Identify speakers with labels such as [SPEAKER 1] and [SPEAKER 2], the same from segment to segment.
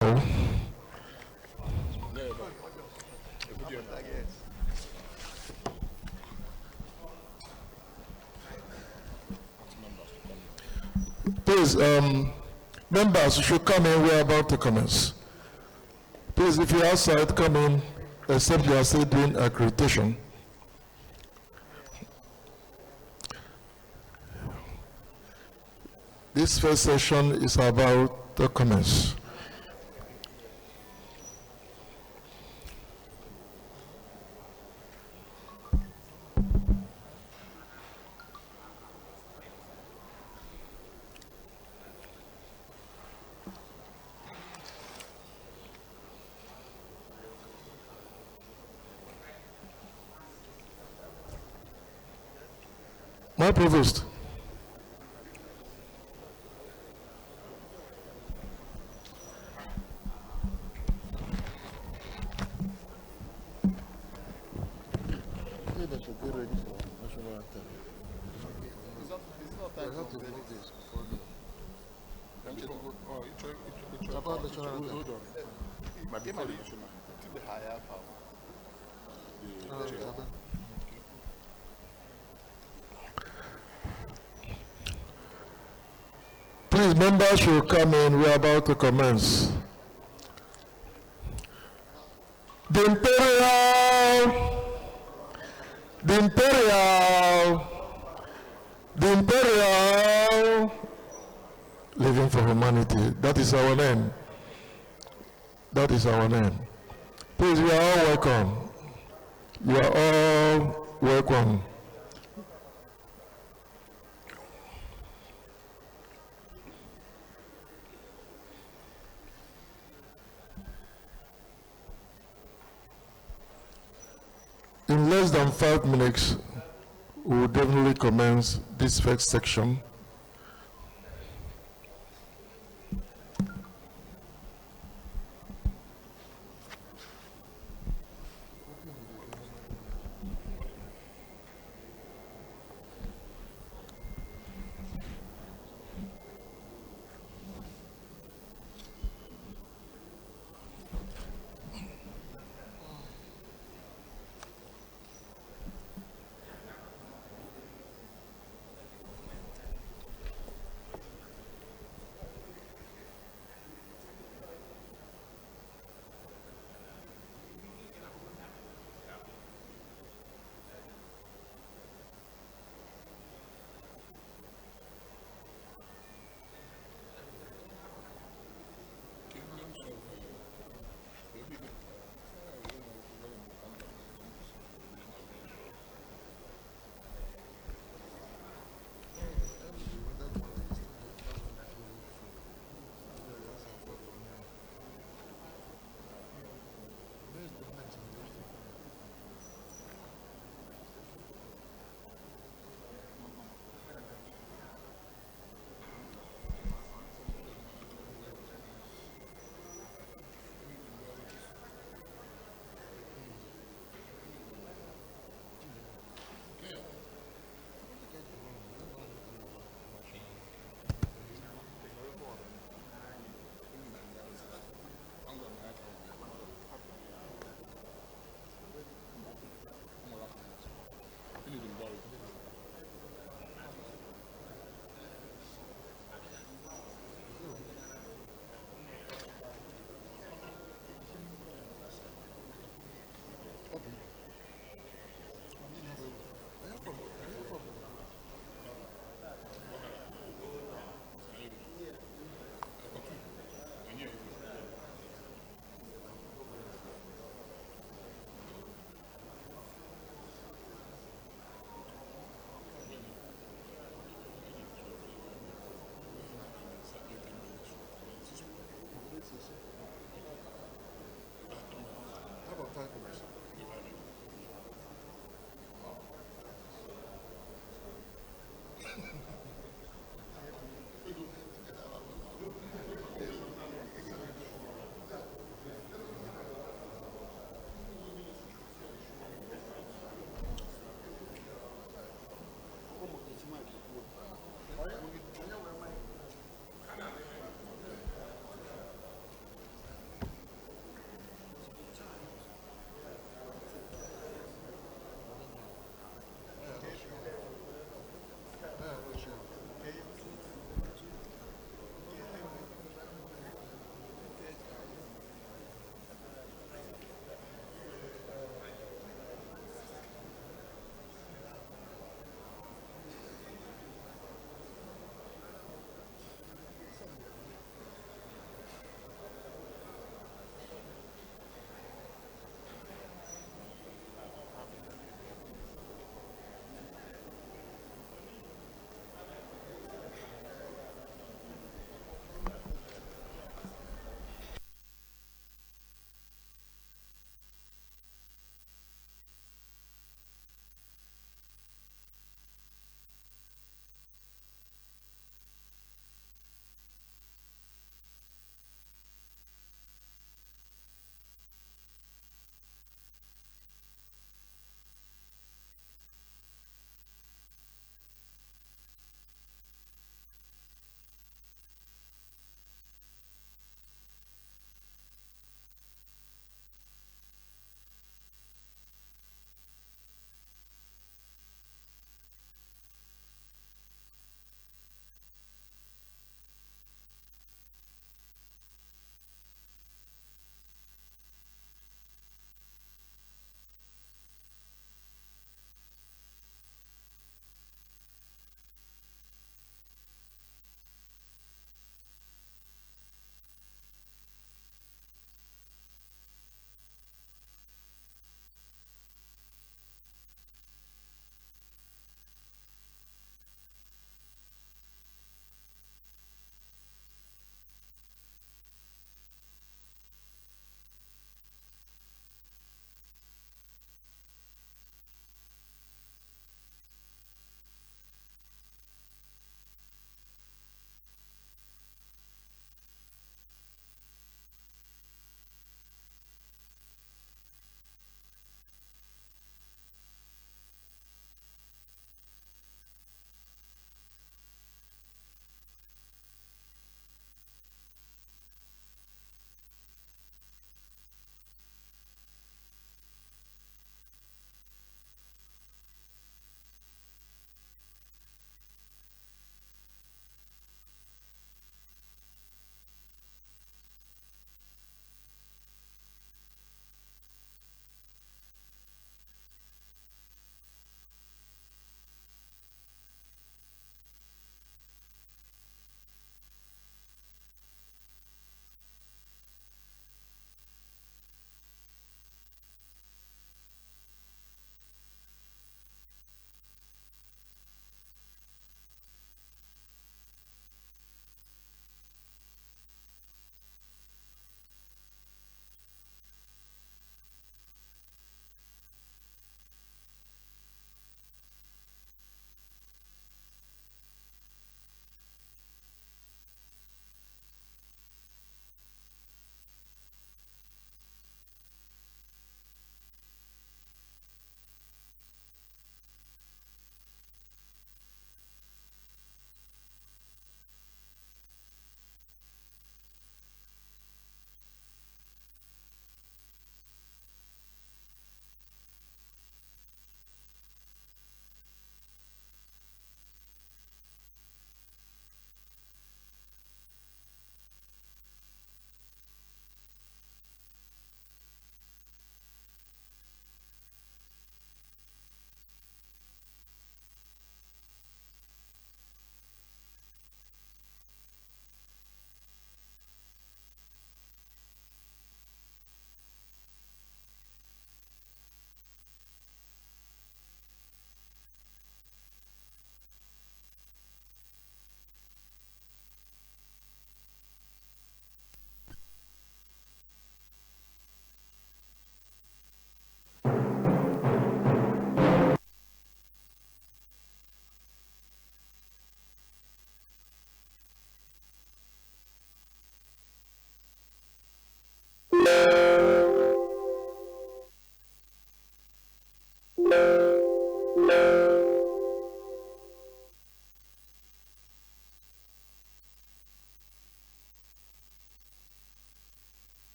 [SPEAKER 1] Please, members should come in. We're about to commence. Please, if you're outside, come in, except you are still doing accreditation. This first session is about the commence. My provost. Please, members should come in. We are about to commence. The Imperial, living for humanity. That is our name. That is our name. Please, you are all welcome. You are all welcome. In less than 5 minutes, we will definitely commence this first section.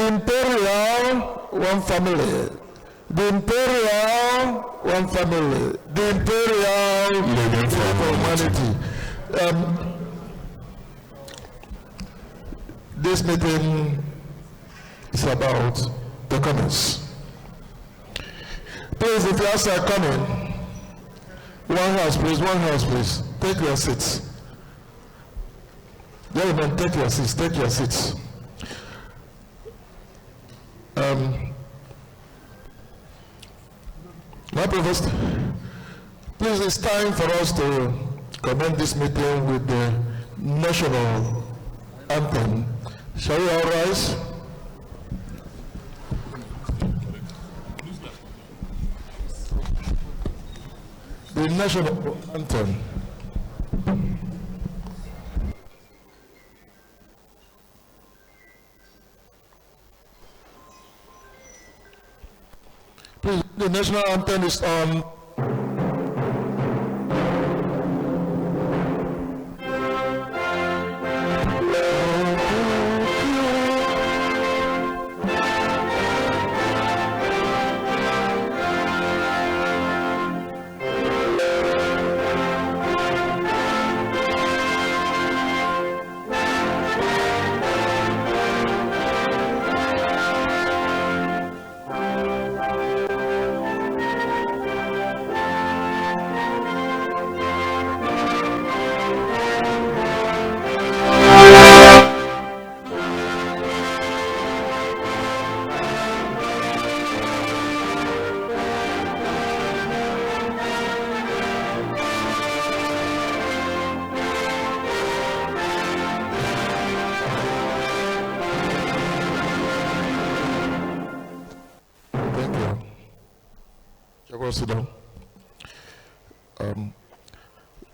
[SPEAKER 1] Imperial, one family. The Imperial, one family. The Imperial, living for humanity. This meeting is about the comments. Please, if you are coming, one house please. Take your seats. Gentlemen, take your seats. My Provost, please, it's time for us to commence this meeting with the national anthem. Shall we all rise? The national anthem. Please, the national anthem is on. Sit down.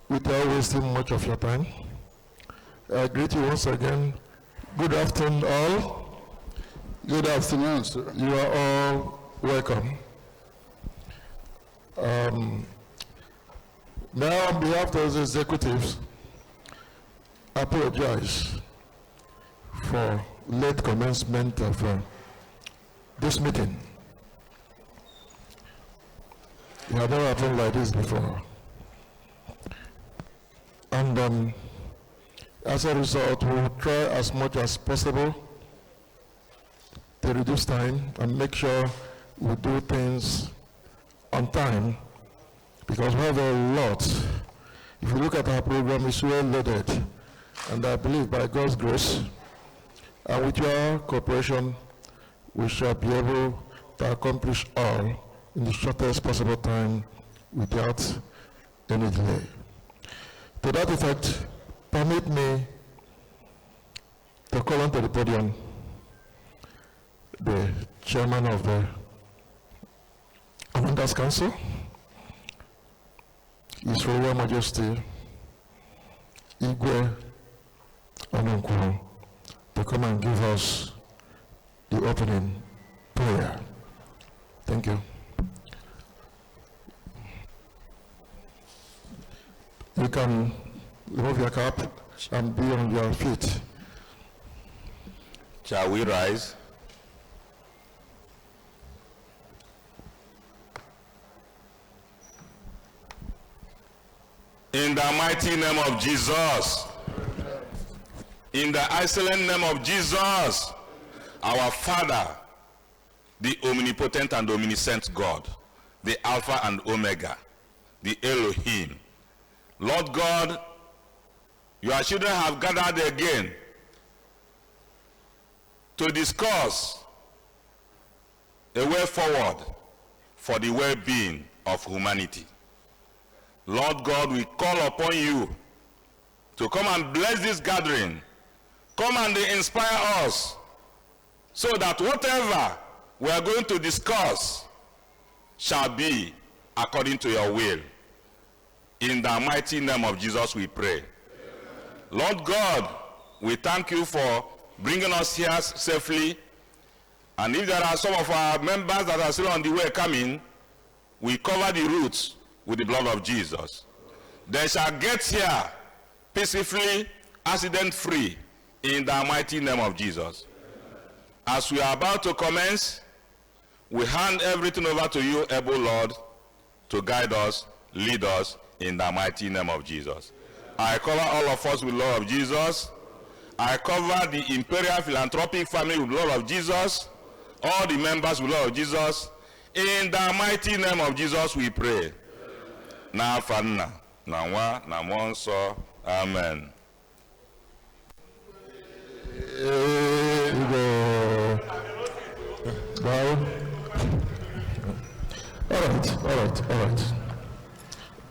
[SPEAKER 1] Without wasting much of your time, I greet you once again. Good afternoon, all. Good afternoon, sir. You are all welcome. Now, on behalf of the executives, I apologize for late commencement of this meeting. It had never happened like this before. And as a result, we will try as much as possible to reduce time and make sure we do things on time, because we have a lot. If you look at our program, it's well loaded. And I believe by God's grace and with your cooperation, we shall be able to accomplish all in the shortest possible time without any delay. To that effect, permit me to call onto the podium the chairman of the Commanders Council, His Royal Majesty Igwe Onunkuru, to come and give us the opening prayer. Thank you. You can remove your cap and be on your feet.
[SPEAKER 2] Shall we rise? In the mighty name of Jesus, in the excellent name of Jesus, our Father, the omnipotent and omniscient God, the Alpha and Omega, the Elohim, Lord God, your children have gathered again to discuss a way forward for the well-being of humanity. Lord God, we call upon you to come and bless this gathering. Come and inspire us so that whatever we are going to discuss shall be according to your will. In the mighty name of Jesus we pray. Amen. Lord God, we thank you for bringing us here safely. And if there are some of our members that are still on the way coming, we cover the routes with the blood of Jesus. They shall get here peacefully, accident-free, in the mighty name of Jesus. As we are about to commence, we hand everything over to you, able Lord, to guide us, lead us in the mighty name of Jesus. I cover all of us with the love of Jesus. I cover the Imperial Philanthropic family with the love of Jesus. All the members with the love of Jesus. In the mighty name of Jesus we pray. Na fanna, na wa, na monso. Amen.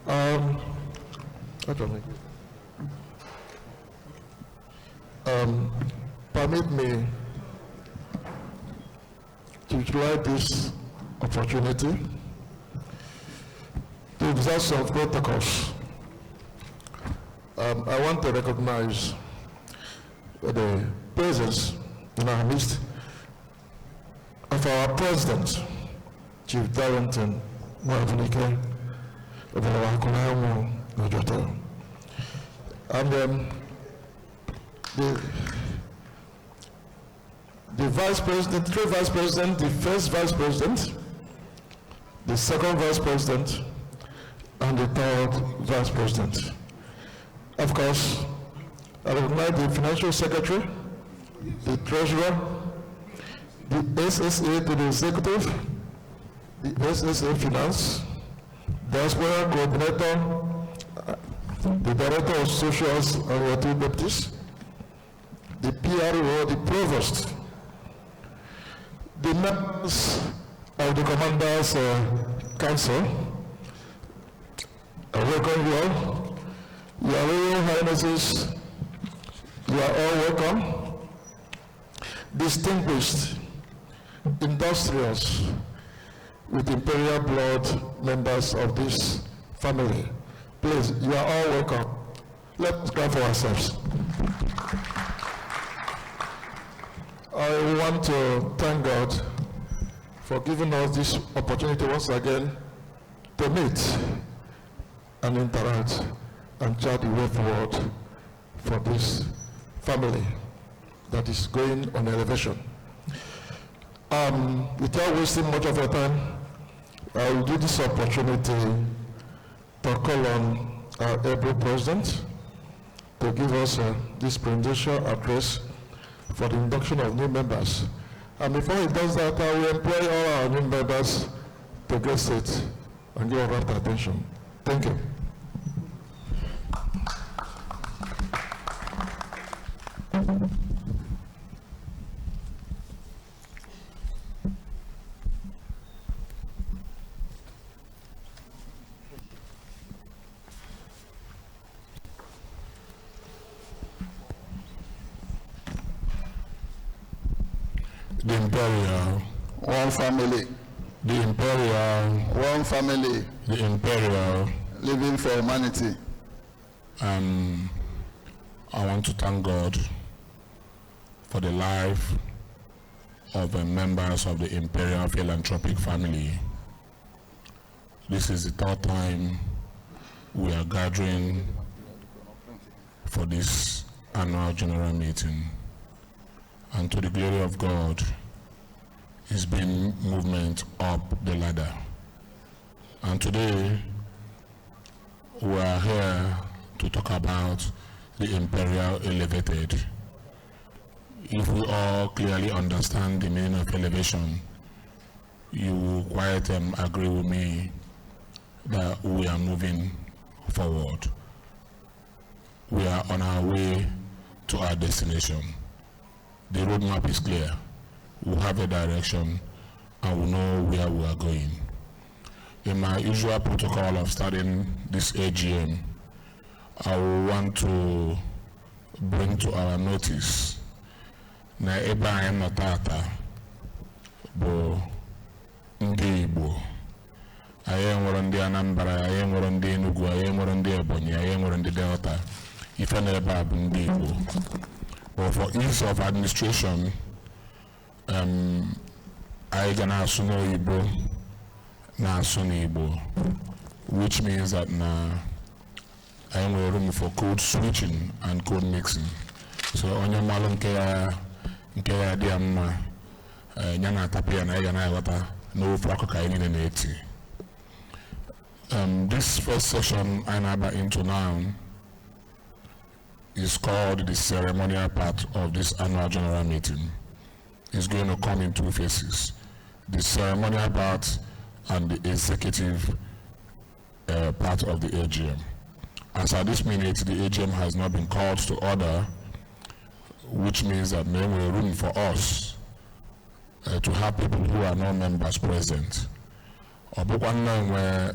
[SPEAKER 1] All right. Permit me to utilize this opportunity to observe some protocols. I want to recognize the presence in our midst of our President, Chief Darrington Mwavunike, and the Vice President, three Vice President, the first Vice President, the second Vice President, and the third Vice President. Of course, I recognize the Financial Secretary, the Treasurer, the SSA to the Executive, the SSA Finance, Diaspora Coordinator, the Director of Socials and your two deputies, the PRO, the Provost, the members of the Commanders Council. I welcome you all. Your Royal Highnesses, you are all welcome. Distinguished, industrious, with imperial blood members of this family, please, you are all welcome. Let's clap for ourselves. I want to thank God for giving us this opportunity once again to meet and interact and chart the way forward for this family that is going on elevation. Without wasting much of your time, I will do this opportunity to call on our able President to give us this presidential address for the induction of new members. And before he does that, I will employ all our new members to get set and give our attention. Thank you.
[SPEAKER 3] The Imperial,
[SPEAKER 4] one family.
[SPEAKER 3] the Imperial,
[SPEAKER 4] One family.
[SPEAKER 3] the Imperial.
[SPEAKER 4] Living for humanity.
[SPEAKER 3] I want to thank God for the life of the members of the Imperial Philanthropic family. This is the third time we are gathering for this annual general meeting. And to the glory of God, it's been movement up the ladder. And today, we are here to talk about the Imperial elevated. If we all clearly understand the meaning of elevation, you will quite agree with me that we are moving forward. We are on our way to our destination. The roadmap is clear. We have a direction and we know where we are going. In my usual protocol of starting this AGM, I will want to bring to our notice na ebe anyị nọ tata bụ ndị Igbo. Anyị nwere ndị Anambra, anyị nwere ndị Enugu, anyị nwere ndị Ebonyi, anyị nwere ndị Delta. Ife na ebe a bụ ndị Igbo. But for ease of administration, anyị ga na-asụ n'Oyibo na-asụ n'Igbo, which means that na I am room for code switching and code mixing. So onye mmalụ nke ya dị ya mma ya na-atapụ ya na ya na-aghọta n'ofe akụkụ anyị niile na-eti. This first session I now into now is called the ceremonial part of this annual general meeting. It's going to come in two phases: the ceremonial part and the executive part of the AGM. As at this minute, the AGM has not been called to order, which means that there will be room for us to have people who are not members present. Where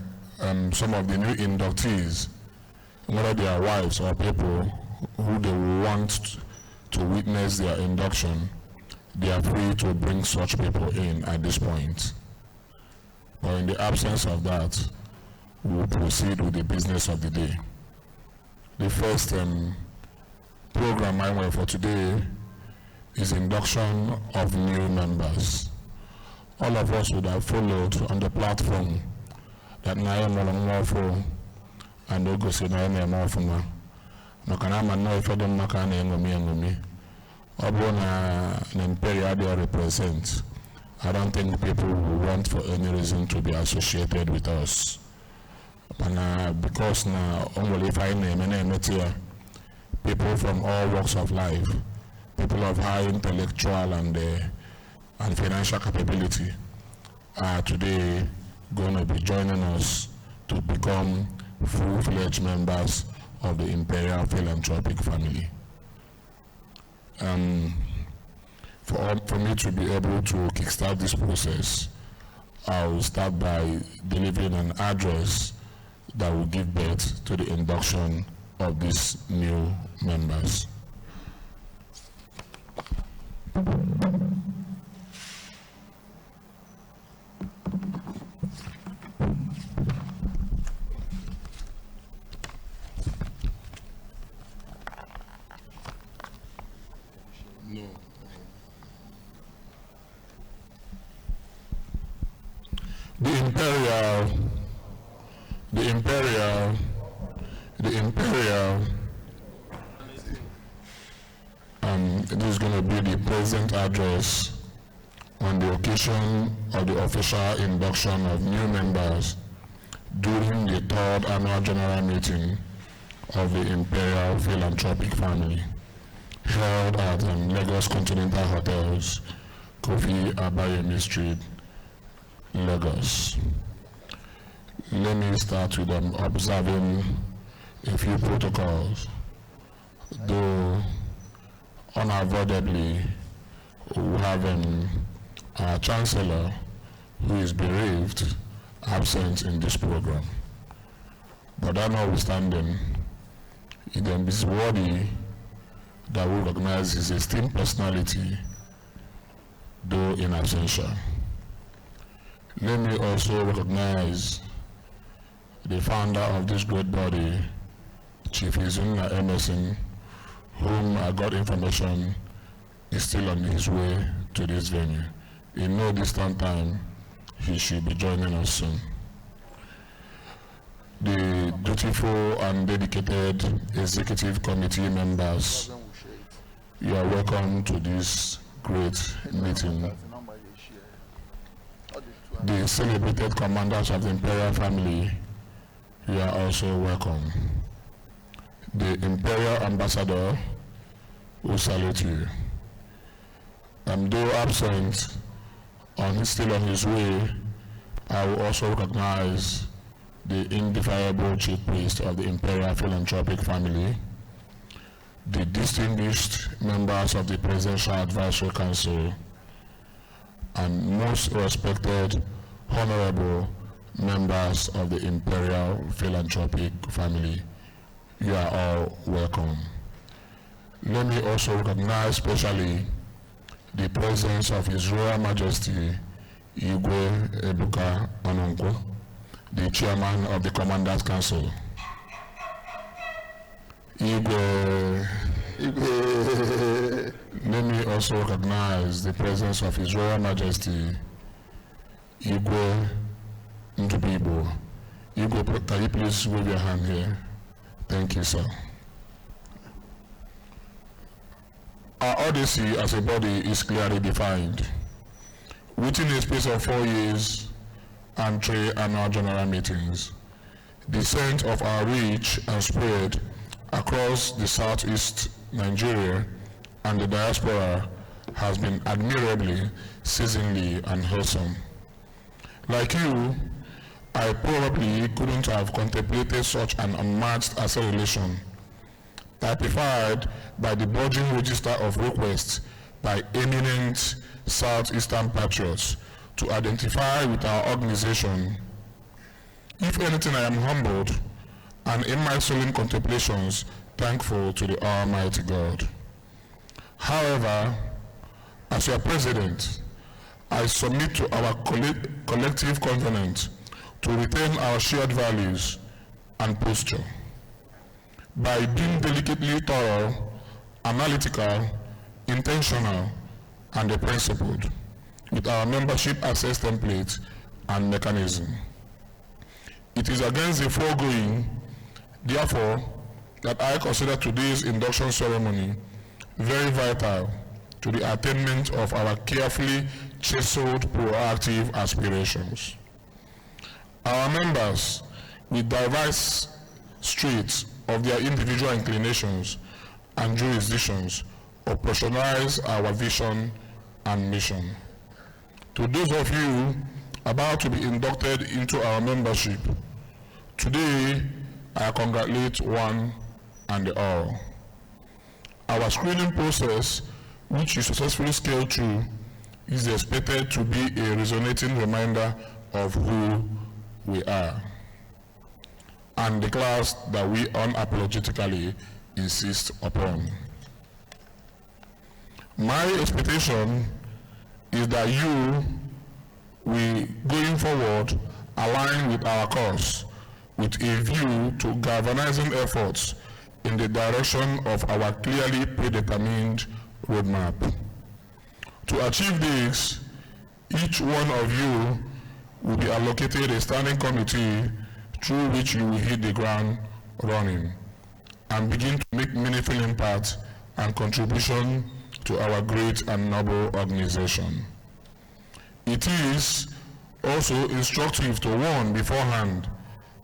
[SPEAKER 3] some of the new inductees, whether they are wives or people who they want to witness their induction, they are free to bring such people in at this point. But in the absence of that, we will proceed with the business of the day. The first program I want for today is induction of new members. All of us would have followed on the platform that Naya Molongwafo and Ogosi Naya Mofuma. Makanama no if them Makana Ngomi. Obona Imperial they represent. I don't think people will want for any reason to be associated with us. Because now only if I name here, people from all walks of life, people of high intellectual and financial capability are today going to be joining us to become full-fledged members of the Imperial Philanthropic family. For me to be able to kickstart this process, I will start by delivering an address that will give birth to the induction of these new members. This is going to be the present address on the occasion of the official induction of new members during the third annual general meeting of the Imperial Philanthropic family, held at Lagos Continental Hotels, Kofi Abayemi Street, Lagos. Let me start with observing a few protocols. Though unavoidably we have our Chancellor, who is bereaved, absent in this program. But that notwithstanding, it is worthy that we recognize his esteemed personality, though in absentia. Let me also recognize the founder of this great body, Chief Izunna Emerson, whom I got information is still on his way to this venue. In no distant time, he should be joining us soon. The dutiful and dedicated executive committee members, you are welcome to this great meeting. The celebrated commanders of the Imperial family, you are also welcome. The Imperial Ambassador will salute you. Though absent, still on his way, I will also recognize the indefeasible chief priest of the Imperial Philanthropic family, the distinguished members of the Presidential Advisory Council, and most respected, honorable members of the Imperial Philanthropic family. You are all welcome. Let me also recognize specially the presence of His Royal Majesty Igwe Ebuka Ononko, the Chairman of the Commanders Council. Igwe. Let me also recognize the presence of His Royal Majesty Igwe Ndubibo. Igwe, can you please wave your hand here? Thank you, sir. Our odyssey as a body is clearly defined. Within a space of 4 years and 3 annual general meetings, the scent of our reach and spread across the southeast Nigeria and the diaspora has been admirably, seasonally, and wholesome. Like you, I probably couldn't have contemplated such an unmatched acceleration, typified by the bulging register of requests by eminent Southeastern patriots to identify with our organization. If anything, I am humbled and in my solemn contemplations thankful to the Almighty God. However, as your president, I submit to our collective covenant to retain our shared values and posture by being delicately thorough, analytical, intentional, and principled with our membership access template and mechanism. It is against the foregoing, therefore, that I consider today's induction ceremony very vital to the attainment of our carefully chiseled proactive aspirations. Our members, with diverse traits of their individual inclinations and jurisdictions, operationalize our vision and mission. To those of you about to be inducted into our membership, today I congratulate one and all. Our screening process, which you successfully scaled through, is expected to be a resonating reminder of who we are and the class that we unapologetically insist upon. My expectation is that you will, going forward, align with our cause with a view to galvanizing efforts in the direction of our clearly predetermined roadmap. To achieve this, each one of you will be allocated a standing committee through which you will hit the ground running and begin to make meaningful impact and contribution to our great and noble organization. It is also instructive to warn beforehand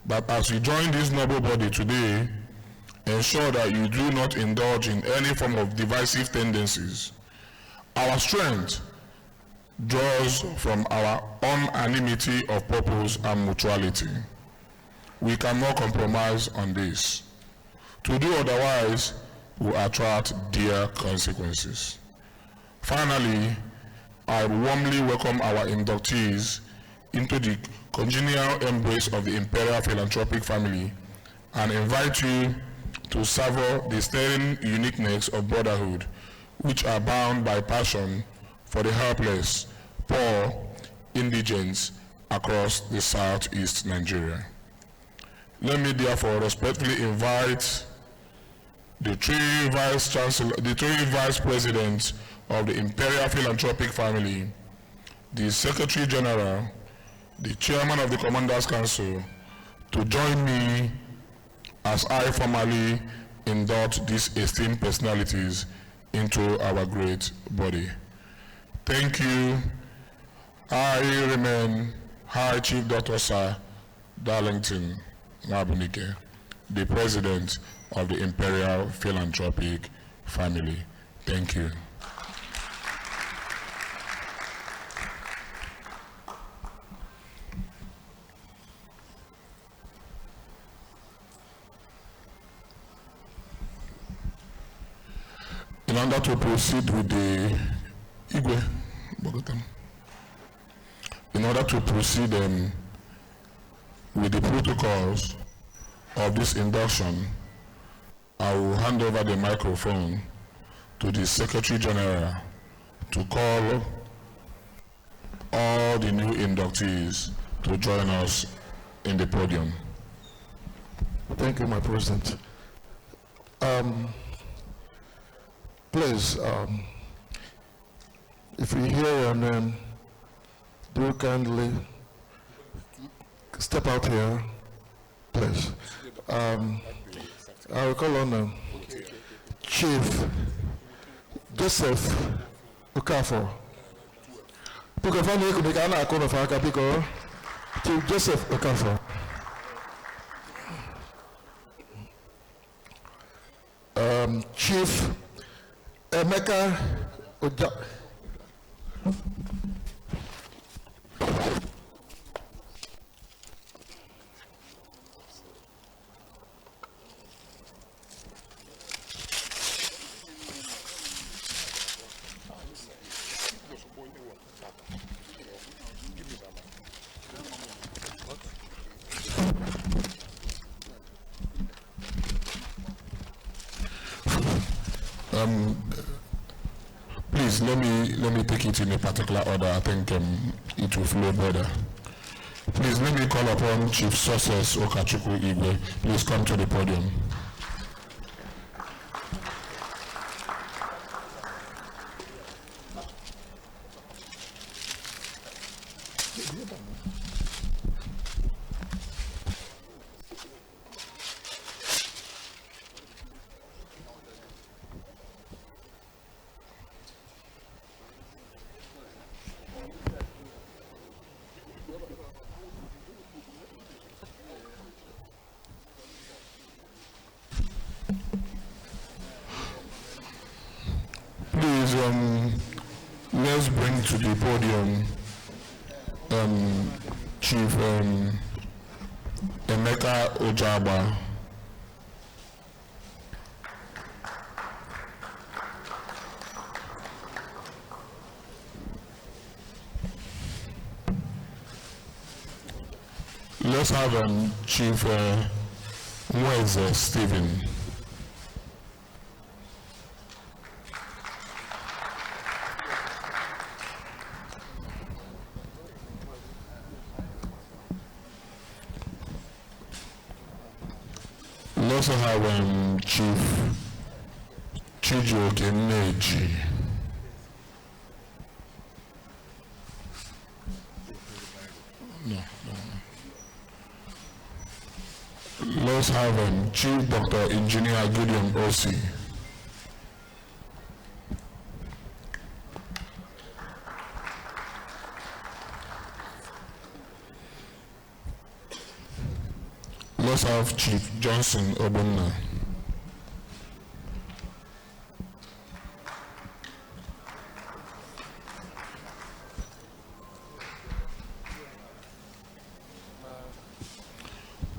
[SPEAKER 3] that as you join this noble body today, ensure that you do not indulge in any form of divisive tendencies. Our strength draws from our unanimity of purpose and mutuality. We cannot compromise on this. To do otherwise will attract dire consequences. Finally, I warmly welcome our inductees into the congenial embrace of the Imperial Philanthropic family and invite you to savor the stirring uniqueness of brotherhood, which are bound by passion for the helpless, poor, indigents across the southeast Nigeria. Let me therefore respectfully invite the three vice presidents of the Imperial Philanthropic family, the Secretary General, the Chairman of the Commanders Council, to join me as I formally induct these esteemed personalities into our great body. Thank you. I remain High Chief Dr. Sir Darlington Nwabunike, the President of the Imperial Philanthropic family. Thank you. In order to proceed with the Igwe, in order to proceed with the protocols of this induction, I will hand over the microphone to the Secretary General to call all the new inductees to join us in the podium.
[SPEAKER 1] Thank you, my President. Please, if you hear your name, do kindly step out here, please. I will call on Chief Joseph Okafor. Pick up family, make an account of Akapiko. Chief Joseph Okafor. Chief Emeka Oja.
[SPEAKER 3] Please let me take it in a particular order. I think it will flow better. Please let me call upon Chief Success Okachukwu Igwe. Please come to the podium. Let's bring to the podium Chief Emeka Ojaba. Let's have Chief Mweze Stephen. We also have Chief Chijioke Neji. Let's have Chief Dr. Engineer Gideon Osi. Let's have Chief Johnson Obunna.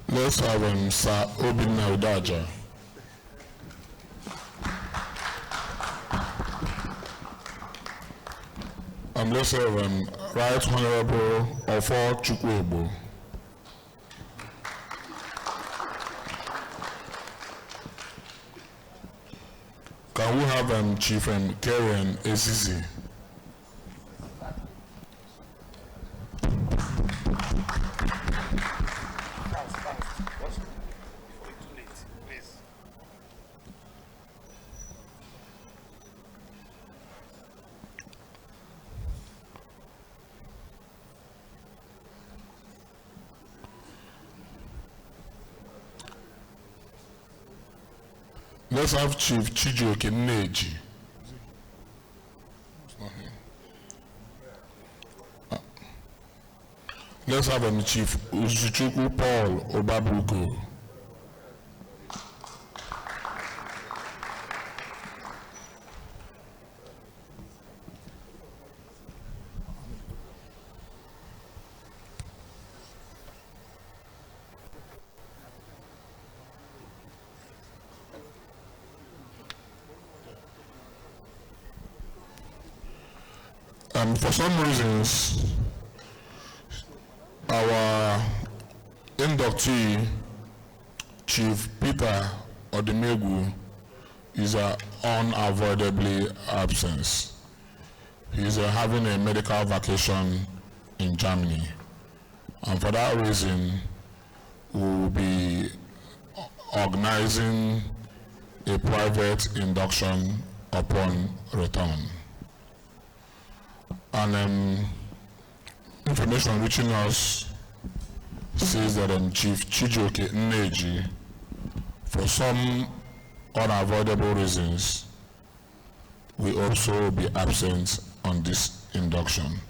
[SPEAKER 3] Let's have Sir Obinna Udaja. Let's have Right Honorable Ofo Chukwuebo. Can we have Chief Karen Ezizi? Let's have Chief Chijioke Neji. Let's have Chief Uzuchukwu Paul Obabugo. For some reasons, our inductee, Chief Peter Odimegu, is unavoidably absent. He is having a medical vacation in Germany, and for that reason, we will be organizing a private induction upon return. And information reaching us says that Chief Chijioke Neji, for some unavoidable reasons, will also be absent on this induction.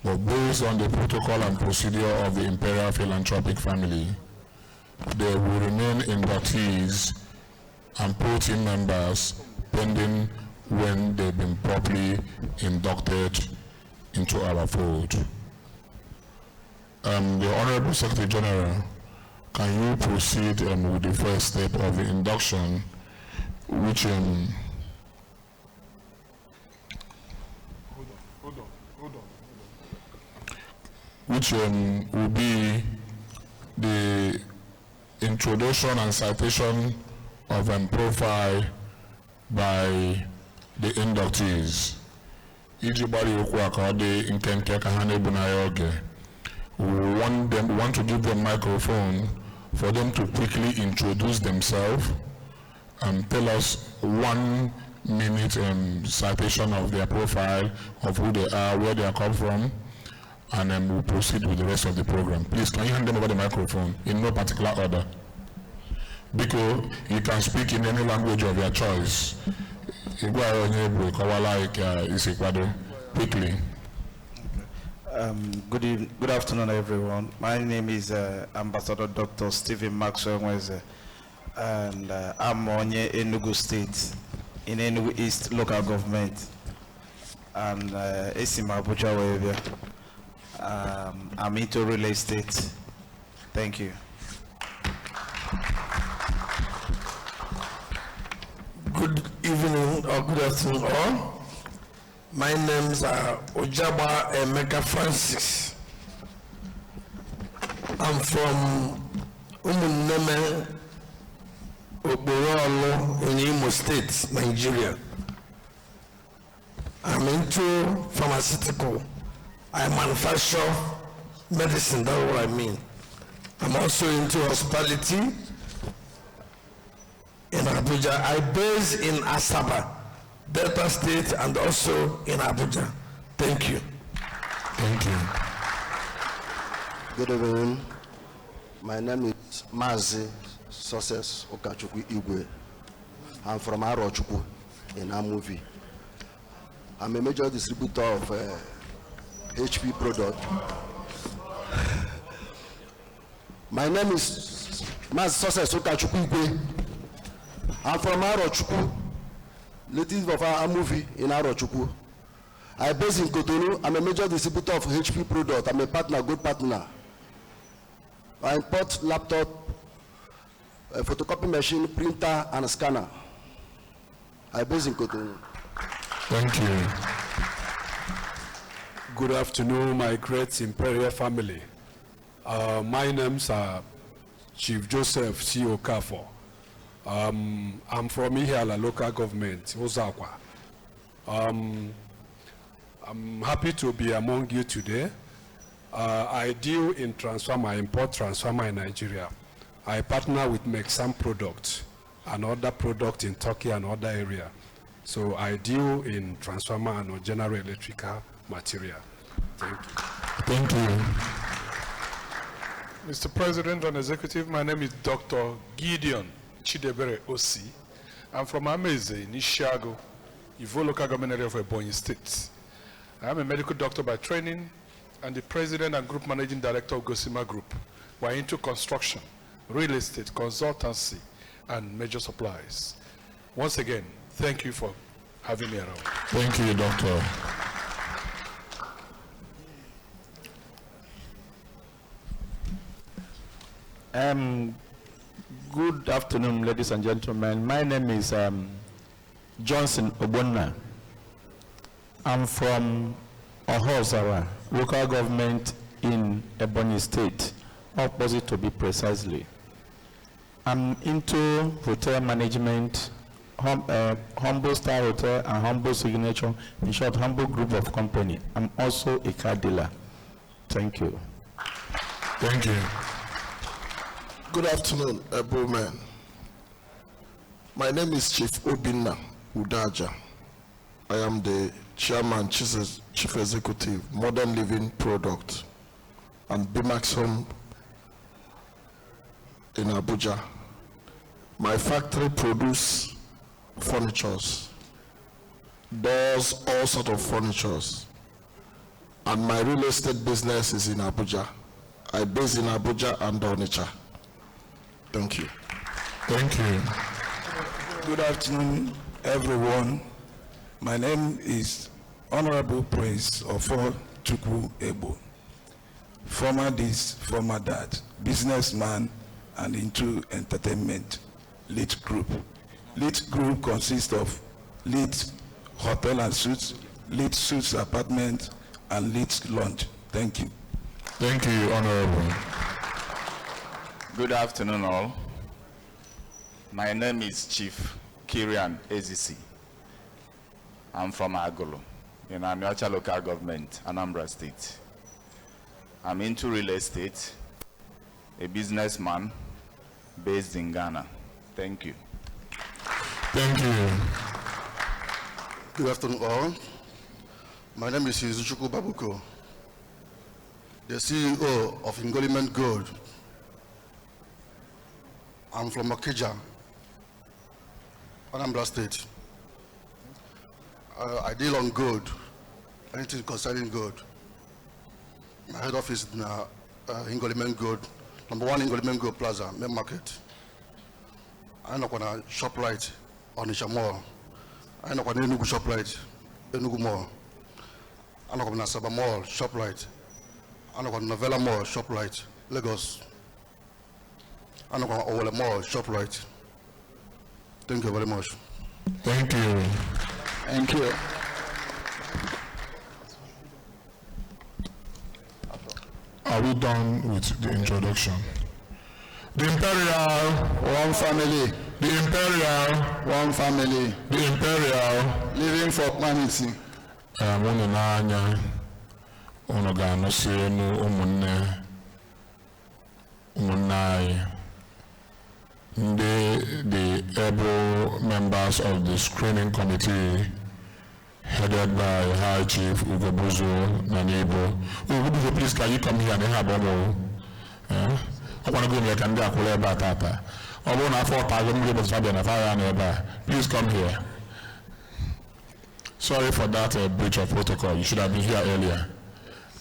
[SPEAKER 3] But based on the protocol and procedure of the Imperial Philanthropic family, they will remain inductees and pro-team members pending when they've been properly inducted into our fold. The Honorable Secretary General, can you proceed with the first step of the induction, which will be the introduction and citation of profile by the inductees. We want to give them microphone for them to quickly introduce themselves and tell us 1 minute citation of their profile, of who they are, where they are come from, and then we'll proceed with the rest of the program. Please, can you hand them over the microphone in no particular order? Because you can speak in any language of your choice. Quickly.
[SPEAKER 5] Good afternoon, everyone. My name is Ambassador Dr. Stephen Maxwell Mweze, and I'm on Enugu State, in Enugu East Local Government, and Esima Abuja area. I'm into real estate. Thank you.
[SPEAKER 6] Good evening or good afternoon all. My names are Ojaba Emeka Francis. I'm from Umuneme Oborolo in Imo State, Nigeria. I'm into pharmaceutical. I manufacture medicine, that's what I mean. I'm also into hospitality in Abuja. I base in Asaba, Delta State, and also in Abuja. Thank you.
[SPEAKER 3] Thank you.
[SPEAKER 7] Good evening. My name is Mazi Success Okachukwu Igwe. I'm from Arochukwu in Amuvi. I'm a major distributor of HP product. My name is Mazi Success Okachukwu Igwe. I'm from Arochukwu, native of Amuvi in Arochukwu. I base in Cotonou. I'm a major distributor of HP product. I'm a partner, good partner. I import laptop, a photocopy machine, printer, and scanner. I base in Cotonou.
[SPEAKER 3] Thank you.
[SPEAKER 8] Good afternoon, my great Imperial family. My name's Chief Joseph C. Okafor. I'm from Ihiala local government, Ozakwa. I'm happy to be among you today. I deal in transformer, import transformer in Nigeria. I partner with Mexam products and other products in Turkey and other area. So I deal in transformer and general electrical material. Thank you.
[SPEAKER 3] Thank you.
[SPEAKER 9] Mr. President and Executive, my name is Dr. Gideon Chidebere Osi. I'm from Ameze in Ishiago, Ivo local government area of Ebonyi State. I am a medical doctor by training and the president and group managing director of Gosima Group. We're into construction, real estate, consultancy, and major supplies. Once again, thank you for having me around.
[SPEAKER 3] Thank you, Doctor.
[SPEAKER 5] Good afternoon, ladies and gentlemen. My name is Johnson Obonna. I'm from Ohozara, local government in Ebonyi State, opposite to be precisely. I'm into hotel management, Humble Star Hotel and Humble Signature, in short, Humble Group of Company. I'm also a car dealer. Thank you.
[SPEAKER 3] Thank you.
[SPEAKER 6] Good afternoon, Ebroman. My name is Chief Obinna Udaja. I am the Chairman, Chief Executive, Modern Living Product, and BMAX Home in Abuja. My factory produce furnitures
[SPEAKER 1] does all sorts of furnitures. And my real estate business is in Abuja. I base in Abuja and Onitsha. Thank you.
[SPEAKER 3] Thank you.
[SPEAKER 10] Good afternoon, everyone. My name is Honorable Prince Ofo Chukwu Ebo. Former this, former that, businessman and into entertainment, Lit Group. Lit Group consists of Lit Hotel and Suites, Lit Suites Apartment, and Lit Lounge. Thank you.
[SPEAKER 3] Thank you, Honorable.
[SPEAKER 11] Good afternoon, all. My name is Chief Kirian Ezisi. I'm from Agolo, in Aniocha local government, Anambra State. I'm into real estate, a businessman based in Ghana. Thank you.
[SPEAKER 3] Thank you.
[SPEAKER 7] Good afternoon, all. My name is Izuchukwu Babuko, the CEO of Engoliment Gold. I'm from Okija, Anambra State. I deal on gold, anything concerning gold. My head office is in Engoliment Gold, #1 Engoliment Gold Plaza, Main Market. I know when I ShopRite on Onitsha Mall. I know when Enugu ShopRite, Enugu Mall. I know when Asaba Mall, ShopRite. I know when Novella Mall, ShopRite, Lagos. I know when Owole Mall, ShopRite. Thank you very much.
[SPEAKER 3] Thank you.
[SPEAKER 4] Thank you.
[SPEAKER 3] Are we done with the introduction? The Imperial,
[SPEAKER 4] One family,
[SPEAKER 3] the Imperial,
[SPEAKER 4] one family,
[SPEAKER 3] the Imperial.
[SPEAKER 4] living for humanity.
[SPEAKER 3] Unu n'anya, unu ga-anụsị enu ụmụnne anyị, the able members of the screening committee headed by High Chief Ugobuzo Nanibo. Ugobuzo, please, can you come here and have a more? I want to go here and get a batata. I want to afford to please come here. Sorry for that breach of protocol. You should have been here earlier.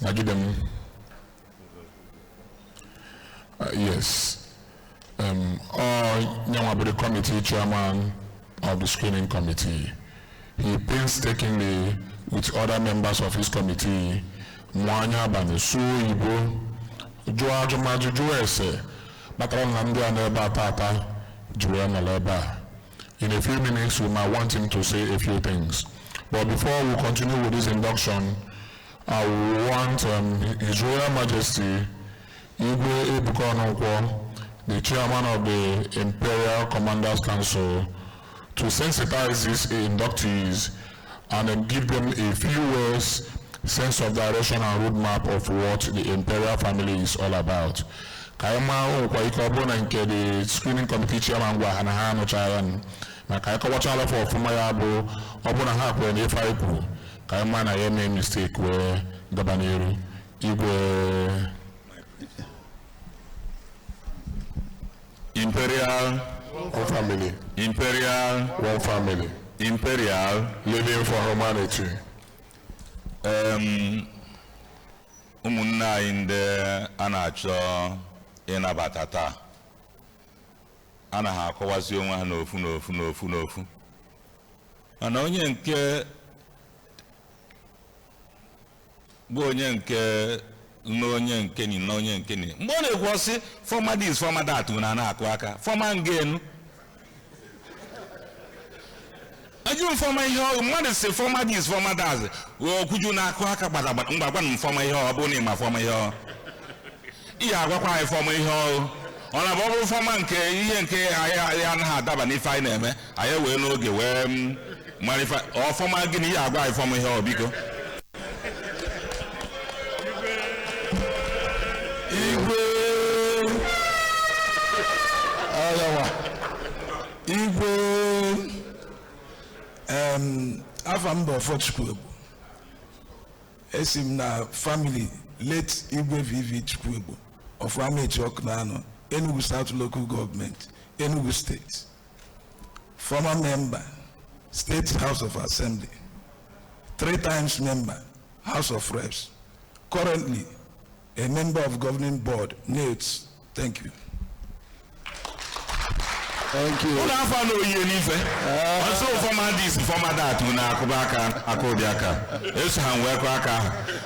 [SPEAKER 3] Now give them. Yes. The committee chairman of the screening committee. He painstakingly, with other members of his committee, Mwanya Banesu Ibo, Joajumaju Juese, Bataranandi and Eba Tata, Juliana Leba. In a few minutes, we might want him to say a few things. But before we continue with this induction, I want His Royal Majesty, Igwe Ebuka, the chairman of the Imperial Commanders Council, to sensitize these inductees and then give them a few words, sense of direction and roadmap of what the Imperial family is all about. Kaima Okwaikobona nke the screening committee chairman wa Hanahan Chayan, na Kaika Wachala for Fumayabo, Obona Hakwe and Efaiku, Kaima na Yeme mistake where Gabaneru, Igwe
[SPEAKER 1] Imperial, one family.
[SPEAKER 3] Imperial,
[SPEAKER 1] one family.
[SPEAKER 3] Imperial,
[SPEAKER 1] living for humanity.
[SPEAKER 2] Umunna inde anacho inabatata. Ana ha akọwazi onwe ha n'ofu. Mana onye nke bụ onye nke n'onye nke ni n'onye nke ni. Mgbe ọ na-ekwu ọsị former this former that na akụ aka. Former ngenu. Ajụ former ihe ọ mmadụ si former this former that. Okuju na akụ aka gbadagbada mgbagwa na former ihe ọ bụ na ịma former ihe ọ. Ihe agwakwa anyị former ihe ọ. Ọ na bụ former nke ihe nke anyị anaghị adaba n'ife anyị na-eme. Anyị wee n'oge wee marifa ọ former gịnị ihe agwa anyị former ihe ọ biko.
[SPEAKER 10] Igwe Afambo Chukwu Ebo. Esim na family late Igwe VV Chukwu Ebo of Amechi Oknano, Enugu South Local Government, Enugu State. Former member, State House of Assembly, 3 times member, House of Reps. Currently, a member of governing board, NATES. Thank you.
[SPEAKER 4] Thank you.
[SPEAKER 2] Also, former this, former that, Munakubaka, Akodiaka. It's Hanwaka,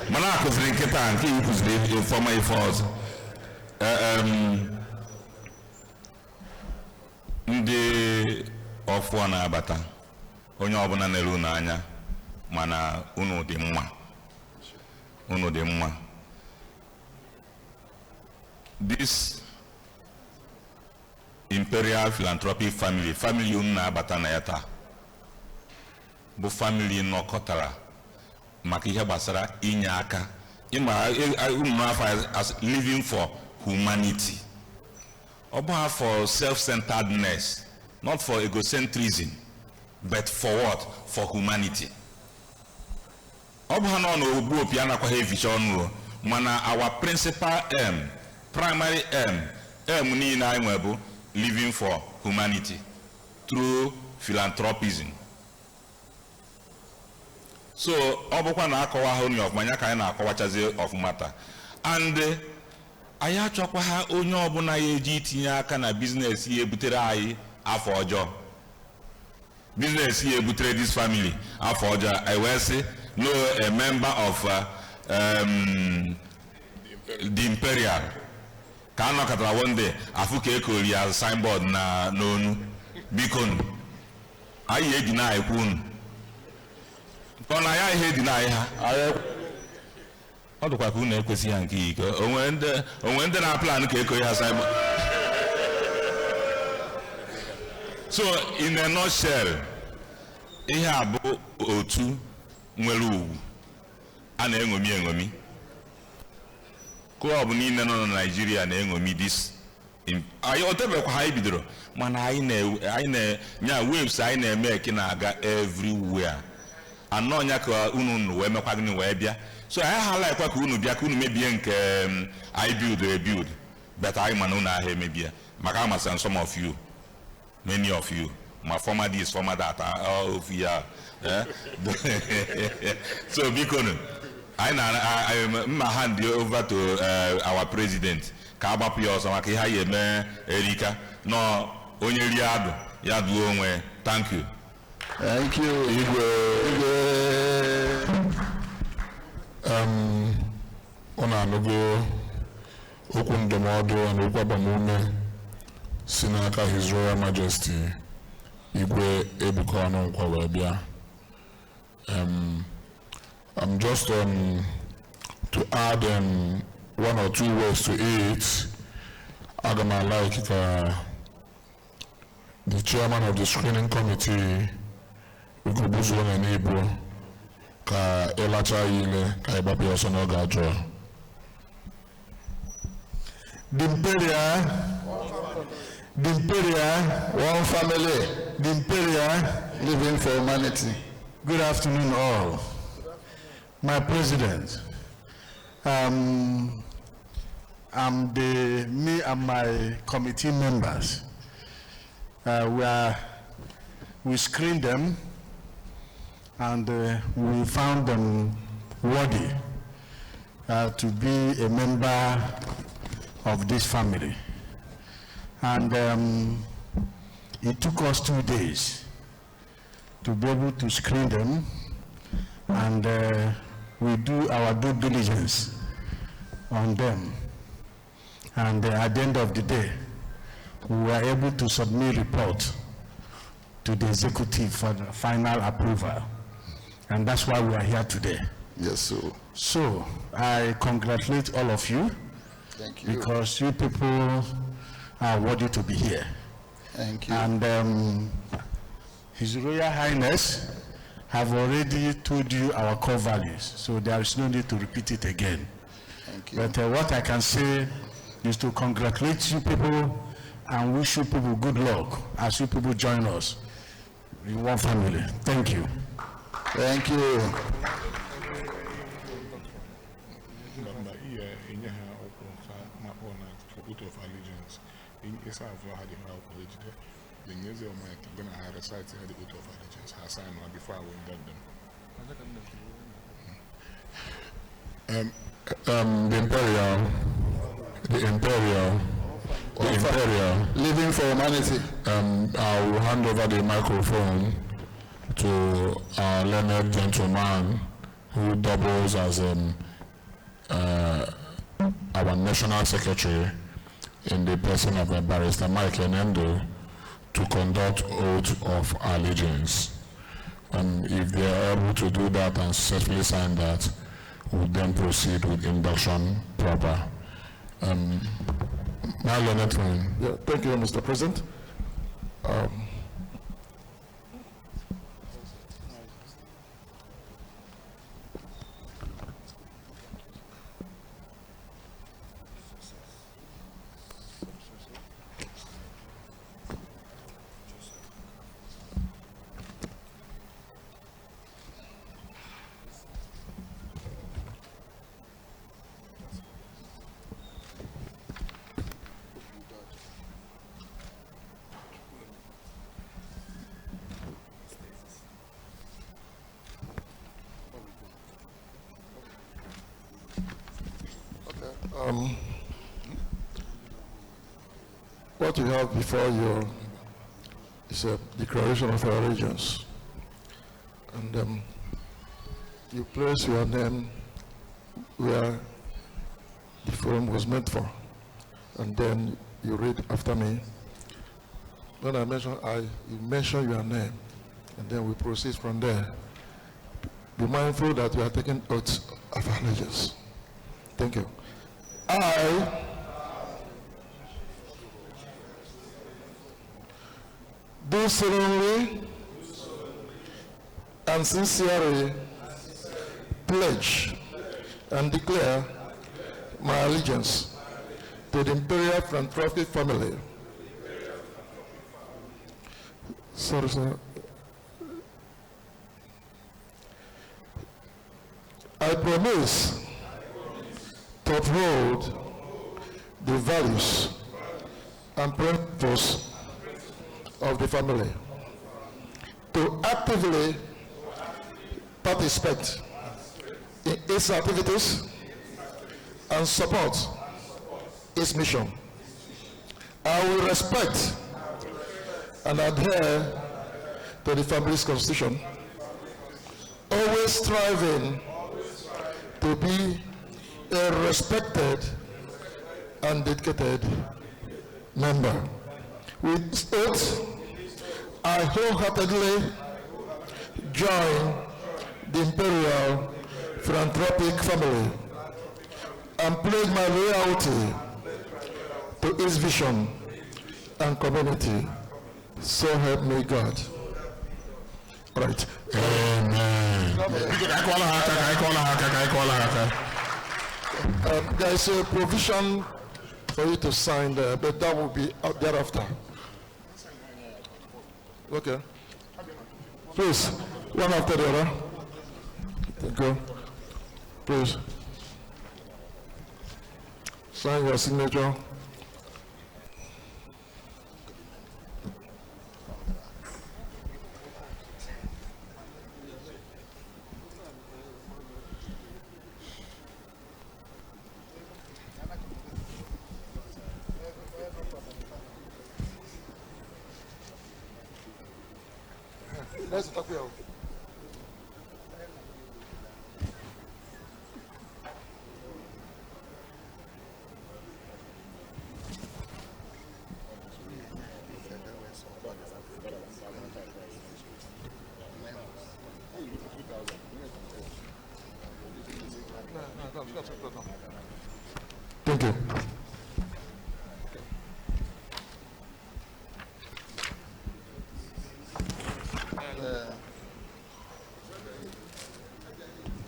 [SPEAKER 2] Manako Zinketa, and he was the former force. Ndị ọfụ na-abata onye ọbụla na-eru n'anya mana unu dị mma this Imperial Philanthropic family unu na-abata na ya taa bụ family nọkọtara maka ihe gbasara inye aka as living for humanity. Oba for self-centeredness, not for egocentrism, but for what? For humanity. Oba no obu opiana kwa heavy chonu, mana our principal aim, primary aim ni na imwebu living for humanity through philanthropism. So obokwa na akowa honi of manyaka na akowachaze of matter. And aya chọkwa ha onye ọbụla ya eji itinye aka na business ya ebutere anyị afọ ọjọọ. Business ya ebutere this family afọ ọjọọ. I will say no a member of the Imperial. Ka anọ katara one day afu ka ekori ya signboard na n'onu bikonu. Anyị eji na ekwu unu. Ọ na ya ihe dị na ha. Ọ dịkwa ka unu ekwesịghị ya nke ike onwe ndị na plan ka eko ya cyber. So in a nutshell ihe a bụ otu nwere ugwu a na-eṅomi klọb niile nọ na Nigeria na-eṅomi this anyị otebekwa ha bidoro mana anyị na-nya waves anyị na-eme eke na-aga everywhere anọ nya ka unu wee mekwa gịnị wee bịa. So I highlight kwa unu bia ka unu mebie nke I build but I man unu ahụ emebie maka amasa some of you, many of you, my former this, former that, all of you. So because I hand you over to our president ka agbapụ ya ọsọ maka ihe anyị eme Erika no onye riado ya duo onwe. Thank you.
[SPEAKER 4] Thank you. Igwe.
[SPEAKER 3] Ona anụgo okwu ndụmọdụ na okwu agbamume si n'aka His Royal Majesty Igwe Ebuka Ọnụnkwa wee bịa. I'm just to add 1 or 2 words to it. Aga m like the chairman of the screening committee Ugobuzo na Igbo ka elacha ile ka ibapi ọsọ n'oge ajọ.
[SPEAKER 6] The Imperial,
[SPEAKER 4] one family,
[SPEAKER 6] the Imperial,
[SPEAKER 4] living for humanity.
[SPEAKER 6] Good afternoon all. My president, me and my committee members, we screened them and we found them worthy to be a member of this family. And it took us 2 days to be able to screen them, and we do our due diligence on them. And at the end of the day, we were able to submit a report to the executive for the final approval. And that's why we are here today.
[SPEAKER 4] Yes, sir.
[SPEAKER 6] So I congratulate all of you.
[SPEAKER 4] Thank you.
[SPEAKER 6] Because you people are worthy to be here.
[SPEAKER 4] Thank you.
[SPEAKER 6] And His Royal Highness have already told you our core values, so there is no need to repeat it again.
[SPEAKER 4] Thank you.
[SPEAKER 6] But what I can say is to congratulate you people and wish you people good luck as you people join us in one family. Thank you.
[SPEAKER 4] Thank you.
[SPEAKER 3] Of allegiance in Isa of had him out today. The news of my then I recite the oath of allegiance. I sign one before I will get them. The Imperial,
[SPEAKER 4] Living for Humanity.
[SPEAKER 3] I will hand over the microphone to our learned gentleman who doubles as our National Secretary in the person of Barrister Mike Enendo to conduct oath of allegiance. If they are able to do that and successfully sign that, we'll then proceed with induction proper. My learned friend.
[SPEAKER 1] Yeah, thank you, Mr. President. What you have before you is a declaration of allegiance, and you place your name where the forum was meant for, and then you read after me. When I mention you mention your name, and then we proceed from there. Be mindful that you are taking oaths of allegiance. Thank you. I do solemnly and sincerely pledge and declare my allegiance to the Imperial Philanthropic family. Sorry, sir. I promise to uphold the values and principles of the family, to actively participate in its activities and support its mission. I will respect and adhere to the family's constitution, always striving to be a respected and dedicated member. With this oath, I wholeheartedly join the Imperial Philanthropic family and pledge my loyalty to its vision and community. So help me God. Right.
[SPEAKER 3] Amen.
[SPEAKER 1] There is a provision for you to sign there, but that will be thereafter. Okay. Please, one after the other. Thank you. Please. Sign your signature. Let's talk about. Thank you.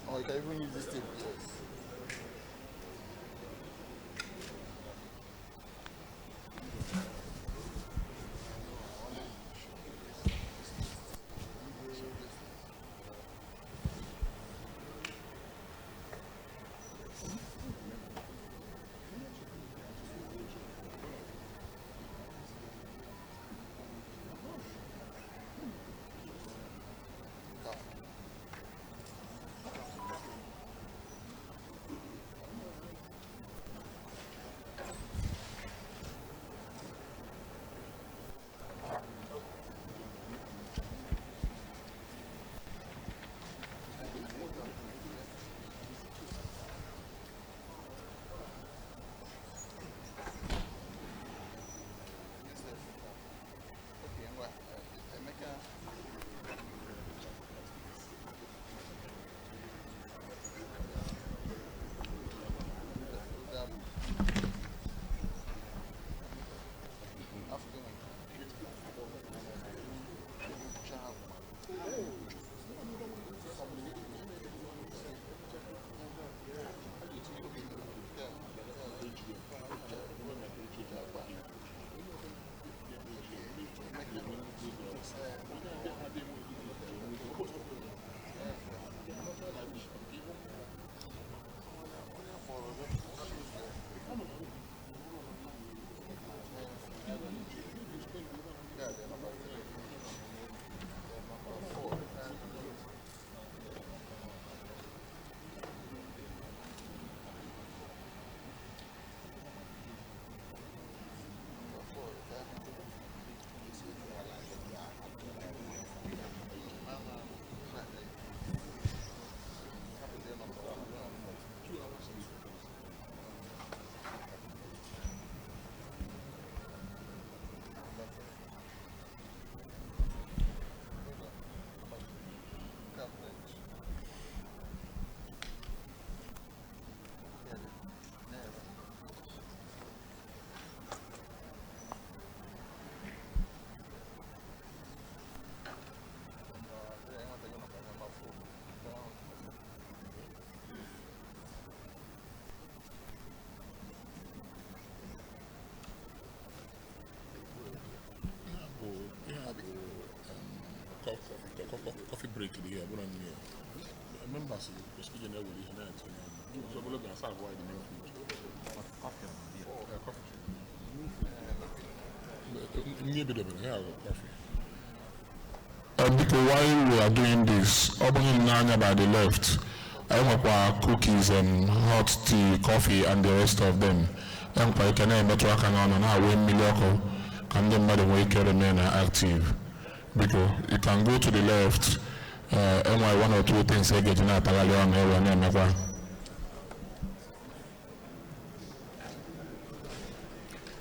[SPEAKER 4] Oh, you can even use this thing.
[SPEAKER 3] coffee break here. Members, speaking there with the so we're looking at why the main food. Coffee. Maybe the coffee. Because while we are doing this, opening Nanya by the left, I have cookies and hot tea, coffee, and the rest of them. And I can better work on how we million can them by the way remain active. Because you can go to the left, and one or two things I get in that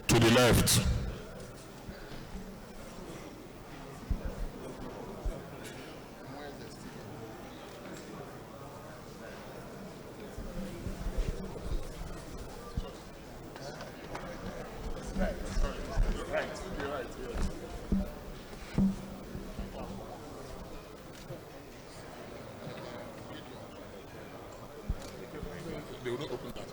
[SPEAKER 3] to the left. They will not open that.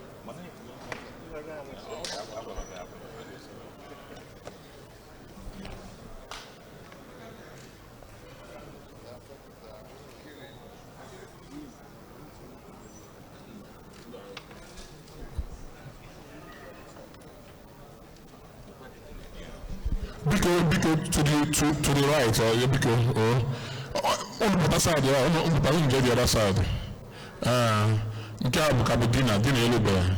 [SPEAKER 3] Because to the right, because on the other side, on the other side. Nke a bụ kabedina dị n'elube.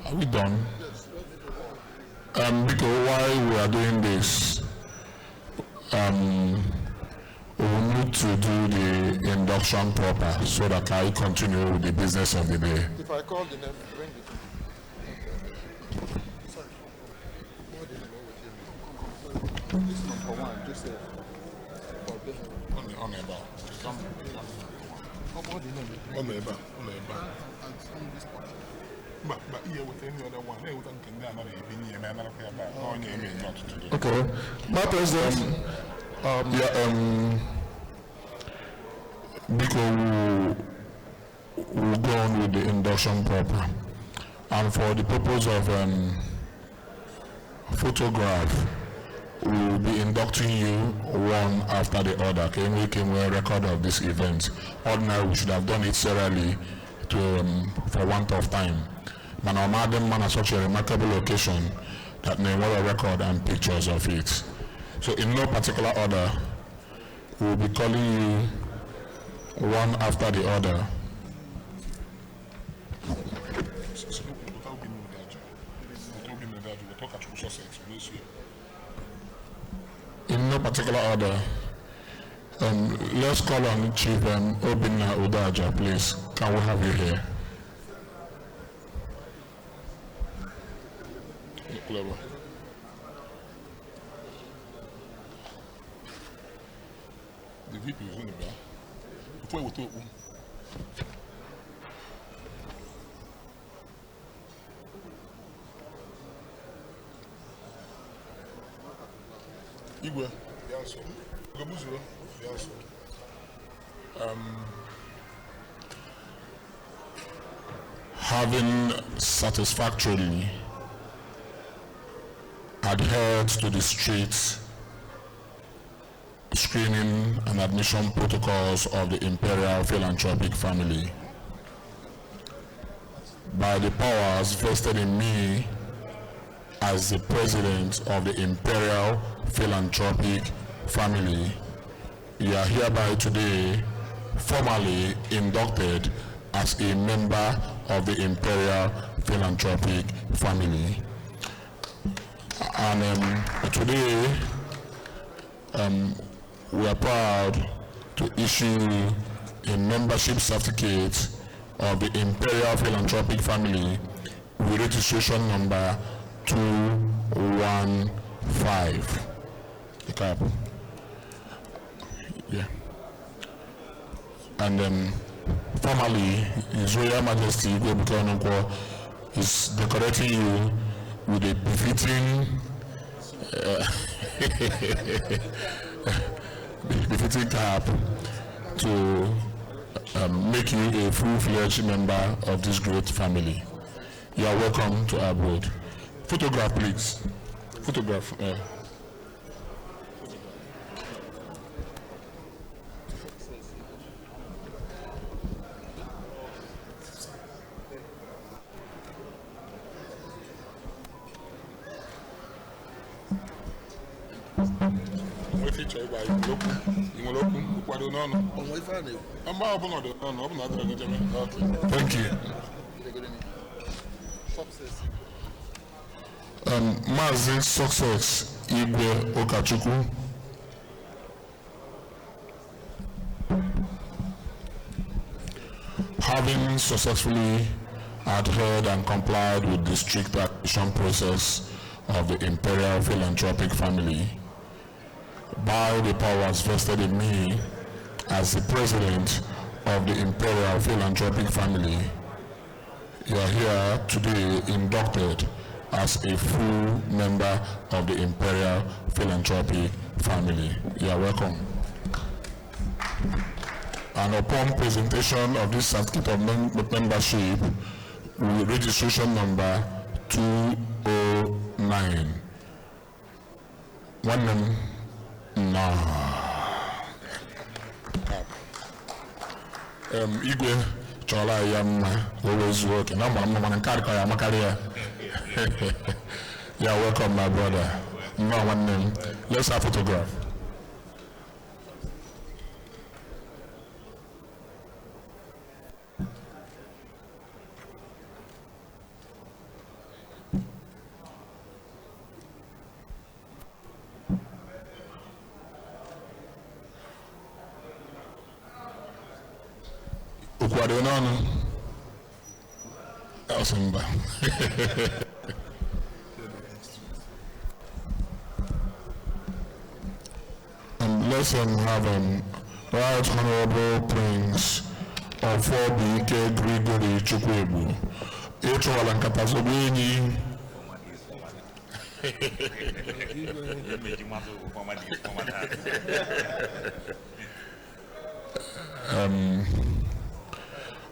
[SPEAKER 3] Are we done? Because while we are doing this, we need to do the induction proper so that I continue with the business of the day.
[SPEAKER 4] If I call the name, bring it. Sorry. This number one, just say.
[SPEAKER 3] On about. But here with any other one, they would not.
[SPEAKER 1] Okay. My president.
[SPEAKER 3] Because we'll go on with the induction proper, and for the purpose of photograph, we'll be inducting you one after the other. Can we make a record of this event? Ordinarily, we should have done it serially for want of time. But our madam man has such a remarkable occasion that may want a record and pictures of it. So in no particular order, we'll be calling you one after the other. In no particular order, let's call on Chief Obinna Udaja, please. Can we have you here? The VP is in the back. Before we talk. Igwe, the answer. Gomuzuro, the answer. Having satisfactorily adhered to the strict screening and admission protocols of the Imperial Philanthropic family, by the powers vested in me as the president of the Imperial Philanthropic family, you are hereby today formally inducted as a member of the Imperial Philanthropic family. And today, we are proud to issue a membership certificate of the Imperial Philanthropic family with registration number 215. The cap. Yeah. And formally, His Royal Majesty Igwe Bukonokwo is decorating you with a befitting befitting cap to make you a full-fledged member of this great family. You are welcome to our board. Photograph, please. Photograph. Thank you. Mazi Success Igwe Okachukwu. Having successfully adhered and complied with the strict admission process of the Imperial Philanthropic family, by the powers vested in me as the president of the Imperial Philanthropic family, you are here today inducted as a full member of the Imperial Philanthropic family. You are welcome. And upon presentation of this certificate of membership with registration number 209. One name. No. Igwe chola yamma always working. I'm yeah, welcome my brother. No one name. Let's have a photograph. Let's have Right Honorable Prince of 4BK Gregory Chukwuebu. Echo Alankatazobeni.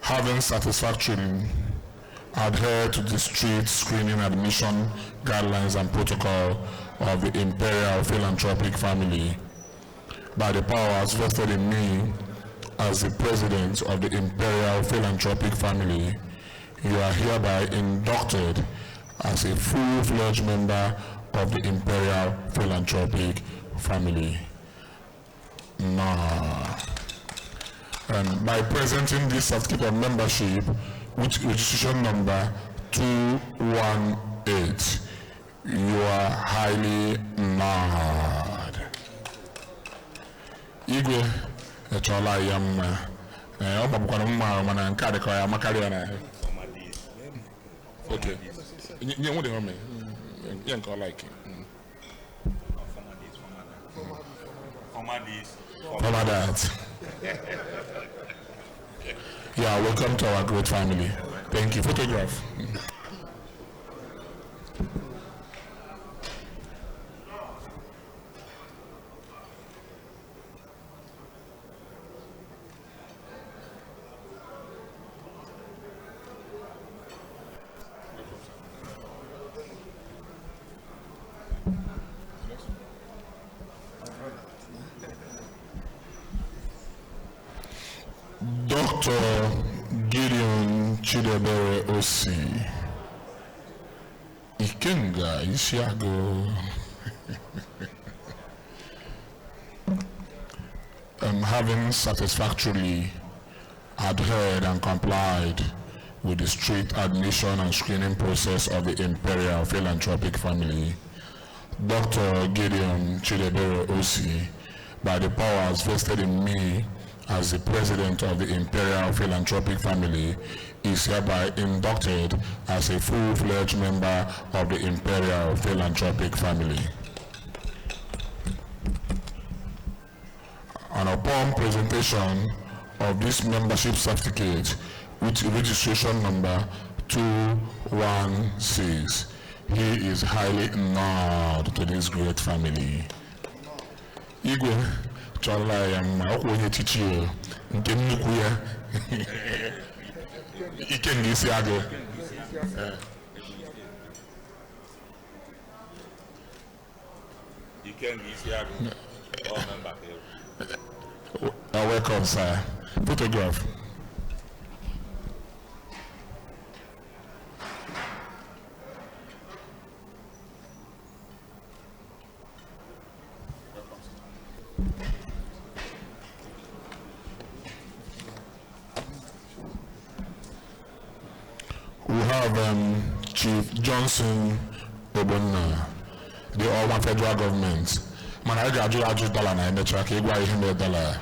[SPEAKER 3] Having satisfactorily adhered to the strict screening admission guidelines and protocol of the Imperial Philanthropic family, by the powers vested in me as the president of the Imperial Philanthropic family, you are hereby inducted as a full-fledged member of the Imperial Philanthropic family. And by presenting this certificate of membership with registration number 218, you are highly honored. Igwe echola yamma obabukwana mma mana nkade kwa ya makari na okay nye nwode home ye nka like former that. Yeah, welcome to our great family. Thank you. Photograph. Dr. Gideon Chidebere Osi Ikenga Isiago. Having satisfactorily adhered and complied with the strict admission and screening process of the Imperial Philanthropic family, Dr. Gideon Chidebere Osi, by the powers vested in me as the president of the Imperial Philanthropic family, is hereby inducted as a full-fledged member of the Imperial Philanthropic family. And upon presentation of this membership certificate with registration number 216, he is highly honored to this great family. Igwe chọrọ ya mma ọkwa onye echichi nke nnukwu ya ike na isi agụ welcome sir. Photograph. We have Chief Johnson Obonna, the All Federal Government. Man, I got $100 na emecha ka ịgwa ihe mere dollar.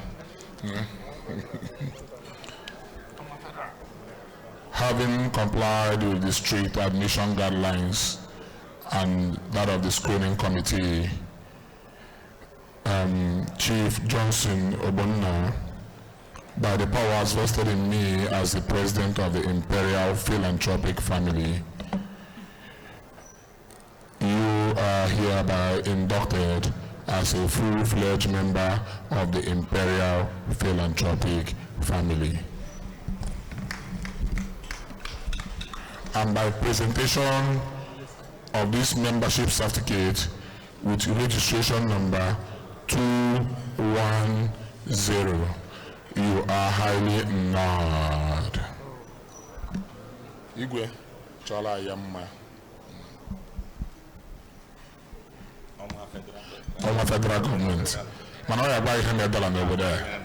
[SPEAKER 3] Having complied with the strict admission guidelines and that of the screening committee, Chief Johnson Obonna, by the powers vested in me as the president of the Imperial Philanthropic family, you are hereby inducted as a full-fledged member of the Imperial Philanthropic family. And by presentation of this membership certificate with registration number 210, you are highly honored. Igwe, Chola Yamma. Oma federal government. Man, I buy $100 over there.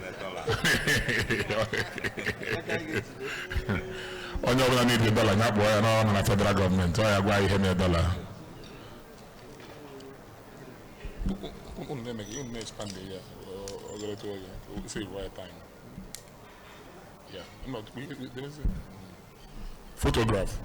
[SPEAKER 3] Onye ọbụla need $1 na akpọ ya n'ọnụ na federal government. Ọ ya gwa ihe $100. Unu na expand ya ogologo oge. See right time. Yeah. No, there is a photograph.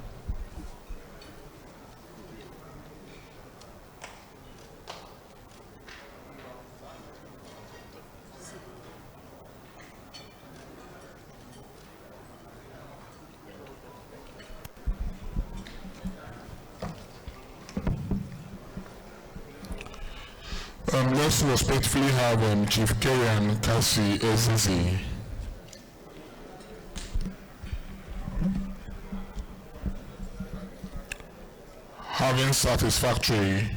[SPEAKER 3] Let's respectfully have Chief Kerian Kasi Ezizi. Having satisfactorily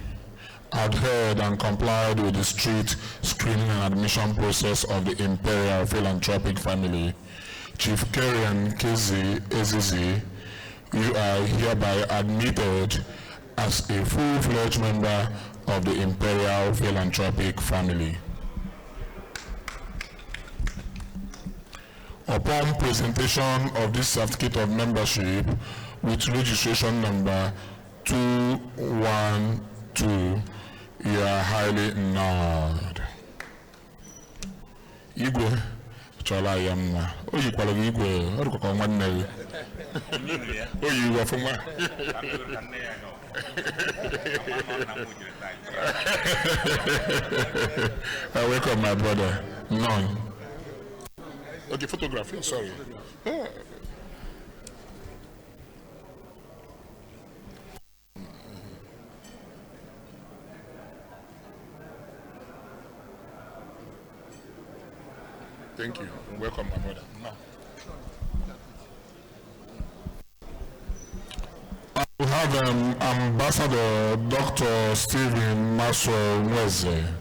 [SPEAKER 3] adhered and complied with the strict screening and admission process of the Imperial Philanthropic family, Chief Kerian Kasi Ezizi, you are hereby admitted as a full-fledged member of the Imperial Philanthropic family. Upon presentation of this certificate of membership with registration number 212, you are highly honored. Igwe, Chola Yamma. Oh, you call Igwe, or you call one name? Oh, you are from where? Welcome, my brother. None. Okay, photography, sorry. Thank you. Welcome, my brother. No. We have Ambassador Dr. Stephen Maswell Mweze.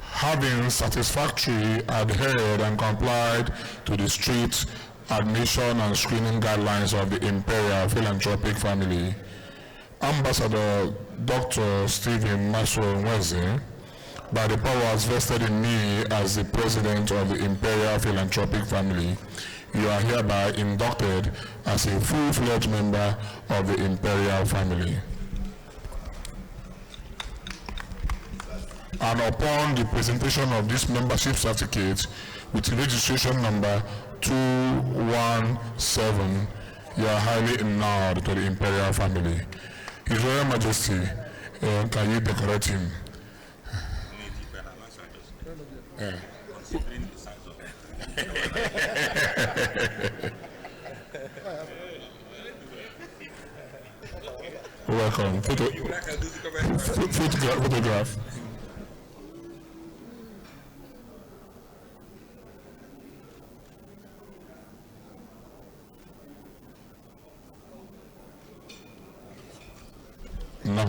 [SPEAKER 3] Having satisfactorily adhered and complied to the strict admission and screening guidelines of the Imperial Philanthropic family, Ambassador Dr. Stephen Maswell Mweze, by the powers vested in me as the president of the Imperial Philanthropic family, you are hereby inducted as a full-fledged member of the Imperial family. And upon the presentation of this membership certificate with registration number 217, you are highly honored to the Imperial family. His Royal Majesty, can you decorate him? welcome. Photograph. No.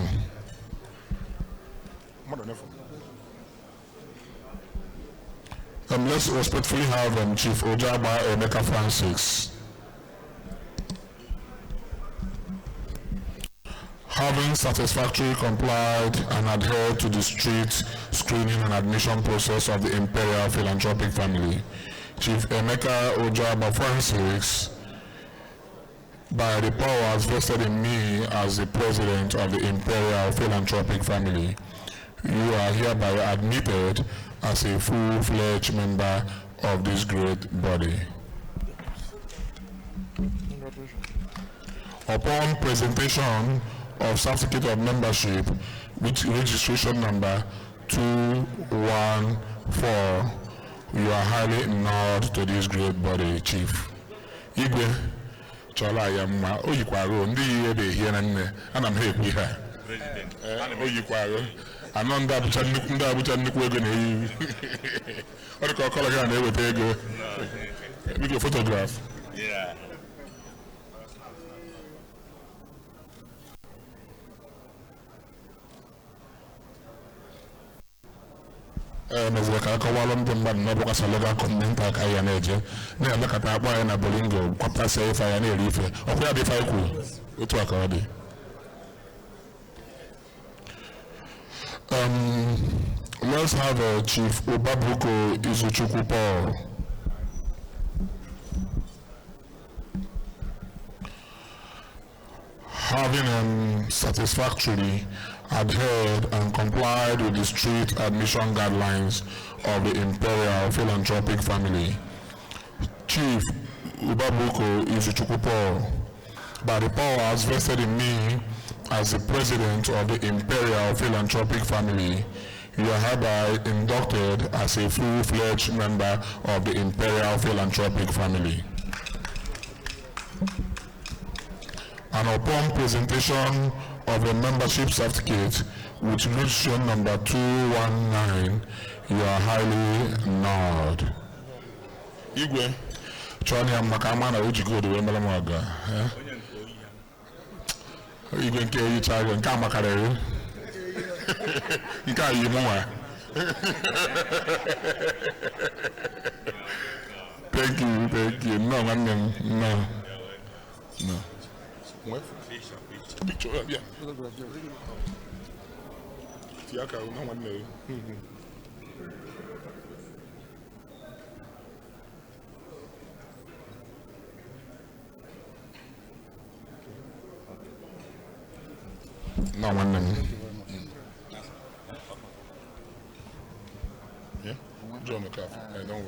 [SPEAKER 3] Let's respectfully have Chief Ojaba Emeka Francis. Having satisfactorily complied and adhered to the strict screening and admission process of the Imperial Philanthropic family, Chief Emeka Ojaba Francis, by the powers vested in me as the president of the Imperial Philanthropic family, you are hereby admitted as a full-fledged member of this great body. Upon presentation of certificate of membership with registration number 214, you are highly endowed to this great body, Chief. Igwe Chola Yamma, Oyikwaro, Ndi Ebe here and I'm here with her. Oyikwaro. I'm not that much what do you call again? They will take a photograph. Yeah. Mezeka kwa wale mbona mnaboka saloga komenta kaya neje na mbaka tabwa na bolingo kwa pasa efa ya ne rife okuya be fa ku otu akawade. Let's have Chief Obabuko Izuchukwu Paul. Having satisfactorily adhered and complied with the strict admission guidelines of the Imperial Philanthropic family, Chief Obabuko Izuchukwu Paul, by the powers vested in me as the president of the Imperial Philanthropic family, you are hereby inducted as a full-fledged member of the Imperial Philanthropic family. And upon presentation of a membership certificate with registration number 219, you are highly honored. Igwe, Choni Amakamana Ujigo the Wembalamaga. Igwe nke yi chaga nke amakarere. Nke ayi mwa. Thank you. No, man, no. Picture, yeah. Tiaka, no one know. No one know. Yeah? John McCaffrey. Don't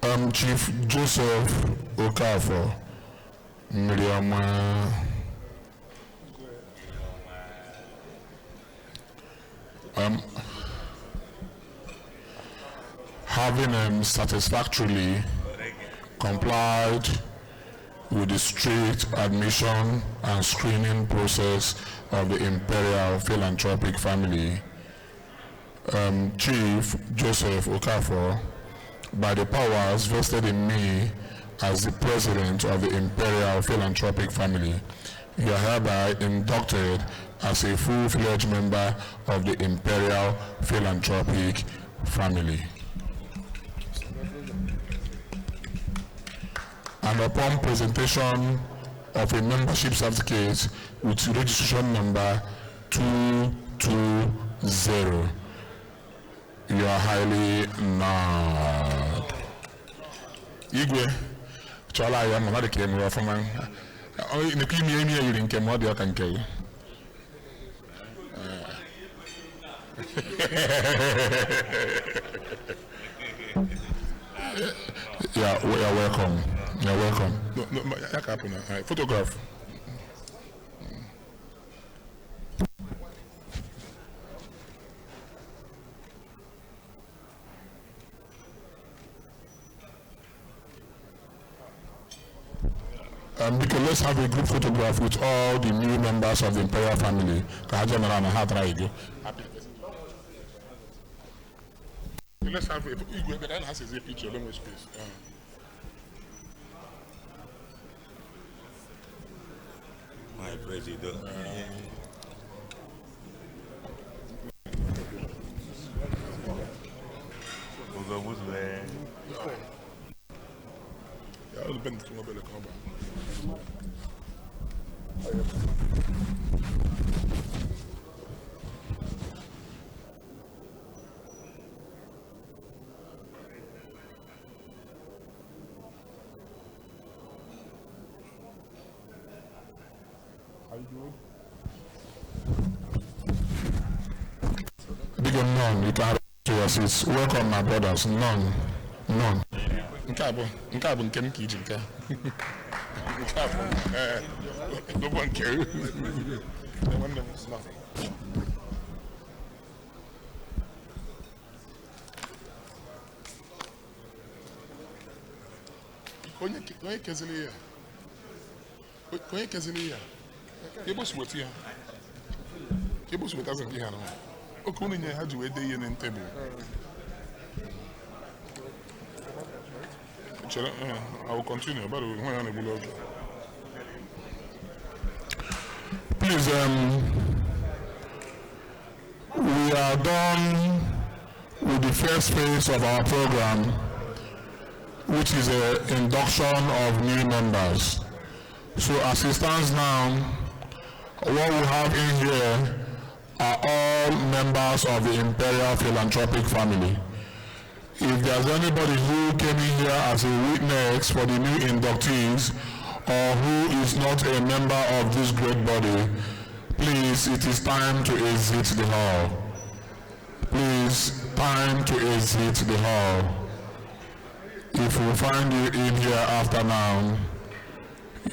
[SPEAKER 3] worry. Chief Joseph Okafor. Miriam, having satisfactorily complied with the strict admission and screening process of the Imperial Philanthropic family, Chief Joseph Okafor, by the powers vested in me as the president of the Imperial Philanthropic family, you are hereby inducted as a full-fledged member of the Imperial Philanthropic family. And upon presentation of a membership certificate with registration number 220, you are highly honored. Igwe Chola ya mama de kemu wa fama ne kimi emi ayiri nke mo de aka nke yeah, you're welcome. You're welcome. No, photograph. Because let's have a group photograph with all the new members of the Imperial family. Let's have a picture. Let me space.
[SPEAKER 2] My president.
[SPEAKER 3] Big none, you can have to your seats. Welcome, my brothers. None. Nkabo, nkem kiji nka. Nkabo, no one cares. Konye kezeli ya. Kebo swoti ya. Kebo swota zangi hano. Okuni nye haji we dey in table. I will continue, but when I'm able to. Please, we are done with the first phase of our program, which is an induction of new members. So as it stands now, what we have in here are all members of the Imperial Philanthropic family. If there's anybody who came in here as a witness for the new inductees or who is not a member of this great body, please, it is time to exit the hall. Please, time to exit the hall. If we find you in here after now,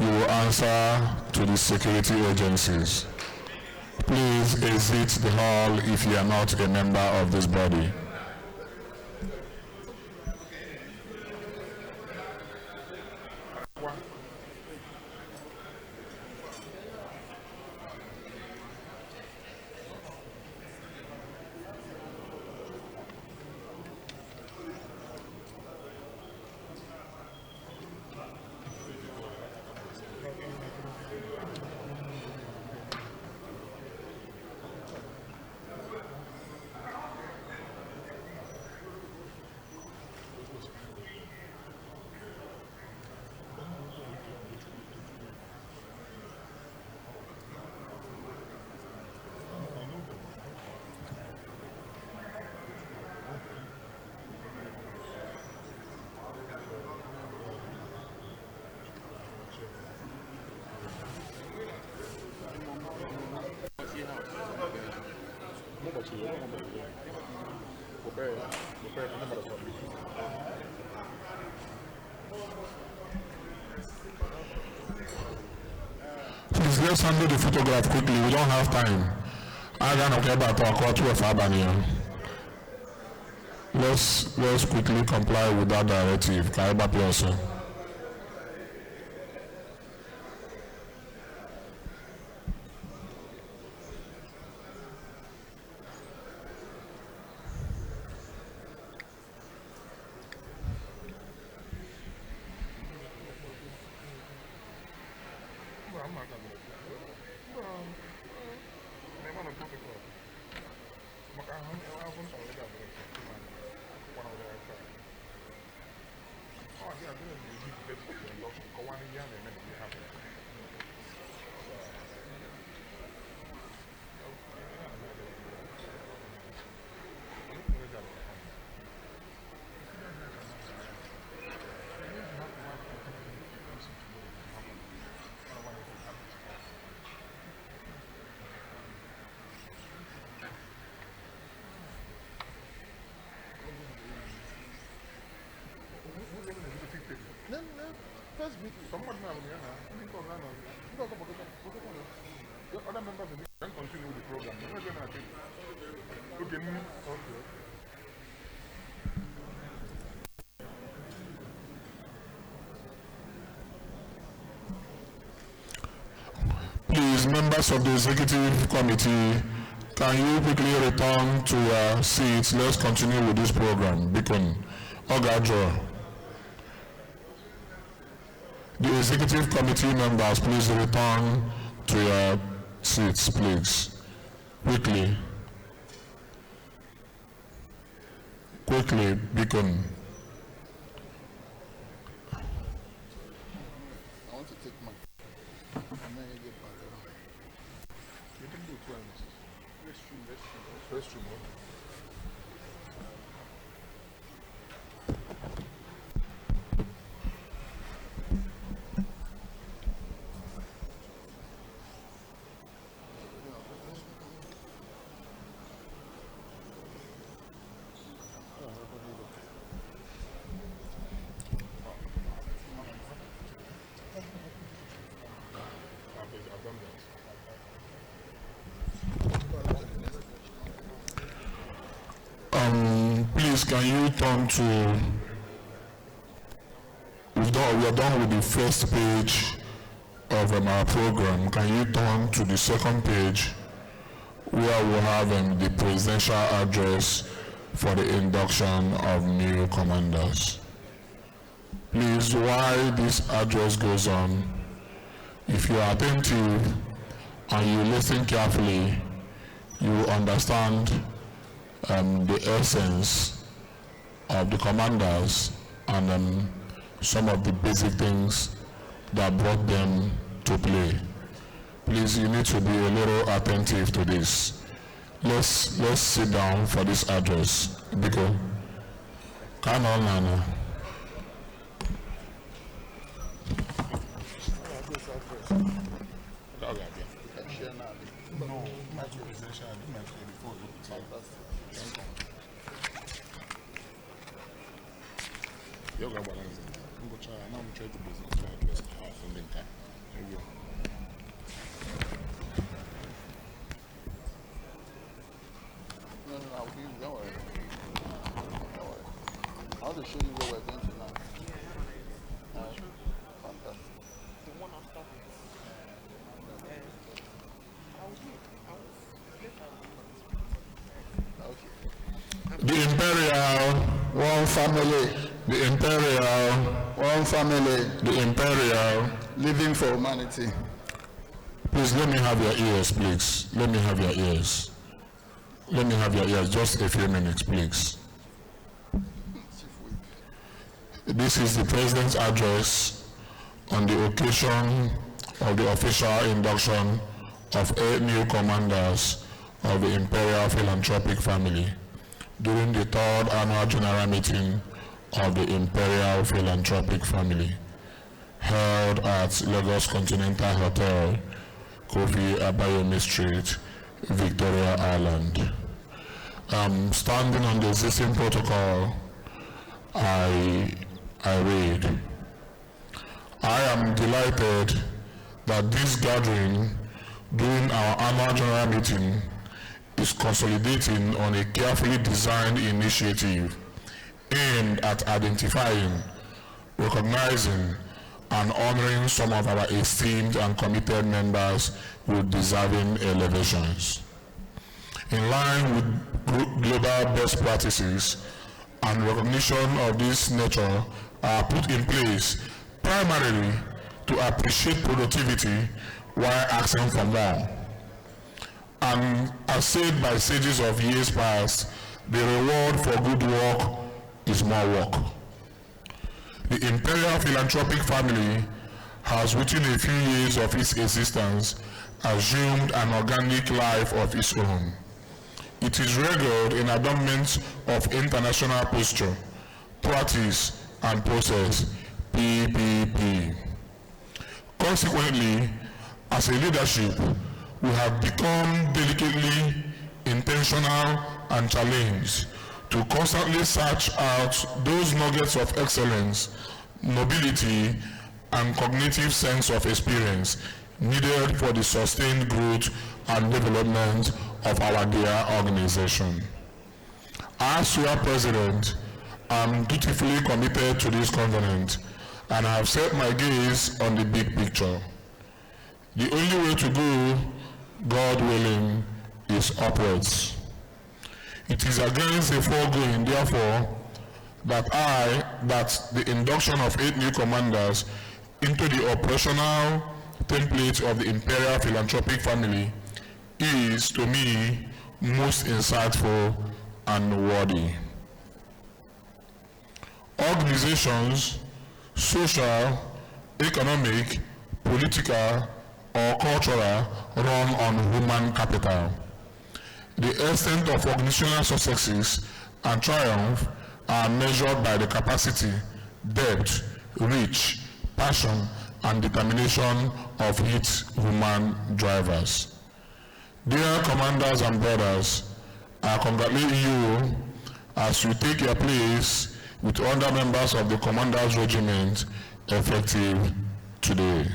[SPEAKER 3] you will answer to the security agencies. Please exit the hall if you are not a member of this body. Please, let's handle the photograph quickly. We don't have time. Let's quickly comply with that directive. Other members can continue with the program. Okay. members of the executive committee, can you quickly return to your seats? Let's continue with this program. Beacon, Ogadro. The executive committee members, please return to your seats, please. Quickly. Quickly, Beacon.
[SPEAKER 4] I want to take my. And then you get back around. You can do 12 minutes. Restroom.
[SPEAKER 3] Please, can you turn to, we are done with the first page of our program. Can you turn to the second page where we have the presidential address for the induction of new commanders? Please, while this address goes on, if you are attentive and you listen carefully, you will understand the essence of the commanders and some of the basic things that brought them to play. Please, you need to be a little attentive to this. Let's sit down for this address. Because come on, Nana.
[SPEAKER 4] I want to show you where we're going to now. Fantastic. The one after this.
[SPEAKER 3] The Imperial,
[SPEAKER 4] One family.
[SPEAKER 3] the Imperial,
[SPEAKER 4] One family.
[SPEAKER 3] the Imperial.
[SPEAKER 4] Living for humanity.
[SPEAKER 3] Please let me have your ears, please. Let me have your ears. Let me have your ears, just a few minutes, please. This is the President's address on the occasion of the official induction of 8 new commanders of the Imperial Philanthropic family during the 3rd annual general meeting of the Imperial Philanthropic family held at Lagos Continental Hotel, Kofi Abayomi Street, Victoria Island. Standing on the existing protocol, I read, I am delighted that this gathering during our annual general meeting is consolidating on a carefully designed initiative aimed at identifying, recognizing, and honoring some of our esteemed and committed members with deserving elevations. In line with global best practices and recognition of this nature are put in place primarily to appreciate productivity while asking for more. And as said by sages of years past, the reward for good work is more work. The Imperial Philanthropic family has, within a few years of its existence, assumed an organic life of its own. It is regaled in adornments of international posture, practice, and process, PPP. Consequently, as a leadership, we have become delicately intentional and challenged to constantly search out those nuggets of excellence, nobility, and cognitive sense of experience needed for the sustained growth and development of our dear organization. As your president, I am dutifully committed to this covenant, and I have set my gaze on the big picture. The only way to go God willing, is upwards. It is against the foregoing, therefore, that the induction of 8 new commanders into the operational template of the Imperial Philanthropic family is, to me, most insightful and worthy. Organizations, social, economic, political, or cultural, run on human capital. The extent of organizational successes and triumph are measured by the capacity, depth, reach, passion, and determination of its human drivers. Dear commanders and brothers, I congratulate you as you take your place with other members of the Commanders Regiment effective today.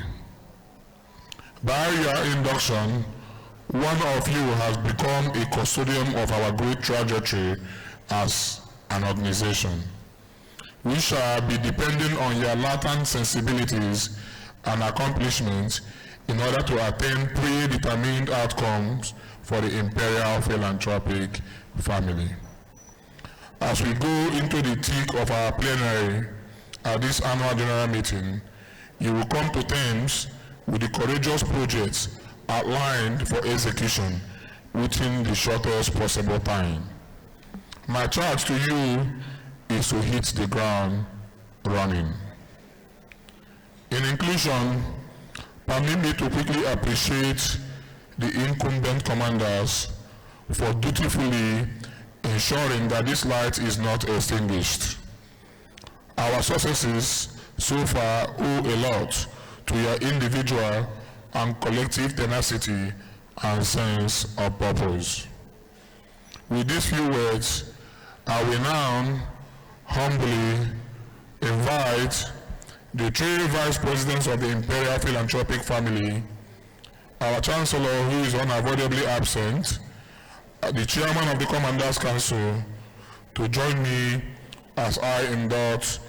[SPEAKER 3] By your induction, one of you has become a custodian of our great trajectory as an organization. We shall be depending on your latent sensibilities and accomplishments in order to attain predetermined outcomes for the Imperial Philanthropic family. As we go into the thick of our plenary at this annual general meeting, you will come to terms with the courageous projects outlined for execution within the shortest possible time. My charge to you is to hit the ground running. In inclusion, permit me to quickly appreciate the incumbent commanders for dutifully ensuring that this light is not extinguished. Our successes so far owe a lot to your individual and collective tenacity and sense of purpose. With these few words, I will now humbly invite the 3 vice presidents of the Imperial Philanthropic family, our Chancellor, who is unavoidably absent, the Chairman of the Commanders Council, to join me as I induct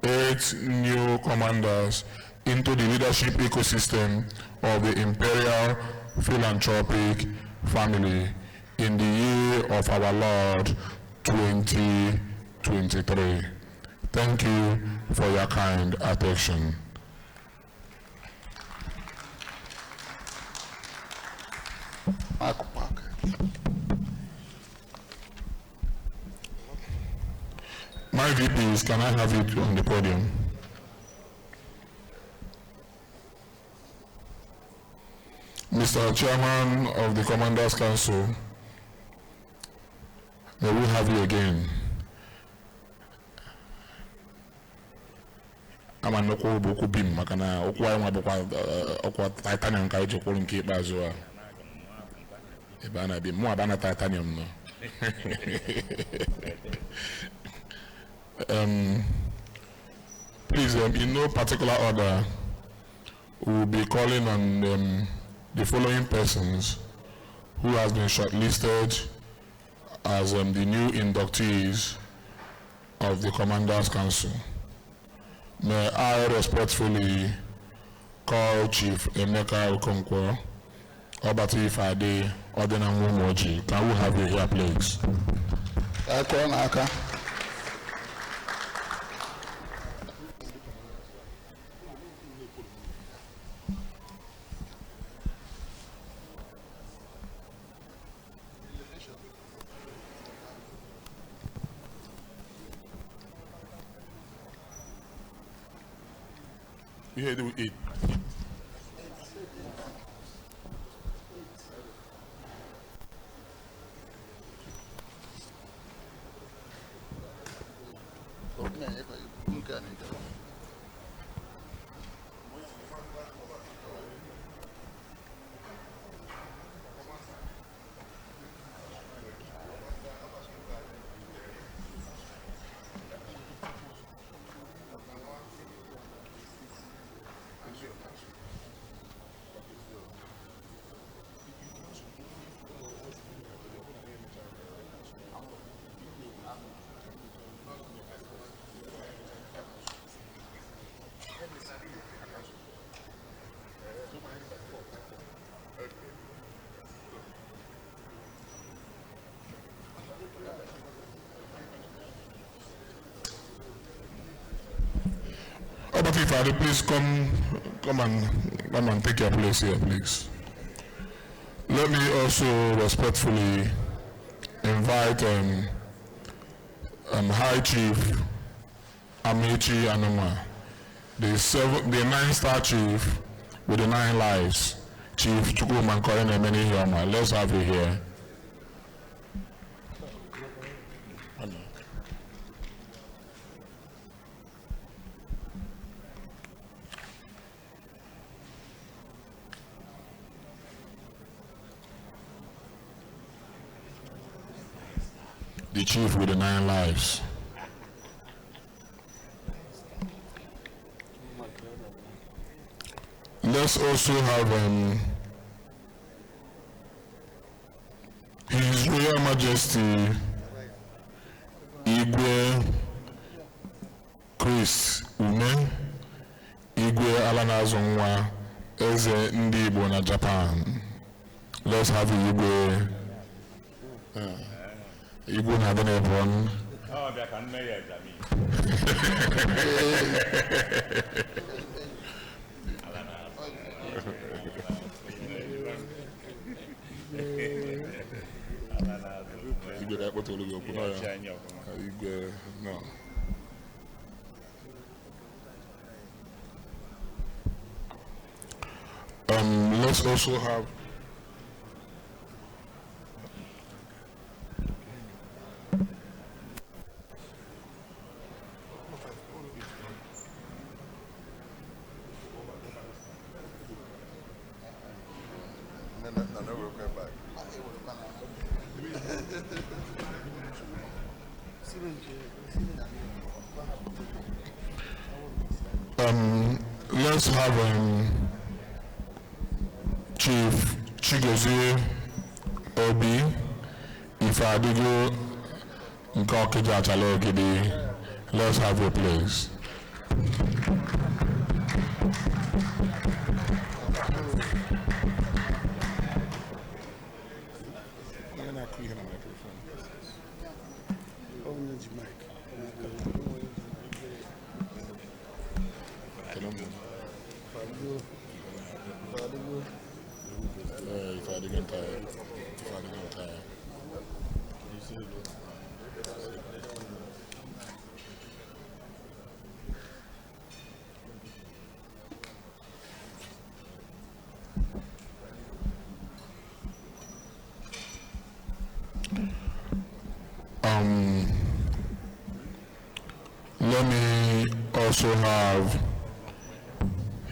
[SPEAKER 3] 8 new commanders into the leadership ecosystem of the Imperial Philanthropic family in the year of our Lord 2023. Thank you for your kind attention. My VPs, can I have you on the podium? Mr. Chairman of the Commanders Council, may we have you again. I'm an okwu bim makana okwu ayi okwa titanium ka ije kwuru nke ikpeazụ a. Ebe ana bim mu abana titanium no. Please, in no particular order, we will be calling on the following persons who has been shortlisted as the new inductees of the Commanders Council. May I respectfully call Chief Emeka Okonkwo, Obati Ifade, Odinanwu Moji. Can we have you here, please? You hear the 8. Father, please come and take your place here, please. Let me also respectfully invite High Chief Amechi Anoma, the 9-star chief with the 9 lives, Chief Chukwumankoye Nemeni Hioma. Let's have you here. The chief with the 9 lives. Let's also have His Royal Majesty Igwe Chris Ume Igwe Alanazonwa Eze Ndi Igbo na Japan. Let's have Igwe. Igwe na adị n'Ebonyi.
[SPEAKER 2] Oh, they can marry as I mean.
[SPEAKER 3] Igwe that what will go put on? Igwe no. Let's also have let's have Chief Chigozie Obi Ifadigo Nkokija Chalogidi. Let's have your place. Let me also have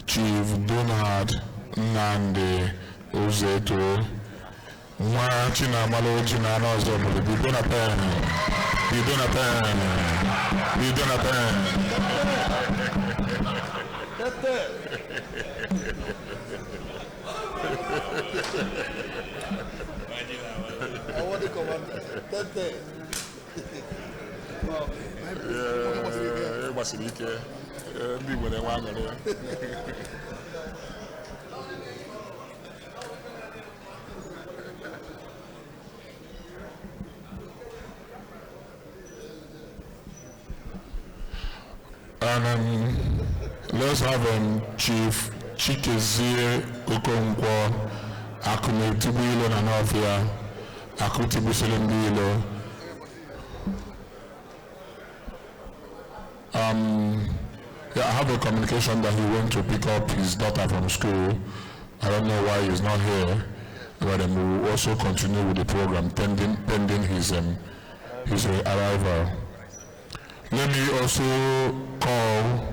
[SPEAKER 3] Chief Donald Nande Ozeto. Mwa china malo china nozo muli. You don't
[SPEAKER 4] I want to come on.
[SPEAKER 3] And let's have Chief Chikezie Okonkwo Akunetibilo na Novia Akutibuselembilo. Yeah, I have a communication that he went to pick up his daughter from school. I don't know why he's not here, but we will also continue with the program pending his arrival. Let me also call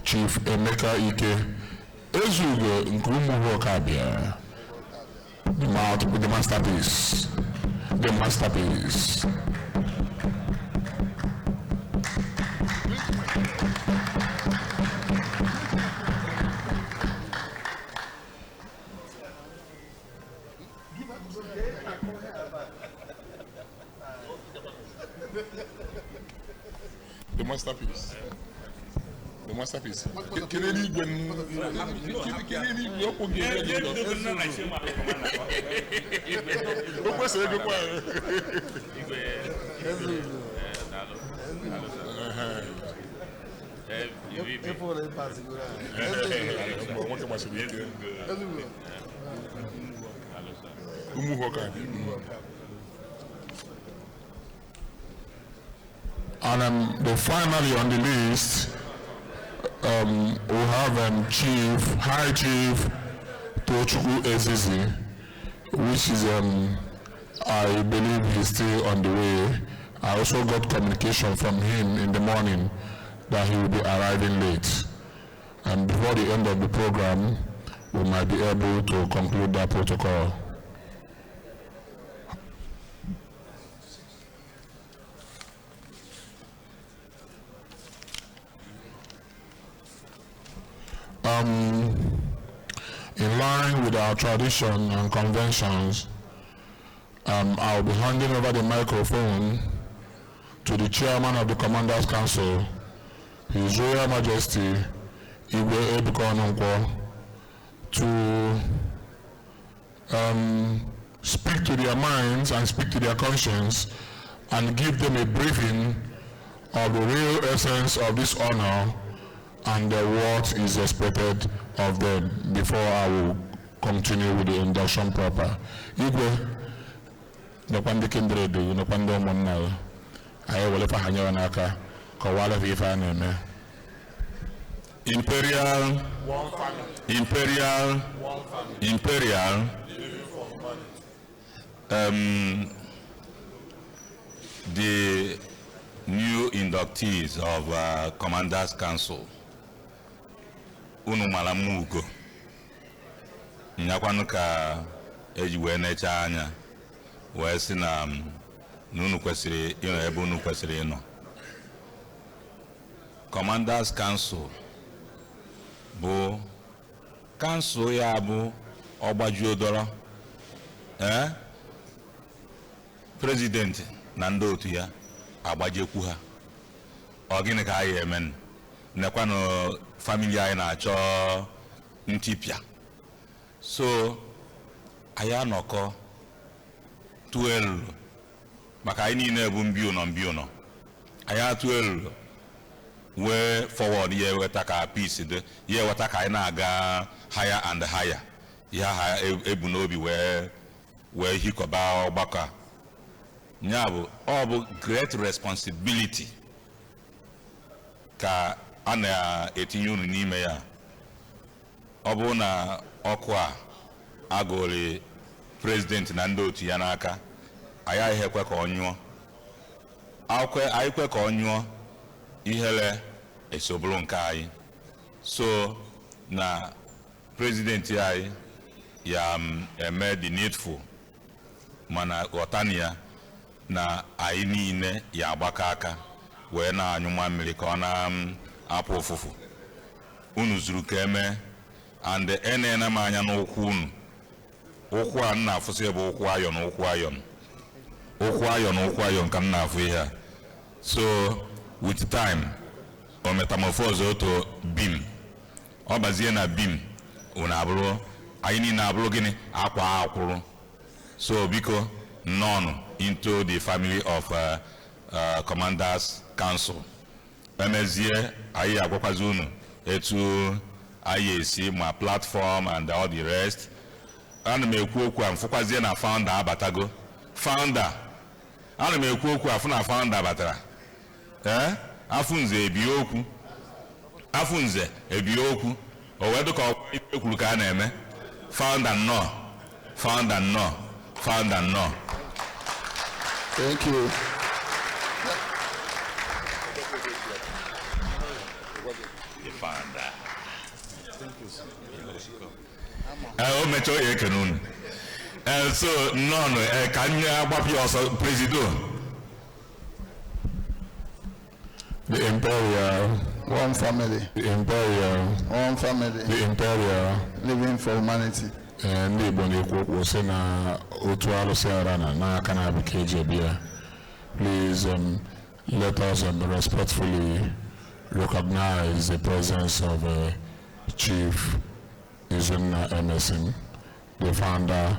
[SPEAKER 3] Chief Emeka Ike Ezugo Nkumuhu Okabia, the masterpiece. The masterpiece. The masterpiece. The masterpiece. Can you read when you And finally on the list, we have High Chief Tochukwu Ezizi, which is, I believe he's still on the way. I also got communication from him in the morning that he will be arriving late. And before the end of the program, we might be able to conclude that protocol. In line with our tradition and conventions, I'll be handing over the microphone to the Chairman of the Commanders Council, His Royal Majesty Igwe Ebuka, to speak to their minds and speak to their conscience and give them a briefing of the real essence of this honor and what is expected of them before I will continue with the induction proper. Igwe, Imperial,
[SPEAKER 2] the new inductees of Commanders Council, unu malamugo nyakwanu ka eji wee necha anya wee si na unu kwesịrị ịnọ ebe unu kwesịrị ịnọ. Commanders Council bụ kansụl ya bụ ọgbajuodoro president na ndị otu ya agbajekwu ha. Ọ gịnị ka anyị eme? Nekwanụ family anyị na-achọ ntipịa. So anyị anọkọ 12 maka anyị niile bụ mbi ụnọ anyị 12 wee forward ya weta ka peace dị ya weta ka anyị na-aga higher and higher ya ha ebu n'obi wee hikọba ọgbakọ nya bụ ọ bụ great responsibility ka a na-etinye unu n'ime ya. Ọ bụ na ọkụ a agụrụ president na ndị otu ya n'aka, anyị ahịa ekwe ka ọ nyụọ. Anyị kwe ka ọ nyụọ, ihere esoburu nke anyị. So na president anyị ya eme the needful, mana ghọtani ya na anyị niile ya agbakọ aka wee na-anyụ mmiri ka ọ na-apụ ụfụfụ. Unu zuru ka eme and enena m anya n'ụkwụ unu. Ụkwụ a nna afụsị bụ ụkwụ ayọn ka m na-afụ ihe a. So with time o metamorphose oto beam, ọ bazie na beam unu abụrụ anyị niile abụrụ gịnị akwa akwụrụ. So biko none into the family of Commanders Council. Emezie anyị agwakwazi unu etu anyị esi ma platform and all the rest. Ana m ekwu okwu a mfụkwazie na founder abatago. Founder ana m ekwu okwu afụ na founder abatara. Afụnze ebi okwu o wee dịka ife kwuru ka a na-eme. Founder nnọọ.
[SPEAKER 4] Thank you.
[SPEAKER 2] O mechọ ya ekene unu. So none ka anyị agbapụ ọsọ presido.
[SPEAKER 3] The Imperial,
[SPEAKER 4] One family.
[SPEAKER 3] the Imperial,
[SPEAKER 4] One family.
[SPEAKER 3] the Imperial.
[SPEAKER 4] Living for humanity.
[SPEAKER 3] Ndị Igbo na-ekwu okwu sị na otu alụsị ara na n'aka na-abụ ka eji ebi ya. Please let us respectfully recognize the presence of Chief Izunna Emerson, the founder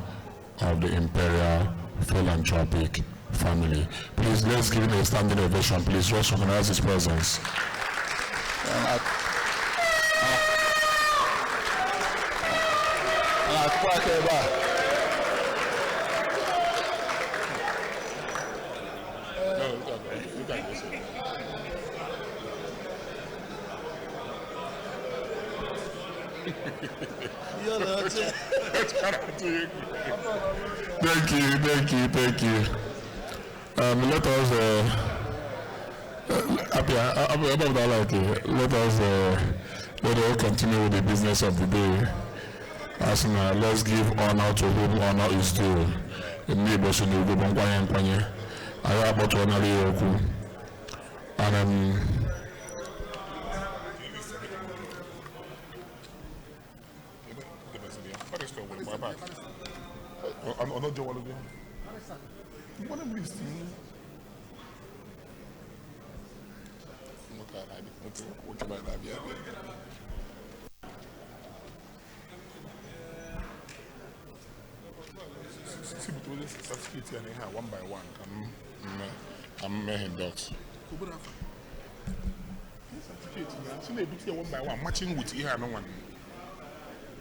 [SPEAKER 3] of the Imperial Philanthropic family. Please let's give him a standing ovation. Please recognize his presence. Thank you. Let us let us continue with the business of the day. As now, let's give honor to whom honor is due. And one by one, I'm making dots. So they be one by one, matching with here, no one.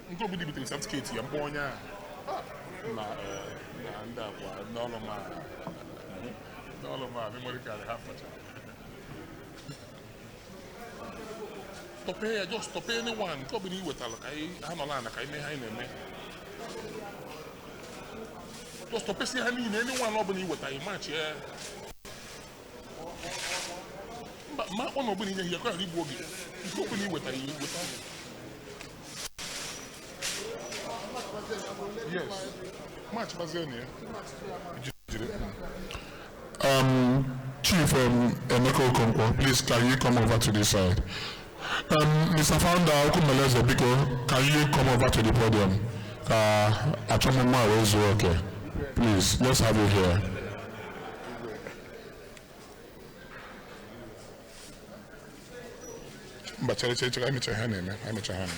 [SPEAKER 3] I'm going to be between certificate. I'm born here. No, memory card half much. Stop here, just stop anyone. Come in with I'm a just stop saying anyone opening with a match here. But my own opening here, you're going to be opening with a yes, match Bazonia. Chief Emeko Okonkwo, please can you come over to this side? Mr. Founder, Okumeleze Biko, can you come over to the podium? Achomoma is okay. Please, let's have you here. But I'm your hand.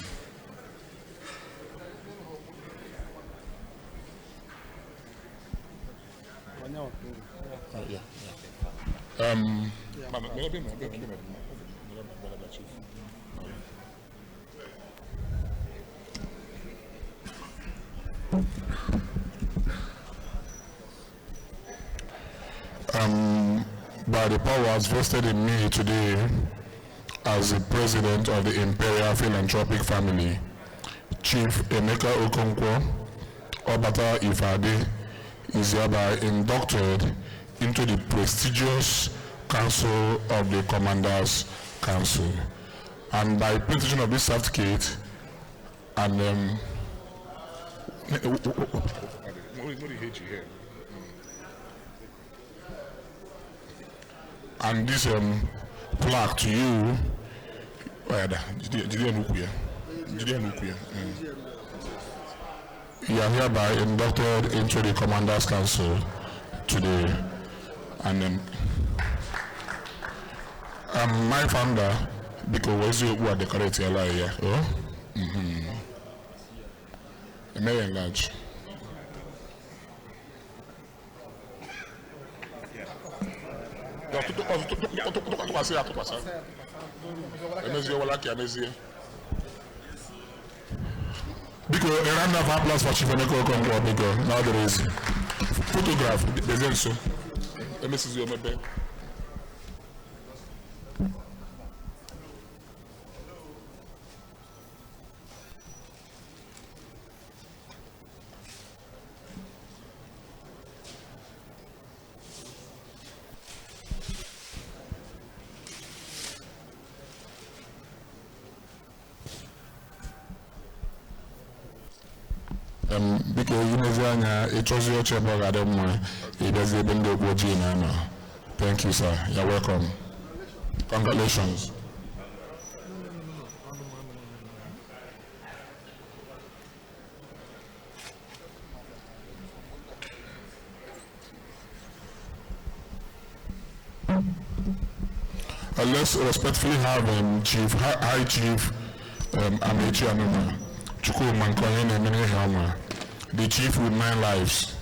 [SPEAKER 3] By the powers vested in me today as the president of the Imperial Philanthropic family, Chief Emeka Okonkwo Obata Ifade is hereby inducted into the prestigious Council of the Commanders Council. And by presentation of this certificate, and and this plaque to you, you are hereby inducted into the Commanders Council today. And my founder, because we are decorating a lot here. A million large. Because a round of applause for Chief Emeka Okonkwo, because now there is photograph, there's also a message on my bed. Because you know, it was your chamber at it has been the Bojina. Thank you, sir. You're welcome. Congratulations. Let's respectfully have High Chief Amechi Anuma, Chukwu Mankoyen Emene Helma, the chief with 9 lives.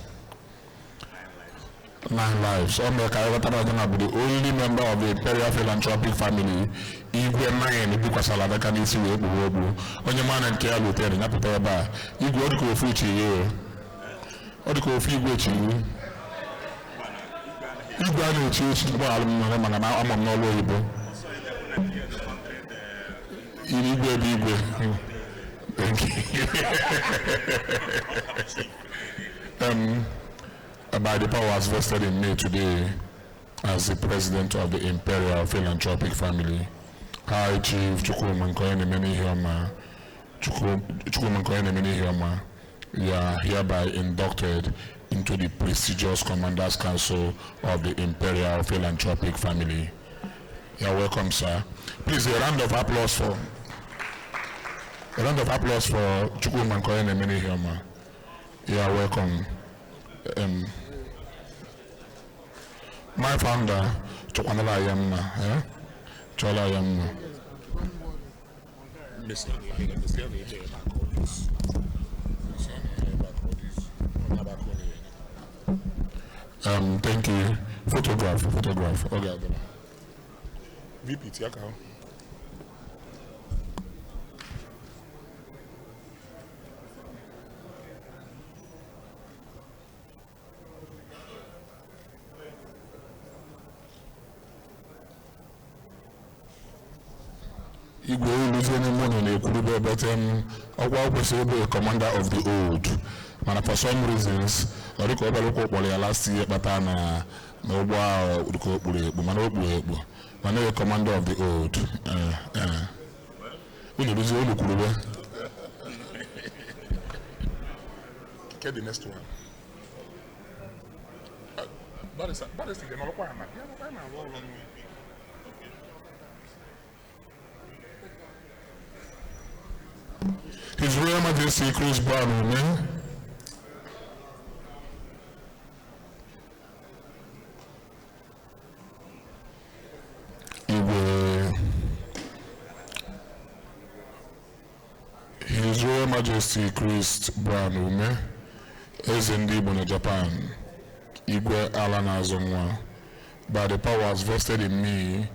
[SPEAKER 3] 9 lives. The only member of the Imperial Philanthropic family, Igwe 9, because I like to see you. On your man and care, Lieutenant, not to buy. You go to go free to you. Or to go free with you. You got to choose one, I'm not able. Igwe. Thank you. By the powers vested in me today as the president of the Imperial Philanthropic family, High Chief Chukwumankoyene Hioma, you are hereby inducted into the prestigious Commanders Council of the Imperial Philanthropic family. You are welcome, sir. Please, a round of applause for Chukwumankoyene Hioma. You are welcome. My founder, Chokwanala Yamna, Chola Yamna. Thank you. Photograph. Okay. VP Tiakao. Igwe Luzeni Mono Kurube, but was a commander of the old. And for some reasons, I recall last year, but I'm no wow, a commander of the old. We lose all the Kurube. Get the next one. But it's the requirement. His Royal Majesty Chris Brown, man. His Royal Majesty Chris Brown, man, is in Japan. Igwe Alan Azonwa, by the powers vested in me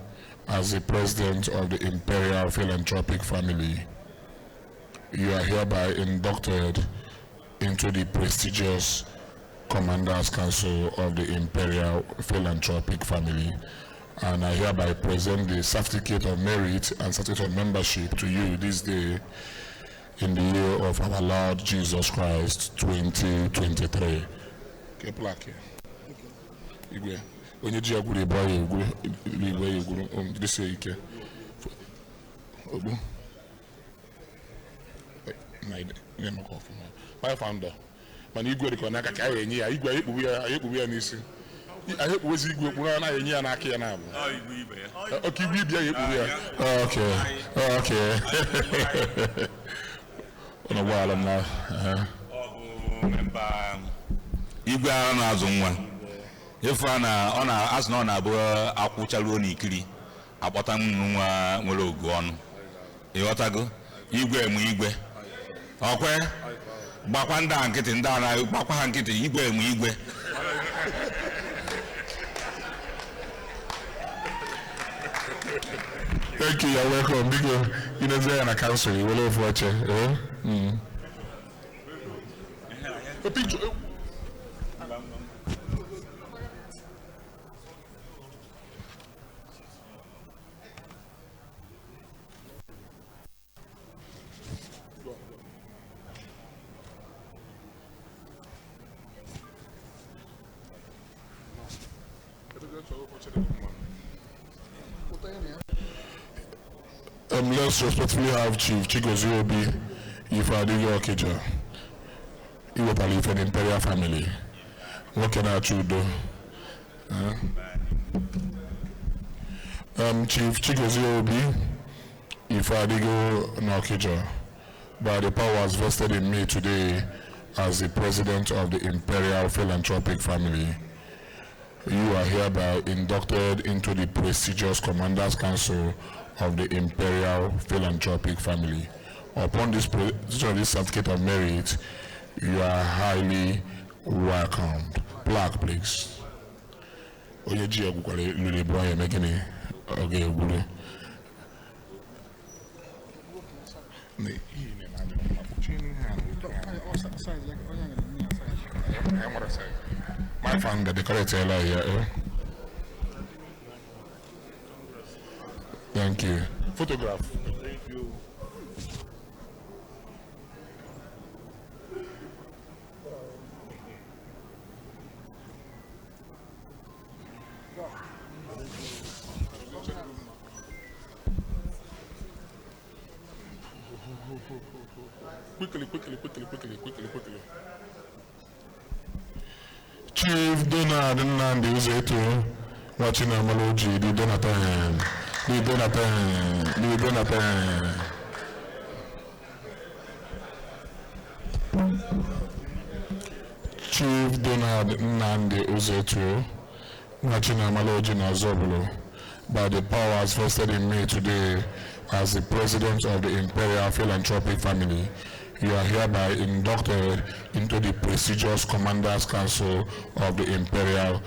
[SPEAKER 3] as the president of the Imperial Philanthropic family. You are hereby inducted into the prestigious Commanders Council of the Imperial Philanthropic family, and I hereby present the certificate of merit and certificate of membership to you this day in the year of our Lord Jesus Christ 2023. Okay, plaque here. Igwe, when you do a good boy, this way you can. My founder, man, you go to Konaka, I go and see. I hope was Igwe, and I now. Okay. On a while, I'm now.
[SPEAKER 2] Igwe Azonwa. If on as known about Akuchaloni Kiri, Apotam Molo Gon. Yotago, Igwe. Okay, Bakwanda and getting down, Bakwan getting Igwe.
[SPEAKER 3] Thank you, you're welcome. Big you know, there in a council, you will love watching. A picture. Let's respectfully have Chief Chigozie Obi Ifeadigo Okija. He will live in Imperial family. What can I do? Chief Chigozie Obi Ifeadigo Okija, by the powers vested in me today as the president of the Imperial Philanthropic family, you are hereby inducted into the prestigious Commanders Council of the Imperial Philanthropic family. Upon this certificate of merit, you are highly welcomed. Plaque, please. onye ji egwukwara lụrụ ebu anyị eme gịnị ọ ga-egwuru my founder, the correct here. Thank you. Photograph. Thank you. Quickly. Chief Donald Nandi Uzeto, watching Amaloji, the Donatan. Chief Donald Nandi Uzeto, watching Amaloji Nazobolo, by the powers vested in me today as the president of the Imperial Philanthropic family, you are hereby inducted into the prestigious Commanders Council of the Imperial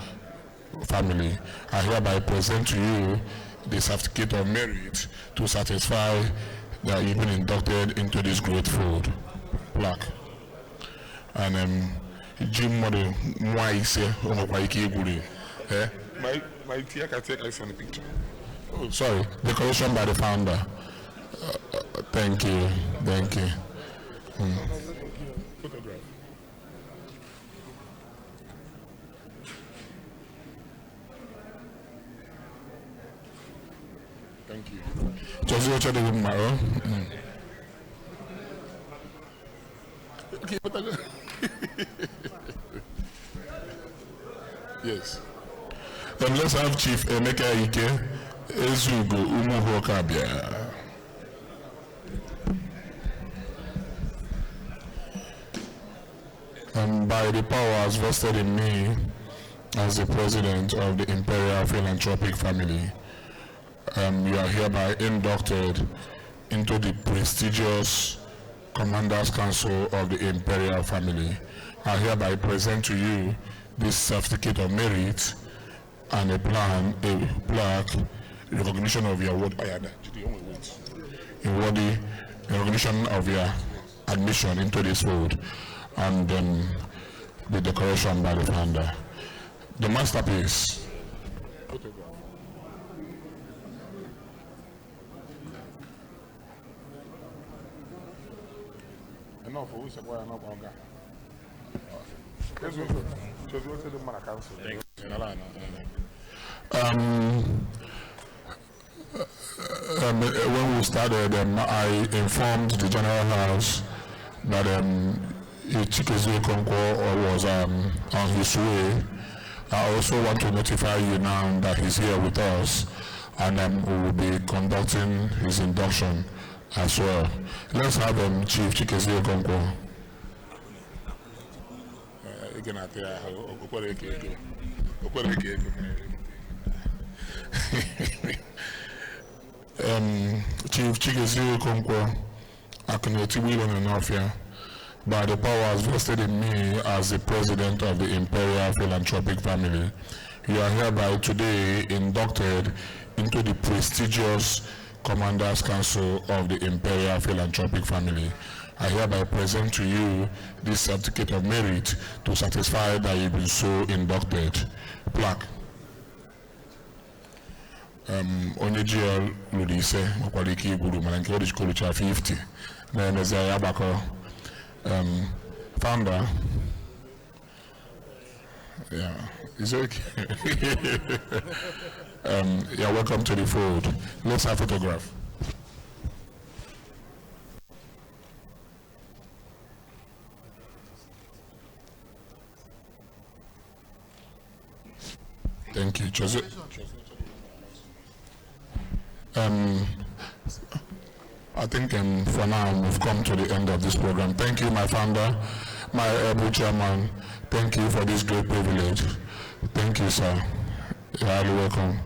[SPEAKER 3] family. I hereby present to you the certificate of merit to satisfy that you've been inducted into this great fold plaque. And Jim Model, why is it? My tea, I can take a picture. Oh, sorry, decoration by the founder. Thank you. Photograph. Thank you. Just watch the room, Maro. Okay, yes. Then let's have Chief Emeka Ike Ezugo Umuho Kabia. And by the powers vested in me as the president of the Imperial Philanthropic family, you are hereby inducted into the prestigious Commanders Council of the Imperial family. I hereby present to you this certificate of merit and a plaque, recognition of your award, in recognition of your admission into this fold, and the decoration by the founder. The masterpiece. Enough for which why not on that. When we started, I informed the General House that Chikezie Okonkwo was on his way. I also want to notify you now that he's here with us, and we will be conducting his induction as well. Let's have Chief Chikezie Okonkwo. Chief Chikezie Okonkwo, by the powers vested in me as the president of the Imperial Philanthropic family, you are hereby today inducted into the prestigious Commanders Council of the Imperial Philanthropic family. I hereby present to you this certificate of merit to satisfy that you've been so inducted. Plaque. Onye GL Ludise, Mokwadiki Guru, Malanki Odish Kolucha 50. Then there's Yabako, founder. Yeah, it's okay. Yeah, welcome to the fold. Let's have a photograph. Thank you. I think for now we've come to the end of this program. Thank you, my founder, my able chairman. Thank you for this great privilege. Thank you, sir. You're highly welcome.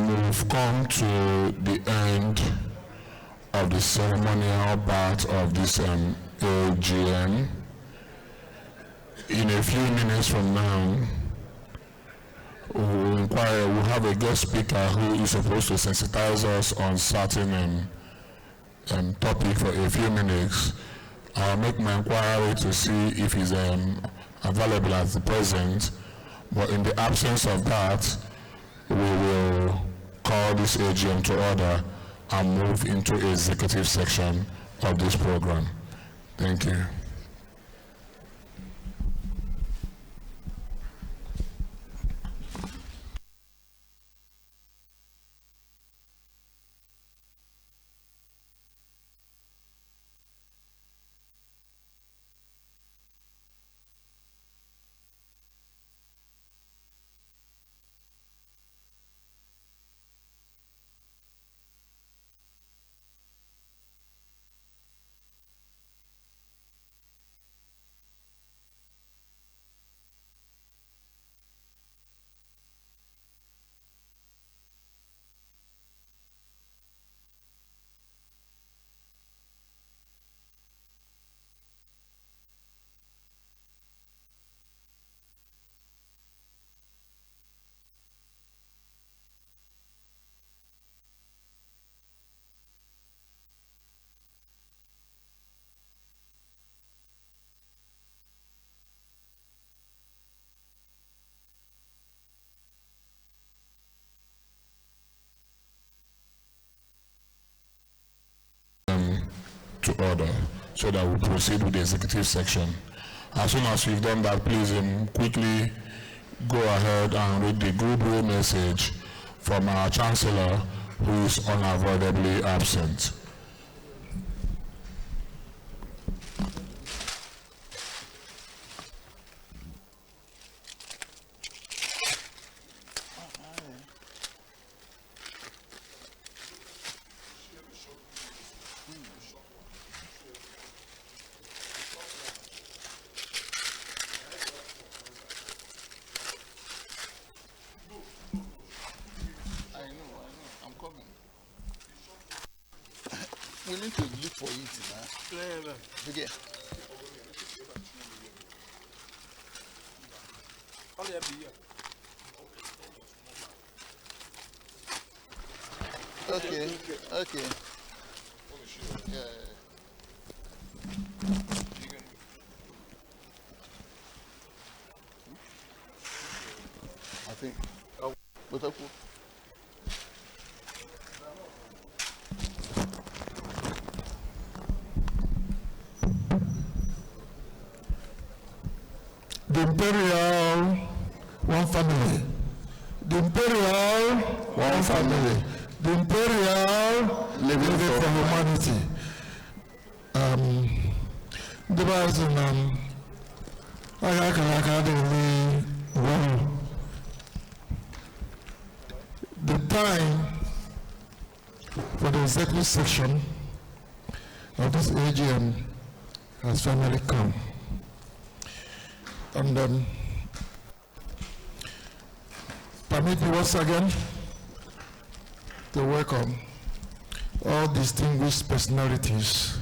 [SPEAKER 3] We've come to the end of the ceremonial part of this AGM. In a few minutes from now, we'll have a guest speaker who is supposed to sensitize us on certain topic for a few minutes. I'll make my inquiry to see if he's available at the present, but in the absence of that, we will call this AGM to order and move into the executive section of this program. Thank you. To order so that we proceed with the executive section. As soon as we've done that, please quickly go ahead and read the goodwill message from our Chancellor, who is unavoidably absent.
[SPEAKER 4] We need to look for it now. Okay. Okay. Yeah. I think. But
[SPEAKER 1] the Imperial, one family. The Imperial, one family. The Imperial, living for humanity. The person, the time for the executive section of this AGM has finally come. And permit me once again to welcome all distinguished personalities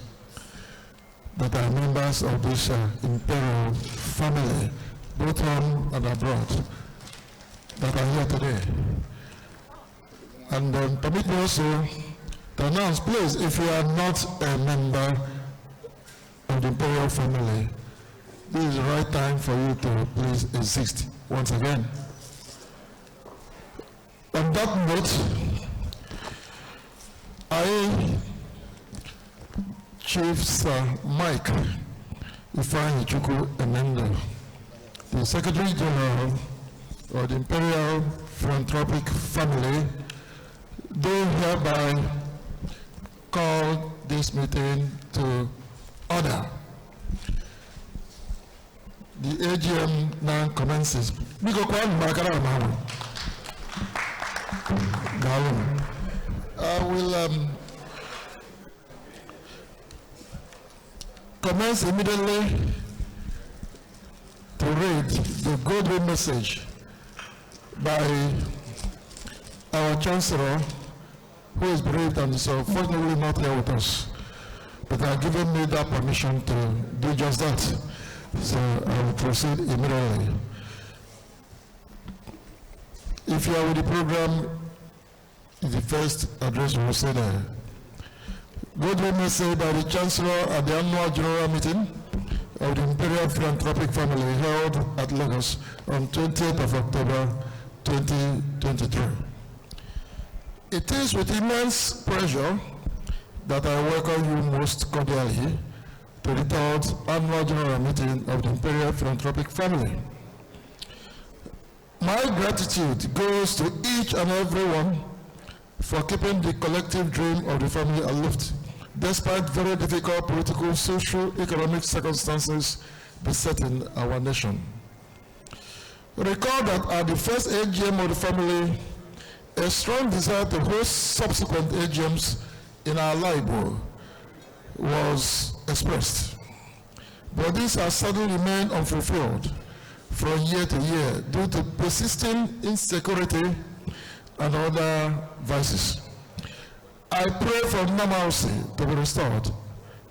[SPEAKER 1] that are members of this Imperial family, both home and abroad, that are here today. And permit me also to announce, please, if you are not a member of the Imperial family, this is the right time for you to please exist once again. On that note, I, Chief Sir Mike Ifeanyi Chukwu Emendo, the Secretary General of the Imperial Philanthropic family, do hereby call this meeting to order. The AGM now commences. I will commence immediately to read the goodwill message by our Chancellor, who is bereaved and is unfortunately not here with us. But they have given me that permission to do just that. So I will proceed immediately. If you are with the program, the first address will say there. Godly message by the Chancellor at the annual General Meeting of the Imperial Philanthropic Family held at Lagos on 20th of October 2023. It is with immense pleasure that I welcome you most cordially to the third annual General Meeting of the Imperial Philanthropic Family. My gratitude goes to each and every one for keeping the collective dream of the family aloft, despite very difficult political, social, economic circumstances besetting our nation. Recall that at the first AGM of the family, a strong desire to host subsequent AGMs in our Laibo was expressed. But this has suddenly remained unfulfilled from year to year due to persisting insecurity and other vices. I pray for normalcy to be restored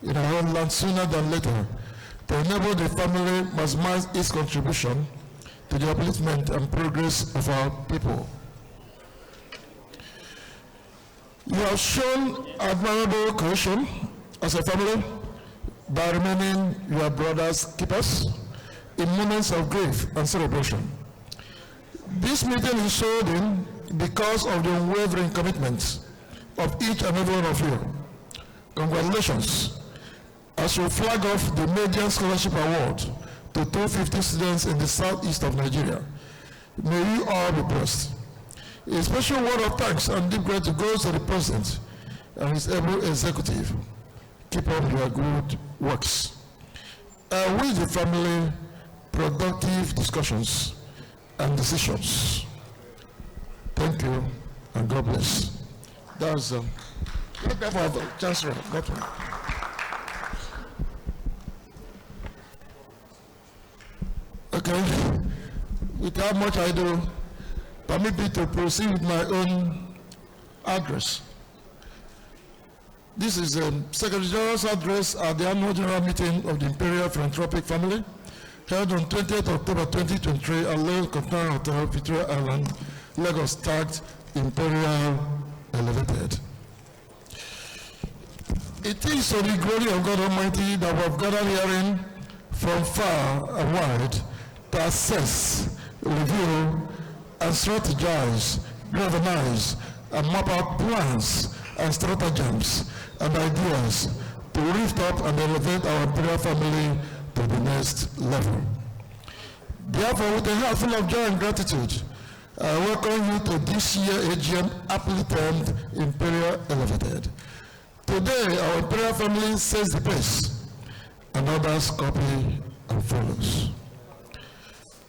[SPEAKER 1] in our own land sooner than later to enable the family maximize its contribution to the upliftment and progress of our people. You have shown admirable cohesion as a family by remaining your brother's keepers in moments of grief and celebration. This meeting is showed in because of the unwavering commitment of each and every one of you. Congratulations as you flag off the Median Scholarship Award to 250 students in the southeast of Nigeria. May you all be blessed. A special word of thanks and deep gratitude goes to the President and his able executive. Keep up your good works. I wish the family productive discussions and decisions. Thank you and God bless. That's Chancellor. Okay, without much ado, permit me to proceed with my own address. This is the Secretary General's address at the annual General Meeting of the Imperial Philanthropic Family, held on 20th October 2023 at Lagos Continental Hotel, Victoria Island, Lagos, tagged Imperial Elevated. It is to the glory of God Almighty that we have gathered herein from far and wide to assess, review, and strategize, galvanize, and map out plans and stratagems and ideas to lift up and elevate our Imperial family to the next level. Therefore, with a heart full of joy and gratitude, I welcome you to this year AGM aptly termed Imperial Elevated. Today, our Imperial family sets the pace, and others copy and follows.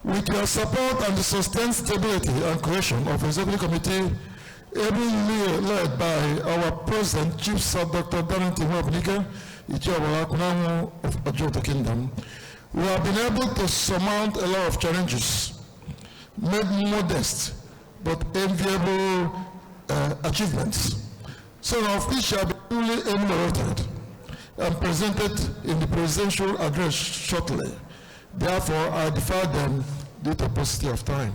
[SPEAKER 1] With your support and the sustained stability and cohesion of the Executive Committee, ably led by our President, Chief Sir Dr. Darrington Wabnika, of Ojo Kingdom, we have been able to surmount a lot of challenges, made modest but enviable achievements, some of which shall be duly enumerated and presented in the presidential address shortly. Therefore, I defer them due to paucity of time.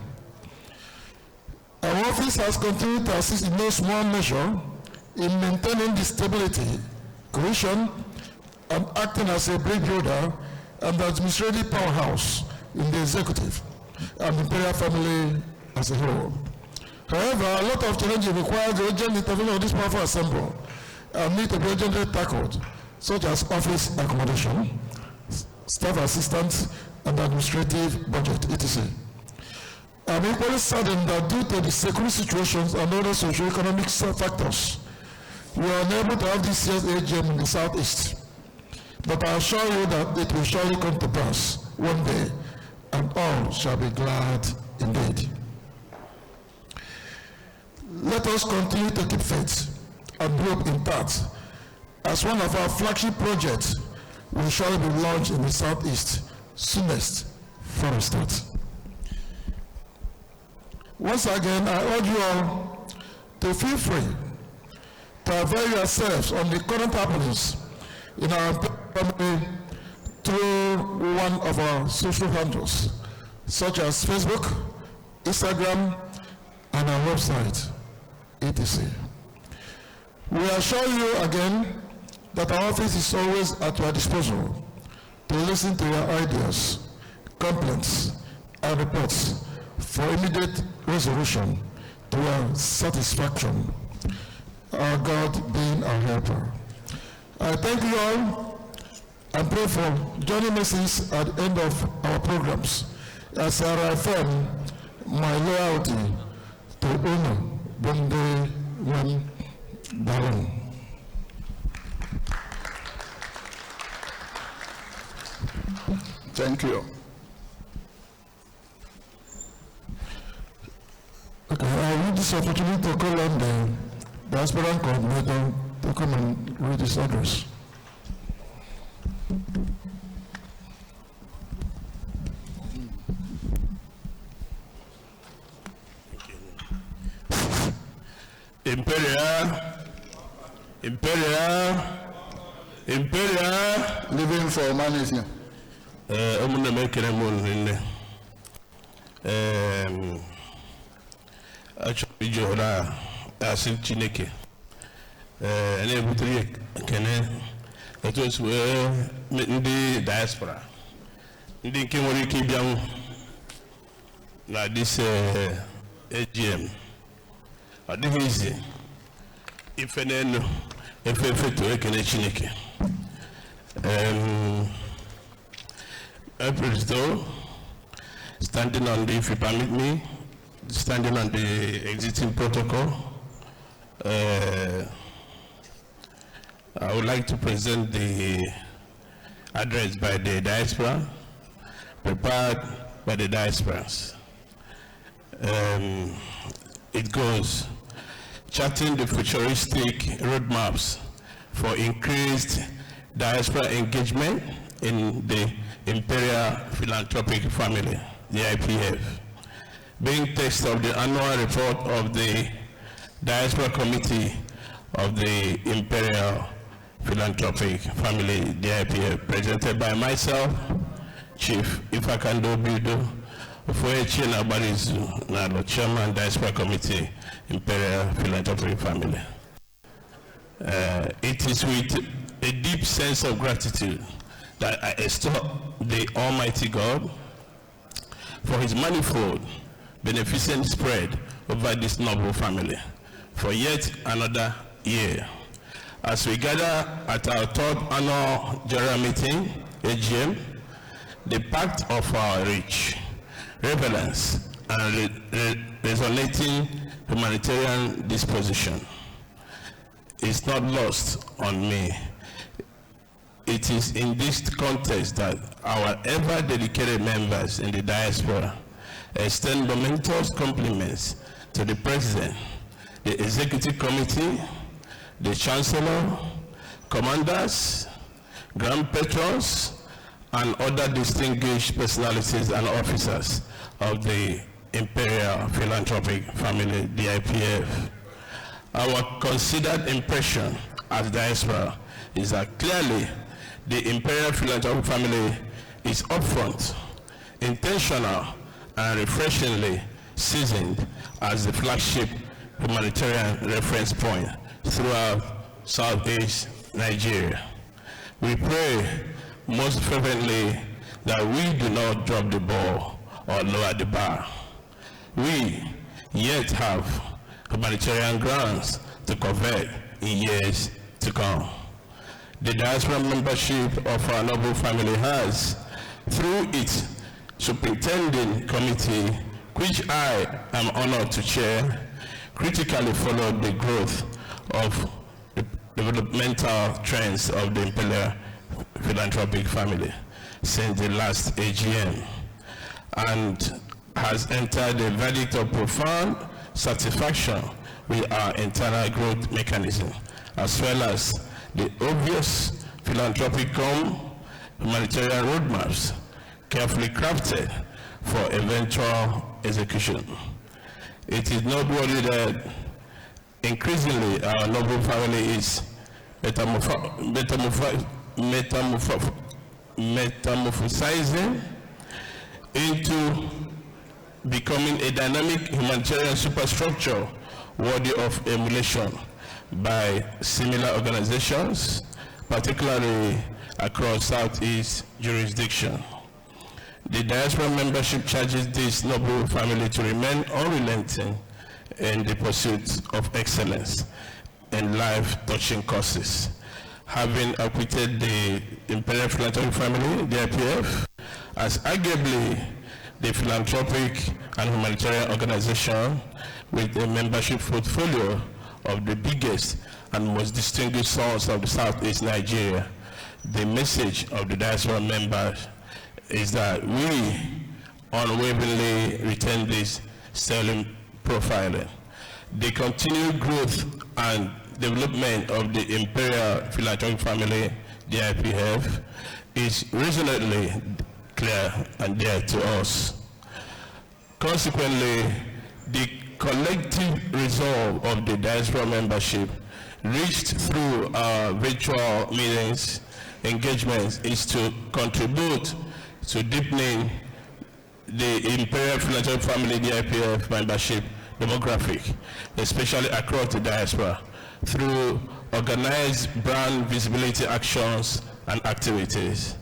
[SPEAKER 1] Our office has continued to assist in no small measure in maintaining the stability, cohesion, and acting as a bridge builder and administrative powerhouse in the executive and the Imperial family as a whole. However, a lot of challenges require the urgent intervention of this powerful assembly and need to be urgently tackled, such as office accommodation, staff assistance, and administrative budget, etc. I'm equally saddened that due to the security situations and other socio-economic factors, we are unable to have this year's AGM in the Southeast. But I assure you that it will surely come to pass one day, and all shall be glad indeed. Let us continue to keep faith and hope intact, as one of our flagship projects will surely be launched in the Southeast soonest for a start. Once again, I urge you all to feel free to avail yourselves on the current happenings in our family through one of our social handles, such as Facebook, Instagram, and our website, etc. We assure you again that our office is always at your disposal to listen to your ideas, complaints, and reports for immediate resolution to your satisfaction, our God being our helper. I thank you all and pray for joining messages at the end of our programs as I affirm my loyalty to Uno Bunde Wan Daron.
[SPEAKER 6] Thank you.
[SPEAKER 1] Okay, I use this opportunity to call on the diaspora coordinator to come and read this address.
[SPEAKER 12] Imperial, Imperial, Imperial,
[SPEAKER 6] living for humanity.
[SPEAKER 12] I'm going to make it actually, Jola, as in Chineke, and every can it was where the diaspora. The Kimori Kibiam, like this AGM. I think easy. If an end, if I to work in a Chineke. April, standing on the, if you permit me, standing on the existing protocol, I would like to present the address by the diaspora, prepared by the diasporas. It goes, charting the futuristic roadmaps for increased diaspora engagement in the Imperial Philanthropic family, the IPF. Being text of the annual report of the Diaspora Committee of the Imperial Philanthropic family, the IPF, presented by myself, Chief Ifakando Bido, Chairman, Diaspora Committee, Imperial Philanthropic family. It is with a deep sense of gratitude that I extol the Almighty God for his manifold beneficent spread over this noble family for yet another year. As we gather at our third annual general meeting, AGM, the pact of our rich, relevance, and resonating humanitarian disposition is not lost on me. It is in this context that our ever dedicated members in the diaspora extend momentous compliments to the President, the Executive Committee, the Chancellor, Commanders, Grand Patrons, and other distinguished personalities and officers of the Imperial Philanthropic family, the IPF. Our considered impression as diaspora is that clearly the Imperial Philanthropic family is upfront, intentional, and refreshingly seasoned as the flagship humanitarian reference point throughout Southeast Nigeria. We pray most fervently that we do not drop the ball or lower the bar. We yet have humanitarian grounds to cover in years to come. The diaspora membership of our noble family has, through its superintending committee, which I am honored to chair, critically followed the growth of the developmental trends of the Imperial Philanthropic family since the last AGM, and has entered a verdict of profound satisfaction with our internal growth mechanism, as well as the obvious philanthropic humanitarian roadmaps carefully crafted for eventual execution. It is noteworthy that Increasingly, our noble family is metamorphosizing into becoming a dynamic humanitarian superstructure worthy of emulation by similar organizations, particularly across Southeast jurisdiction. The diaspora membership charges this noble family to remain unrelenting in the pursuit of excellence in life-touching causes. Having acquitted the Imperial Philanthropic family, the IPF, as arguably the philanthropic and humanitarian organization with a membership portfolio of the biggest and most distinguished sons of the Southeast Nigeria, the message of the diaspora members is that we unwaveringly retain this sterling profiling. The continued growth and development of the Imperial Philanthropic family, the IPF, is reasonably clear and dear to us. Consequently, the collective resolve of the diaspora membership reached through our virtual meetings, engagements, is to contribute to deepening the Imperial Philanthropic family, the IPF membership demographic, especially across the diaspora, through organized brand visibility actions and activities.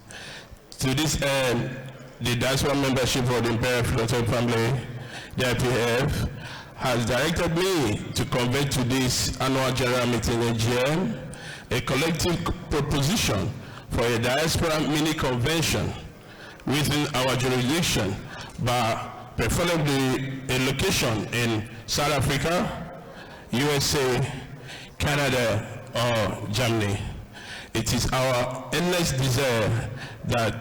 [SPEAKER 12] To this end, the diaspora membership of the Imperial Philanthropic family, the IPF, has directed me to convey to this annual general meeting in AGM a collective proposition for a diaspora mini convention within our jurisdiction, but preferably a location in South Africa, USA, Canada, or Germany. It is our earnest desire that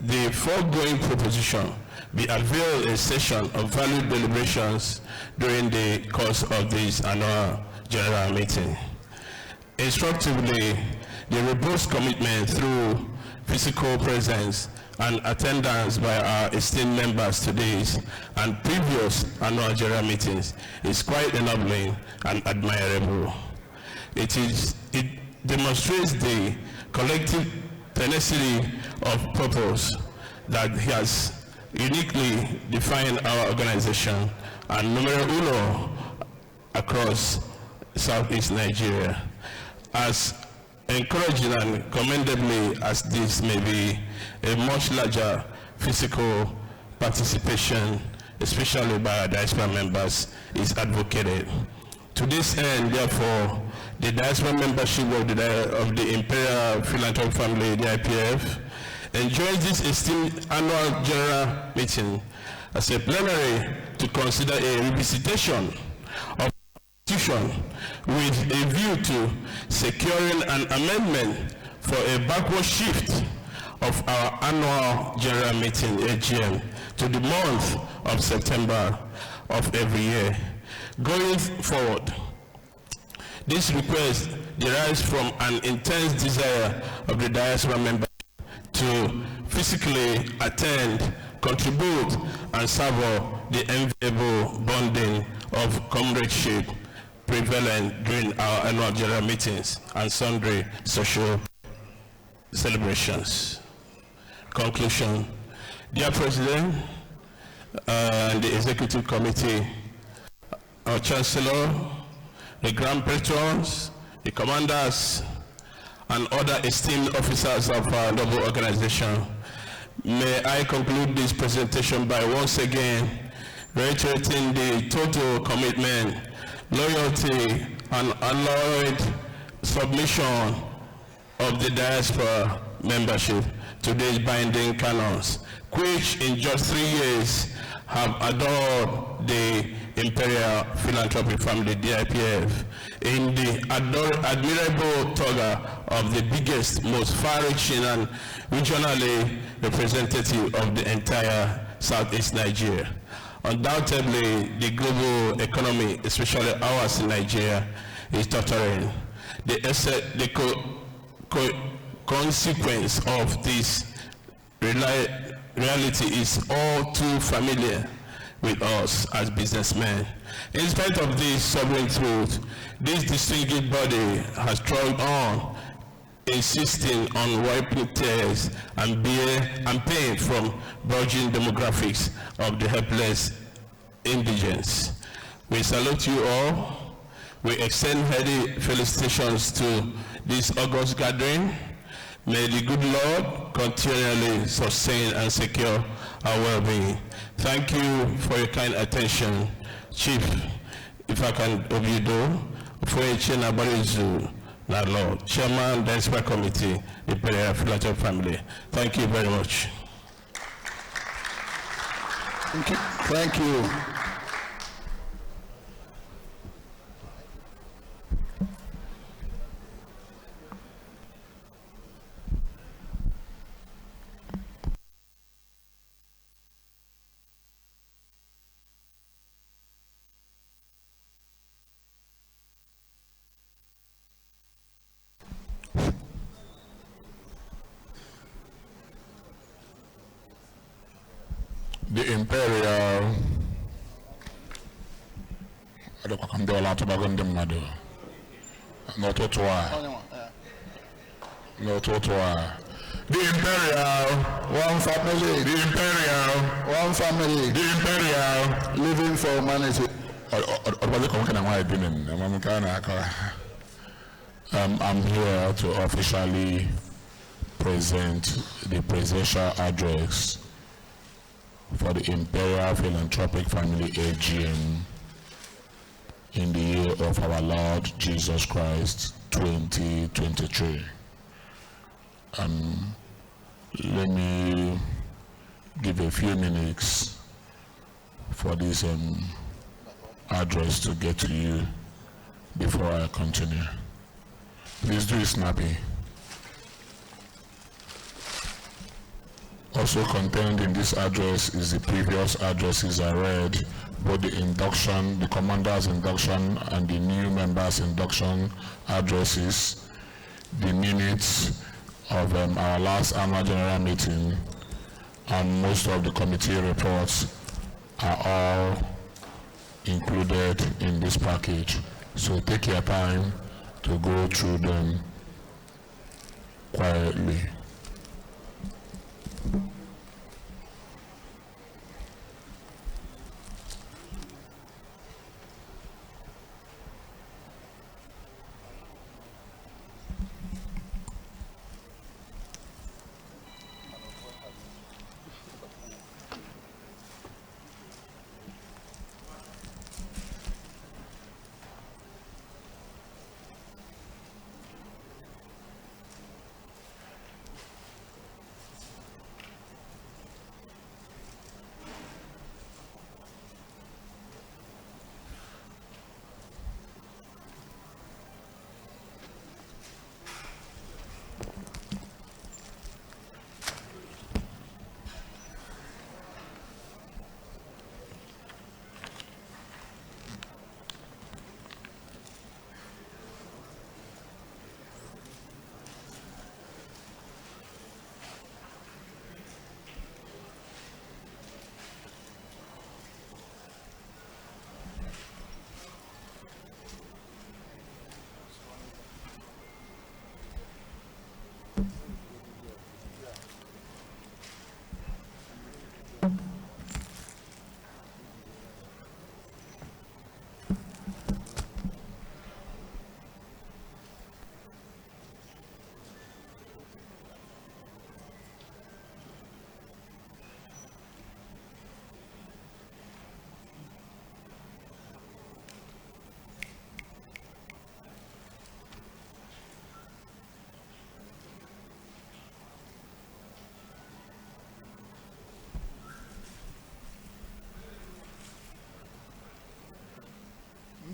[SPEAKER 12] the foregoing proposition be availed a session of valued deliberations during the course of this annual general meeting. Instructively, the robust commitment through physical presence and attendance by our esteemed members to this and previous annual general meetings is quite ennobling and admirable. It demonstrates the collective tenacity of purpose that has uniquely defined our organization and numero uno across Southeast Nigeria. As encouraging and commendably as this may be, a much larger physical participation, especially by our diaspora members, is advocated. To this end, therefore, the diaspora membership of the Imperial Philanthropic family, the IPF, enjoys this esteemed annual general meeting as a plenary to consider a revisitation of the Constitution with a view to securing an amendment for a backward shift of our annual general meeting, AGM, to the month of September of every year. Going forward, this request derives from an intense desire of the diaspora members to physically attend, contribute, and savor the enviable bonding of comradeship prevalent during our annual general meetings and sundry social celebrations. Conclusion. Dear President and the Executive Committee, our Chancellor, the Grand Patrons, the Commanders, and other esteemed officers of our noble organization, may I conclude this presentation by once again reiterating the total commitment, loyalty, and unalloyed submission of the diaspora membership to these binding canons, which in just 3 years have adored the Imperial Philanthropic family, DIPF, in the admirable toga of the biggest, most far-reaching and regionally representative of the entire Southeast Nigeria. Undoubtedly, the global economy, especially ours in Nigeria, is tottering. The consequence of this reality is all too familiar. with us as businessmen. In spite of this sovereign truth, this distinguished body has struggled on, insisting on wiping tears and pain from burgeoning demographics of the helpless indigents. We salute you all. We extend hearty felicitations to this august gathering. May the good Lord continually sustain and secure our well-being. Thank you for your kind attention. Chief, if I can obido, for a chain abarizu, na Lord, Chairman, the Expert Committee, the Imperial Philanthropic family. Thank you very much.
[SPEAKER 4] Thank you. Thank you.
[SPEAKER 3] The Imperial n'ụtụtụ a the Imperial,
[SPEAKER 4] one family,
[SPEAKER 3] the Imperial,
[SPEAKER 4] one family,
[SPEAKER 3] the Imperial,
[SPEAKER 4] living for humanity.
[SPEAKER 3] I'm here to officially present the presidential address for the Imperial Philanthropic Family AGM in the year of our Lord Jesus Christ 2023. Let me give a few minutes for this address to get to you before I continue. Please do it snappy. Also contained in this address is the previous addresses I read, both the induction, the commander's induction and the new members' induction addresses, the minutes of our last annual general meeting, and most of the committee reports are all included in this package. So take your time to go through them quietly.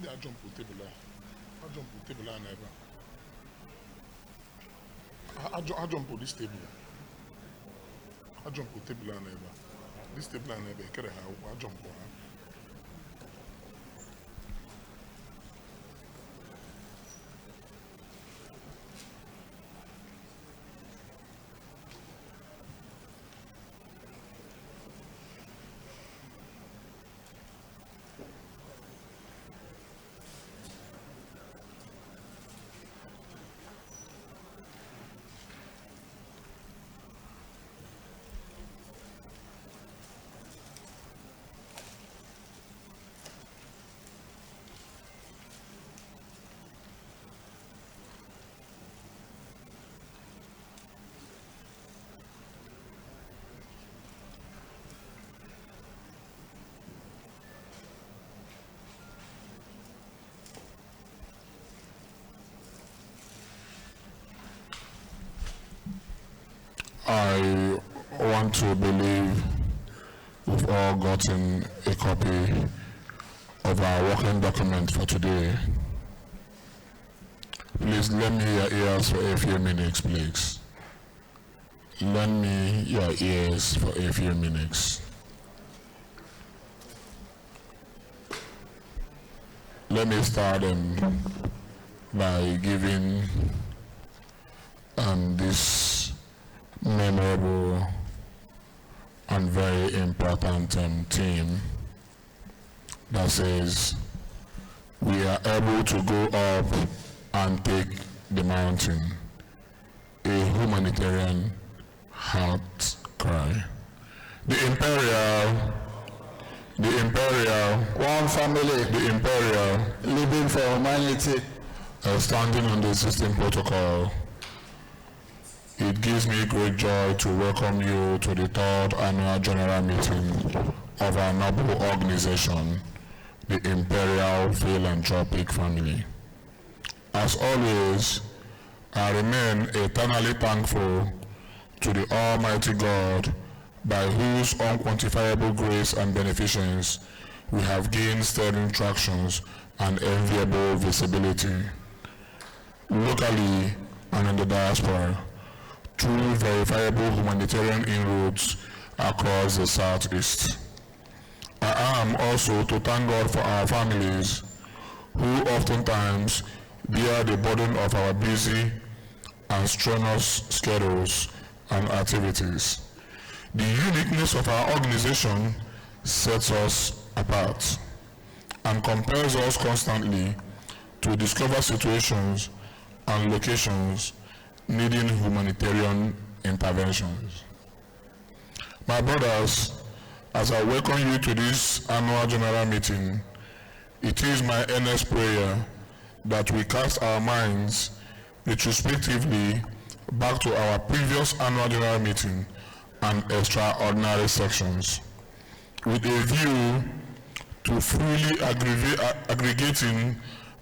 [SPEAKER 3] I jump to table. I jump to table and ever. I jump to this table. I jump to table and ever. This table and ever. Carry how I jump on. I want to believe we've all gotten a copy of our working document for today. Please lend me your ears for a few minutes, please. Lend me your ears for a few minutes. Let me start by giving this memorable and very important theme that says we are able to go up and take the mountain, a humanitarian heart cry. The Imperial,
[SPEAKER 6] one family,
[SPEAKER 3] the Imperial,
[SPEAKER 6] living for humanity,
[SPEAKER 3] standing on the existing protocol. It gives me great joy to welcome you to the 3rd annual general meeting of our noble organization, the Imperial Philanthropic family. As always, I remain eternally thankful to the Almighty God, by whose unquantifiable grace and beneficence we have gained stirring tractions and enviable visibility, locally and in the diaspora, through verifiable humanitarian inroads across the Southeast. I am also to thank God for our families, who oftentimes bear the burden of our busy and strenuous schedules and activities. The uniqueness of our organization sets us apart and compels us constantly to discover situations and locations needing humanitarian interventions. My brothers, as I welcome you to this annual general meeting, it is my earnest prayer that we cast our minds retrospectively back to our previous annual general meeting and extraordinary sections, with a view to freely aggregating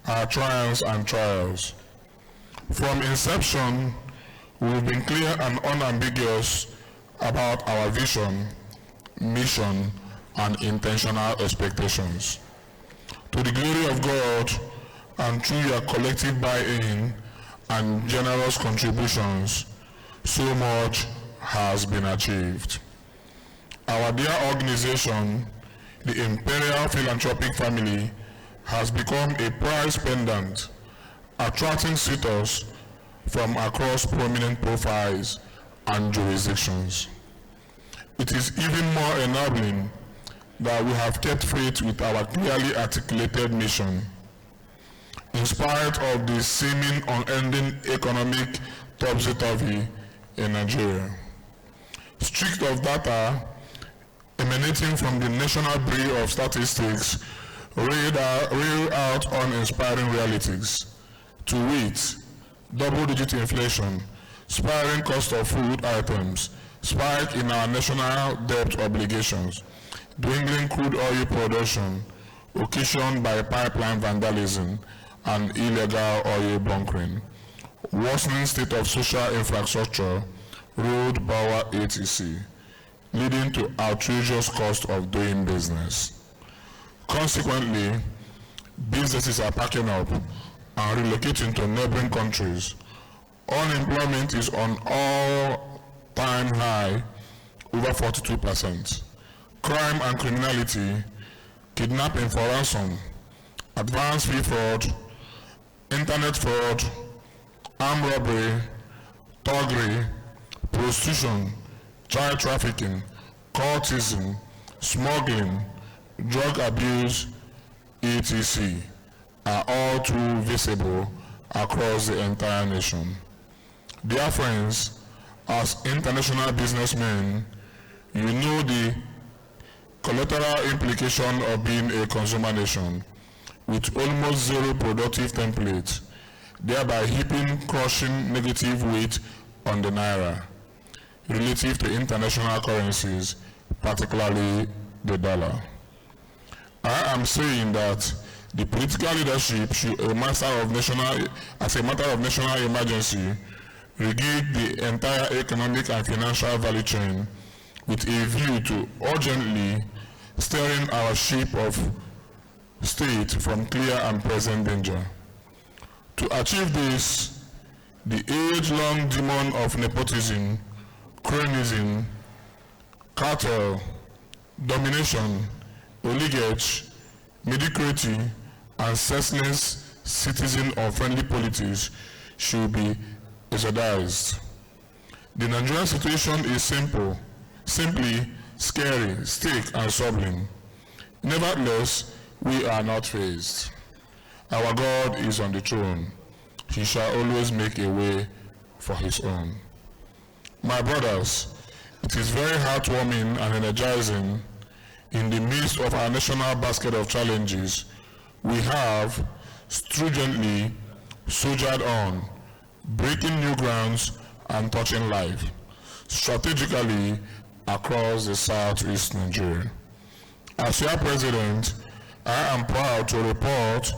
[SPEAKER 3] our triumphs and trials. From inception, we've been clear and unambiguous about our vision, mission, and intentional expectations. To the glory of God, and through your collective buy-in and generous contributions, so much has been achieved. Our dear organization, the Imperial Philanthropic family, has become a prize pendant, attracting suitors from across prominent profiles and jurisdictions. It is even more enabling that we have kept faith with our clearly articulated mission. In spite of the seeming unending economic topsy-turvy in Nigeria, strict of data emanating from the National Bureau of Statistics read out uninspiring realities, to wit, double-digit inflation, spiraling cost of food items, spike in our national debt obligations, dwindling crude oil production occasioned by pipeline vandalism and illegal oil bunkering, worsening state of social infrastructure, road, power, etc., leading to outrageous cost of doing business. Consequently, businesses are packing up and relocating to neighboring countries. Unemployment is on all-time high, over 42%. Crime and criminality, kidnapping for ransom, advanced fee fraud, internet fraud, armed robbery, thuggery, prostitution, child trafficking, cultism, smuggling, drug abuse, etc., are all too visible across the entire nation. Dear friends, as international businessmen, you know the collateral implication of being a consumer nation with almost zero productive templates, thereby heaping crushing negative weight on the naira relative to international currencies, particularly the dollar. I am saying that the political leadership should, as a matter of national emergency, regate the entire economic and financial value chain with a view to urgently steering our ship of state from clear and present danger. To achieve this, the age-long demon of nepotism, cronyism, cartel, domination, oligarchy, mediocrity, and senseless citizen or friendly politics should be exorcised. The Nigerian situation is simply scary, sick, and sublime. Nevertheless, we are not phased. Our God is on the throne. He shall always make a way for his own. My brothers, it is very heartwarming and energizing in the midst of our national basket of challenges. We have stringently soldiered on, breaking new grounds and touching life, strategically across the southeast Nigeria. As your president, I am proud to report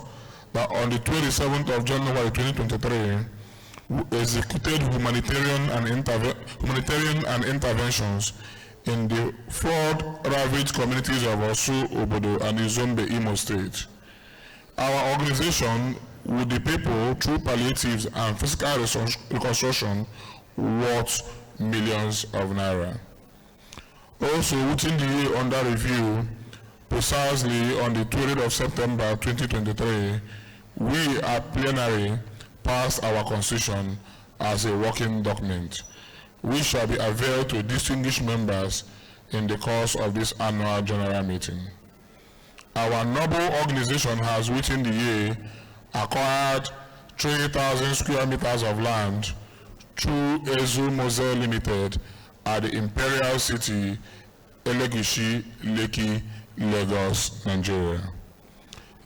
[SPEAKER 3] that on the 27th of January 2023, we executed humanitarian and interventions in the flood-ravaged communities of Osu, Obodo, and Izombe, Imo State. Our organization, with the people through palliatives and physical reconstruction, worth millions of naira. Also, within the year under review, precisely on the 20th of September 2023, we at plenary passed our constitution as a working document, which shall be availed to distinguished members in the course of this annual general meeting. Our noble organization has within the year acquired 3,000 square meters of land through Ezu Mose Limited at the Imperial City, Elegushi, Lekki, Lagos, Nigeria.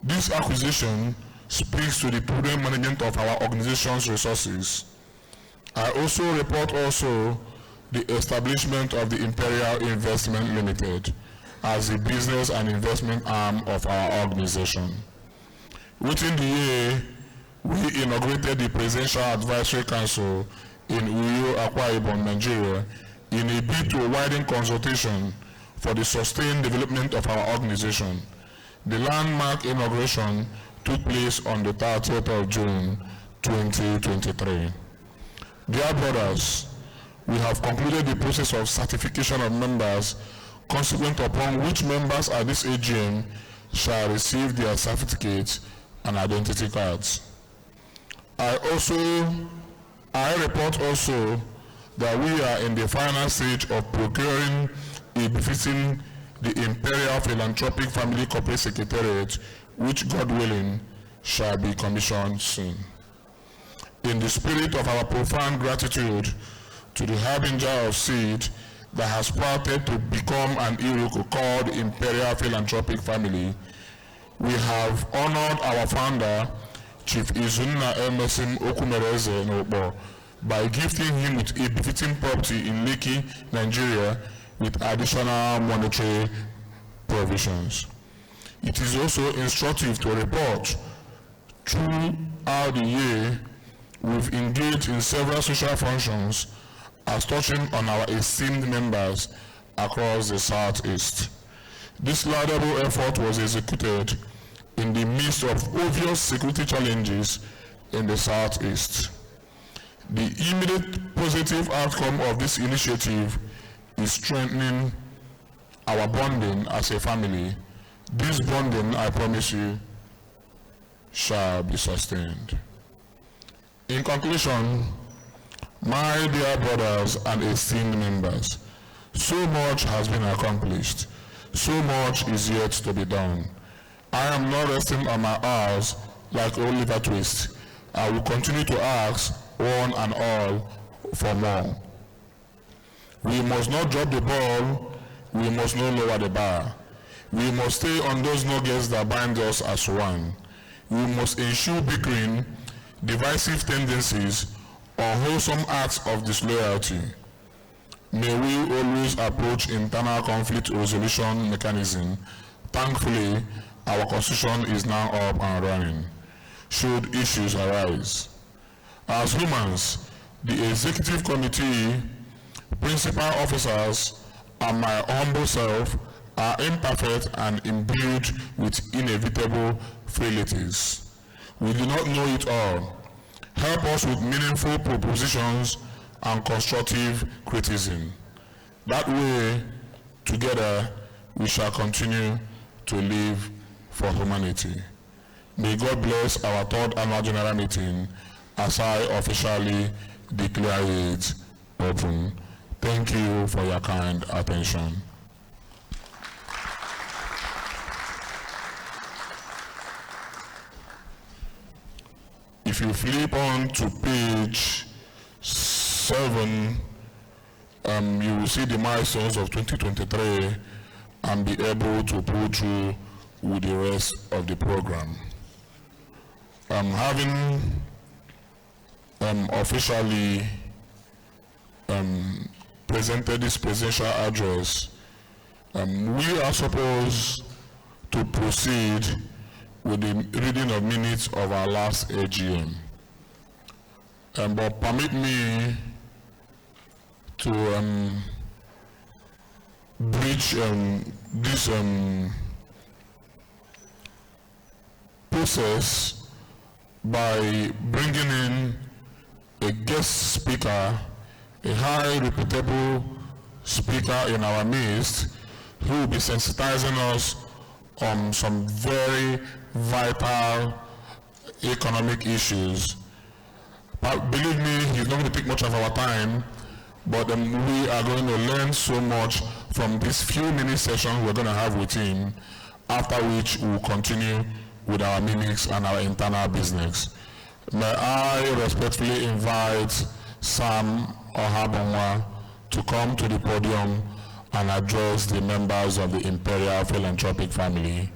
[SPEAKER 3] This acquisition speaks to the prudent management of our organization's resources. I also report the establishment of the Imperial Investment Limited as the business and investment arm of our organization. Within the year, we inaugurated the Presidential Advisory Council in Uyo, Akwa Ibom, Nigeria, in a bid to widen consultation for the sustained development of our organization. The landmark inauguration took place on the 30th of June 2023. Dear brothers, we have concluded the process of certification of members, consequent upon which members at this AGM shall receive their certificates and identity cards. I report also that we are in the final stage of procuring a befitting the Imperial Philanthropic Family Corporate Secretariat, which, God willing, shall be commissioned soon. In the spirit of our profound gratitude to the harbinger of seed that has sprouted to become an Iroko called Imperial Philanthropic Family, we have honored our founder, Chief Izunna Emerson Okumereze Nobo, by gifting him with a befitting property in Lekki, Nigeria, with additional monetary provisions. It is also instructive to report throughout the year we've engaged in several social functions as touching on our esteemed members across the Southeast. This laudable effort was executed in the midst of obvious security challenges in the Southeast. The immediate positive outcome of this initiative is strengthening our bonding as a family. This bonding, I promise you, shall be sustained. In conclusion, my dear brothers and esteemed members, so much has been accomplished. So much is yet to be done. I am not resting on my hours like Oliver Twist. I will continue to ask one and all for more. We must not drop the ball. We must not lower the bar. We must stay on those nuggets that bind us as one. We must ensure bickering, divisive tendencies, unwholesome acts of disloyalty. May we always approach internal conflict resolution mechanism. Thankfully, our constitution is now up and running, should issues arise. As humans, The Executive Committee, principal officers, and my humble self are imperfect and imbued with inevitable frailties. We do not know it all. Help us with meaningful propositions and constructive criticism. That way, together, we shall continue to live for humanity. May God bless our third annual general meeting as I officially declare it open. Thank you for your kind attention. If you flip on to page 7, you will see the milestones of 2023 and be able to pull through with the rest of the program. Having officially presented this presidential address, we are supposed to proceed with the reading of minutes of our last AGM. But permit me to bridge this process by bringing in a guest speaker, a high reputable speaker in our midst, who will be sensitizing us on some very vital economic issues. But believe me, he's not going to take much of our time, but we are going to learn so much from this few minute session we're going to have with him, after which we'll continue with our meetings and our internal business. May I respectfully invite Sam Ohabonwa to come to the podium and address the members of the Imperial Philanthropic family.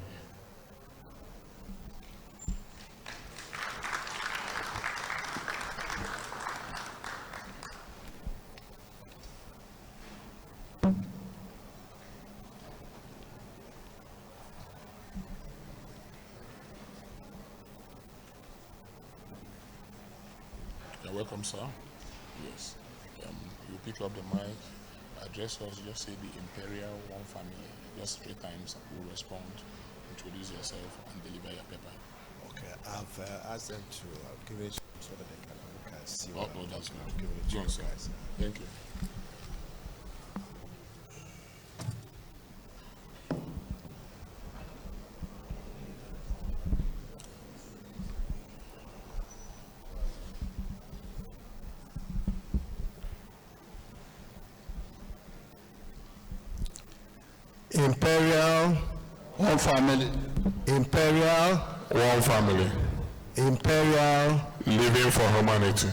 [SPEAKER 3] Welcome, sir. Yes. You pick up the mic, address us, just say the Imperial One Family. Just 3 times, we'll respond, introduce yourself, and deliver your paper.
[SPEAKER 13] Okay, I've asked them to give it so that they can look and see what
[SPEAKER 3] that's good.
[SPEAKER 13] I've given it to you guys.
[SPEAKER 3] Thank you.
[SPEAKER 7] Imperial, one family. Imperial,
[SPEAKER 3] one family.
[SPEAKER 7] Imperial,
[SPEAKER 3] living for humanity.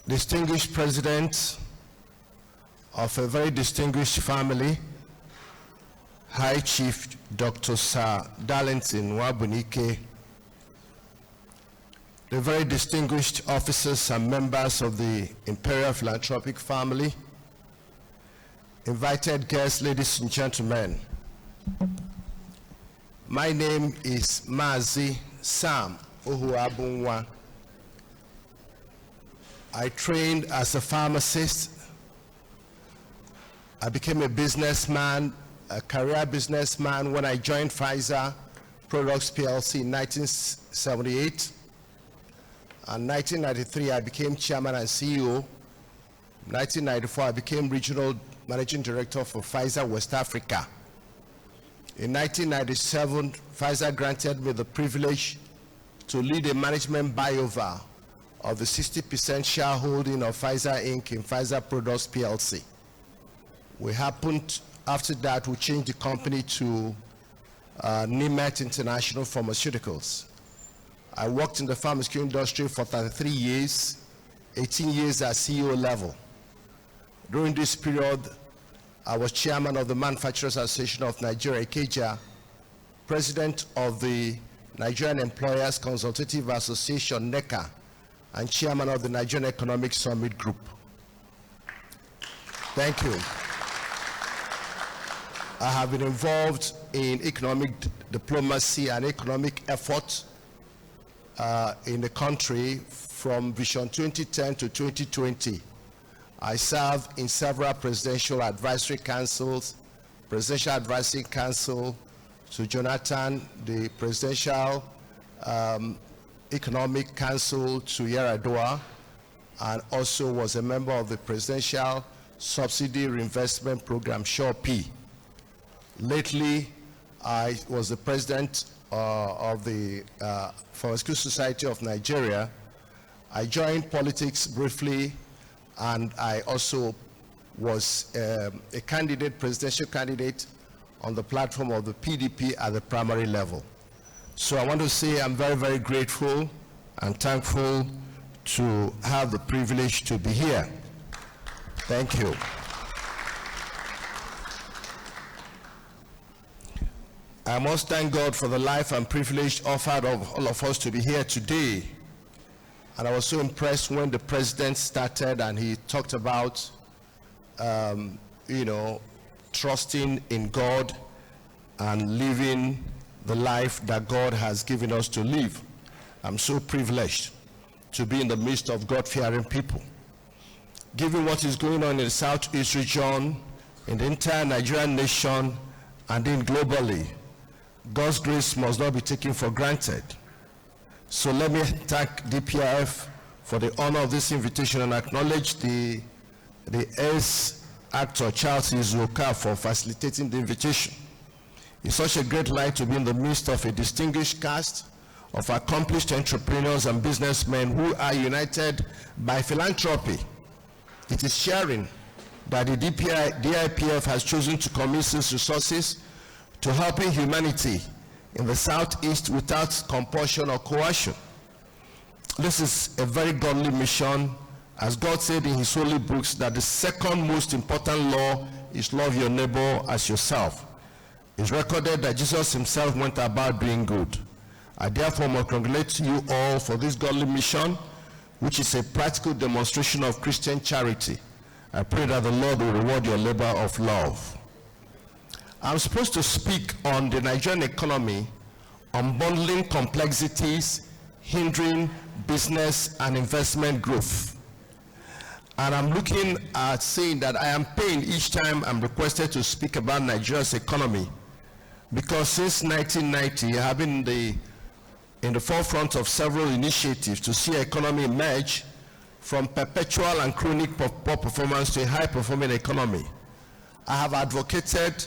[SPEAKER 7] Distinguished President of a very distinguished family, High Chief Dr. Sir Darlington Wabunike, the very distinguished officers and members of the Imperial Philanthropic family, invited guests, ladies and gentlemen. My name is Mazi Sam Ohuabunwa. I trained as a pharmacist. I became a businessman, a career businessman when I joined Pfizer Products PLC in 1978. In 1993, I became chairman and CEO. In 1994, I became regional managing director for Pfizer West Africa. In 1997, Pfizer granted me the privilege to lead a management buyover of the 60% shareholding of Pfizer Inc. in Pfizer Products PLC. We happened, after that, we changed the company to Nimet International Pharmaceuticals. I worked in the pharmaceutical industry for 33 years, 18 years at CEO level. During this period, I was chairman of the Manufacturers Association of Nigeria, Ikeja, president of the Nigerian Employers Consultative Association, NECA, and chairman of the Nigerian Economic Summit Group. Thank you. I have been involved in economic diplomacy and economic effort
[SPEAKER 13] in the country from Vision 2010 to 2020. I served in several presidential advisory councils, Presidential Advisory Council to Jonathan, the Presidential Economic Council to Yar'Adua, and also was a member of the Presidential Subsidy Reinvestment Program, SURE-P. Lately, I was the president of the Pharmaceutical Society of Nigeria. I joined politics briefly, and I also was a candidate, presidential candidate, on the platform of the PDP at the primary level. So I want to say I'm very, very grateful and thankful to have the privilege to be here. Thank you. I must thank God for the life and privilege offered of all of us to be here today. And I was so impressed when the president started and he talked about, trusting in God and living the life that God has given us to live. I'm so privileged to be in the midst of God-fearing people. Given what is going on in the Southeast region, in the entire Nigerian nation, and then globally, God's grace must not be taken for granted. So let me thank DPRF for the honor of this invitation and acknowledge the actor Charles Izuoka for facilitating the invitation. It's such a great light to be in the midst of a distinguished cast of accomplished entrepreneurs and businessmen who are united by philanthropy. It is sharing that the DIPF has chosen to commit its resources to helping humanity in the Southeast without compulsion or coercion. This is a very godly mission, as God said in his holy books that the second most important law is love your neighbor as yourself. It's recorded that Jesus himself went about doing good. I therefore must congratulate you all for this godly mission, which is a practical demonstration of Christian charity. I pray that the Lord will reward your labor of love. I'm supposed to speak on the Nigerian economy, unbundling complexities, hindering business and investment growth. And I'm looking at saying that I am paying each time I'm requested to speak about Nigeria's economy, because since 1990, I have been in the forefront of several initiatives to see economy emerge from perpetual and chronic poor performance to a high-performing economy. I have advocated,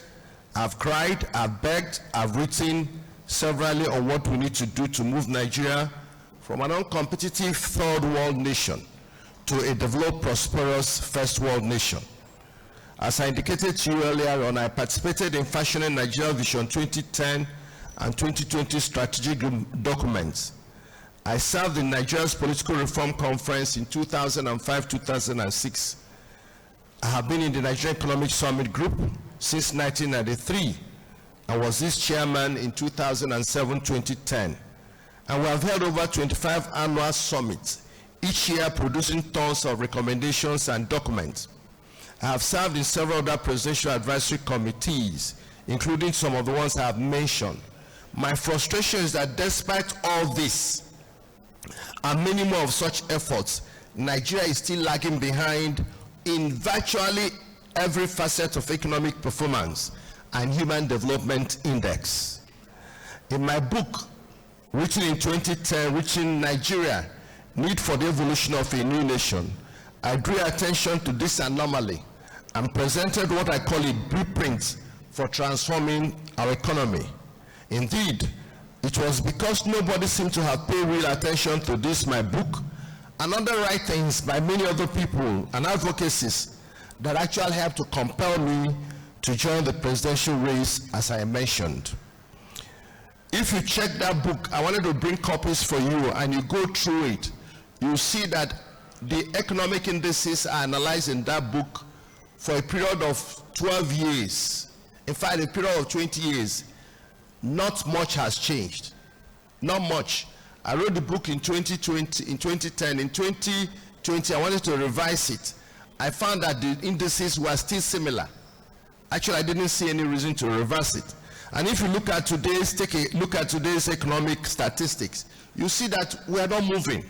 [SPEAKER 13] I've cried, I've begged, I've written severally on what we need to do to move Nigeria from an uncompetitive third world nation to a developed, prosperous first world nation. As I indicated to you earlier on, I participated in fashioning Nigeria Vision 2010 and 2020 strategic documents. I served in Nigeria's Political Reform Conference in 2005-2006. I have been in the Nigerian Economic Summit Group since 1993. I was its chairman in 2007-2010. And we have held over 25 annual summits, each year producing tons of recommendations and documents. I have served in several other presidential advisory committees, including some of the ones I have mentioned. My frustration is that despite all this, and many more of such efforts, Nigeria is still lagging behind in virtually every facet of economic performance and human development index. In my book, written in 2010, Reaching Nigeria, Need for the Evolution of a New Nation, I drew attention to this anomaly and presented what I call a blueprint for transforming our economy. Indeed, it was because nobody seemed to have paid real attention to this, my book, and other writings by many other people and advocacies that actually helped to compel me to join the presidential race, as I mentioned. If you check that book, I wanted to bring copies for you, and you go through it, you see that the economic indices are analyzed in that book for a period of 12 years. In fact, a period of 20 years. Not much has changed. Not much. I wrote the book in 2020, in 2010. In 2020, I wanted to revise it. I found that the indices were still similar. Actually, I didn't see any reason to reverse it. And if you look at today's, take a look at today's economic statistics, you see that we are not moving.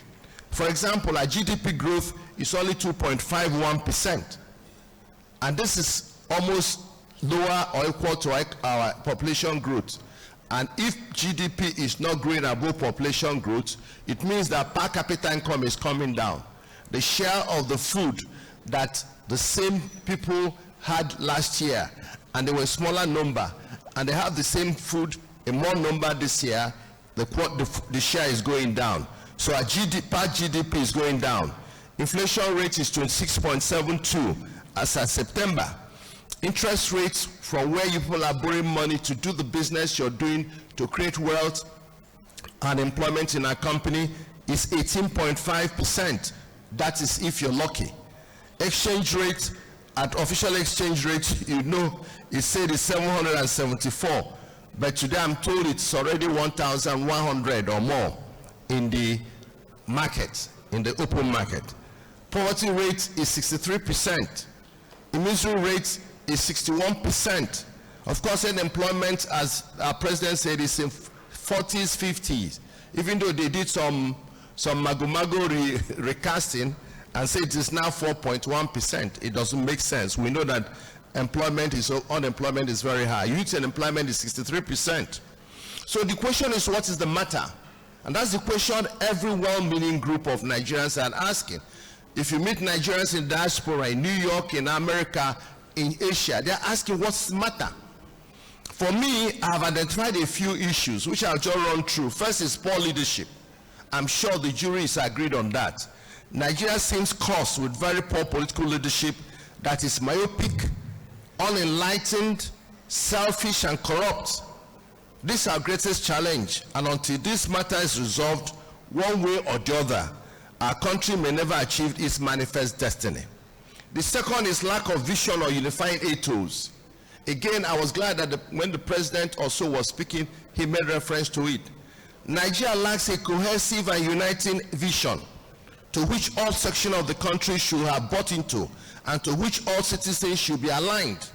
[SPEAKER 13] For example, our GDP growth is only 2.51%. And this is almost lower or equal to our population growth. And if GDP is not growing above population growth, it means that per capita income is coming down. The share of the food that the same people had last year, and they were a smaller number, and they have the same food, a more number this year, the share is going down. So our per GDP is going down. Inflation rate is 26.72 as of September. Interest rates from where you people are borrowing money to do the business you're doing to create wealth and employment in our company is 18.5%. That is if you're lucky. Exchange rate, at official exchange rate, you know, it said it's 774. But today I'm told it's already 1,100 or more in the market, in the open market. Poverty rate is 63%. Immisery rate is 61%. Of course, unemployment, as our president said, is in 40s, 50s. Even though they did some mago recasting and said it is now 4.1%, it doesn't make sense. We know that unemployment is very high. Youth unemployment is 63%. So the question is, what is the matter? And that's the question every well-meaning group of Nigerians are asking. If you meet Nigerians in diaspora, in New York, in America, in Asia, they're asking what's the matter. For me, I have identified a few issues which I'll just run through. First is poor leadership. I'm sure the jury is agreed on that. Nigeria seems cursed with very poor political leadership that is myopic, unenlightened, selfish, and corrupt. This is our greatest challenge, and until this matter is resolved one way or the other, our country may never achieve its manifest destiny. The second is lack of vision or unifying ethos. Again, I was glad that when the president also was speaking, he made reference to it. Nigeria lacks a cohesive and uniting vision to which all sections of the country should have bought into and to which all citizens should be aligned.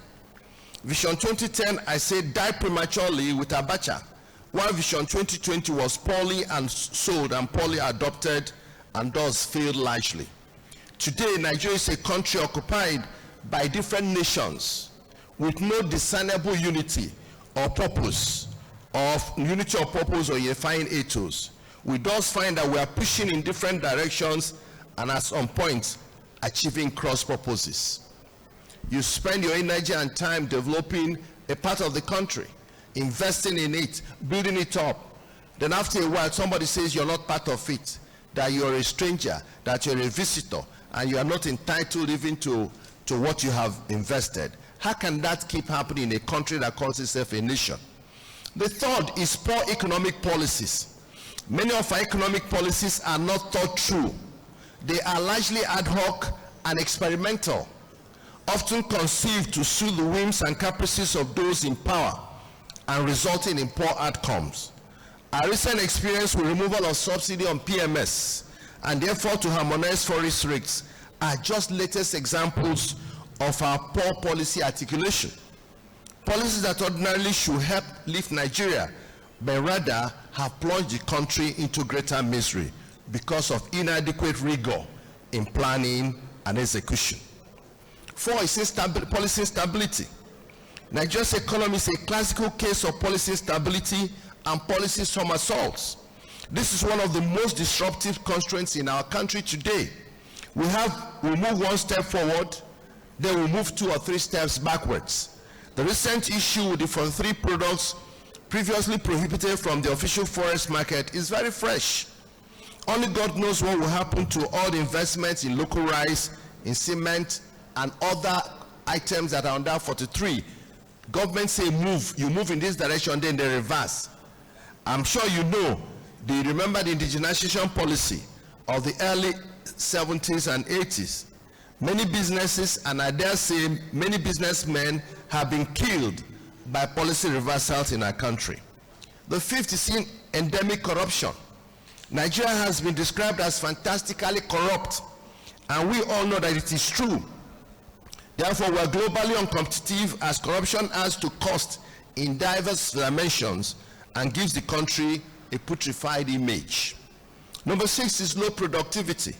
[SPEAKER 13] Vision 2010, I said, died prematurely with Abacha, while Vision 2020 was poorly and sold and poorly adopted and thus failed largely. Today, Nigeria is a country occupied by different nations with no discernible unity or purpose, or unifying ethos. We thus find that we are pushing in different directions and at some point achieving cross purposes. You spend your energy and time developing a part of the country, investing in it, building it up. Then after a while, somebody says you're not part of it, that you're a stranger, that you're a visitor, and you are not entitled even to what you have invested. How can that keep happening in a country that calls itself a nation? The third is poor economic policies. Many of our economic policies are not thought through. They are largely ad hoc and experimental, often conceived to suit the whims and caprices of those in power and resulting in poor outcomes. Our recent experience with removal of subsidy on PMS and therefore to harmonize forest rates are just latest examples of our poor policy articulation. Policies that ordinarily should help lift Nigeria, but rather have plunged the country into greater misery because of inadequate rigor in planning and execution. Four is policy instability. Nigeria's economy is a classical case of policy instability and policy somersaults. This is one of the most disruptive constraints in our country today. We move one step forward, then we move 2 or 3 steps backwards. The recent issue with the Philanthropic products previously prohibited from the official forest market is very fresh. Only God knows what will happen to all the investments in local rice, in cement, and other items that are under 43. Government say move, you move in this direction, then they reverse. I'm sure you know, do you remember the indigenization policy of the early 70s and 80s? Many businesses, and I dare say many businessmen, have been killed by policy reversals in our country. The fifth is endemic corruption. Nigeria has been described as fantastically corrupt, and we all know that it is true. Therefore, we are globally uncompetitive as corruption adds to cost in diverse dimensions and gives the country a putrefied image. Number 6 is low productivity.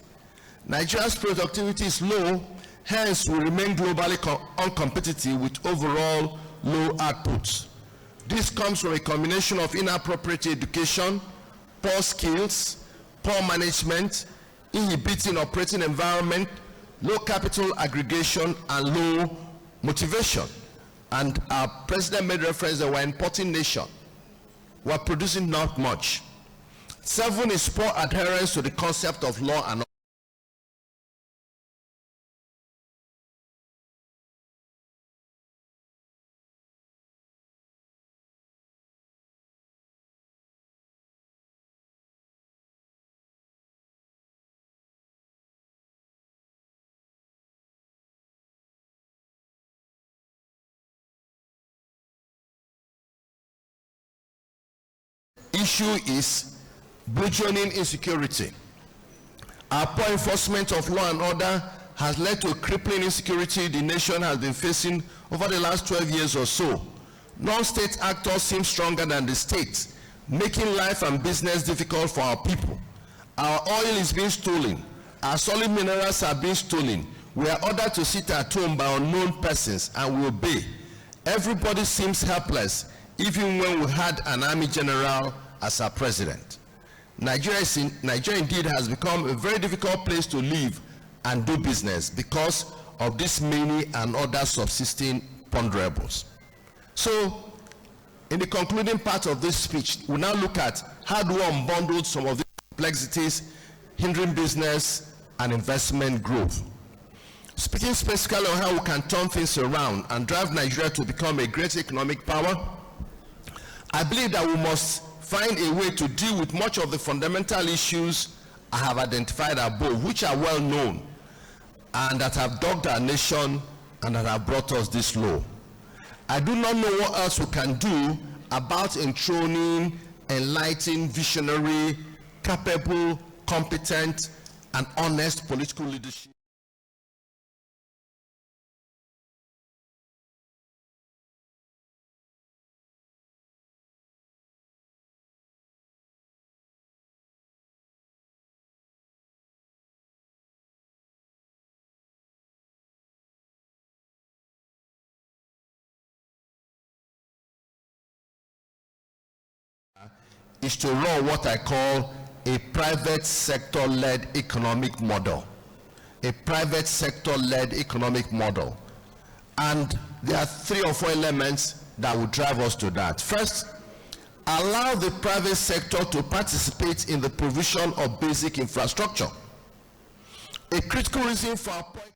[SPEAKER 13] Nigeria's productivity is low, hence we remain globally uncompetitive with overall low outputs. This comes from a combination of inappropriate education, poor skills, poor management, inhibiting operating environment, low capital aggregation, and low motivation. And our president made reference that we're importing nation. We're producing not much. 7 is poor adherence to the concept of law and issue is burgeoning insecurity. Our poor enforcement of law and order has led to a crippling insecurity the nation has been facing over the last 12 years or so. Non-state actors seem stronger than the state, making life and business difficult for our people. Our oil is being stolen. Our solid minerals are being stolen. We are ordered to sit at home by unknown persons and we obey. Everybody seems helpless, even when we had an army general as our president. Nigeria indeed has become a very difficult place to live and do business because of these many and other subsisting ponderables. So, in the concluding part of this speech, we now look at how do we unbundle some of the complexities hindering business and investment growth. Speaking specifically on how we can turn things around and drive Nigeria to become a great economic power, I believe that we must find a way to deal with much of the fundamental issues I have identified above, which are well known and that have dogged our nation and that have brought us this low. I do not know what else we can do about enthroning enlightened, visionary, capable, competent, and honest political leadership. Is to run what I call a private sector-led economic model. A private sector-led economic model. And there are 3 or 4 elements that will drive us to that. First, allow the private sector to participate in the provision of basic infrastructure. A critical reason for our point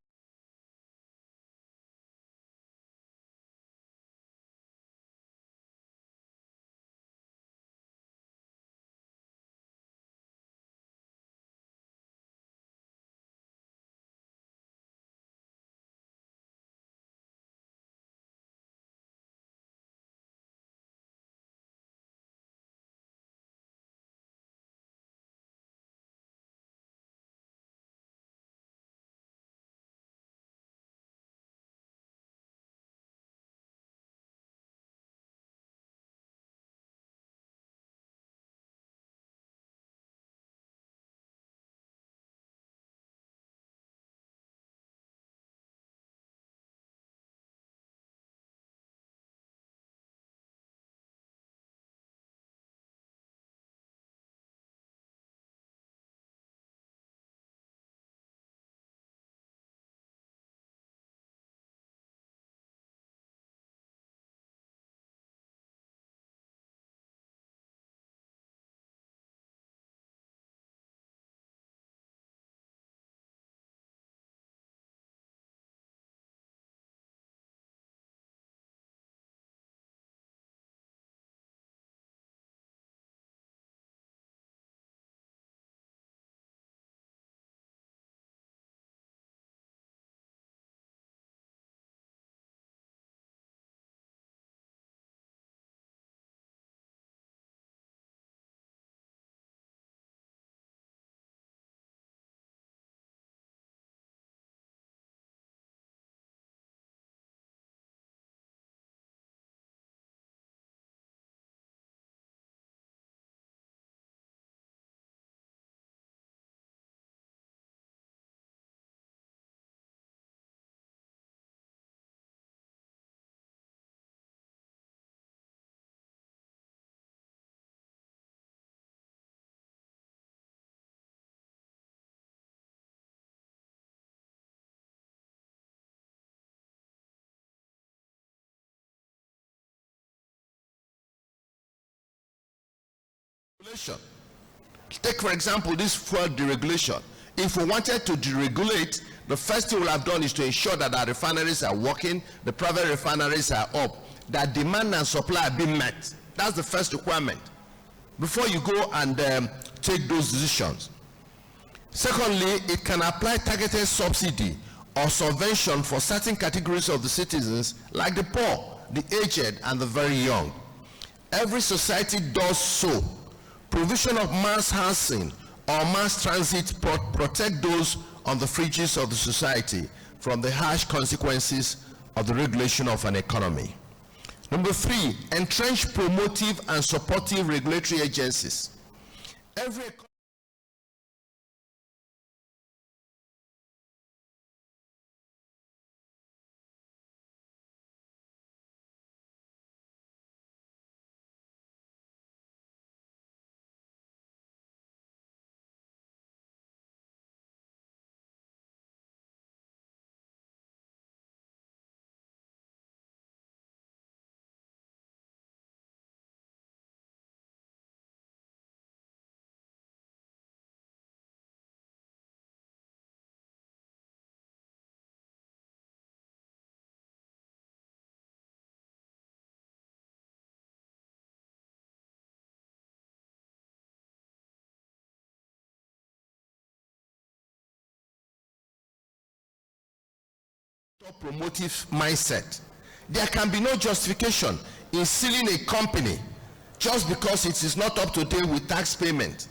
[SPEAKER 13] Take, for example, this fuel deregulation. If we wanted to deregulate, the first thing we'll have done is to ensure that our refineries are working, the private refineries are up, that demand and supply are being met. That's the first requirement before you go and take those decisions. Secondly, it can apply targeted subsidy or subvention for certain categories of the citizens, like the poor, the aged, and the very young. Every society does so. Provision of mass housing or mass transit protect those on the fringes of the society from the harsh consequences of the regulation of an economy. Number 3, entrench promotive and supportive regulatory agencies. Every promotive mindset. There can be no justification in sealing a company just because it is not up to date with tax payment.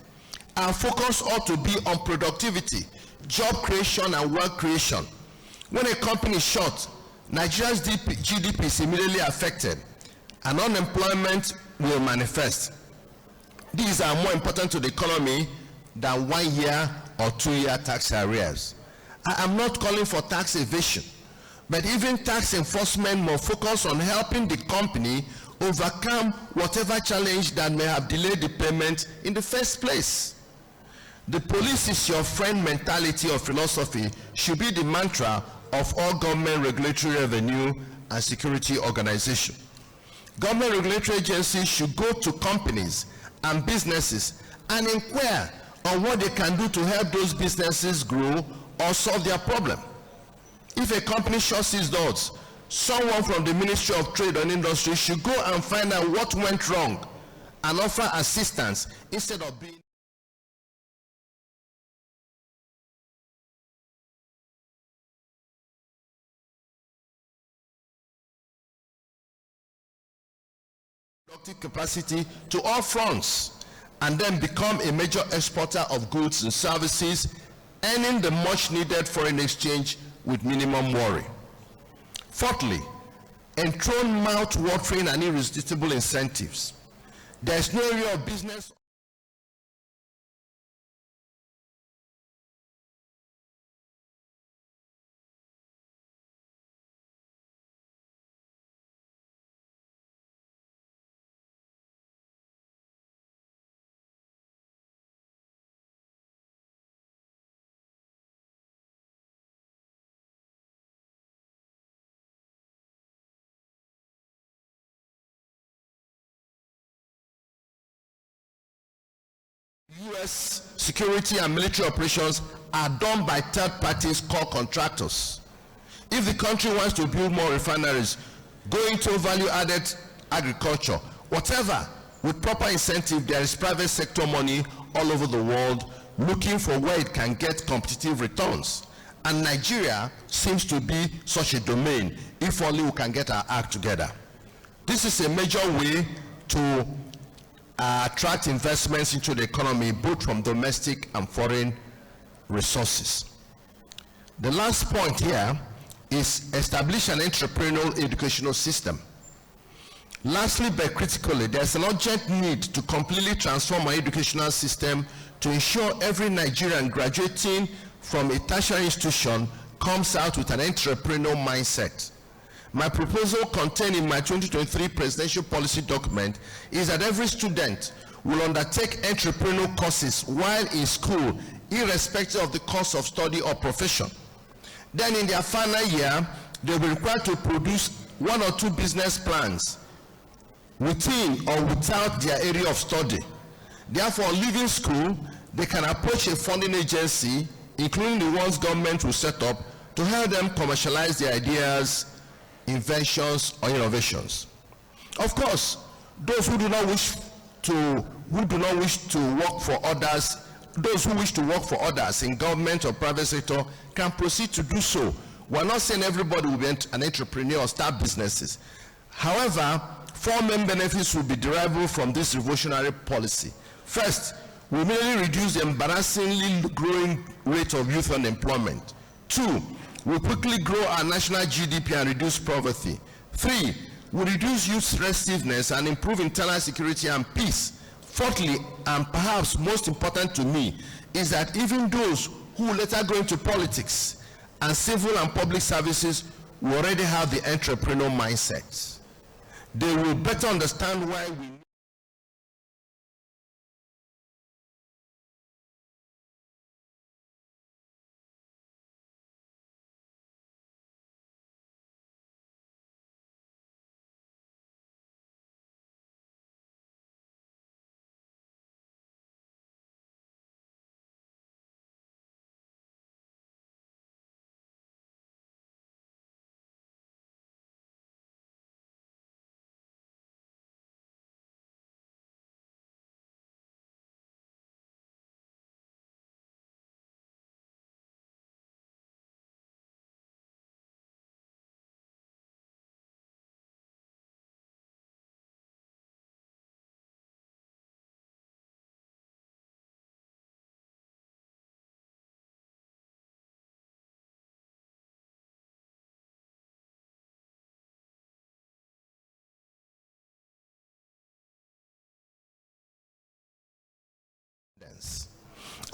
[SPEAKER 13] Our focus ought to be on productivity, job creation, and wealth creation. When a company is short, Nigeria's GDP is immediately affected and unemployment will manifest. These are more important to the economy than 1 year or 2 year tax arrears. I am not calling for tax evasion, but even tax enforcement must focus on helping the company overcome whatever challenge that may have delayed the payment in the first place. The police is your friend mentality or philosophy should be the mantra of all government regulatory revenue and security organizations. Government regulatory agencies should go to companies and businesses and inquire on what they can do to help those businesses grow or solve their problem. If a company shuts its doors, someone from the Ministry of Trade and Industry should go and find out what went wrong and offer assistance instead of being productive capacity to all fronts and then become a major exporter of goods and services, earning the much needed foreign exchange with minimum worry. Fourthly, enthrone mouth-watering and irresistible incentives. There is no area of business U.S. security and military operations are done by third parties called contractors. If the country wants to build more refineries, go into value-added agriculture, whatever, with proper incentive, there is private sector money all over the world looking for where it can get competitive returns. And Nigeria seems to be such a domain, if only we can get our act together. This is a major way to attract investments into the economy, both from domestic and foreign resources. The last point here is establish an entrepreneurial educational system. Lastly, but critically, there's an urgent need to completely transform our educational system to ensure every Nigerian graduating from a tertiary institution comes out with an entrepreneurial mindset. My proposal contained in my 2023 presidential policy document is that every student will undertake entrepreneurial courses while in school, irrespective of the course of study or profession. Then in their final year, they will be required to produce 1 or 2 business plans within or without their area of study. Therefore, leaving school, they can approach a funding agency, including the ones government will set up, to help them commercialize their ideas, inventions, or innovations. Of course, those who do not wish to work for others, those who wish to work for others in government or private sector can proceed to do so. We're not saying everybody will be an entrepreneur or start businesses. However, 4 main benefits will be derivable from this revolutionary policy. First, we immediately reduce the embarrassingly growing rate of youth unemployment. 2, we quickly grow our national GDP and reduce poverty. 3, we reduce youth restiveness and improve internal security and peace. Fourthly, and perhaps most important to me, is that even those who later go into politics and civil and public services will already have the entrepreneurial mindset. They will better understand why we need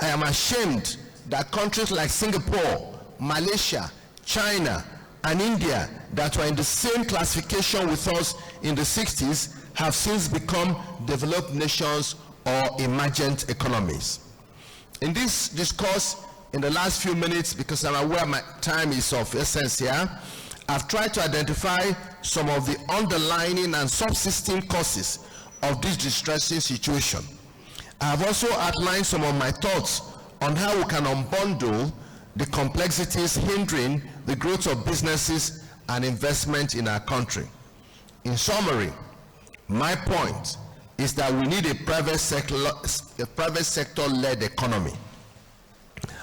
[SPEAKER 13] I am ashamed that countries like Singapore, Malaysia, China, and India that were in the same classification with us in the 60s have since become developed nations or emergent economies. In this discourse, in the last few minutes, because I'm aware my time is of essence here, I've tried to identify some of the underlying and subsisting causes of this distressing situation. I have also outlined some of my thoughts on how we can unbundle the complexities hindering the growth of businesses and investment in our country. In summary, my point is that we need a private sector-led economy.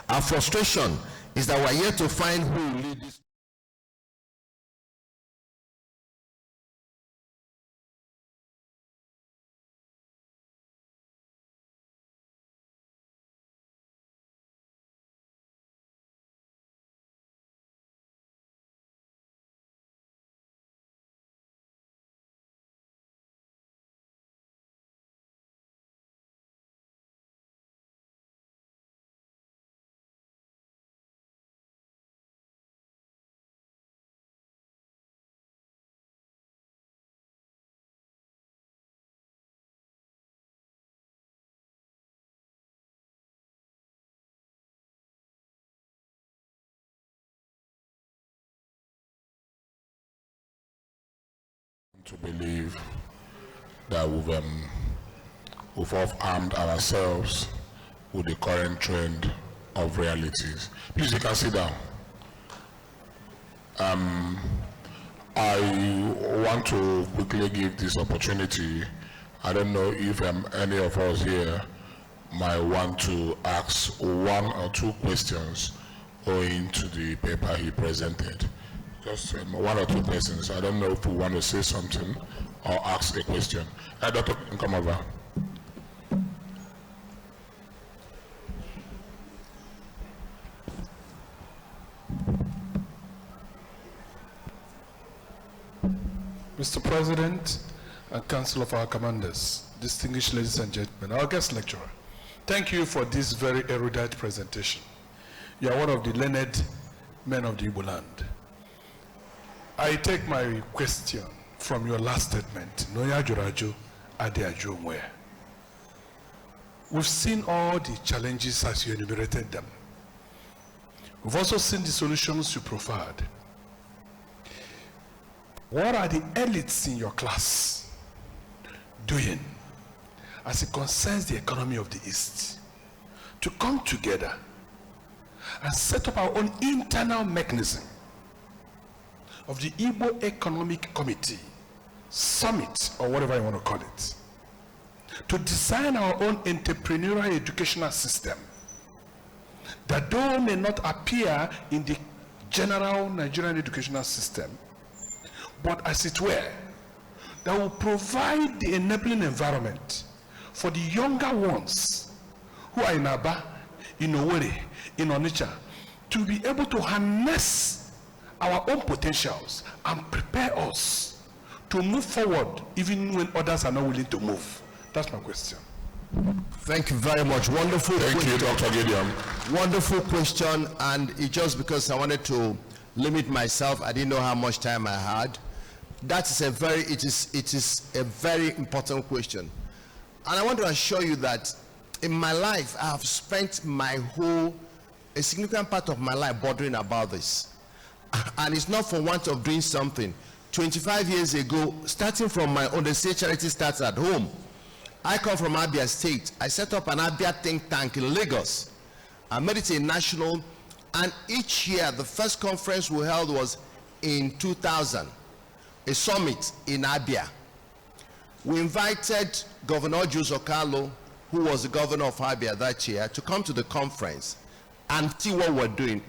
[SPEAKER 13] Our frustration is that we're yet to find who will lead this.
[SPEAKER 3] To believe that we've armed ourselves with the current trend of realities. Please, you can sit down. I want to quickly give this opportunity. I don't know if any of us here might want to ask 1 or 2 questions owing to the paper he presented. Just 1 or 2 persons. I don't know if we want to say something or ask a question. Doctor, come over.
[SPEAKER 9] Mr. President and Council of our Commanders, distinguished ladies and gentlemen, our guest lecturer, thank you for this very erudite presentation. You are one of the learned men of the Igbo land. I take my question from your last statement. We've seen all the challenges as you enumerated them. We've also seen the solutions you proffered. What are the elites in your class doing as it concerns the economy of the East, to come together and set up our own internal mechanism of the Igbo Economic Committee, Summit, or whatever you want to call it, to design our own entrepreneurial educational system that though may not appear in the general Nigerian educational system, but as it were, that will provide the enabling environment for the younger ones who are in Aba, in Owerri, in Onitsha, to be able to harness our own potentials and prepare us to move forward even when others are not willing to move. That's my question.
[SPEAKER 13] Thank you very much. Wonderful.
[SPEAKER 3] Thank you, Dr. Gideon.
[SPEAKER 13] Wonderful question, and it just because I wanted to limit myself, I didn't know how much time I had. That is it is a very important question. And I want to assure you that in my life, I have spent a significant part of my life bothering about this. And it's not for want of doing something. 25 years ago, starting from my own, the state charity starts at home. I come from Abia State. I set up an Abia think tank in Lagos. I made it a national, and each year, the first conference we held was in 2000, a summit in Abia. We invited Governor Jose Carlo, who was the governor of Abia that year, to come to the conference and see what we're doing.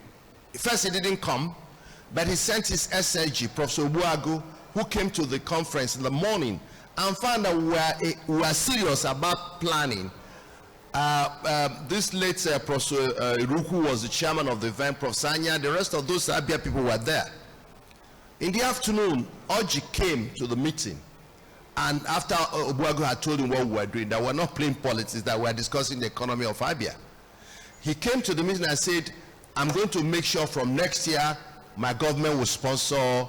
[SPEAKER 13] First, he didn't come, but he sent his SLG, Professor Obuagu, who came to the conference in the morning and found that we were serious about planning. This late Professor Iruku was the chairman of the event, Prof. Sanya, the rest of those Abia people were there. In the afternoon, Oji came to the meeting, and after Obuagu had told him what we were doing, that we're not playing politics, that we're discussing the economy of Abia. He came to the meeting and said, I'm going to make sure from next year my government will sponsor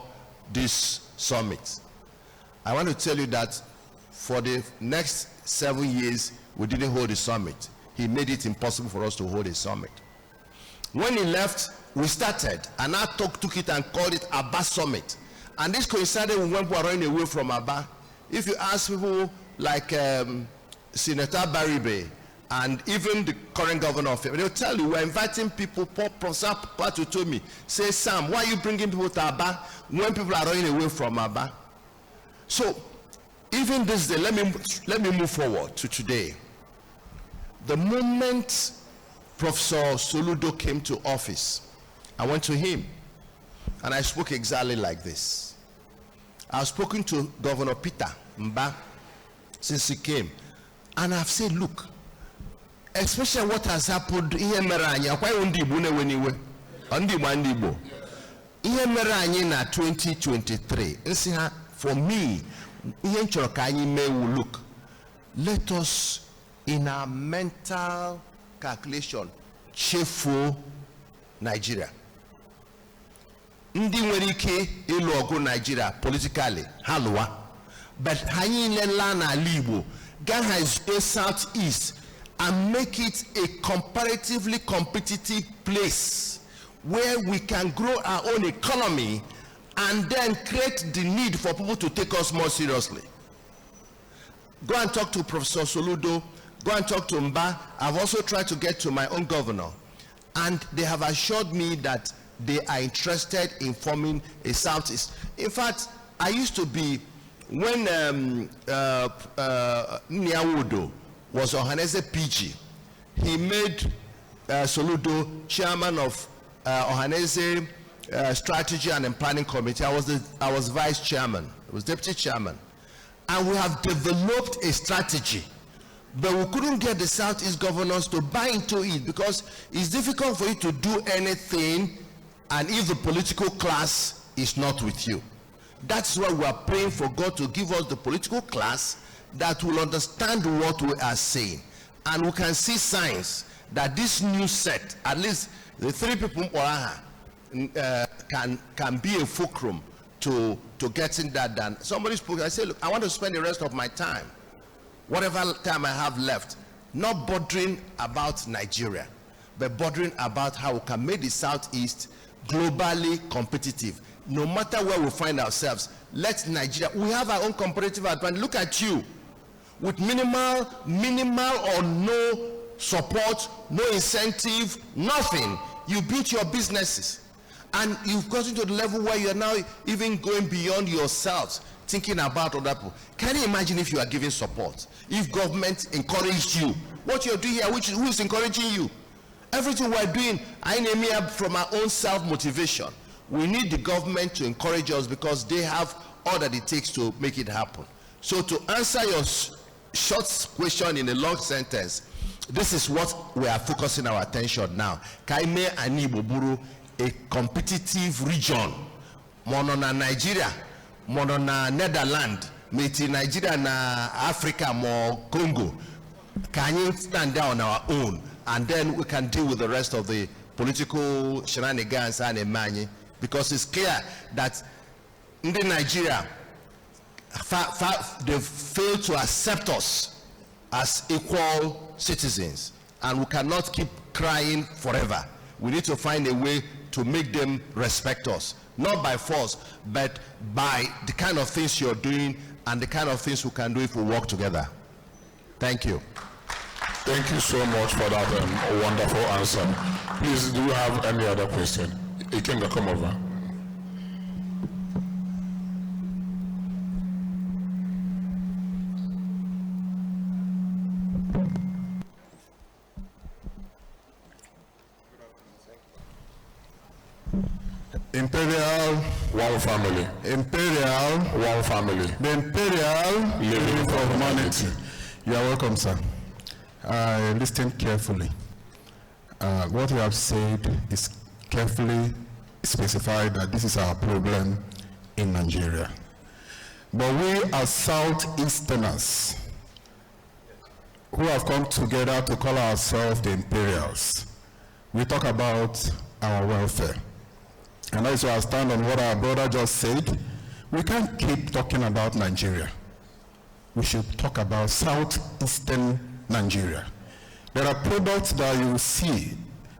[SPEAKER 13] this summit. I want to tell you that for the next 7 years, we didn't hold a summit. He made it impossible for us to hold a summit. When he left, we started, and I took it and called it Aba Summit. And this coincided with when we were running away from Aba. If you ask people like Senator Baribe and even the current governor of it, they'll tell you we're inviting people. Professor Patu told me, say, Sam, why are you bringing people to Aba when people are running away from Aba? So, even this day, let me move forward to today. The moment Professor Soludo came to office, I went to him and I spoke exactly like this. I've spoken to Governor Peter Mba since he came, and I've said, look, especially what has happened here na 2023. For me, look, let us in our mental calculation cheerful Nigeria. Ndi nwere ike ịlụ ọgụ Nigeria politically halwa, but anyị nlela na Igbo gahazie Southeast and make it a comparatively competitive place where we can grow our own economy and then create the need for people to take us more seriously. Go and talk to Professor Soludo, go and talk to Mba. I've also tried to get to my own governor, and they have assured me that they are interested in forming a Southeast. In fact, I used to be, when Nyawodo was Ohaneze PG, he made Soludo chairman of Ohaneze Strategy and Planning Committee. I was vice chairman, I was deputy chairman. And we have developed a strategy, but we couldn't get the Southeast governors to buy into it because it's difficult for you to do anything and if the political class is not with you. That's why we are praying for God to give us the political class that will understand what we are saying. And we can see signs that this new set, at least the three people can be a fulcrum to getting that done. Somebody spoke, I said, look, I want to spend the rest of my time, whatever time I have left, not bothering about Nigeria, but bothering about how we can make the Southeast globally competitive. No matter where we find ourselves, let Nigeria, we have our own competitive advantage. Look at you. with minimal or no support, no incentive, nothing. You built your businesses, and you've gotten to the level where you are now even going beyond yourselves, thinking about other people. Can you imagine if you are giving support? If government encouraged you, what you're doing here, who is encouraging you? Everything we're doing, I name it from our own self-motivation. We need the government to encourage us because they have all that it takes to make it happen. So to answer your short question in a long sentence, this is what we are focusing our attention now. Kaime and Iboburu, a competitive region. Mono na Nigeria, mono na Netherlands, meti Nigeria na Africa, more Congo. Can you stand down on our own? And then we can deal with the rest of the political shenanigans and emani, because it's clear that in Nigeria, they've failed to accept us as equal citizens, and we cannot keep crying forever. We need to find a way to make them respect us, not by force, but by the kind of things you're doing and the kind of things we can do if we work together. Thank you.
[SPEAKER 3] Thank you so much for that wonderful answer. Please, do you have any other question? Ikenga, come over.
[SPEAKER 6] Imperial,
[SPEAKER 3] one family.
[SPEAKER 6] Imperial,
[SPEAKER 3] one family.
[SPEAKER 6] The Imperial living for humanity. You are welcome, sir. Listen carefully. What you have said is carefully specified that this is our problem in Nigeria. But we as Southeasterners who have come together to call ourselves the Imperials, we talk about our welfare. And also I stand on what our brother just said. We can't keep talking about Nigeria. We should talk about Southeastern Nigeria. There are products that you see,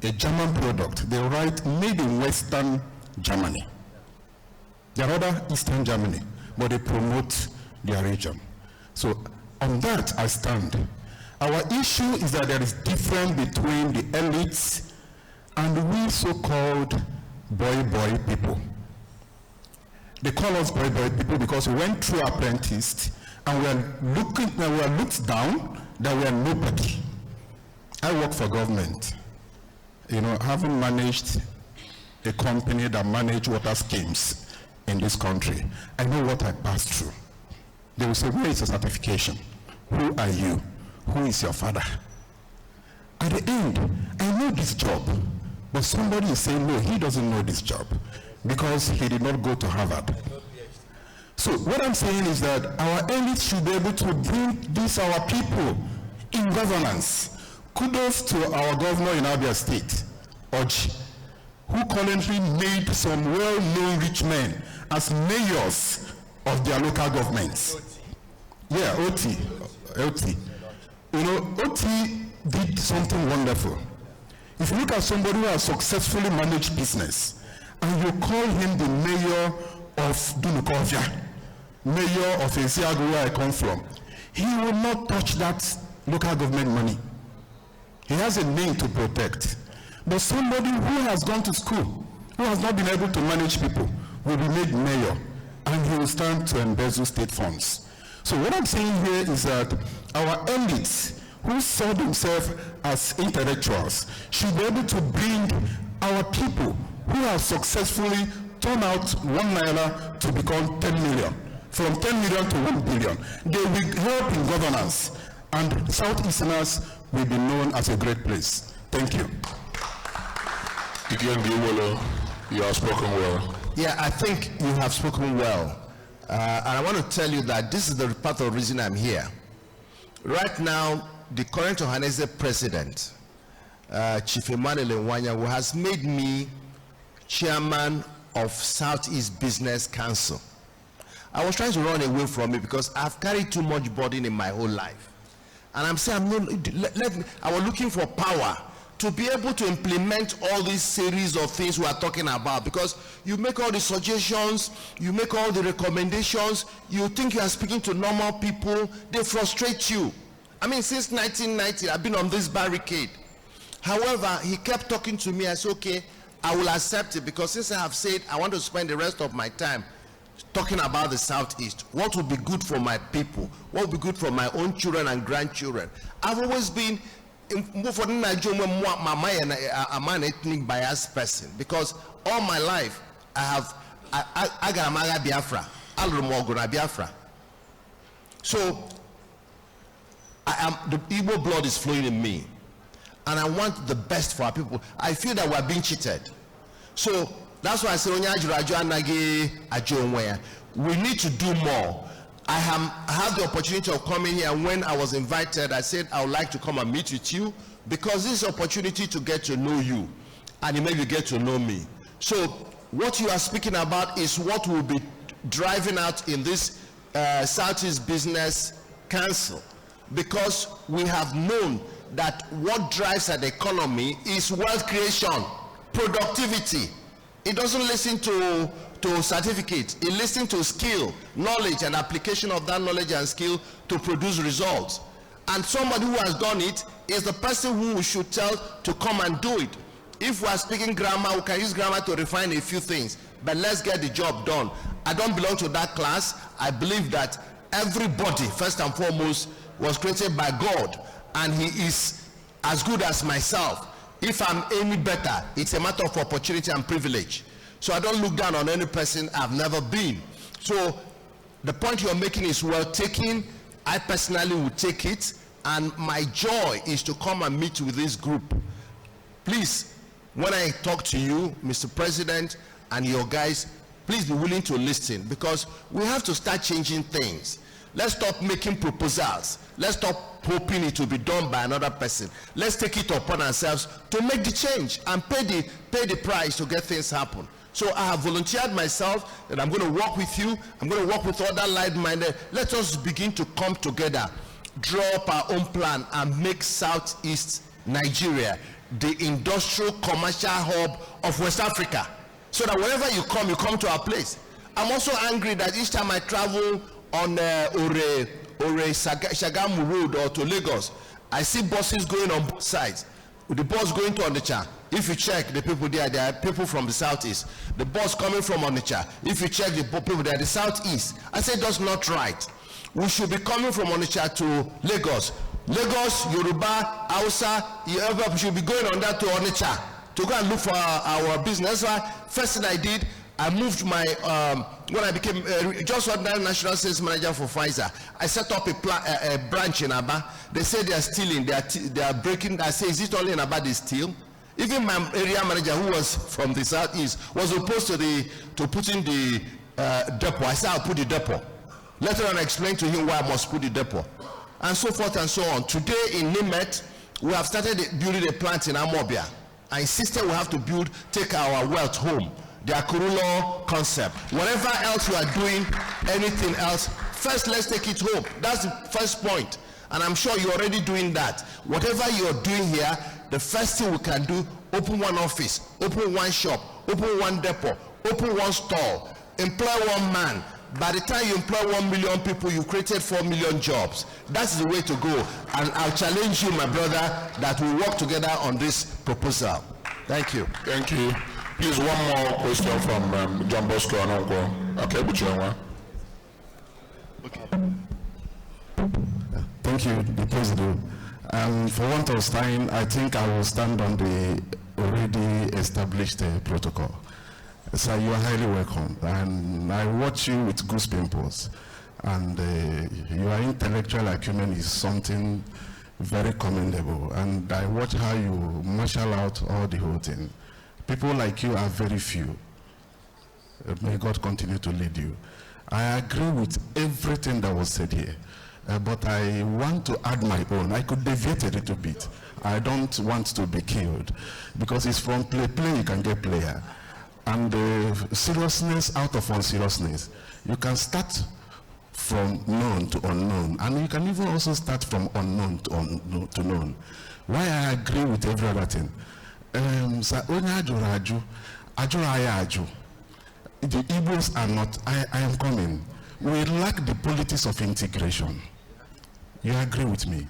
[SPEAKER 6] a German product, they write made in Western Germany. There are other Eastern Germany, but they promote their region. So on that I stand. Our issue is that there is difference between the elites and we so-called boy people. They call us boy people because we went through apprentice and we are looked down, that we are nobody. I work for government. You know, having managed a company that manage water schemes in this country, I know what I passed through. They will say, where is your certification? Who are you? Who is your father? At the end, I know this job, but somebody is saying, no, he doesn't know this job because he did not go to Harvard. So what I'm saying is that our elites should be able to bring this, our people, in governance. Kudos to our governor in Abia State, Oji, who currently made some well-known rich men as mayors of their local governments. Yeah, OT. You know, OT did something wonderful. If you look at somebody who has successfully managed business, and you call him the mayor of Dunukovia, mayor of Esiago where I come from, he will not touch that local government money. He has a name to protect. But somebody who has gone to school, who has not been able to manage people, will be made mayor, and he will stand to embezzle state funds. So what I'm saying here is that our elites, who saw themselves as intellectuals, should be able to bring our people who have successfully turned out 1 naira to become 10 million, from 10 million to 1 billion. They will help in governance, and Southeasterners will be known as a great place. Thank you.
[SPEAKER 3] You have spoken well.
[SPEAKER 13] Yeah, I think you have spoken well. And I want to tell you that this is the part of the reason I'm here. Right now, the current Johannesburg president, Chief Emmanuel Nwanya, who has made me chairman of Southeast Business Council. I was trying to run away from it because I've carried too much burden in my whole life. And I'm saying, I was looking for power. to be able to implement all these series of things we are talking about, because you make all the suggestions, you make all the recommendations, you think you are speaking to normal people, they frustrate you. I mean, since 1990, I've been on this barricade. However, he kept talking to me. I said, okay, I will accept it, because since I have said I want to spend the rest of my time talking about the Southeast, what would be good for my people, what would be good for my own children and grandchildren. I've always been I'm an ethnic biased person, because all my life I got a Biafra, Biafra. So the Igbo blood is flowing in me, and I want the best for our people. I feel that we are being cheated. So that's why I say we need to do more. I have the opportunity of coming here, and when I was invited, I said I would like to come and meet with you, because this is an opportunity to get to know you, and maybe get to know me. So what you are speaking about is what will be driving out in this Southeast Business Council, because we have known that what drives an economy is wealth creation, productivity. It doesn't listen to certificates, it listens to skill, knowledge, and application of that knowledge and skill to produce results. And somebody who has done it is the person who we should tell to come and do it. If we are speaking grammar, we can use grammar to refine a few things, but let's get the job done. I don't belong to that class. I believe that everybody, first and foremost, was created by God, and he is as good as myself. If I'm any better, it's a matter of opportunity and privilege. So I don't look down on any person I've never been. So the point you're making is well taken. I personally will take it, and my joy is to come and meet with this group. Please, when I talk to you, Mr. President, and your guys, please be willing to listen, because we have to start changing things. Let's stop making proposals. Let's stop hoping it will be done by another person. Let's take it upon ourselves to make the change and pay the price to get things happen. So I have volunteered myself that I'm going to work with you. I'm going to work with other like-minded. Let us begin to come together, draw up our own plan, and make Southeast Nigeria the industrial commercial hub of West Africa. So that wherever you come to our place. I'm also angry that each time I travel on Shagamu Road or to Lagos, I see buses going on both sides. The bus going to Onitsha, if you check the people there are people from the Southeast. The bus coming from Onitsha, if you check the people there, the Southeast. I say that's not right. We should be coming from Onitsha to Lagos. Lagos, Yoruba, Hausa, we should be going on that to Onitsha to go and look for our business. That's why first thing I did, I moved my, when I became just ordinary national sales manager for Pfizer, I set up a branch in Aba. They say they are stealing, they are breaking. I say, is it only in Aba they steal? Even my area manager, who was from the Southeast, was opposed to putting the depot. I said, I'll put the depot. Later on, I explained to him why I must put the depot, and so forth and so on. Today in Nimet, we have started building a plant in Amobia. I insisted we have to take our wealth home. The Akurulo concept. Whatever else you are doing, anything else, first let's take it home. That's the first point. And I'm sure you're already doing that. Whatever you're doing here, the first thing we can do, open one office, open one shop, open one depot, open one stall, employ one man. By the time you employ 1 million people, you created 4 million jobs. That's the way to go. And I'll challenge you, my brother, that we work together on this proposal. Thank you.
[SPEAKER 3] Thank you. Please, one more question from John Bosco Anongo. Okay, Buchionwa.
[SPEAKER 14] Okay. Thank you, the President. For want of time, I think I will stand on the already established protocol. So you are highly welcome, and I watch you with goose pimples, and your intellectual acumen is something very commendable, and I watch how you marshal out all the whole thing. People like you are very few. May God continue to lead you. I agree with everything that was said here, but I want to add my own. I could deviate a little bit. I don't want to be killed, because it's from play you can get player. And seriousness out of unseriousness. You can start from known to unknown, and you can even also start from unknown to known. why I agree with every other thing. The Igbos are not, I am coming. We lack the politics of integration. You agree with me?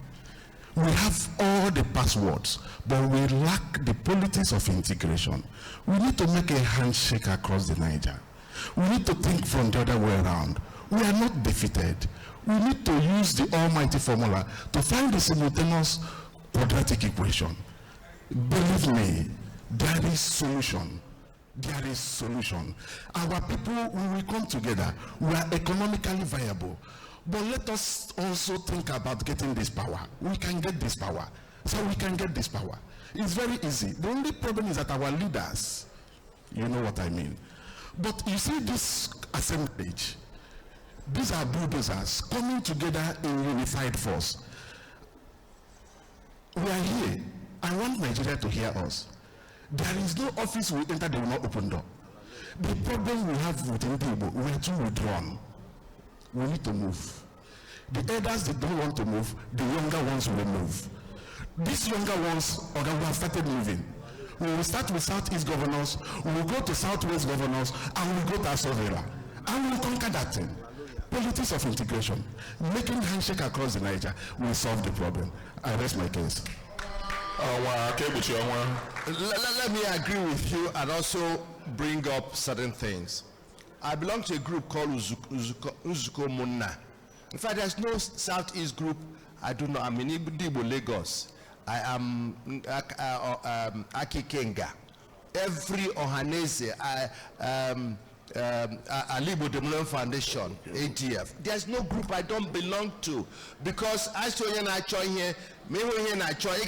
[SPEAKER 14] We have all the passwords, but we lack the politics of integration. We need to make a handshake across the Niger. We need to think from the other way around. We are not defeated. We need to use the almighty formula to find the simultaneous quadratic equation. Believe me, there is solution. There is solution. Our people, when we come together, we are economically viable. But let us also think about getting this power. We can get this power. So we can get this power. It's very easy. The only problem is that our leaders, you know what I mean. But you see this assemblage, these are bulldozers coming together in unified force. We are here. I want Nigeria to hear us. There is no office we enter, they will not open door. The problem we have with Imperial, we are too withdrawn. We need to move. The elders that don't want to move, the younger ones will move. These younger ones, we have started moving. We will start with Southeast governors, we will go to Southwest governors, and we will go to Asovera. And we will conquer that thing. Politics of integration, making handshake across the Niger will solve the problem. I rest my case.
[SPEAKER 13] Let me agree with you and also bring up certain things. I belong to a group called Uzuko Munna. In fact, there's no Southeast group. I do not. I'm in Igbo, Lagos. I am Aki Kenga. Every Ohanese, Alibo Development Foundation, ATF. There's no group I don't belong to because I saw you na join here. Me here na join.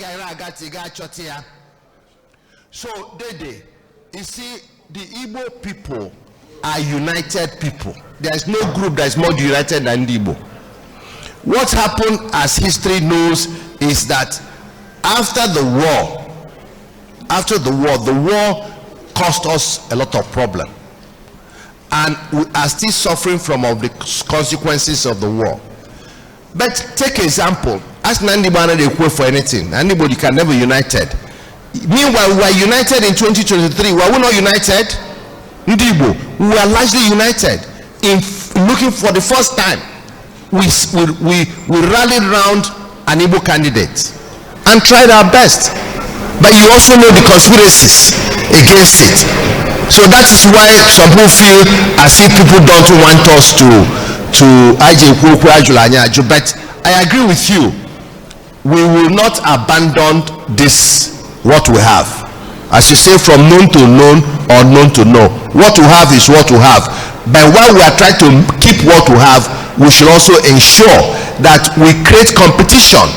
[SPEAKER 13] So you see, the Igbo people are united people. There's no group that is more united than the Igbo. What happened, as history knows, is that after the war cost us a lot of problem, and we are still suffering from all the consequences of the war. But take example, ask Nandibana they quote for anything. Anybody can never united. Meanwhile, we are united in 2023. Were we not united? Ndibo, we are largely united. In looking for the first time, we rallied around an Igbo candidate and tried our best. But you also know the conspiracies against it. So that is why some people feel as if people don't want us to but I agree with you. We will not abandon this, what we have. As you say, from known to known or known to know. What we have is what we have. But while we are trying to keep what we have, we should also ensure that we create competition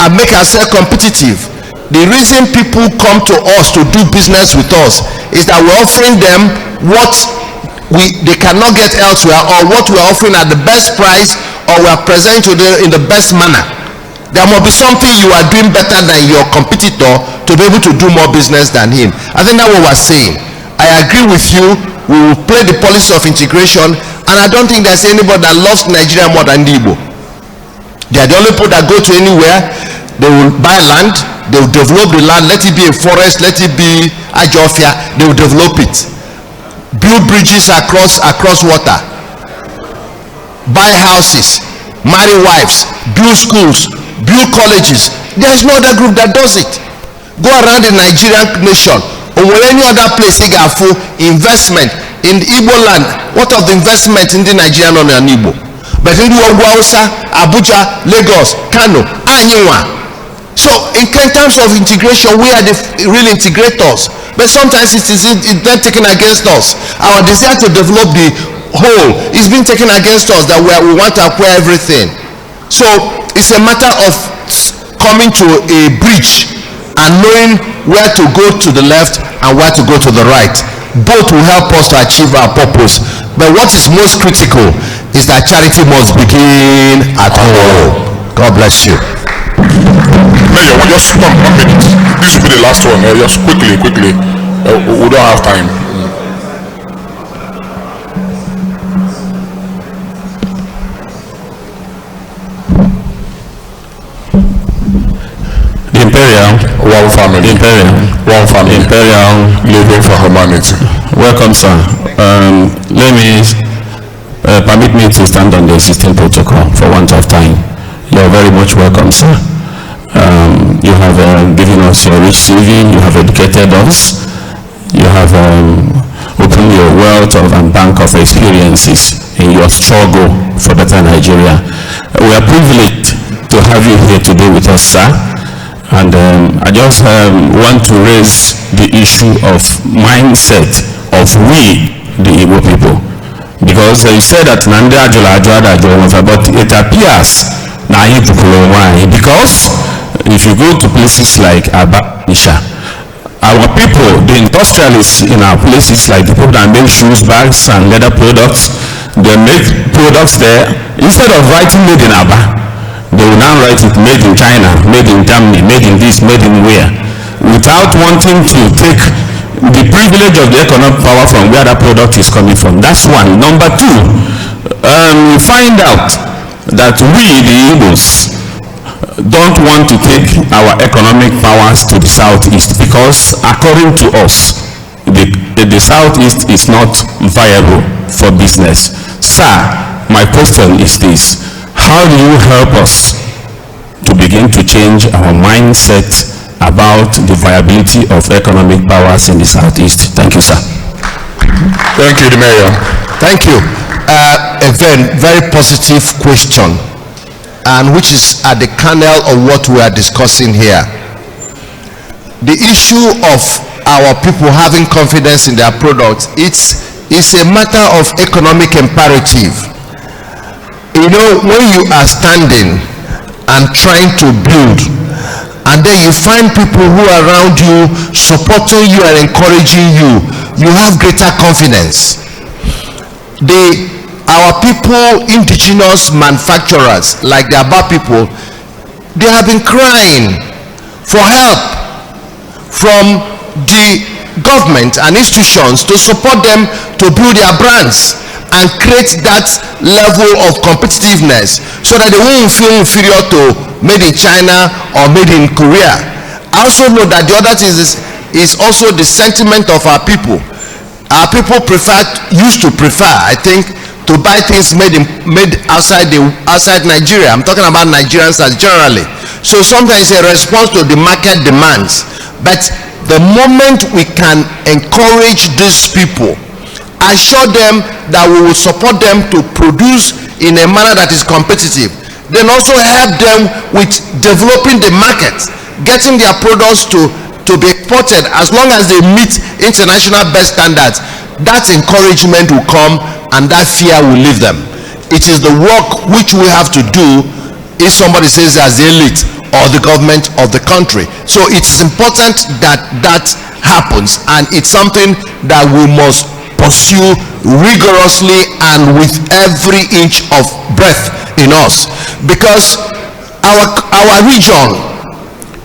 [SPEAKER 13] and make ourselves competitive. The reason people come to us to do business with us is that we're offering them what they cannot get elsewhere, or what we're offering at the best price, or we're presenting to them in the best manner. There must be something you are doing better than your competitor to be able to do more business than him. I think that's what we're saying. I agree with you. We will play the policy of integration, and I don't think there's anybody that loves Nigeria more than the Igbo. They are the only people that go to anywhere. They will buy land, they will develop the land, let it be a forest, let it be Ajofia, they will develop it. Build bridges across water, buy houses, marry wives, build schools, build colleges. There is no other group that does it. Go around the Nigerian nation or any other place, investment in the Igbo land. What of the investment in the Nigerian or the Igbo? But in the Hausa, Abuja, Lagos, Kano, Anyiwa. So in terms of integration, we are the real integrators. But sometimes it's not taken against us. Our desire to develop the whole is being taken against us, that we want to acquire everything. So it's a matter of coming to a bridge and knowing where to go to the left and where to go to the right. Both will help us to achieve our purpose. But what is most critical is that charity must begin at home. God bless you.
[SPEAKER 3] Mayor, we just 1 minute. This will be the last one. Just quickly. We don't have time.
[SPEAKER 12] The Imperial,
[SPEAKER 3] One family.
[SPEAKER 12] Imperial.
[SPEAKER 3] One family.
[SPEAKER 12] Imperial.
[SPEAKER 3] Living for humanity.
[SPEAKER 12] Welcome, sir. Permit me to stand on the existing protocol for want of time. You are very much welcome, sir. You have given us your rich CV, you have educated us, you have opened your wealth and bank of experiences in your struggle for better Nigeria. We are privileged to have you here today with us, sir. And I just want to raise the issue of mindset of we, the Igbo people. Because you said that but it appears because if you go to places like Nisha, our people, the industrialists in our places, like the people that make shoes, bags, and leather products, they make products there. Instead of writing made in Aba, they will now write it made in China, made in Germany, made in this, made in where, without wanting to take the privilege of the economic power from where that product is coming from. That's one. Number two, we find out that we, the Igbos, don't want to take our economic powers to the southeast because, according to us, the southeast is not viable for business. Sir, my question is this: how do you help us to begin to change our mindset about the viability of economic powers in the southeast? Thank you, sir.
[SPEAKER 3] Thank you, the mayor.
[SPEAKER 13] Thank you. A very positive question, and which is at the kernel of what we are discussing here. The issue of our people having confidence in their products, it's a matter of economic imperative. You know, when you are standing and trying to build, and then you find people who are around you supporting you and encouraging you, you have greater confidence. Our people, indigenous manufacturers, like the Aba people, they have been crying for help from the government and institutions to support them to build their brands and create that level of competitiveness so that they won't feel inferior to made in China or made in Korea. I also know that the other thing is also the sentiment of our people. Our people used to prefer, I think, to buy things made outside Nigeria. I'm talking about Nigerians as generally. So sometimes it's a response to the market demands. But the moment we can encourage these people, assure them that we will support them to produce in a manner that is competitive, then also help them with developing the market, getting their products to be exported as long as they meet international best standards, that encouragement will come and that fear will leave them. It is the work which we have to do if somebody says as the elite or the government of the country. So it's important that that happens, and it's something that we must pursue rigorously and with every inch of breath in us, because our region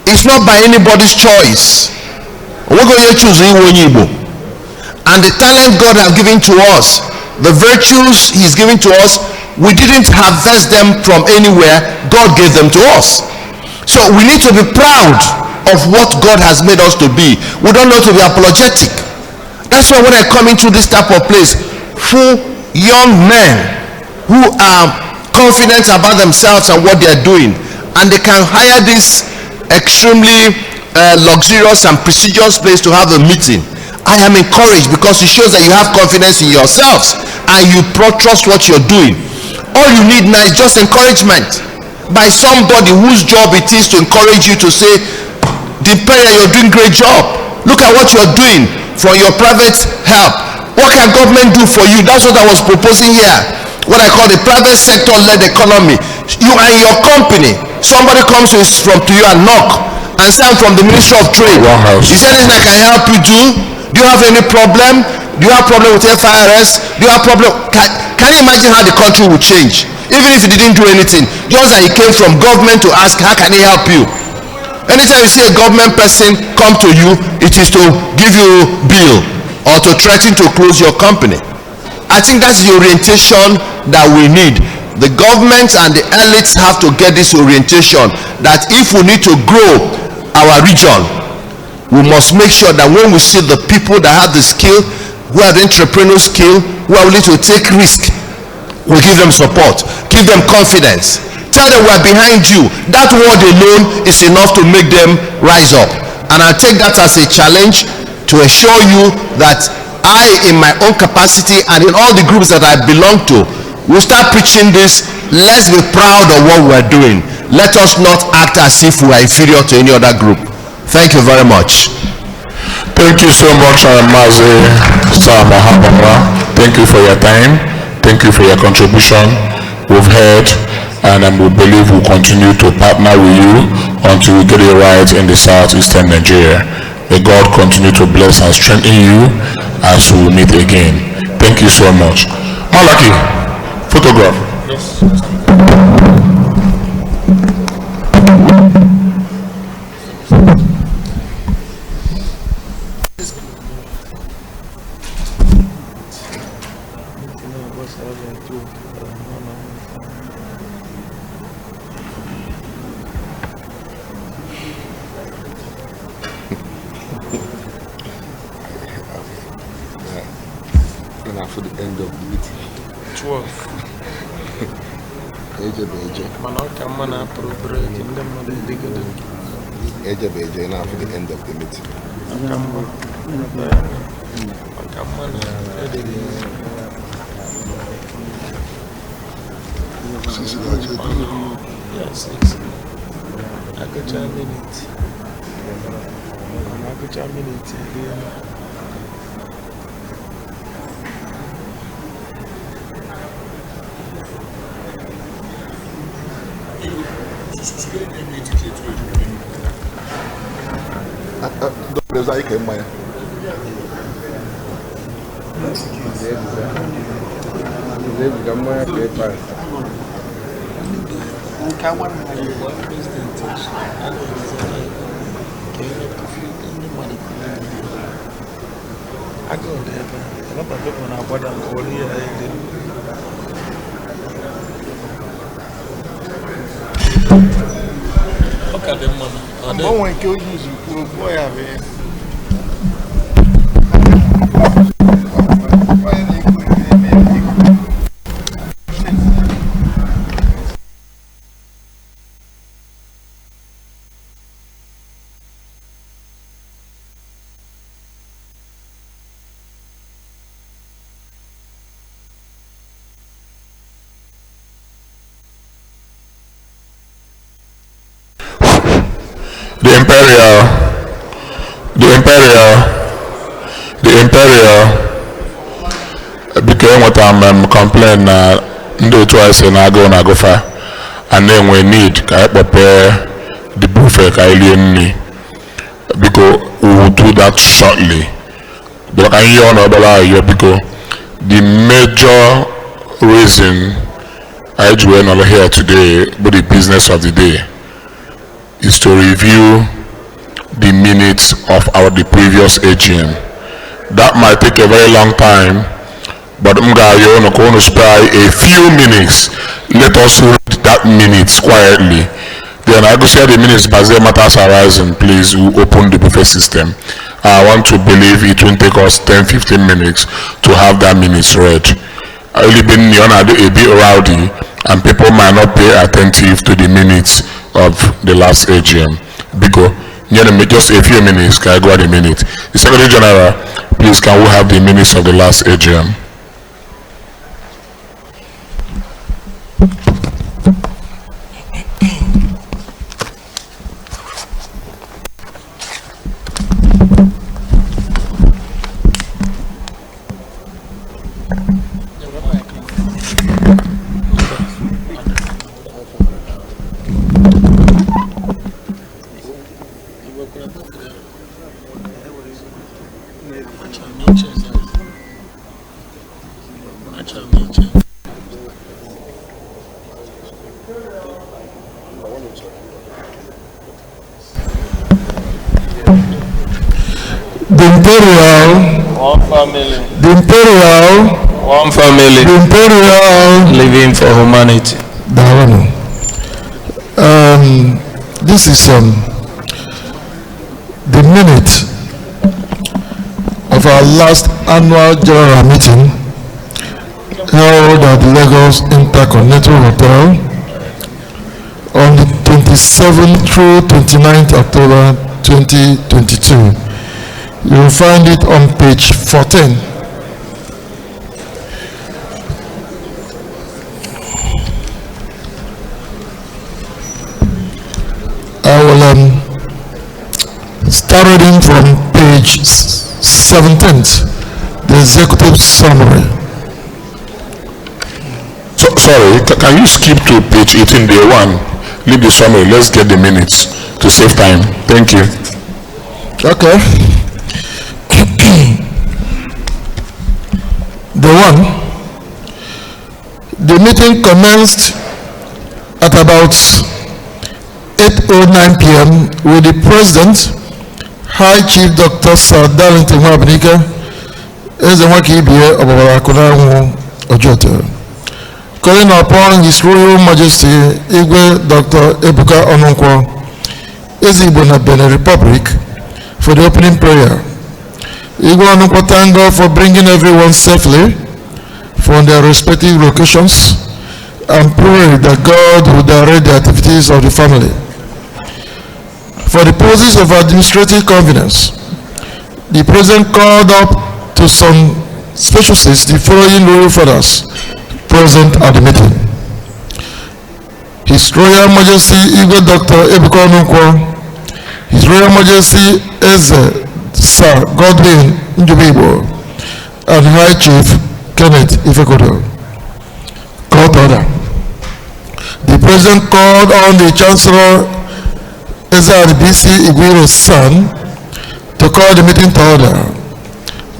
[SPEAKER 13] is not by anybody's choice. We're going to choose Igbo, and the talent God has given to us, the virtues He's given to us, we didn't harvest them from anywhere. God gave them to us. So we need to be proud of what God has made us to be. We don't need to be apologetic. That's why when I come into this type of place, full young men who are confident about themselves and what they are doing, and they can hire this extremely luxurious and prestigious place to have a meeting, I am encouraged, because it shows that you have confidence in yourselves and you trust what you're doing. All you need now is just encouragement by somebody whose job it is to encourage you, to say, the Imperial, you're doing great job. Look at what you're doing for your private help. What can government do for you? That's what I was proposing here. What I call the private sector-led economy. You and your company, somebody comes to you and knock and say, I'm from the Ministry of Trade. Is there anything I can help you do? Do you have any problem? Do you have problem with FIRS? Do you have problem? Can you imagine how the country would change? Even if he didn't do anything, just that he came from government to ask, how can he help you? Anytime you see a government person come to you, it is to give you bill or to threaten to close your company. I think that's the orientation that we need. The government and the elites have to get this orientation that if we need to grow our region, we must make sure that when we see the people that have the skill, who have the entrepreneurial skill, who are willing to take risk, we give them support, give them confidence, tell them we are behind you. That word alone is enough to make them rise up. And I take that as a challenge to assure you that I, in my own capacity and in all the groups that I belong to, will start preaching this. Let's be proud of what we are doing. Let us not act as if we are inferior to any other group. Thank you very much.
[SPEAKER 3] Thank you so much, Mazi Mahabama. Thank you for your time. Thank you for your contribution. We've heard, and we believe we'll continue to partner with you until we get it right in the southeastern Nigeria. May God continue to bless and strengthen you as we meet again. Thank you so much. Malaki, photograph. Yes.
[SPEAKER 4] For the end of the meeting. 12. Now for the end of the meeting. The Imperial became what I'm complaining ndị otu anyị si na-agụ fa and then we need ka prepare the buffet ka elie nri because we will do that shortly. But I hear on here because the major reason I joined all here today, but the business of the day, is to review the minutes of the previous AGM. That might take a very long time, but I'm going to spare a few minutes. Let us read that minutes quietly. Then I go share the minutes, but there matters arising. Please open the buffet system. I want to believe it will take us 10-15 minutes to have that minutes read. I only been a bit rowdy, and people might not pay attentive to the minutes of the last AGM because just a few minutes. Can I go at the minute? The Secretary General, please, can we have the minutes of the last AGM?
[SPEAKER 1] The Imperial,
[SPEAKER 12] one family.
[SPEAKER 1] The Imperial,
[SPEAKER 12] one family.
[SPEAKER 1] The Imperial,
[SPEAKER 12] living for humanity.
[SPEAKER 1] This is the minute of our last annual general meeting held at the Lagos Intercontinental Hotel on the 27th through 29th October 2022. You will find it on page 14. I will start reading from page 17, the executive summary.
[SPEAKER 4] Sorry, can you skip to page 18, day 1? Leave the summary. Let's get the minutes to save time. Thank you.
[SPEAKER 1] Okay. The meeting commenced at about 8:09 p.m. with the President, High Chief Dr. Sir Darlington Wabenika, Ezewakibie Obabarakunawu Ojoto, calling upon His Royal Majesty Igwe Dr. Ebuka Onunkwo, Ezigbo Benin Republic, for the opening prayer. Igwe Onunkwo thank God for bringing everyone safely from their respective locations and pray that God will direct the activities of the family. For the purposes of administrative convenience, the President called up to some specialties the following royal fathers present at the meeting: His Royal Majesty Igwe Dr. Ebuka Onunkwo, His Royal Majesty Eze Sir Godwin Njubibo, and High Chief Kenneth Ifekodo. Court order. The President called on the Chancellor Eze BC Igwe's son to call the meeting to order.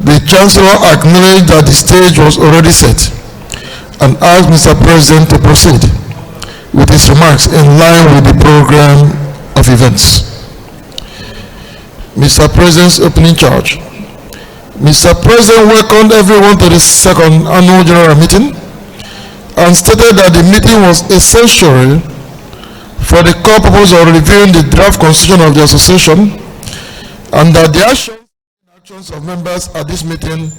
[SPEAKER 1] The Chancellor acknowledged that the stage was already set and asked Mr. President to proceed with his remarks in line with the program of events. Mr. President's opening charge. Mr. President welcomed everyone to the second annual general meeting and stated that the meeting was essential for the core purpose of reviewing the draft constitution of the association, and that the actions of members at this meeting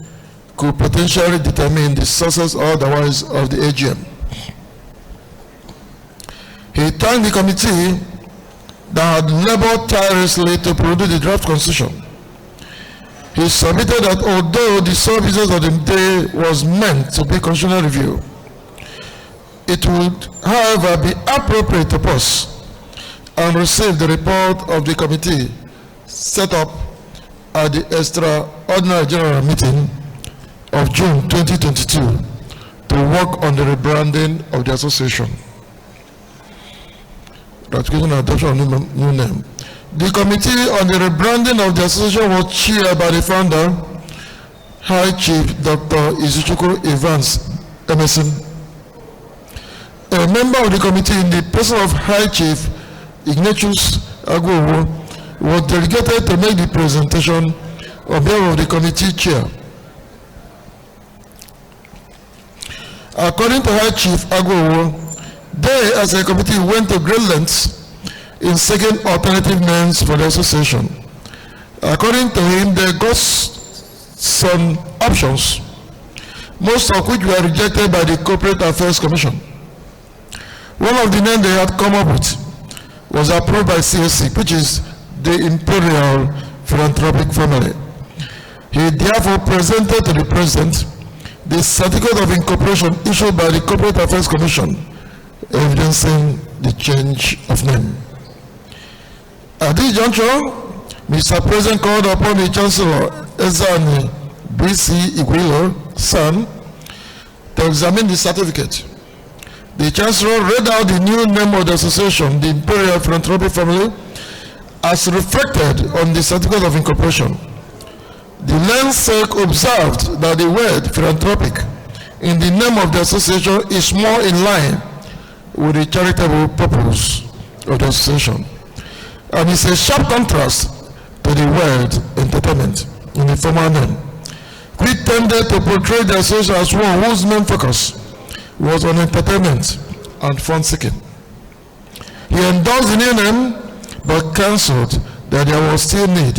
[SPEAKER 1] could potentially determine the success or otherwise of the AGM. He thanked the committee that had labored tirelessly to produce the draft constitution. He submitted that although the sole business of the day was meant to be constitutional review, it would, however, be appropriate to pause and receive the report of the committee set up at the extraordinary general meeting of June 2022 to work on the rebranding of the association. Ratification and adoption of new name. The committee on the rebranding of the association was chaired by the founder, High Chief Dr. Izuchukwu Evans Emerson. A member of the committee in the person of High Chief Ignatius Agwowo was delegated to make the presentation on behalf of the committee chair. According to High Chief Agwowo, they as a committee went to great lengths in seeking alternative names for the association. According to him, they got some options, most of which were rejected by the Corporate Affairs Commission. One of the names they had come up with was approved by CSC, which is the Imperial Philanthropic family. He therefore presented to the President the certificate of incorporation issued by the Corporate Affairs Commission, evidencing the change of name. At this juncture, Mr. President called upon the Chancellor Ezani BC Igwe's son to examine the certificate. The Chancellor read out the new name of the association, the Imperial Philanthropic family, as reflected on the certificate of incorporation. The namesake observed that the word philanthropic in the name of the association is more in line with the charitable purpose of the association, and it's a sharp contrast to the word entertainment in the former name, which tended to portray the association as one whose main focus was on entertainment and fun seeking. He endorsed the new name but cancelled that there was still need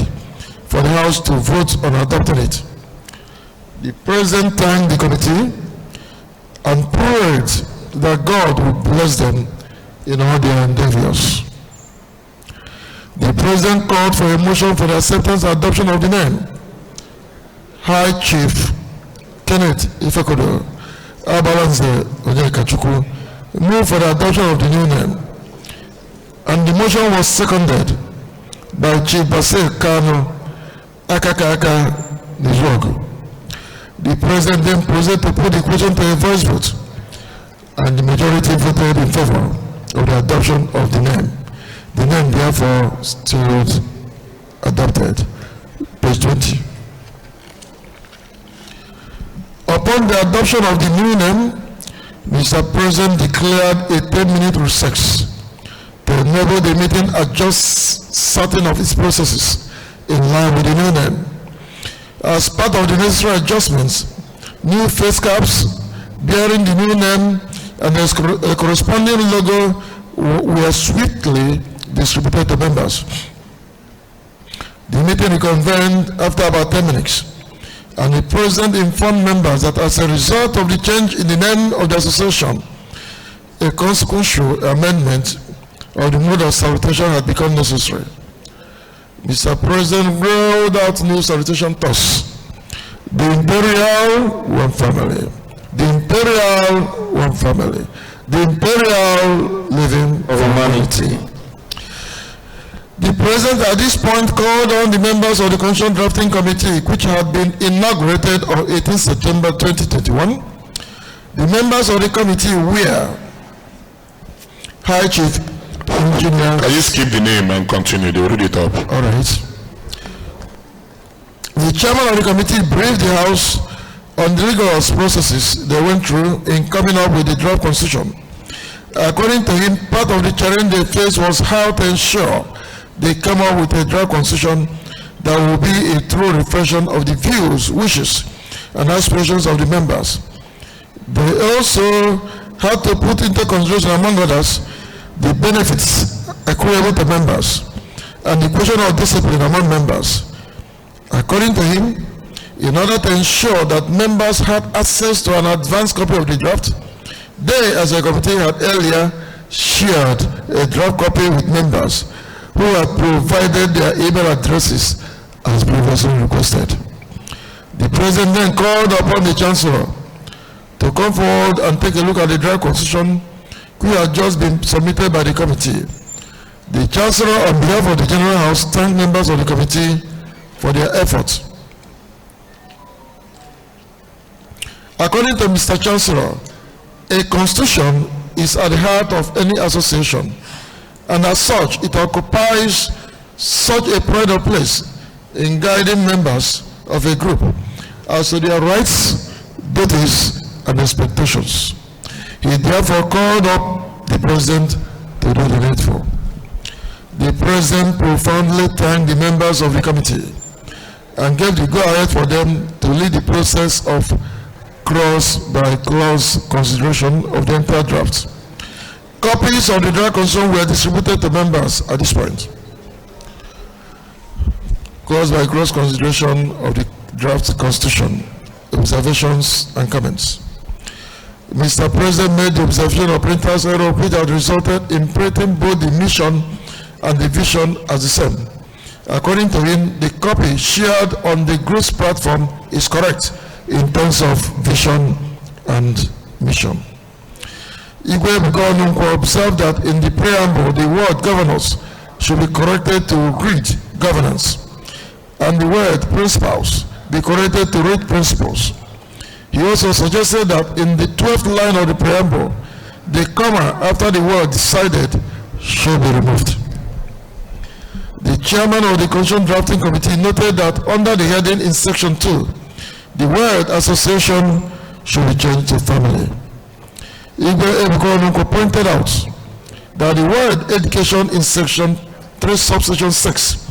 [SPEAKER 1] for the House to vote on adopting it. The President thanked the committee and prayed that God would bless them in all their endeavors. The President called for a motion for the acceptance and adoption of the name High Chief Kenneth Ifekodo Abalanze Onyekachukwu moved for the adoption of the new name, and the motion was seconded by Chief Basir Kano Akakaka Nijogu. The President then proceeded to put the question to a voice vote, and the majority voted in favor of the adoption of the name. The name therefore stood adopted. Page 20. Upon the adoption of the new name, Mr. President declared a 10-minute recess to enable the meeting adjust certain of its processes in line with the new name. As part of the necessary adjustments, new face caps bearing the new name and a corresponding logo were swiftly distributed to members. The meeting reconvened after about 10 minutes, and the President informed members that as a result of the change in the name of the association, a consequential amendment of the mode of salutation had become necessary. Mr. President rolled out new salutation thus: the Imperial, one family; the Imperial, one family; the Imperial, living of humanity. The President at this point called on the members of the Constitution Drafting Committee, which had been inaugurated on 18 September 2021. The members of the committee were High Chief Engineer.
[SPEAKER 4] Can you skip the name and continue? They will read it up.
[SPEAKER 1] All right. The chairman of the committee briefed the House on the rigorous processes they went through in coming up with the draft constitution. According to him, part of the challenge they faced was how to ensure they come up with a draft constitution that will be a true reflection of the views, wishes, and aspirations of the members. They also had to put into consideration, among others, the benefits equitable to members and the question of discipline among members. According to him, in order to ensure that members had access to an advanced copy of the draft, they, as a committee, had earlier shared a draft copy with members who had provided their email addresses as previously requested. The President then called upon the Chancellor to come forward and take a look at the draft constitution which had just been submitted by the committee. The Chancellor, on behalf of the General House, thanked members of the committee for their efforts. According to Mr. Chancellor, a constitution is at the heart of any association, and as such, it occupies such a prominent place in guiding members of a group as to their rights, duties, and expectations. He therefore called up the President to do the needful. The President profoundly thanked the members of the committee and gave the go-ahead for them to lead the process of clause-by-clause consideration of the entire draft. Copies of the draft constitution were distributed to members at this point. Clause-by-clause consideration of the draft constitution, observations and comments. Mr. President made the observation of printer's error which had resulted in printing both the mission and the vision as the same. According to him, the copy shared on the group's platform is correct in terms of vision and mission. Igwe Bukonunko observed that in the preamble, the word governors should be corrected to read governance, and the word principles be corrected to read principles. He also suggested that in the 12th line of the preamble, the comma after the word decided should be removed. The chairman of the Constitution Drafting Committee noted that under the heading in section 2, the word association should be changed to family. Igwe Ebukonunko pointed out that the word education in section 3 subsection 6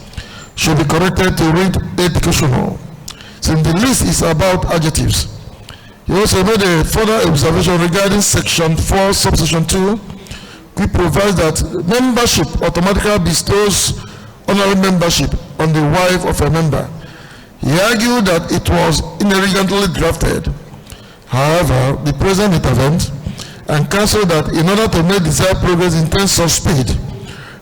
[SPEAKER 1] should be corrected to read educational, since the list is about adjectives. He also made a further observation regarding section 4 subsection 2, which provides that membership automatically bestows honorary membership on the wife of a member. He argued that it was inarrogantly drafted. However, the president intervened and counseled that in order to make desired progress in terms of speed,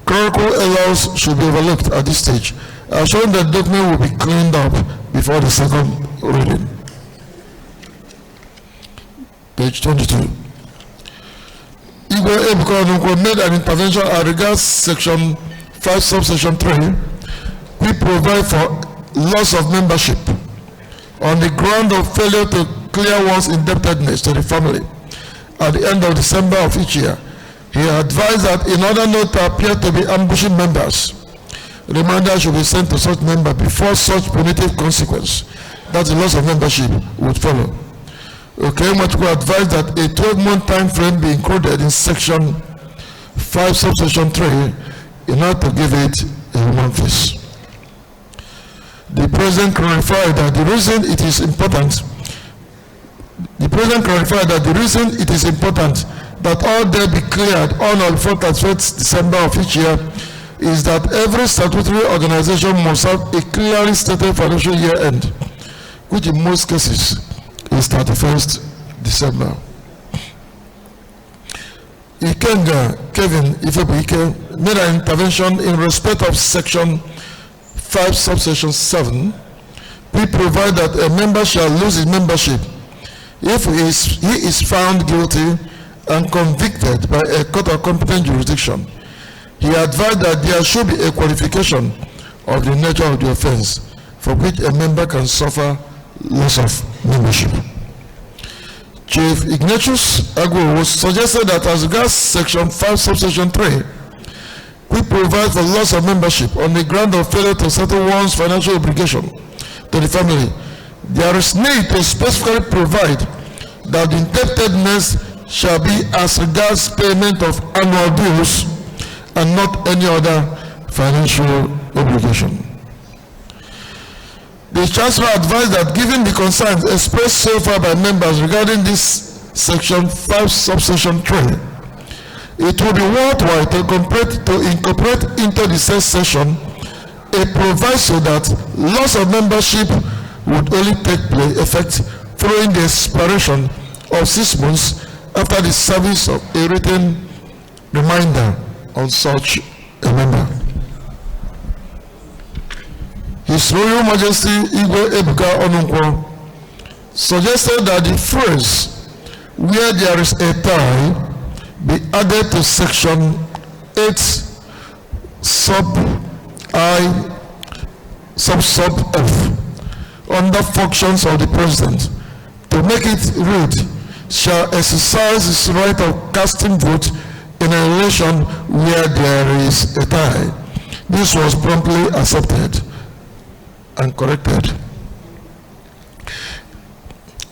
[SPEAKER 1] clerical errors should be overlooked at this stage, assuring that the document will be cleaned up before the second reading. Page 22. Igwe Ebuka Onukwo made an intervention as regards section 5 subsection 3, which provide for loss of membership on the ground of failure to clear one's indebtedness to the family at the end of December of each year. He advised that in order not to appear to be ambushing members, reminder should be sent to such member before such punitive consequence, that the loss of membership would follow. Okay, Matuko advised that a 12-month time frame be included in section 5 subsection 3 in order to give it a human face. The President clarified that the reason it is important that all debt be cleared on or before 31st December of each year is that every statutory organization must have a clearly stated financial year end, which in most cases is 31st December. Ikenga Kevin Ifebuike made an intervention in respect of section 5 subsection 7. We provide that a member shall lose his membership if he is found guilty and convicted by a court of competent jurisdiction. He advised that there should be a qualification of the nature of the offense for which a member can suffer loss of membership. Chief Ignatius Agwo suggested that as regards section 5 subsection 3, we provide for loss of membership on the ground of failure to settle one's financial obligation to the family. There is need to specifically provide that the indebtedness shall be as regards payment of annual dues and not any other financial obligation. The Chancellor advised that given the concerns expressed so far by members regarding this section 5 subsection 3, it will be worthwhile to incorporate into the said session a proviso that loss of membership would only take effect following the expiration of 6 months after the service of a written reminder on such a member. His Royal Majesty Igwe Ebuka Onukwo suggested that the phrase "where there is a tie" be added to section 8 sub F under functions of the President to make it read, "shall exercise his right of casting vote in a relation where there is a tie." This was promptly accepted and corrected.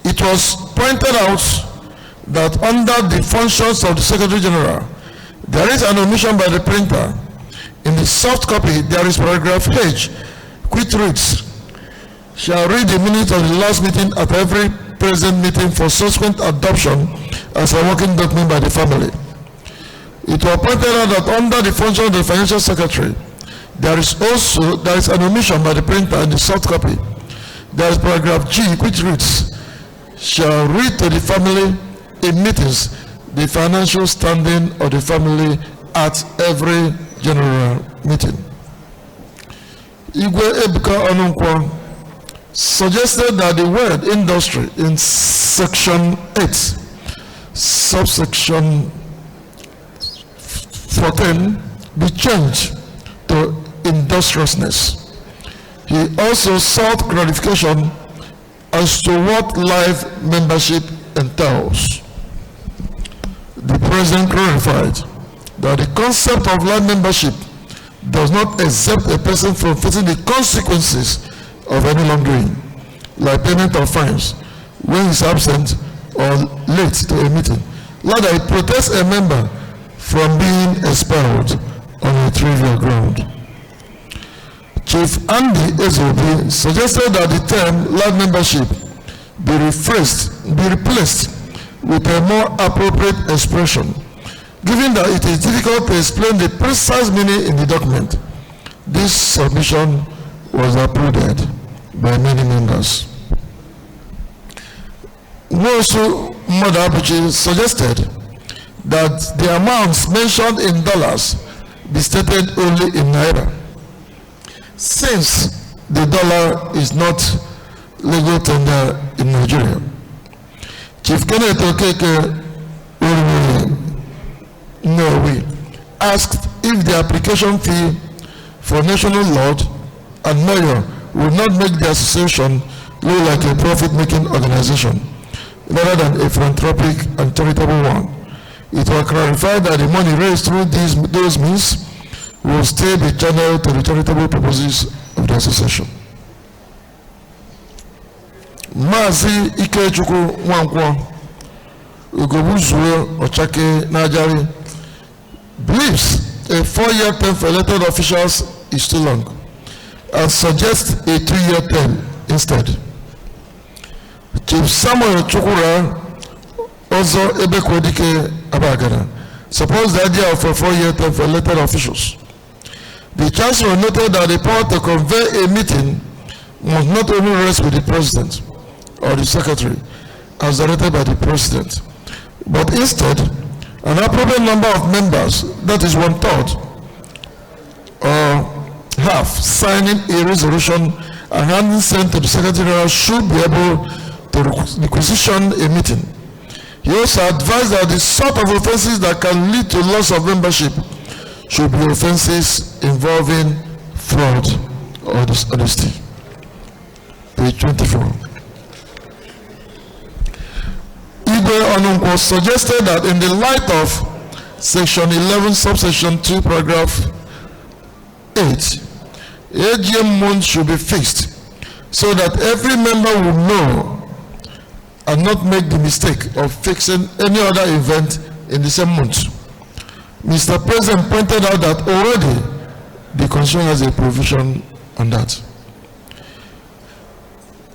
[SPEAKER 1] It was pointed out that under the functions of the Secretary General, there is an omission by the printer. In the soft copy, there is paragraph H, which reads, "shall read the minutes of the last meeting at every present meeting for subsequent adoption as a working document by the family." It was pointed out that under the function of the Financial Secretary, there is an omission by the printer in the soft copy. There is paragraph G, which reads, "shall read to the family in meetings the financial standing of the family at every general meeting." Igwe Ebuka Onukwo suggested that the word industry in section 8, subsection 14, be changed to industriousness. He also sought clarification as to what life membership entails. The President clarified that the concept of life membership does not exempt a person from facing the consequences of any wrongdoing, like payment of fines when he is absent or late to a meeting. Rather, it protects a member from being expelled on a trivial ground. Chief Andy Ezobi suggested that the term life membership be replaced with a more appropriate expression, given that it is difficult to explain the precise meaning in the document. This submission was approved by many members. Nwosu Madabuchi suggested that the amounts mentioned in dollars be stated only in naira, since the dollar is not legal tender in Nigeria. Chief Kenneth Okeke Norway asked if the application fee for national lord and mayor would not make the association look like a profit-making organization rather than a philanthropic and charitable one. It will clarify that the money raised through those means will still be channeled to the charitable purposes of the association. Mazi Ikechukwu Nwankwo Ugobuzuo Ochake Najari believes a 4-year term for elected officials is too long and suggests a 3-year term instead. Chief Samuel Chukura Ozo Ebekwedike Abagana supports the idea of a 4-year term for elected officials. The Chancellor noted that the power to convene a meeting must not only rest with the President or the Secretary as directed by the President, but instead an appropriate number of members, that is 1/3, or half, signing a resolution and handing sent to the Secretary General should be able to requisition a meeting. He also advised that the sort of offenses that can lead to loss of membership should be offenses involving fraud or dishonesty. Page 24. Igwe Onunkwo suggested that in the light of Section 11, Subsection 2, Paragraph 8, AGM month should be fixed so that every member will know and not make the mistake of fixing any other event in the same month. Mr. President pointed out that already the Constitution has a provision on that.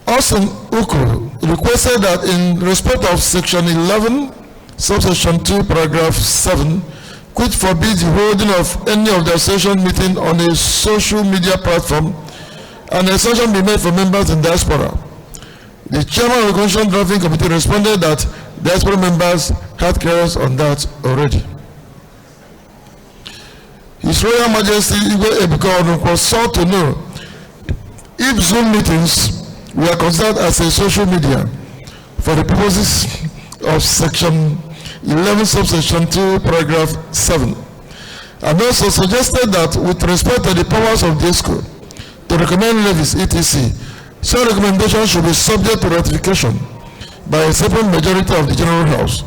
[SPEAKER 1] Austin Uko requested that in respect of Section 11, Subsection 2, Paragraph 7, which forbids the holding of any of the association meeting on a social media platform, an exception be made for members in diaspora. The chairman of the Constitution Drafting Committee responded that diaspora members had clearance on that already. His Royal Majesty Igwe Ebuka Onunkwo sought to know if Zoom meetings were considered as a social media for the purposes of Section 11, Subsection 2, Paragraph 7, and also suggested that with respect to the powers of the ESCO to recommend levies, etc., so recommendation should be subject to ratification by a separate majority of the General House.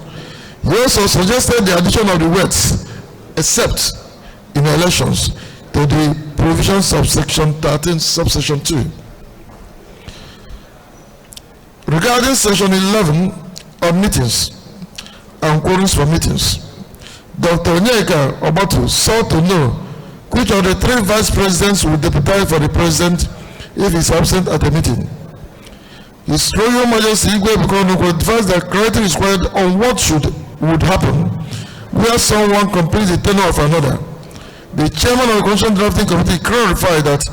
[SPEAKER 1] He also suggested the addition of the words, except in elections, to the provisions of Section 13, Subsection 2. Regarding Section 11 on meetings and quorums for meetings, Dr. Onyeka Obatu sought to know which of the 3 vice presidents would deputize for the president if he is absent at a meeting. His Royal Majesty Igwe Ebuka Onunkwo advised that clarity is required on what would happen where someone completes the tenure of another. The chairman of the Constitution Drafting Committee clarified that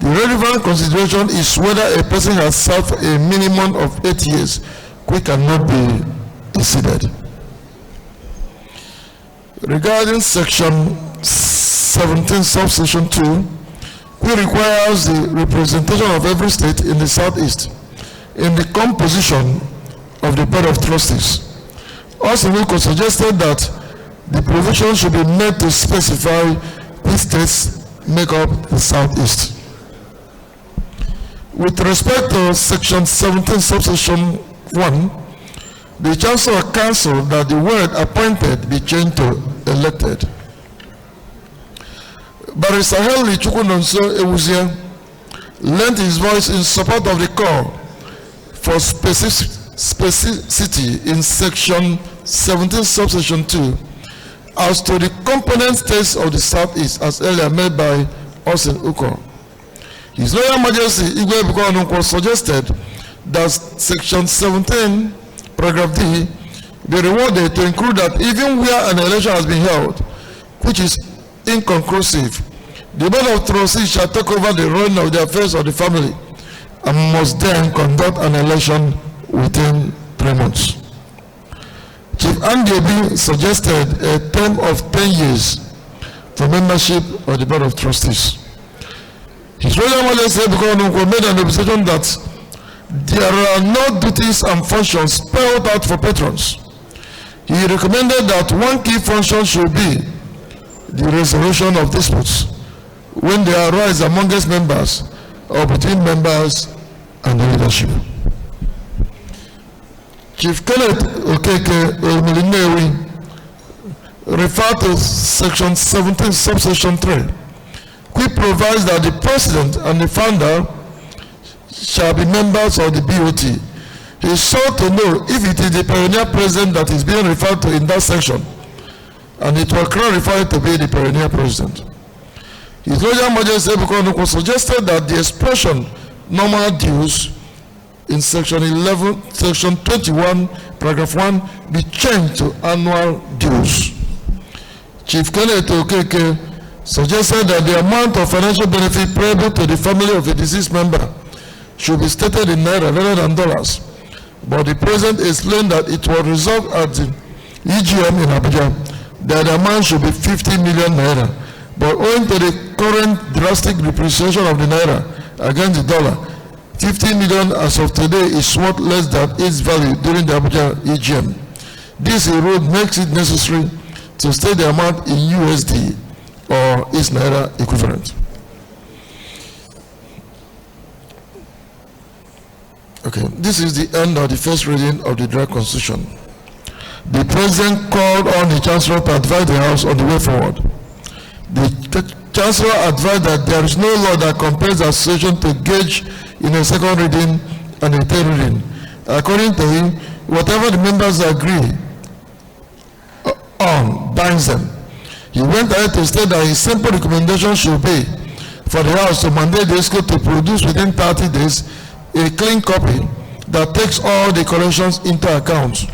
[SPEAKER 1] the relevant consideration is whether a person has served a minimum of 8 years, which cannot be exceeded. Regarding Section 17, Subsection 2, which requires the representation of every state in the Southeast in the composition of the Board of Trustees, also Wilco suggested that the provision should be made to specify which states make up the Southeast. With respect to Section 17, Subsection 1, the Chancellor counselled that the word appointed be changed to elected. Barrister Henry Chukwunonso Ewuzie lent his voice in support of the call for specificity in Section 17, Subsection 2 as to the component states of the Southeast as earlier made by Austin Uko. His Royal Majesty Igwe Ebuka Onunkwo suggested that Section 17, Paragraph D, be rewarded to include that even where an election has been held, which is inconclusive, The board of trustees shall take over the running of the affairs of the family and must then conduct an election within 3 months. Chief Andy Obi suggested a term of 10 years for membership of the board of trustees. His Royal Majesty made an observation that there are no duties and functions spelled out for patrons. He recommended that one key function should be the resolution of disputes when they arise amongst members or between members and the leadership. Chief Kenneth Okeke Olmulinewi referred to section 17 subsection 3, which provides that the president and the founder shall be members of the BOT. He sought to know if it is the pioneer president that is being referred to in that section, and it was clarified to be the pioneer president. His Royal Majesty suggested that the expression normal dues in section 21, paragraph 1 be changed to annual dues. Chief Kenneth Okeke suggested that the amount of financial benefit payable to the family of a deceased member should be stated in naira rather than dollars. But the president explained that it was resolved at the EGM in Abuja that the amount should be 50 million naira. But owing to the current drastic depreciation of the naira against the dollar, 50 million as of today is worth less than its value during the Abuja EGM. This rule makes it necessary to state the amount in USD or its naira equivalent. Okay, this is the end of the first reading of the draft constitution. The president called on the chancellor to advise the house on the way forward. The chancellor advised that there is no law that compels the association to engage in a second reading and a third reading. According to him, whatever the members agree on binds them. He went ahead to state that his simple recommendation should be for the house to mandate the ESCO to produce within 30 days a clean copy that takes all the corrections into account.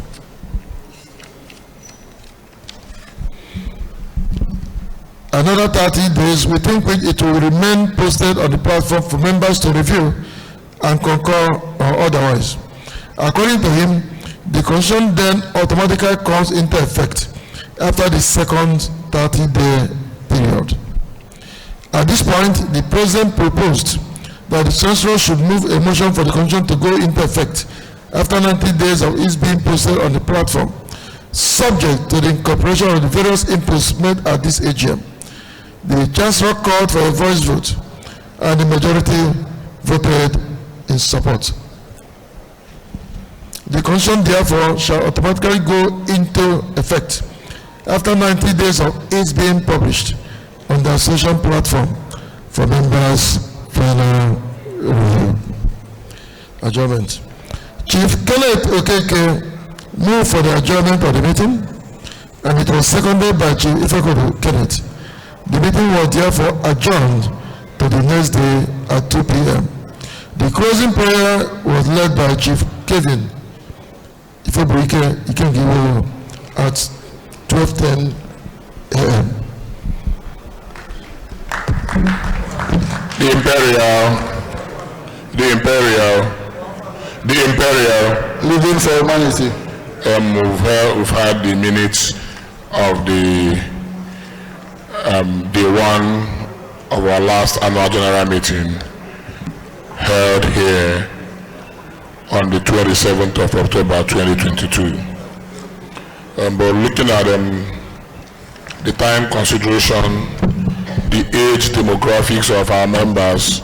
[SPEAKER 1] Another 30 days within which it will remain posted on the platform for members to review and concur or otherwise. According to him, the constitution then automatically comes into effect after the second 30-day period. At this point, the president proposed that the chancellor should move a motion for the constitution to go into effect after 90 days of its being posted on the platform, subject to the incorporation of the various inputs made at this AGM. The chancellor called for a voice vote, and the majority voted in support. The constitution, therefore, shall automatically go into effect after 90 days of its being published on the association platform for members' final review. Adjournment. Chief Kenneth Okeke moved for the adjournment of the meeting, and it was seconded by Chief Ifekodu Kenneth. The meeting was therefore adjourned to the next day at 2 p.m. The closing prayer was led by Chief Kevin Ifebuike Ikengiwo at 12:10 a.m.
[SPEAKER 4] The Imperial,
[SPEAKER 1] living for humanity.
[SPEAKER 4] We've had the minutes of the day one of our last annual general meeting held here on the 27th of October 2022. But looking at the time consideration, the age demographics of our members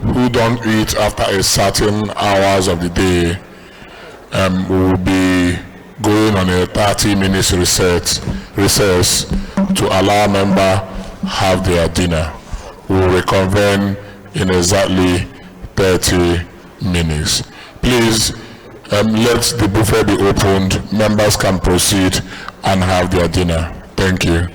[SPEAKER 4] who don't eat after a certain hours of the day, we will be going on a 30 minutes recess to allow members have their dinner. We will reconvene in exactly 30 minutes. Please let the buffet be opened. Members can proceed and have their dinner. Thank you.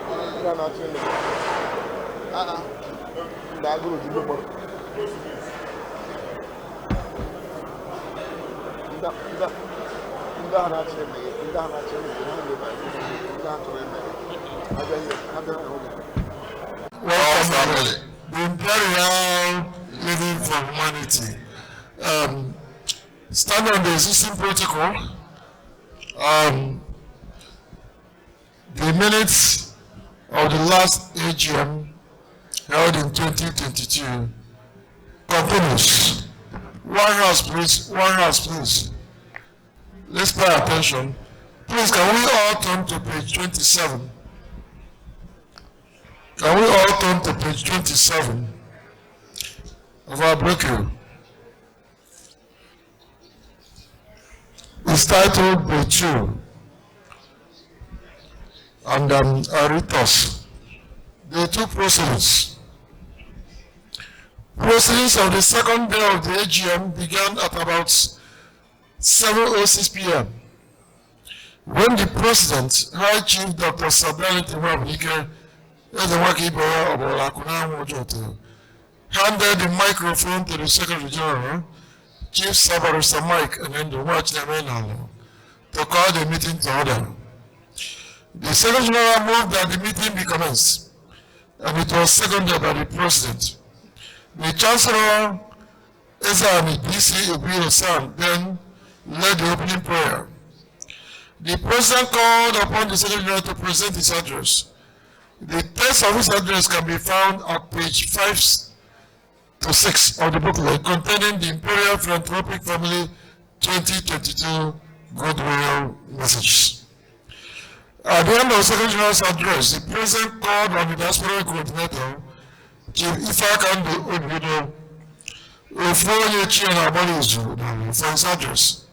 [SPEAKER 1] Welcome, the Imperial Living for Humanity. Stand on the existing protocol. The minutes of the last AGM held in 2022 continues. One house, please. One house, please. Let's pay attention. Please, can we all turn to page 27? Can we all turn to page 27 of our brochure? It's titled page 2. And I read us. There are two proceedings. Proceedings of the second day of the AGM began at about 7:06 p.m. when the President, High Chief Dr. Sabani Timabike, handed the microphone to the Secretary General, Chief Sabarista Mike, and then to watch them in to call the meeting to order. The Secretary General moved that the meeting be commenced, and it was seconded by the President. The Chancellor, Ezani DC Imperial Sam, then led the opening prayer. The President called upon the Secretary General to present his address. The text of his address can be found at page 5 to 6 of the booklet containing the Imperial Philanthropic Family 2022 Goodwill Messages. At the end of the Secretary General's address, the President called on the Diaspora Coordinator, Chief Ifakando Obido, for his address.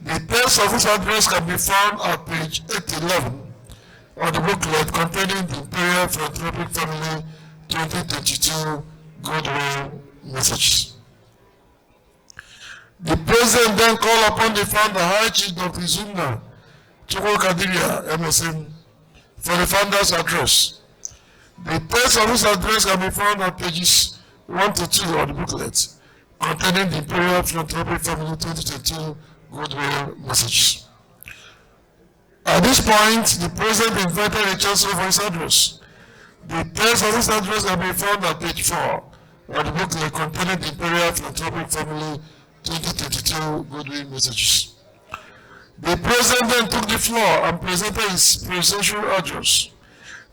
[SPEAKER 1] The text of his address can be found at page 811 of the booklet containing the Imperial Philanthropic Family 2022 Goodwill Messages. The President then called upon the founder, High Chief Dr. Izuna Chukwukadiria, MSM, for the founder's address. The text of his address can be found at pages 1 to 2 of the booklet containing the Imperial Philanthropic Family 2022 Goodwill Messages. At this point, the President invited the Chancellor for his address. The text of his address can be found at page 4 of the booklet containing the Imperial Philanthropic Family 2022 Goodwill Messages. The President then took the floor and presented his presidential address.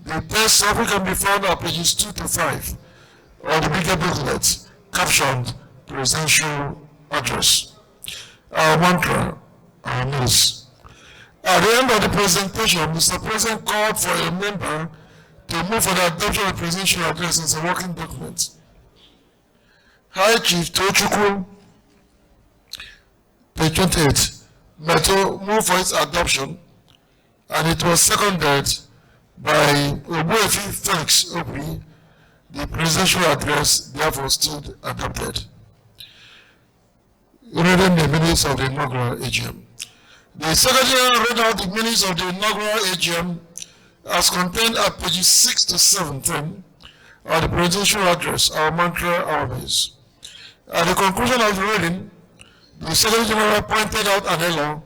[SPEAKER 1] The text of it can be found at pages 2 to 5 of the bigger booklet captioned Presidential Address. Our mantra, our news. At the end of the presentation, Mr. President called for a member to move for the adoption of the presidential address as a working document. High Chief Tochukwu, page 28, Meto moved for its adoption, and it was seconded by Obuefi Felix Obi. The presidential address therefore stood adopted. Reading the minutes of the inaugural AGM. The Secretary read out the minutes of the inaugural AGM as contained at pages 6 to 17 of the presidential address, our mantra, our news. At the conclusion of the reading, the Secretary General pointed out an error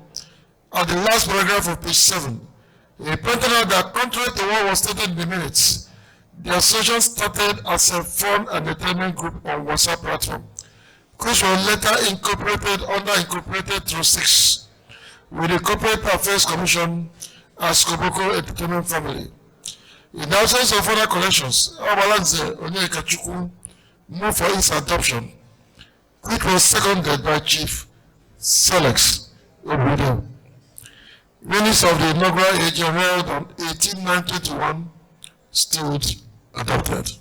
[SPEAKER 1] at the last paragraph of page 7. He pointed out that contrary to what was stated in the minutes, the association started as a fund and entertainment group on WhatsApp platform, which was later incorporated under Incorporated Trust 6 with the Corporate Affairs Commission as Koboko Entertainment Family. In the absence of further collections, Obalanze Onyekachukwu moved for its adoption, which was seconded by Chief Selex Obido. Minutes of the inaugural AGM held on 18/9/21 stood adopted.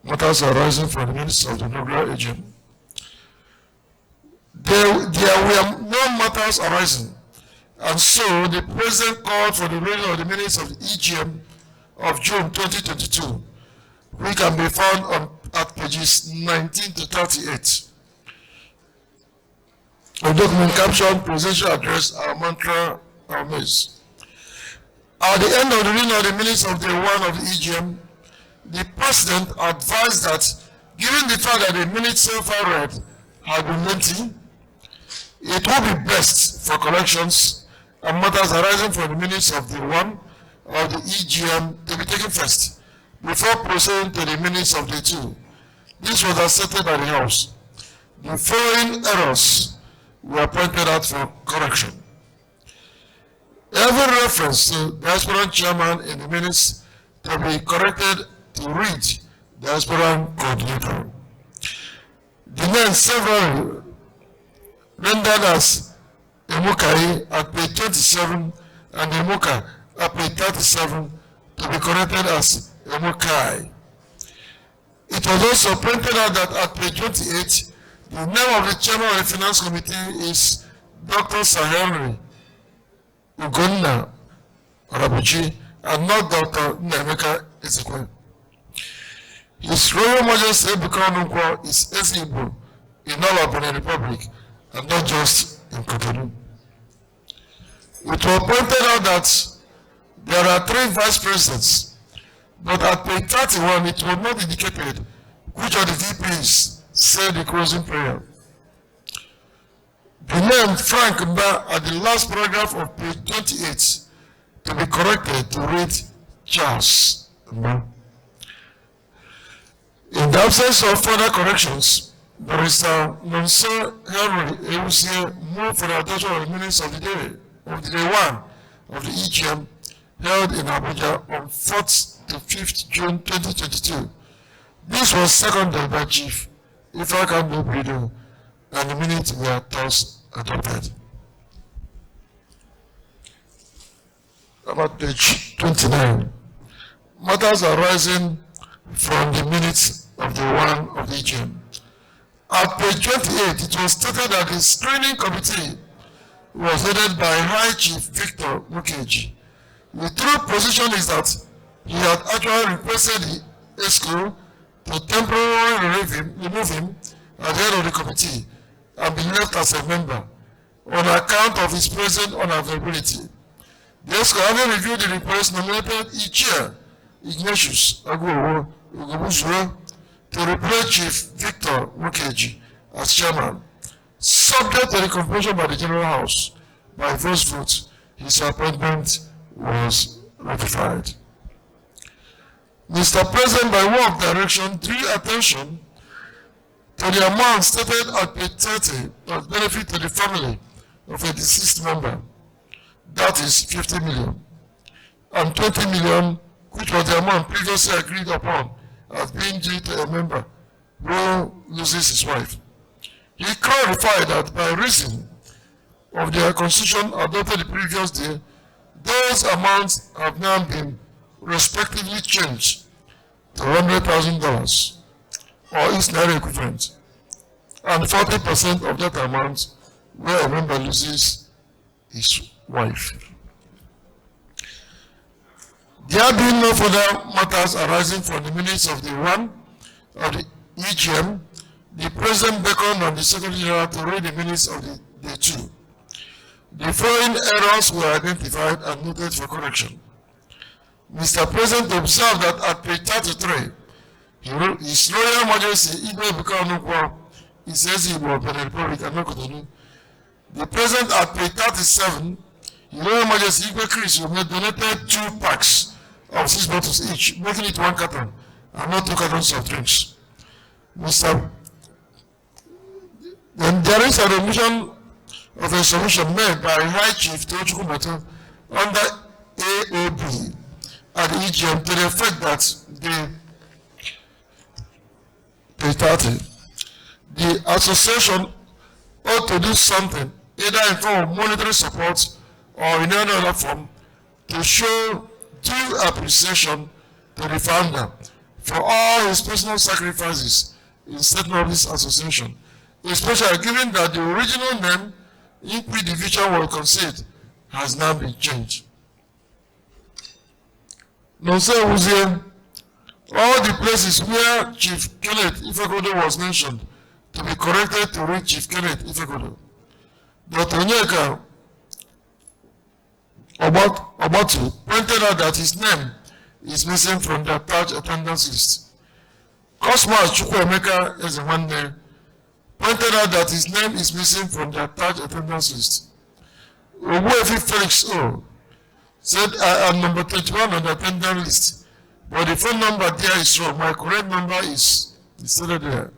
[SPEAKER 1] Matters arising from the minutes of the inaugural AGM. There were no matters arising, and so the President called for the reading of the minutes of the EGM of June 2022, which can be found at pages 19 to 38. A document captioned Presidential Address, our mantra, our maze. At the end of the reading of the minutes of day 1 of the EGM, the President advised that, given the fact that the minutes so far read had been lengthy, it would be best for corrections and matters arising from the minutes of the 1 of the EGM to be taken first, before proceeding to the minutes of the 2. This was accepted by the House. The following errors were pointed out for correction. Every reference to the aspirant chairman in the minutes to be corrected to read the aspirant coordinator. The name several rendered as Emukai at page 27 and Emuka at page 37 to be corrected as Emukai. It was also pointed out that at page 28, the name of the chairman of the Finance Committee is Dr. Sir Henry Ugonna Arabuchi and not Dr. Nemeka Ezekwe. His Royal Majesty Ebuka is Ezigbo in all of the Republic and not just in Cotonou. It was pointed out that there are 3 vice presidents, but at page 31 it was not indicated which of the VPs said the closing prayer. The name Frank Mba at the last paragraph of page 28 to be corrected to read Charles Mba. In the absence of further corrections, Barrister Nonso Henry Ewusie moved for the adoption of the minutes of the day 1 of the EGM held in Abuja on 4th to 5th June 2022. This was seconded by Chief Ifeanyi Brido, and the minutes were thus adopted. About page 29, matters arising from the minutes of the 1 of the EGM. At page 28, it was stated that the screening committee was headed by High Chief Victor Mukeji. The true position is that he had actually requested the ESCO to temporarily remove him at the head of the committee and be left as a member on account of his present unavailability. The ESCO, having reviewed the request, nominated each chair, Ignatius Agwowo Ugobuzue, to replace Chief Victor Mukeji as chairman. Subject to the confirmation by the General House by voice vote, his appointment was ratified. Mr. President, by way of direction, drew attention to the amount stated at page 30 of benefit to the family of a deceased member. That is 50 million. And 20 million, which was the amount previously agreed upon as being due to a member who loses his wife. He clarified that by reason of the constitution adopted the previous day, those amounts have now been respectively changed to $100,000 or its naira equivalent, and 40% of that amount where a member loses his wife. There being no further matters arising from the minutes of the 1 of the EGM, the President beckoned on the Secretary General to read the minutes of the 2. The following errors were identified and noted for correction. Mr. President observed that at page 33, His Royal Majesty Igwe Buka is Ezigbo of the Republic and Cotonou. The President at page 37, His Royal Majesty Igwe Chris donated 2 packs of 6 bottles each, making it 1 carton and not 2 cartons of drinks. Then there is a remission of a submission made by High Chief Teochukwu Mata under AOB at the EGM to the effect that the association ought to do something, either in form of monetary support or in any other form, to show due appreciation to the founder for all his personal sacrifices in setting up this association, especially given that the original name in which the division was conceived has now been changed. Nonso Ewusie, all the places where Chief Kenneth Ifekodo was mentioned to be corrected to read Chief Kenneth Ifekodo. Dr. Onyeka Obatu pointed out that his name is missing from the attached attendance list. Cosmas Chukwuemeka is one name, pointed out that his name is missing from the attached attendance list. Obuefi Felix O said, I am number 21 on the attendance list, but the phone number there is wrong. My correct number is instead there.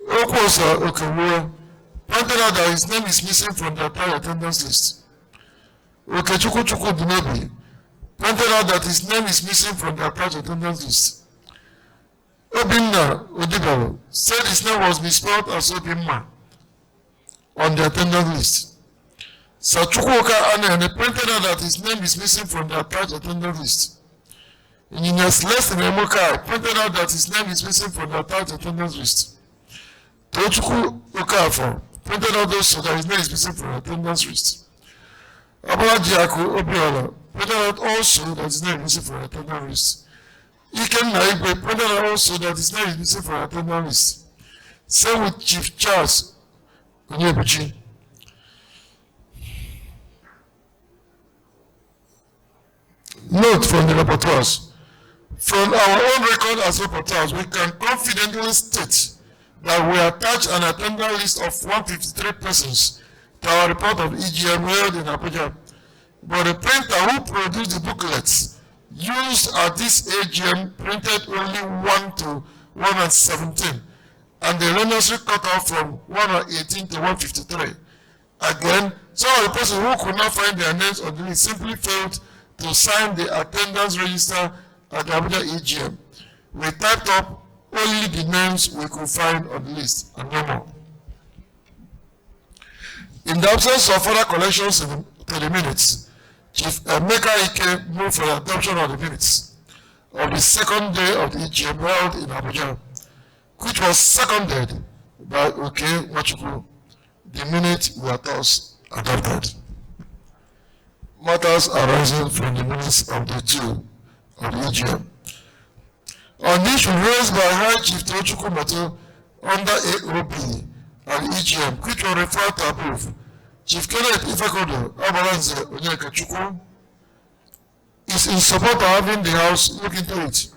[SPEAKER 1] Okwosa Okewo pointed out that his name is missing from the attached attendance list. Okechukwu Dunobi pointed out that his name is missing from the attached attendance list. Obinna Odibalo said his name was misspelled as Obinma on the attendance list. Sachukwuka Anene pointed out that his name is missing from the attached attendance list. Engineer Celestin Emokai pointed out that his name is missing from the attached attendance list. Tochukwu Okafor pointed out also that his name is missing from the attendance list. Abalaji Aku Obiola pointed out also that his name is missing from the attendance list. Iken Naigwe pointed out also that his name is missing from the attendance list. Same with Chief Charles Onyebuchi. Note from the rapporteurs. From our own record as rapporteurs, we can confidently state that we attach an attendance list of 153 persons to our report of EGM held in Abuja. But the printer who produced the booklets used at this AGM printed only 1 to 117, and the erroneously cut off from 118 to 153. Again, some of the persons who could not find their names on the list simply failed to sign the attendance register at the Abuja EGM. We typed up only the names we could find on the list and no more. In the absence of further collections to the minutes, Chief Emeka Ike moved for the adoption of the minutes of the second day of the EGM held in Abuja, which was seconded by Oke Nwachukwu. The minutes were thus adopted. Matters arising from the minutes of the two of the EGM. On the issue raised by High Chief Tochukwu Mato under AOB and EGM, which were referred to above, Chief Kenneth Ifekodo Abalanze Onyekachukwu is in support of having the House look into it.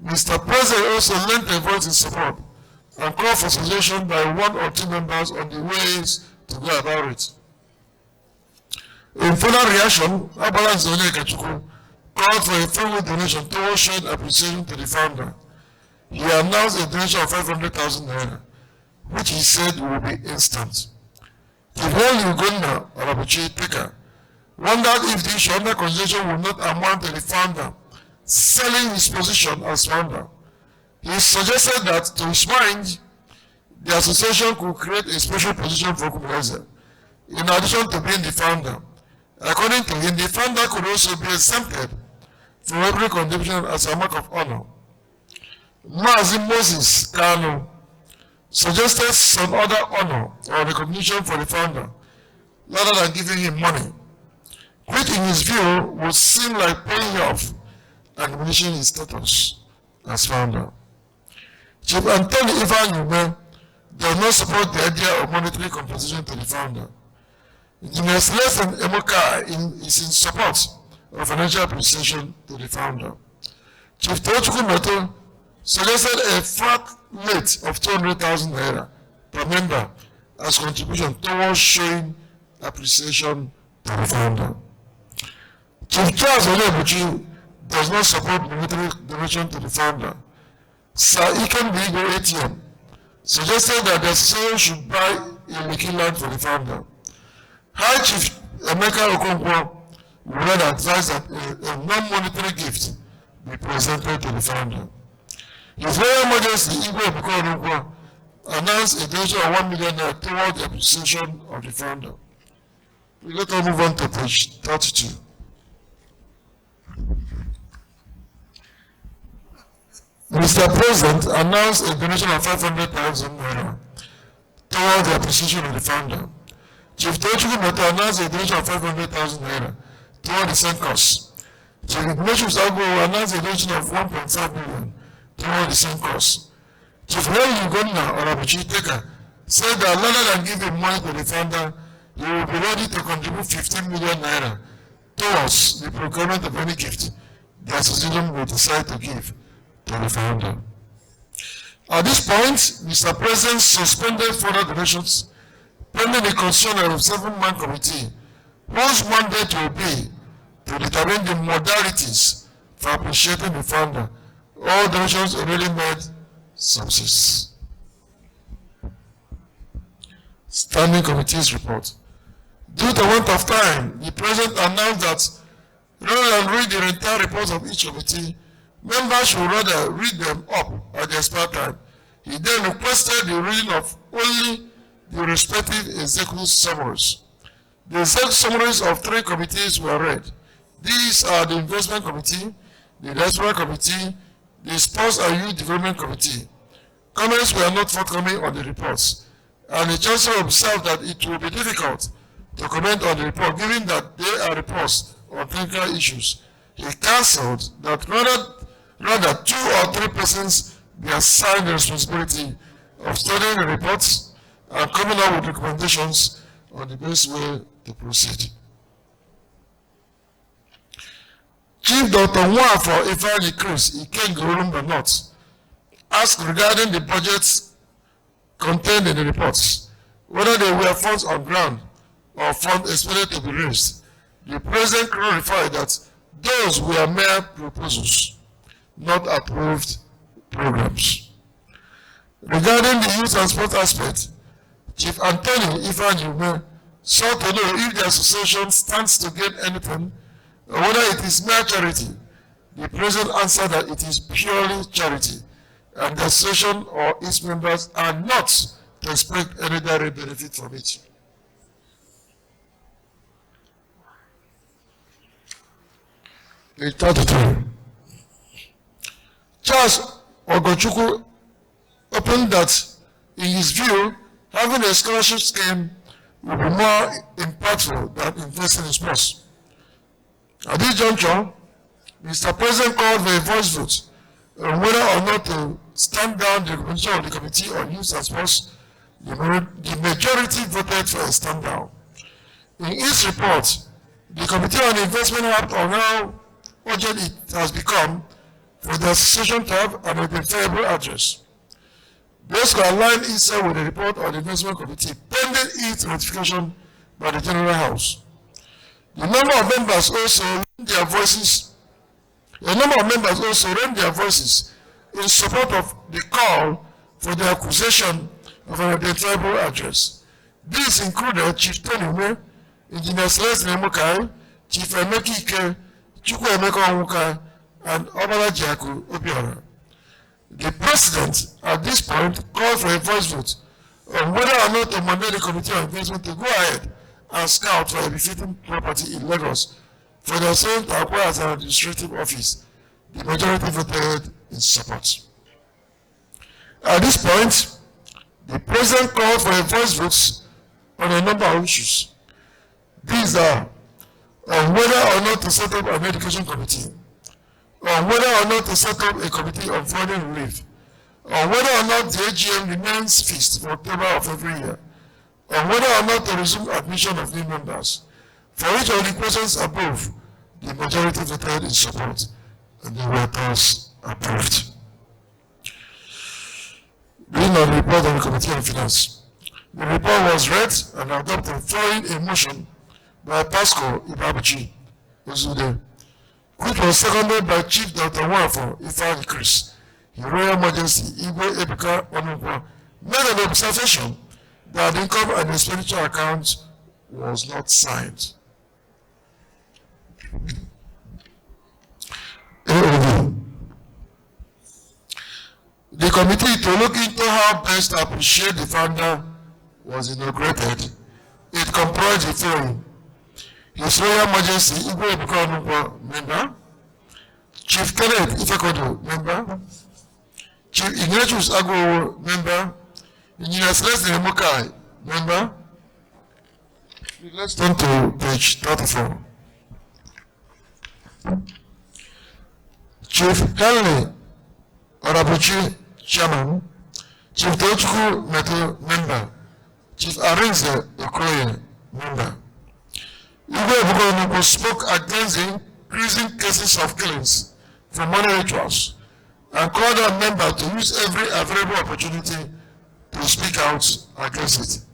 [SPEAKER 1] Mr. President also lent a voice in support and called for suggestion by one or two members on the ways to go about it. In further reaction, Abalanze Onyekachukwu called for a friendly donation towards showing appreciation to the founder. He announced a donation of 500,000 naira, which he said will be instant. Imperial Uganda Arabuchi Teka wondered if the issue under consideration would not amount to the founder selling his position as founder. He suggested that, to his mind, the association could create a special position for Kumulaze, in addition to being the founder. According to him, the founder could also be exempted from every contribution as a mark of honor. Mazi Moses Kanu suggested some other honor or recognition for the founder, rather than giving him money, which in his view would seem like paying off and diminishing his status as founder. Chief Anthony Ivan does not support the idea of monetary compensation to the founder. Engineer Celestin Emoka is in support of financial appreciation to the founder. Chief Tochukwu Meto suggested a flat rate of 200,000 naira per member as contribution towards showing appreciation to the founder. Chief Charles Onyebuchi does not support monetary donation to the founder. Sir Iken Bigo ATM suggested that the association should buy a Lekki land for the founder. High Chief Emeka Okonkwo would rather advise that a non-monetary gift be presented to the founder. His Royal Majesty Igwe Ebuka Onunkwo announced a donation of 1 million naira toward the appreciation of the founder. Let us move on to page 32. Mr. President announced a donation of 500,000 naira toward the appreciation of the founder. Chief Tochukwu Meto announced a donation of 500,000 naira toward the same cause. Chief Ignatius Agbo announced a donation of 1.5 million toward the same cause. Chief Henry Ugonna Orabuchi Teka said that rather than giving money to the founder, he will be ready to contribute 15 million naira towards the procurement of any gift the association will decide to give to the founder. At this point, Mr. President suspended further donations pending the constitution of a 7-man committee whose mandate will be to determine the modalities for appreciating the founder. All donations already made subsist. Standing Committee's report. Due to want of time, the President announced that rather than read the entire report of each committee, members should rather read them up at their spare time. He then requested the reading of only the respective executive summaries. The executive summaries of 3 committees were read. These are the Investment Committee, the Diaspora Committee, the Sports and Youth Development Committee. Comments were not forthcoming on the reports, and the Chancellor observed that it will be difficult to comment on the report, given that they are reports on technical issues. He counselled that rather 2 or 3 persons be assigned the responsibility of studying the reports and coming up with recommendations on the best way to proceed. Chief Dr. Nwafo Ifeanyi Chris Ikengurumba North asked regarding the budgets contained in the reports, whether they were funds on ground or funds expected to be raised. The President clarified that those were mere proposals, not approved programs. Regarding the youth and sport aspect, Chief Anthony Ifeanyi sought to know if the association stands to gain anything or whether it is mere charity. The President answered that it is purely charity, and the association or its members are not to expect any direct benefit from it. Page 33. Charles Ogochukwu opened that, in his view, having a scholarship scheme will be more impactful than investing in sports. At this juncture, Mr. President called for a voice vote on whether or not to stand down the recommendation of the Committee on Youth and Sports. The majority voted for a stand down. In its report, the Committee on Investment harped on how urgent it has become for the association to have an identifiable address. This will align itself with the report on the Investment Committee pending its ratification by the General House. The number of members also raised their voices. In support of the call for the acquisition of an identifiable address. These included Chief Tony Ume, Engineer Celestine Emukai, Chief Emeki Ike, Chukwuemeka Onwuka, and Obala Jiaku Obiora. The President, at this point, called for a voice vote on whether or not to mandate the Committee on Investment to go ahead and scout for a befitting property in Lagos for the same to acquire as an administrative office. The majority voted in support. At this point, the President called for a voice vote on a number of issues. These are on whether or not to set up an education committee, on whether or not to set up a committee on foreign relief, on whether or not the AGM remains fixed for October of every year, on whether or not to resume admission of new members. For each of the questions above, the majority voted in support, and they were thus approved. Being on the report of the Committee on Finance, the report was read and adopted following a motion by Pascal Ibabuchi Ozude, which was seconded by Chief Dr. Nwafo Ifeanyi Chris. His Royal Majesty Igwe Ebuka Onukwa made an observation that the income and expenditure account was not signed. The committee to look into how best to appreciate the founder was inaugurated. It comprised the following: His Royal Majesty Igwe Ebuka Onukwa, member; Chief Kenneth Ifekodo, member; Chief Ignatius Agwowo, member; Engineer Celestine Emukai, member. Let's turn to page 34. Chief Henry Orabuchi, chairman; Chief Tochukwu Meto, member; Chief Arinze Okoye, member. Igwe spoke against the increasing cases of killings from money rituals and called on members to use every available opportunity to speak out against it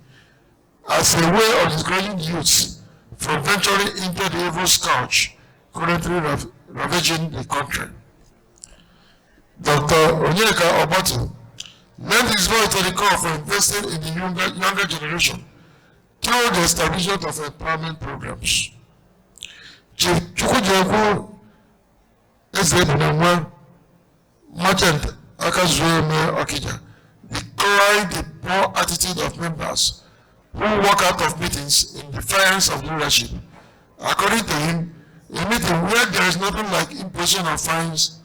[SPEAKER 1] as a way of discouraging youths from venturing into the evil scourge currently ravaging the country. Dr. Onyeka Obatu lent his voice to the call for investing in the younger generation through the establishment of empowerment programs. Chief Chukwujeku Ezebunamwa, merchant Akazueme Okija, declared the poor attitude of members who walk out of meetings in defiance of leadership. According to him, a meeting where there is nothing like imposition of fines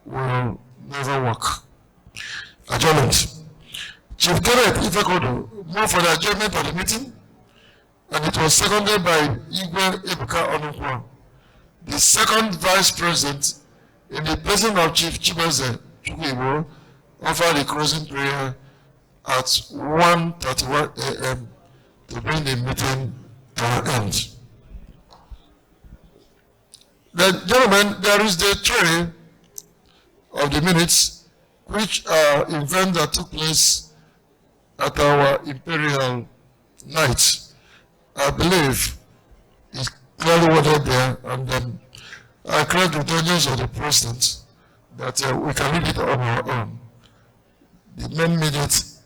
[SPEAKER 1] will never work. Adjournment. Chief Kenneth Ifekodo moved for the adjournment of the meeting, and it was seconded by Igwe Ebuka Onunkwa, the second vice president, in the person of Chief Chibaze Chukwuibo, offered the closing prayer at 1:31 a.m. to bring the meeting to an end. Gentlemen, there is the tray of the minutes, which are events that took place at our Imperial night. I believe it's clearly worded there, and I credit the intelligence of the President that we can read it on our own. The main minutes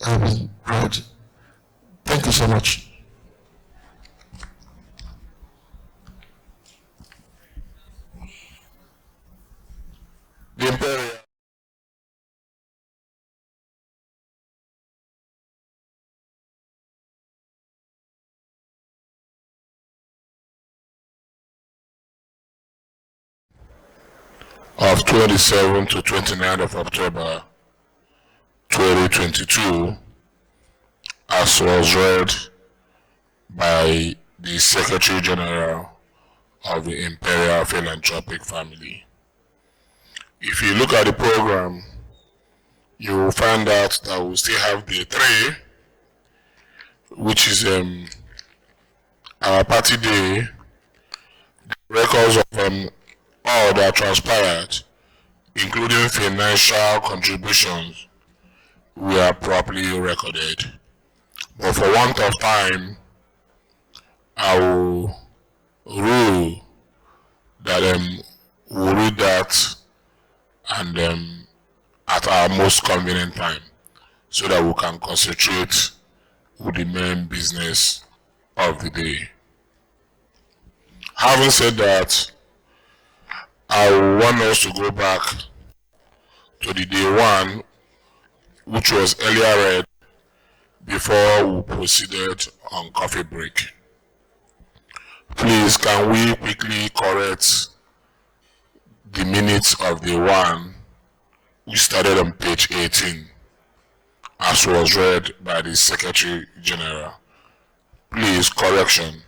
[SPEAKER 1] have been read. Thank you so much.
[SPEAKER 4] The Imperial. Of 27 to 29 of October 2022, as was read by the Secretary General of the Imperial Philanthropic family. If you look at the program, you will find out that we still have day 3, which is our party day, the records of all that transpired, including financial contributions, were properly recorded. But for want of time, I will rule that we'll read that and at our most convenient time, so that we can concentrate with the main business of the day. Having said that, I want us to go back to the day 1, which was earlier read, before we proceeded on coffee break. Please, can we quickly correct the minutes of day 1, which started on page 18, as was read by the Secretary General. Please, correction.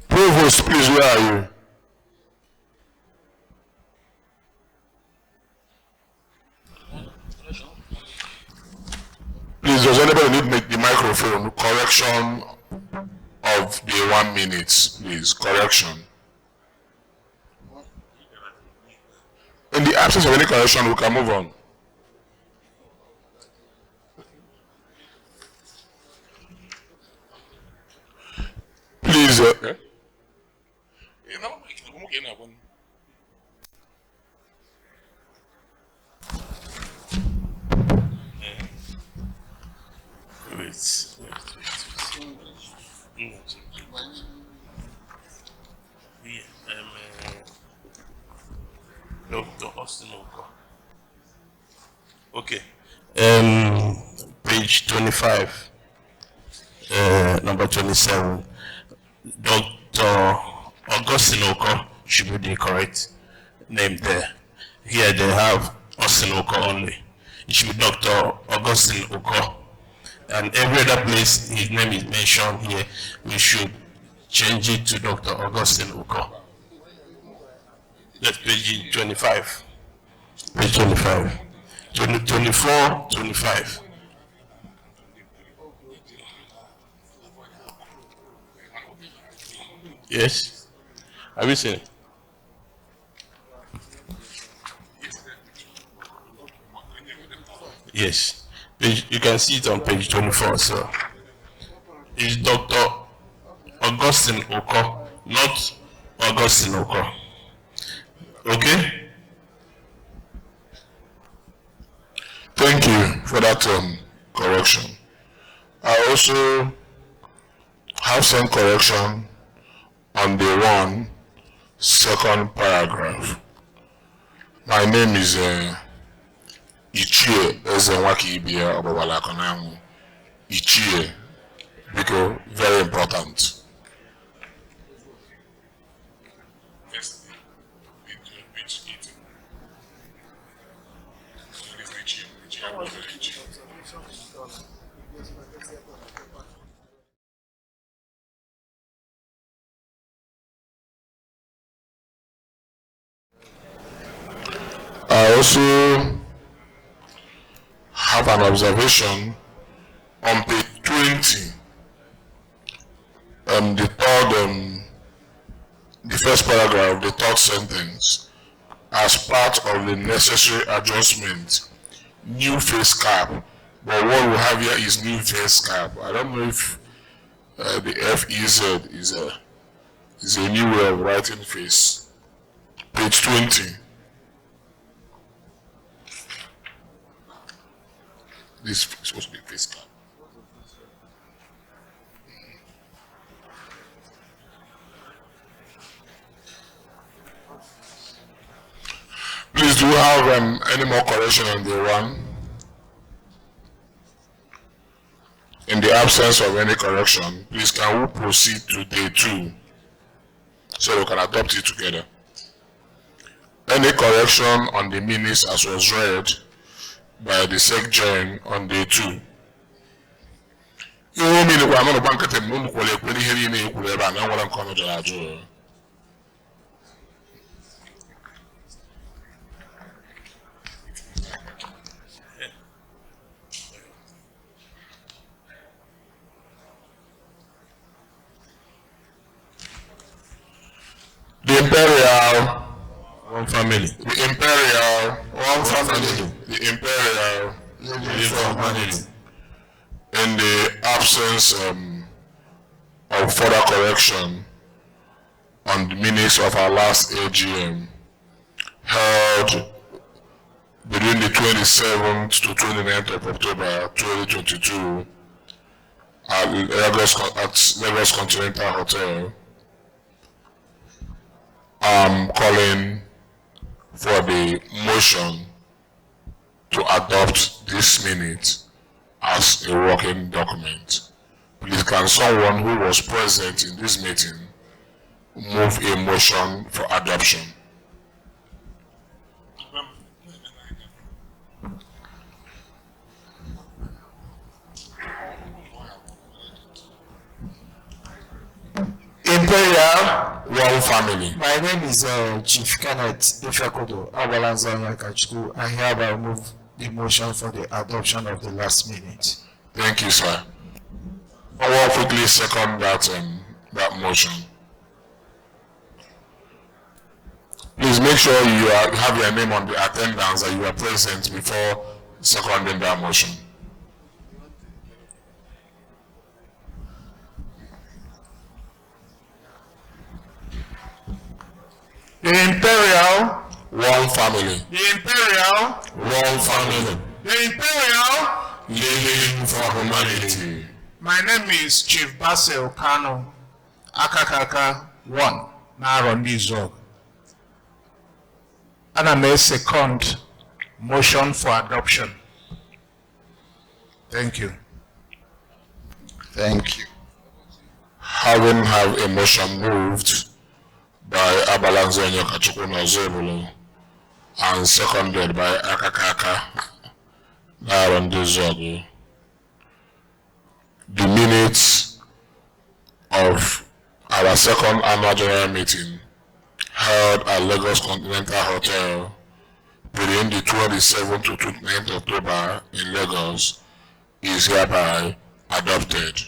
[SPEAKER 4] Provost, please, where are you? Please, does anybody need the microphone? Correction of the 1 minute, please. Correction. In the absence of any correction, we can move on. Please.
[SPEAKER 12] Dr. Austin Oko. Okay. Page 25, number 27. Dr. Augustine Oko should be the correct name there. Here they have Austin Oko only. It should be Dr. Augustine Oko. and every other place his name is mentioned here, we should change it to Dr. Augustine Uko. That's page 25. Page 25. 24, 25. Yes? Have you seen it? Yes. You can see it on page 24, so. It's Dr. Augustine Oko, not Augustine Oko. Okay?
[SPEAKER 4] Thank you for that correction. I also have some correction on the second paragraph. My name is Ichie Ezenwaki Ibia Obawalakonamu. Ichie, because very important. I also have an observation on page 20, the first paragraph, the third sentence, as part of the necessary adjustment, new face cap. But what we have here is new face cap. I don't know if the FEZ is a new way of writing face. Page 20. This is supposed to be face cap. Please, do you have any more correction on the one? In the absence of any correction, please can we proceed to day 2 so we can adopt it together? Any correction on the minutes as was read by the Secretary on day 2? The Imperial, one family. The Imperial, one family. The Imperial, one family. In the absence of further correction on the minutes of our last AGM held between the 27th to 29th of October 2022 at Lagos Continental Hotel, I'm calling for the motion to adopt this minute as a working document. Please, can someone who was present in this meeting move a motion for adoption? Imperial, one family.
[SPEAKER 15] My name is Chief Kenneth Ifekodo Abalanza. I hereby move the motion for the adoption of the last minute.
[SPEAKER 4] Thank you, sir. I will quickly second that motion. Please make sure you have your name on the attendance that you are present before seconding that motion.
[SPEAKER 15] The Imperial,
[SPEAKER 4] one family.
[SPEAKER 15] the Imperial,
[SPEAKER 4] One family.
[SPEAKER 15] the Imperial.
[SPEAKER 4] Living for humanity.
[SPEAKER 15] My name is Chief Basil Kano Akakaka 1 Narondizog. And I'm a second motion for adoption. Thank you.
[SPEAKER 4] Thank you. Having have a motion moved by Abalanzo Nyakachukwu Nozebulu and seconded by Akakaka Narondizog, the minutes of our second annual general meeting held at Lagos Continental Hotel within the 27th to 29th October in Lagos is hereby adopted.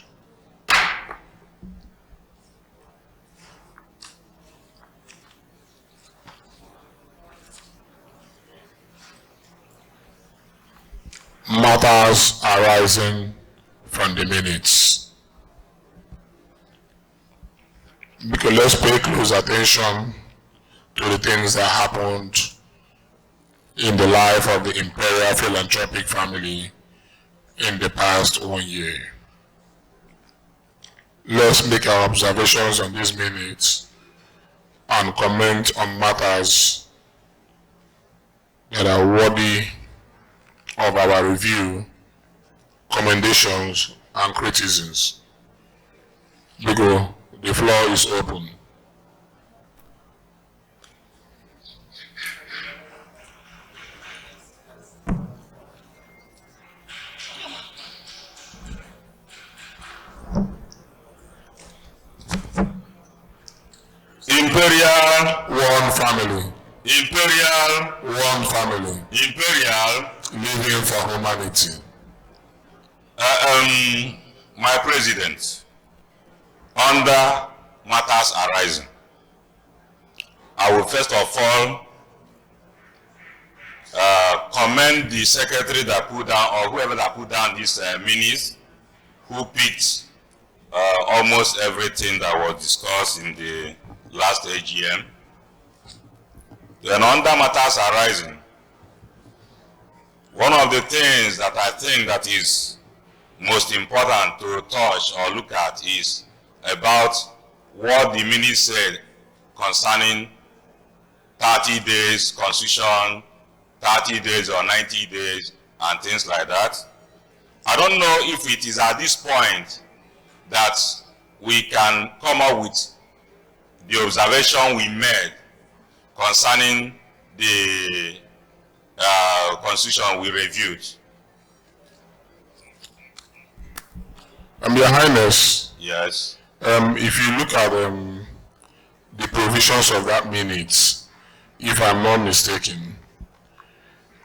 [SPEAKER 4] Matters arising from the minutes. Because let's pay close attention to the things that happened in the life of the Imperial Philanthropic family in the past 1 year. Let's make our observations on these minutes and comment on matters that are worthy of our review, commendations, and criticisms. Because the floor is open.
[SPEAKER 2] Imperial,
[SPEAKER 4] one family.
[SPEAKER 2] Imperial,
[SPEAKER 4] one family.
[SPEAKER 2] Imperial,
[SPEAKER 4] living for humanity.
[SPEAKER 2] My president, under matters arising, I will first of all commend the secretary that put down, or whoever that put down these minutes, who picked almost everything that was discussed in the last AGM. Then under matters arising, one of the things that I think that is most important to touch or look at is about what the minutes said concerning 30 days constitution, 30 days or 90 days, and things like that. I don't know if it is at this point that we can come up with the observation we made concerning the constitution we reviewed.
[SPEAKER 4] Your Highness.
[SPEAKER 2] Yes.
[SPEAKER 4] If you look at the provisions of that minutes, if I'm not mistaken,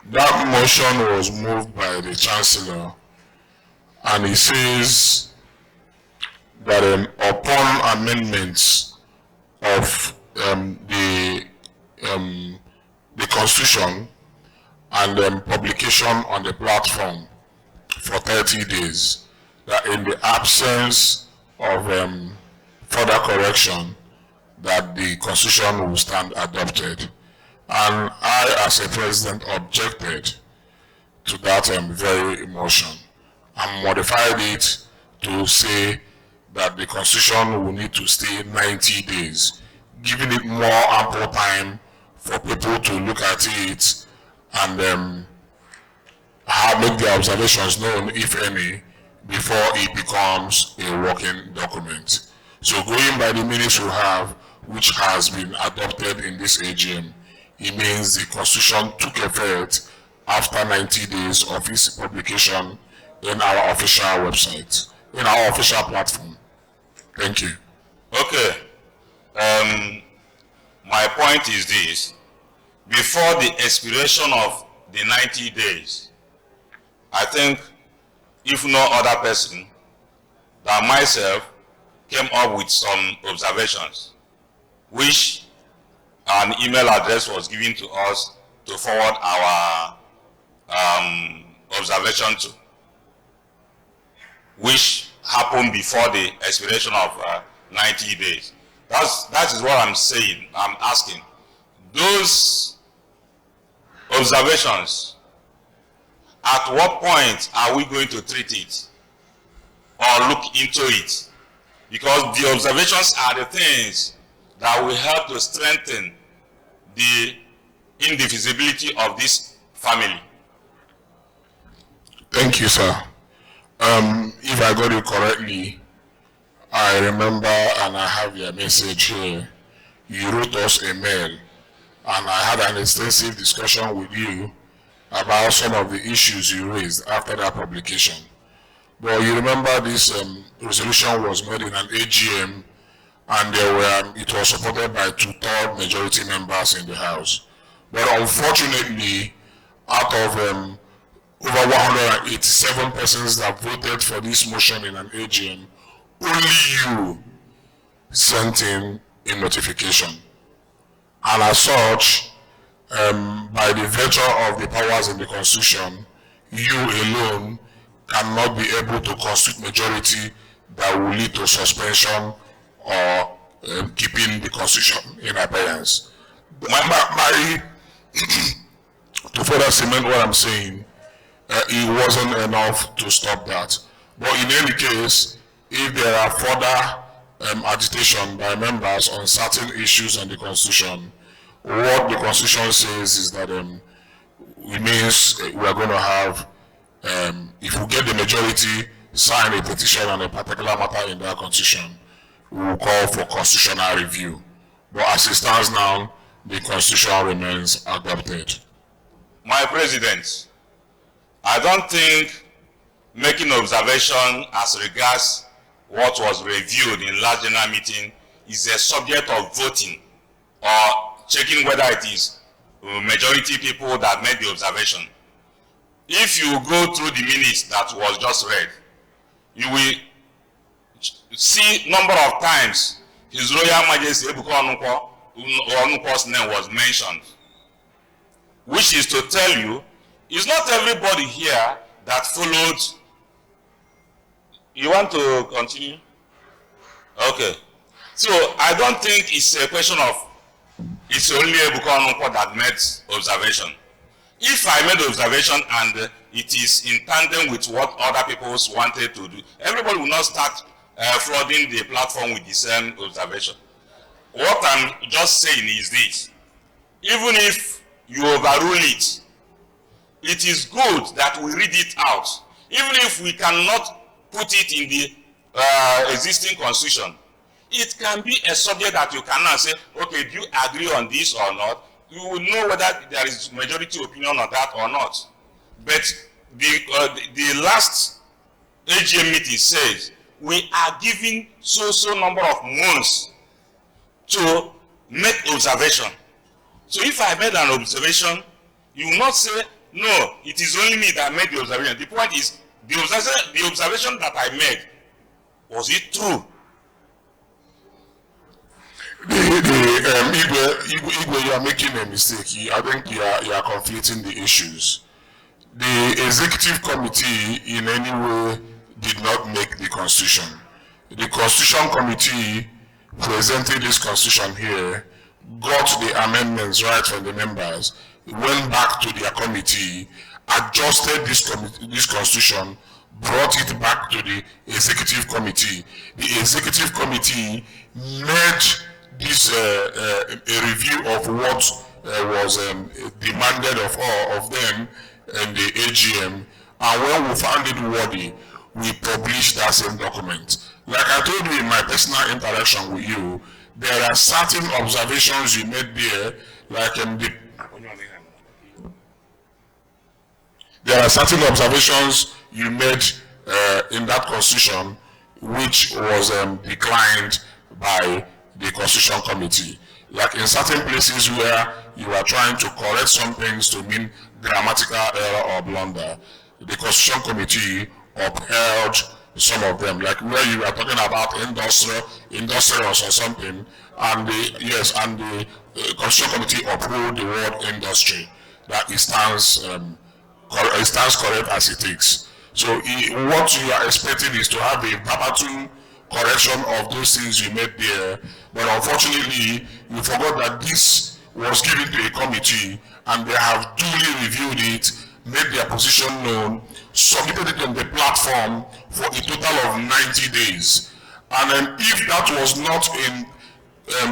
[SPEAKER 4] that motion was moved by the Chancellor, and it says that upon amendments of the Constitution and publication on the platform for 30 days, that in the absence of further correction, that the Constitution will stand adopted. And I, as a president, objected to that very motion and modified it to say that the Constitution will need to stay 90 days, giving it more ample time for people to look at it and make their observations known, if any, before it becomes a working document. So going by the minutes we have, which has been adopted in this AGM, it means the Constitution took effect after 90 days of its publication in our official website, in our official platform. Thank you.
[SPEAKER 2] Okay. My point is this. Before the expiration of the 90 days, I think, if no other person than myself came up with some observations, which an email address was given to us to forward our observation to, which happened before the expiration of 90 days. That is what I'm saying. I'm asking. Those observations, at what point are we going to treat it or look into it? Because the observations are the things that will help to strengthen the indivisibility of this family.
[SPEAKER 4] Thank you, sir. If I got it correctly, I remember, and I have your message here, you wrote us a mail, and I had an extensive discussion with you about some of the issues you raised after that publication. But you remember this resolution was made in an AGM, and it was supported by 2/3 majority members in the House. But unfortunately, out of over 187 persons that voted for this motion in an AGM, only you sent in a notification. And as such, by the virtue of the powers in the Constitution, you alone cannot be able to constitute majority that will lead to suspension or keeping the Constitution in abeyance. To further cement what I'm saying, it wasn't enough to stop that. But in any case, if there are further agitation by members on certain issues on the Constitution, what the Constitution says is that it means we are going to have, if we get the majority, sign a petition on a particular matter in that Constitution, we will call for constitutional review. But as it stands now, the Constitution remains adopted.
[SPEAKER 2] My President, I don't think making observation as regards what was reviewed in last general meeting is a subject of voting or checking whether it is majority people that made the observation. If you go through the minutes that was just read, you will see number of times His Royal Majesty Ebuka Onukwo's name was mentioned, which is to tell you, it's not everybody here that followed. You want to continue? Okay. So I don't think it's a question of it's only Ebuka Onukwo that made observation. If I made observation and it is in tandem with what other people wanted to do, everybody will not start flooding the platform with the same observation. What I'm just saying is this: even if you overrule it, it is good that we read it out. Even if we cannot put it in the existing Constitution, it can be a subject that you cannot say, okay, do you agree on this or not? You will know whether there is majority opinion on that or not. But the last AGM meeting says we are giving so number of months to make observation. So if I made an observation, you will not say, no, it is only me that made the observation. The point is, the observation that I made, was it true?
[SPEAKER 4] Igwe, you are making a mistake. I think you are conflating the issues. The executive committee in any way did not make the Constitution. The Constitution committee presented this Constitution here, got the amendments right from the members, went back to their committee, adjusted this Constitution, brought it back to the executive committee. The executive committee made this a review of what was demanded of them in the AGM, and when we found it worthy, we published that same document. Like I told you in my personal interaction with you, there are certain observations you made there, like there are certain observations you made in that Constitution which was declined by the Constitution Committee. Like in certain places where you are trying to correct some things to mean grammatical error or blunder, the Constitution Committee upheld some of them, like where you are talking about industrials or something, and the Constitution Committee upheld the word industry, that it stands correct as it is. So what you are expecting is to have a verbatim correction of those things you made there, but unfortunately you forgot that this was given to a committee and they have duly reviewed it, made their position known, submitted it on the platform for a total of 90 days. And then if that was not in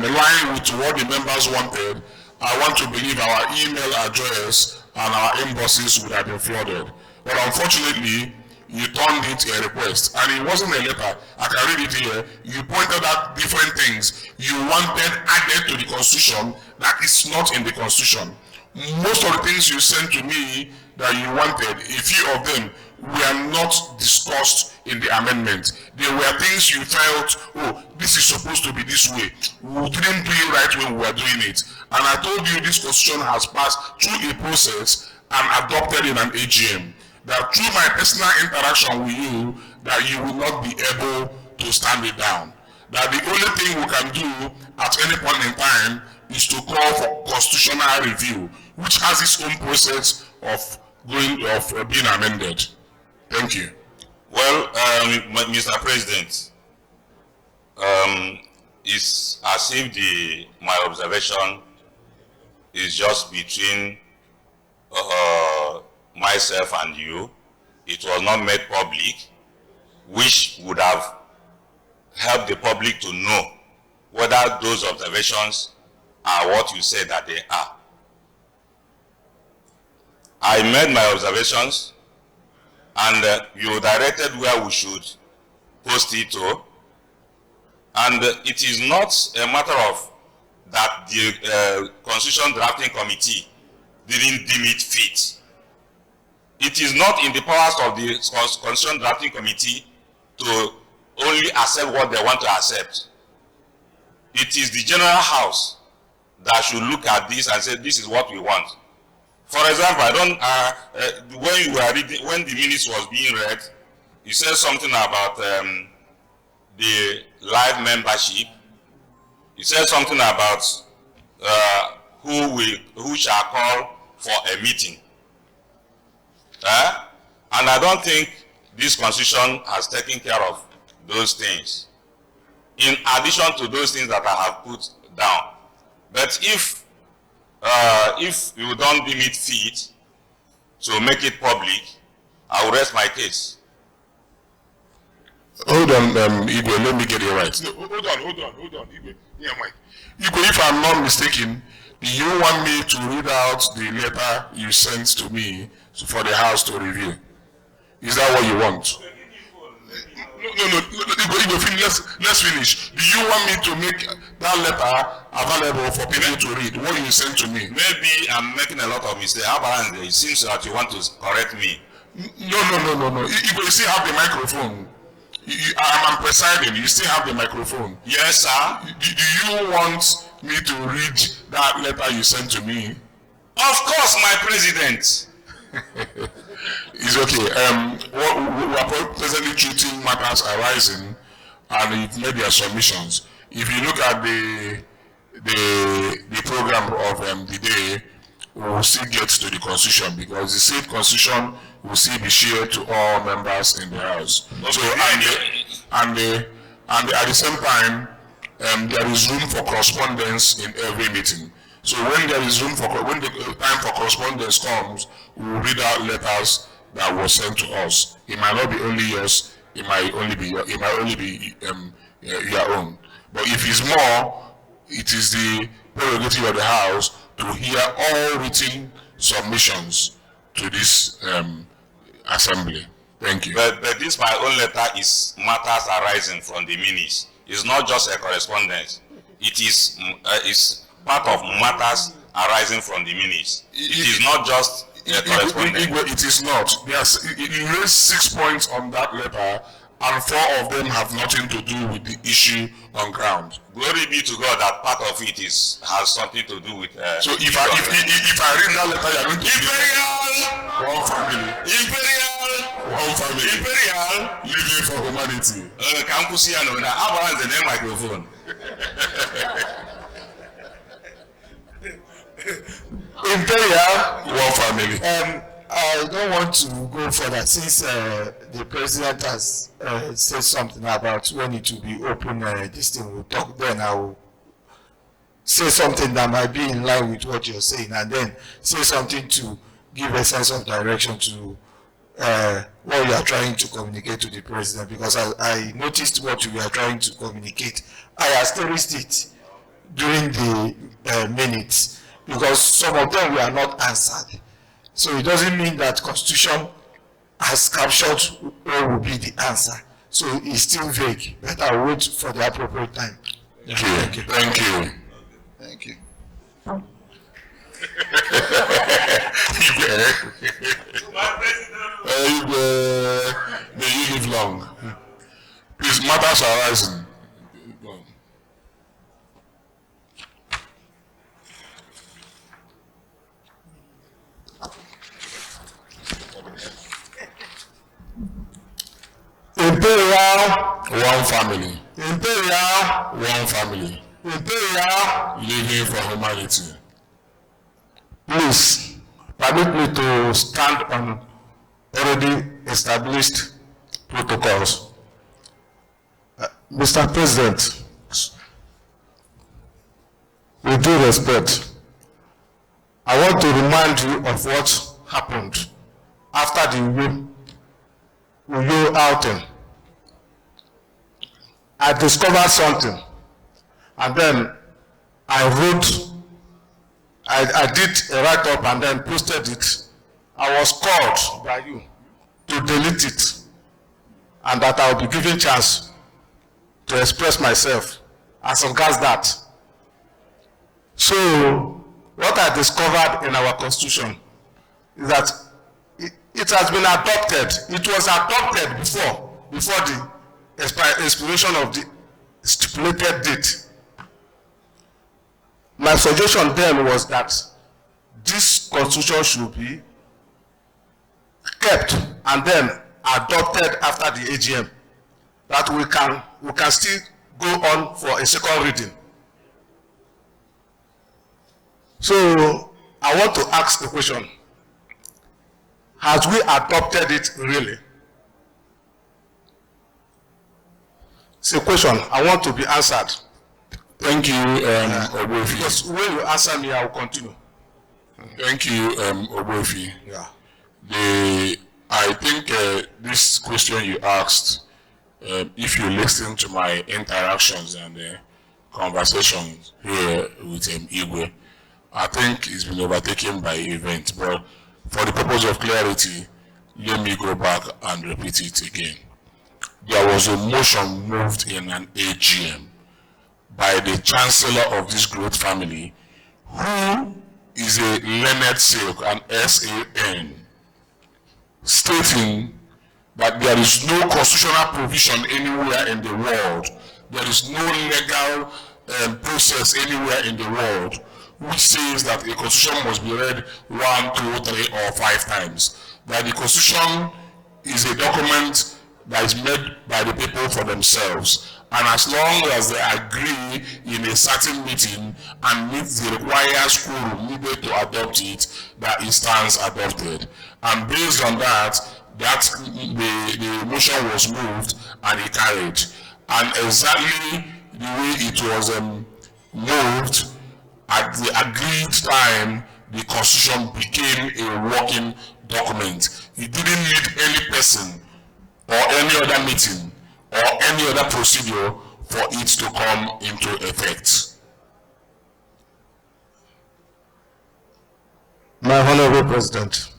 [SPEAKER 4] line with what the members wanted, I want to believe our email address and our inboxes would have been flooded. But unfortunately, you turned it a request, and it wasn't a letter. I can read it here. You pointed out different things you wanted added to the Constitution that is not in the Constitution. Most of the things you sent to me that you wanted, a few of them were not discussed in the amendment. There were things you felt, oh, this is supposed to be this way. We didn't do it right when we were doing it. And I told you this constitution has passed through a process and adopted in an AGM. That through my personal interaction with you, that you will not be able to stand it down. That the only thing we can do at any point in time is to call for constitutional review, which has its own process of being amended. Thank you.
[SPEAKER 2] Well, Mr. President, it's as if my observation is just between myself and you. It was not made public, which would have helped the public to know whether those observations are what you said that they are. I made my observations, and you directed where we should post it to. And it is not a matter of that the Constitution Drafting Committee didn't deem it fit. It is not in the powers of the Constitution Drafting Committee to only accept what they want to accept. It is the General House that should look at this and say, this is what we want. For example, when you were reading, when the minutes was being read, you said something about the live membership. You said something about who shall call for a meeting. And I don't think this constitution has taken care of those things, in addition to those things that I have put down. But if you don't deem it fit to make it public, I will rest my case.
[SPEAKER 4] Hold on, Igwe, let me get it right. No, hold on, Igwe. Yeah, Mike. Igwe, if I'm not mistaken, do you want me to read out the letter you sent to me for the House to review? Is that what you want? No, Igwe, let's finish. Do you want me to make that letter available for people to read, what you sent to me?
[SPEAKER 2] Maybe I'm making a lot of mistakes. How about it seems that you want to correct me?
[SPEAKER 4] No. Igwe, you still have the microphone. I'm presiding. You still have the microphone.
[SPEAKER 2] Yes, sir.
[SPEAKER 4] Do you want me to read that letter you sent to me?
[SPEAKER 2] Of course, my president.
[SPEAKER 4] It's okay. We are presently treating matters arising, and you've made your submissions. If you look at the program of the day, we will still get to the constitution, because the state constitution will still be shared to all members in the House. So, and at the same time, there is room for correspondence in every meeting. So when there is room when the time for correspondence comes, we will read out letters that were sent to us. It might not be only yours. It might only be your own. But if it's more, it is the prerogative of the House to hear all written submissions to this assembly. Thank you.
[SPEAKER 2] But this my own letter is matters arising from the minutes. It's not just a correspondence. It is part of matters arising from the minutes. It is not just a correspondence.
[SPEAKER 4] It is not. You raised 6 points on that letter, and 4 of them have nothing to do with the issue on ground.
[SPEAKER 2] Glory be to God that part of it has something to do with.
[SPEAKER 4] So if I read that letter, you're going to
[SPEAKER 2] Imperial,
[SPEAKER 4] one family.
[SPEAKER 2] Imperial,
[SPEAKER 4] one family.
[SPEAKER 2] Imperial,
[SPEAKER 4] living for humanity.
[SPEAKER 2] How about the name microphone?
[SPEAKER 15] Imperial,
[SPEAKER 4] one family.
[SPEAKER 15] I don't want to go further, since the president has said something about when it will be open. This thing will talk. Then I will say something that might be in line with what you're saying, and then say something to give a sense of direction to what you are trying to communicate to the president. Because I noticed what you are trying to communicate. I asterished it during the minutes, because some of them were not answered. So it doesn't mean that Constitution has captured what will be the answer. So it's still vague, but I'll wait for the appropriate time.
[SPEAKER 4] Thank you. Thank you.
[SPEAKER 15] Thank you.
[SPEAKER 4] May you live long. Please, matters are rising.
[SPEAKER 13] Imperial,
[SPEAKER 4] one family.
[SPEAKER 13] Imperial,
[SPEAKER 4] One family.
[SPEAKER 13] Imperial,
[SPEAKER 4] Living for humanity.
[SPEAKER 13] Please permit me to stand on already established protocols. Mr. President, with due respect, I want to remind you of what happened after the Uyo outing. I discovered something, and then I did a write-up and then posted it. I was called by you to delete it, and that I will be given chance to express myself as regards that. So, what I discovered in our constitution is that it has been adopted. It was adopted before the expiration of the stipulated date. My suggestion then was that this constitution should be kept and then adopted after the AGM, that we can still go on for a second reading. So I want to ask the question: has we adopted it really? It's a question I want to be answered.
[SPEAKER 4] Thank you, Obofi.
[SPEAKER 13] Because when you answer me, I will continue.
[SPEAKER 4] Thank you, Obofi.
[SPEAKER 13] Yeah.
[SPEAKER 4] I think this question you asked, if you listen to my interactions and conversations here with Igwe, I think it's been overtaken by events. But for the purpose of clarity, let me go back and repeat it again. There was a motion moved in an AGM by the Chancellor of this great family, who is a learned silk, an SAN, stating that there is no constitutional provision anywhere in the world, there is no legal process anywhere in the world which says that a constitution must be read 1, 2, 3, or 5 times. That the constitution is a document that is made by the people for themselves, and as long as they agree in a certain meeting and meet the required quorum needed to adopt it, that it stands adopted. And based on that, the motion was moved and it carried. And exactly the way it was moved, at the agreed time, the constitution became a working document. You didn't need any person or any other meeting or any other procedure for it to come into effect. My Honorable President,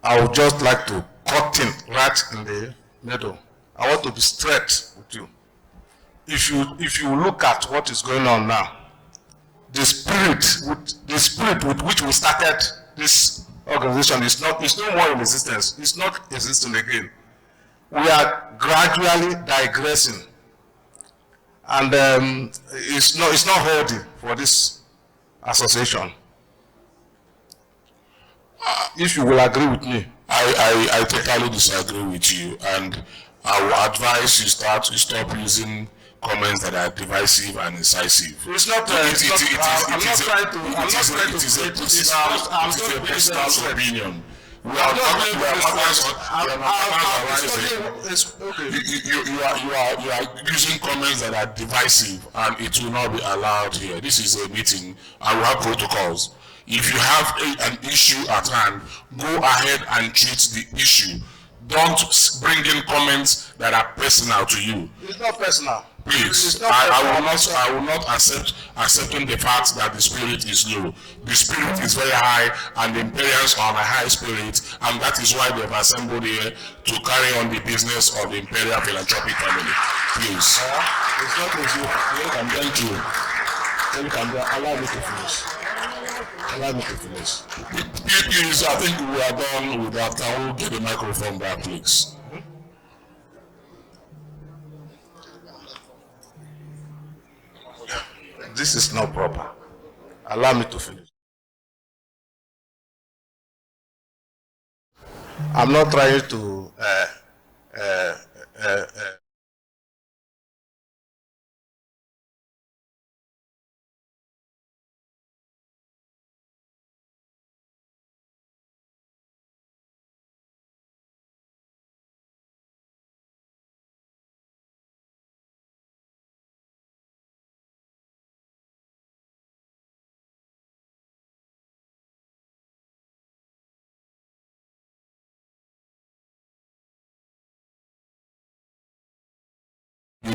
[SPEAKER 4] I would just like to cut in right in the middle. I want to be straight with you. If you look at what is going on now, the spirit with which we started this organization is no more in existence. It's not existing again. We are gradually digressing, and it's not healthy for this association. If you will agree with me. I totally disagree with you, and I will advise you stop using comments that are divisive and incisive. It's not. I'm not trying to. It is a personal opinion. You are using comments that are divisive, and it will not be allowed here. This is a meeting, and we have protocols. If you have an issue at hand, go ahead and treat the issue. Don't bring in comments that are personal to you. It's not personal. Please, I will not accepting the fact that the spirit is low. The spirit is very high, and the Imperials are on a high spirit, and that is why they have assembled here to carry on the business of the Imperial Philanthropic family. Please. It's not easy. Thank you. Allow me to finish. Allow me to finish. Please, I think we are done with that. Can we get the microphone back, please?
[SPEAKER 6] This is not proper. Allow me to finish. I'm not trying to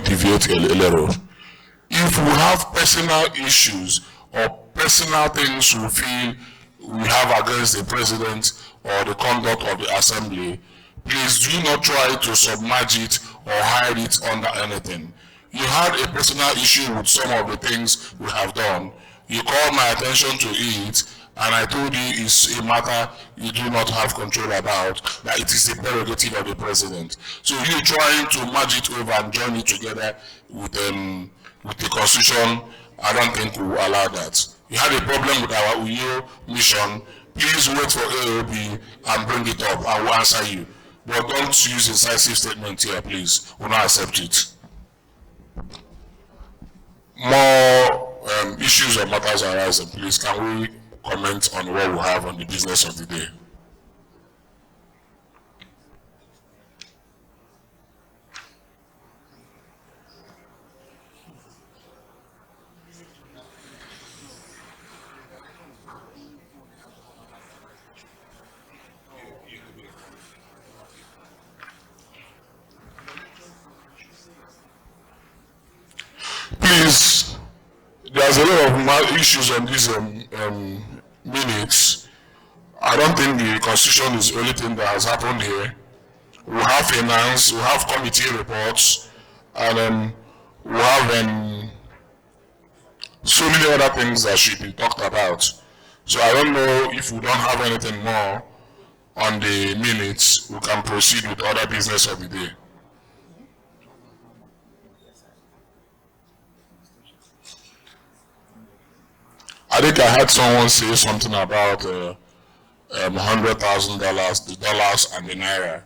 [SPEAKER 4] deviate a little. If we have personal issues or personal things we feel we have against the president or the conduct of the assembly, please do not try to submerge it or hide it under anything. You had a personal issue with some of the things we have done. You called my attention to it, and I told you it's a matter you do not have control about, that it is the prerogative of the president. So you trying to merge it over and join it together with the constitution, I don't think we will allow that. You had a problem with our UNO mission, please wait for AOB and bring it up, I will answer you. But don't use incisive statement here, please. We will not accept it. More issues or matters arising, please, can we comment on what we have on the business of the day? Please, there's a lot of issues on these minutes. I don't think the constitution is the only thing that has happened here. We have finance, we have committee reports, and we have so many other things that should be talked about. So I don't know if we don't have anything more on the minutes, we can proceed with other business of the day. I think I heard someone say something about $100,000, the dollars and the naira.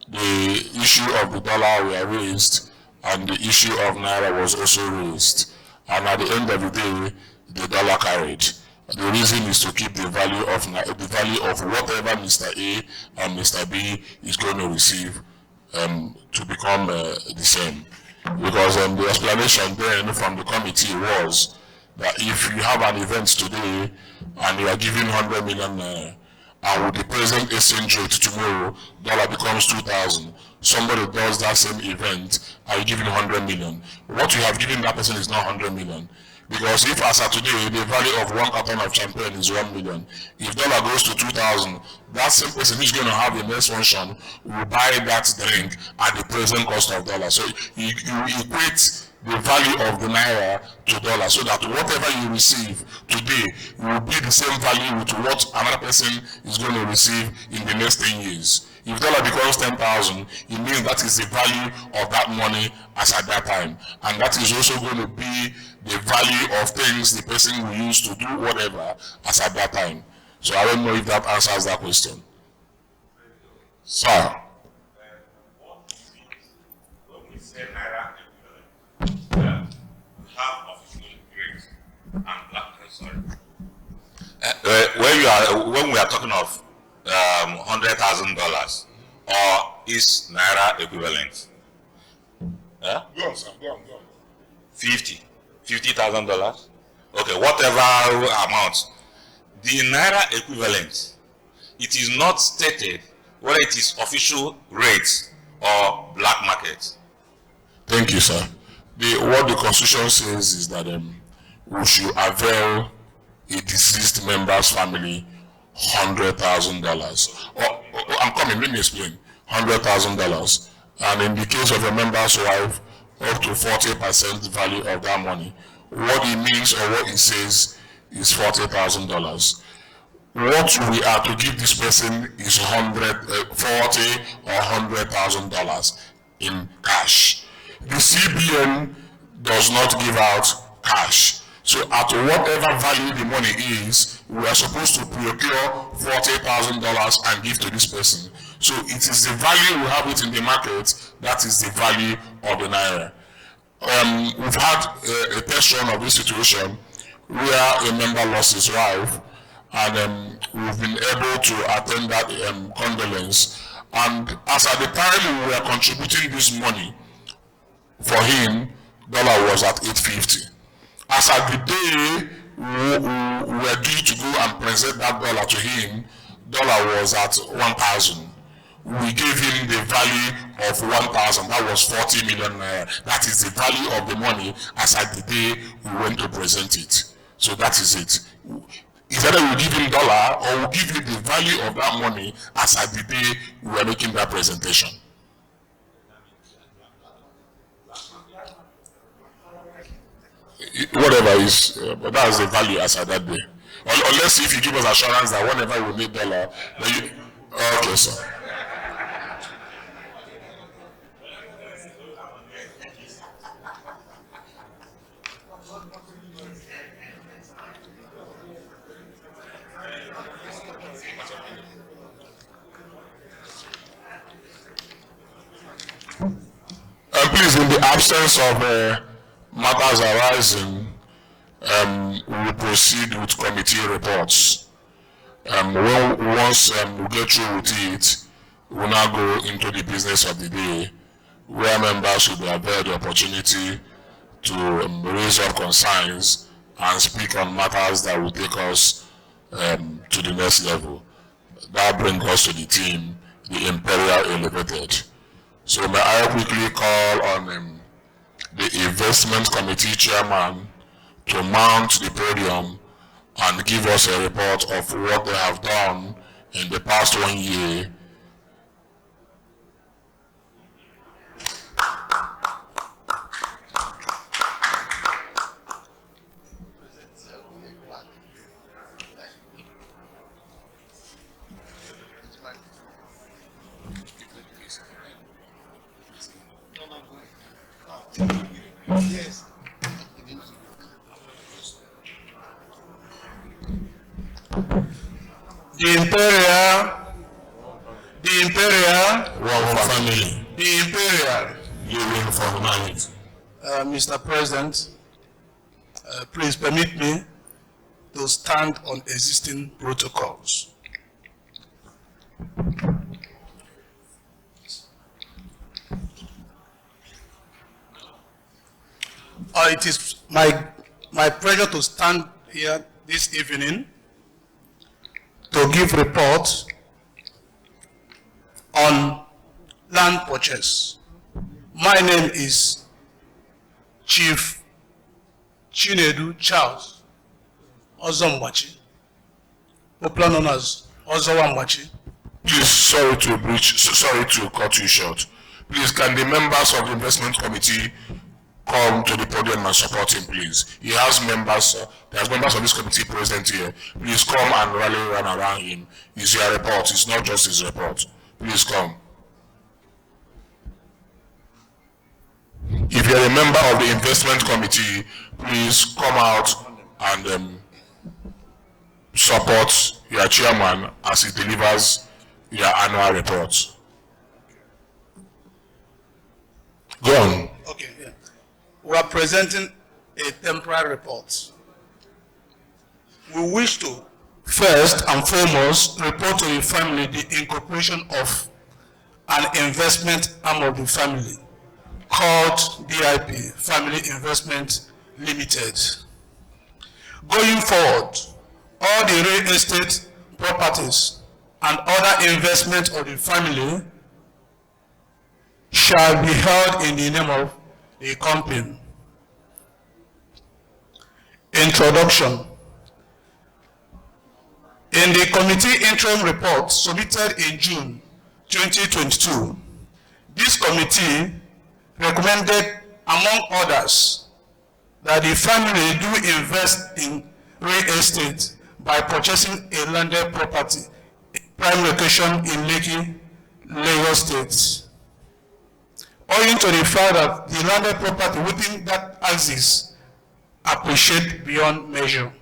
[SPEAKER 4] The issue of the dollar were raised, and the issue of naira was also raised. And at the end of the day, the dollar carried. The reason is to keep the value of whatever Mr. A and Mr. B is going to receive to become the same. Because the explanation then from the committee was that if you have an event today and you are giving 100 million and with the present exchange rate tomorrow, dollar becomes 2,000. Somebody does that same event and you give him 100 million. What you have given that person is not 100 million. Because if as of today, the value of one carton of champagne is 1 million, if dollar goes to 2,000, that same person who's going to have the next function will buy that drink at the present cost of dollar. So you equate the value of the naira to dollar, so that whatever you receive today will be the same value with what another person is going to receive in the next 10 years. If dollar becomes 10,000, it means that is the value of that money as at that time. And that is also going to be the value of things the person will use to do whatever as at that time. So I don't know if that answers that question. Sir.
[SPEAKER 2] When we are talking of $100,000 or is naira equivalent?
[SPEAKER 4] Go on, sir. Go on.
[SPEAKER 2] $50,000. Okay, whatever amount. The naira equivalent, it is not stated whether it is official rates or black market.
[SPEAKER 4] Thank you, sir. What the constitution says is that we should avail a deceased member's family $100,000. I'm coming, let me explain. $100,000. And in the case of a member's wife, up to 40% value of that money. What it means or what it says is $40,000. What we are to give this person is $40,000 or $100,000 in cash. The CBN does not give out cash. So at whatever value the money is, we are supposed to procure $40,000 and give to this person. So it is the value we have it in the market, that is the value of the Naira. We've had a test run of this situation where a member lost his wife, and we've been able to attend that condolence. And as at the time we were contributing this money for him, dollar was at 850. As at the day we were due to go and present that dollar to him, dollar was at 1,000. We gave him the value of 1,000. That was 40 million naira. That is the value of the money as at the day we went to present it. So that is it. Either we give him dollar or we give you the value of that money as at the day we were making that presentation. Whatever is, but that is the value as at that day. Unless if you give us assurance that whenever we need dollar, then you, okay, sir. Please, in the absence of matters arising, we will proceed with committee reports. Once we get through with it, we will now go into the business of the day, where members will be availed the opportunity to raise up concerns and speak on matters that will take us to the next level. That brings us to the team, the Imperial Elevated. So may I quickly call on the Investment Committee Chairman to mount the podium and give us a report of what they have done in the past 1 year.
[SPEAKER 15] Yes. The Imperial,
[SPEAKER 4] one family,
[SPEAKER 15] the Imperial,
[SPEAKER 4] living for humanity.
[SPEAKER 15] Mr. President, please permit me to stand on existing protocols. It is my pleasure to stand here this evening to give reports on land purchase. My name is Chief Chinedu Charles Ozomwachi, popular known as Ozowamwachi.
[SPEAKER 4] Please, sorry to cut you short. Please, can the members of the investment committee come to the podium and support him, please? He has members, there's members of this committee present here. Please come and run around him. It's your report, it's not just his report. Please come. If you're a member of the investment committee, please come out and support your chairman as he delivers your annual report. Go on.
[SPEAKER 15] Okay, yeah. We are presenting a temporary report. We wish to first and foremost report to the family the incorporation of an investment arm of the family called DIP, Family Investment Limited. Going forward, all the real estate properties and other investments of the family shall be held in the name of the company. Introduction. In the committee interim report submitted in June 2022, this committee recommended, among others, that the family do invest in real estate by purchasing a landed property, prime location in Lekki, Lagos State. Owing to the fact that the landed property within that axis appreciate beyond measure.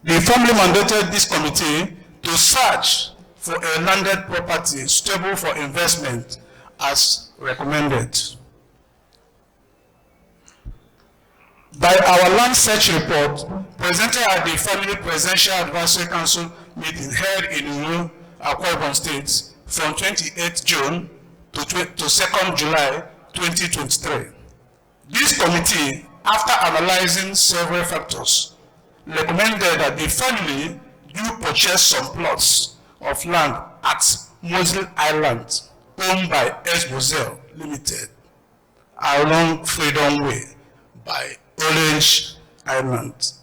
[SPEAKER 15] The family mandated this committee to search for a landed property suitable for investment as recommended. By our land search report presented at the Family Presidential Advisory Council meeting held in Uru, Akwa Ibom State from 28th June to 2nd July 2023. This committee, after analyzing several factors, recommended that the family do purchase some plots of land at Mosley Island owned by S-Moselle Limited along Freedom Way by Orange Island.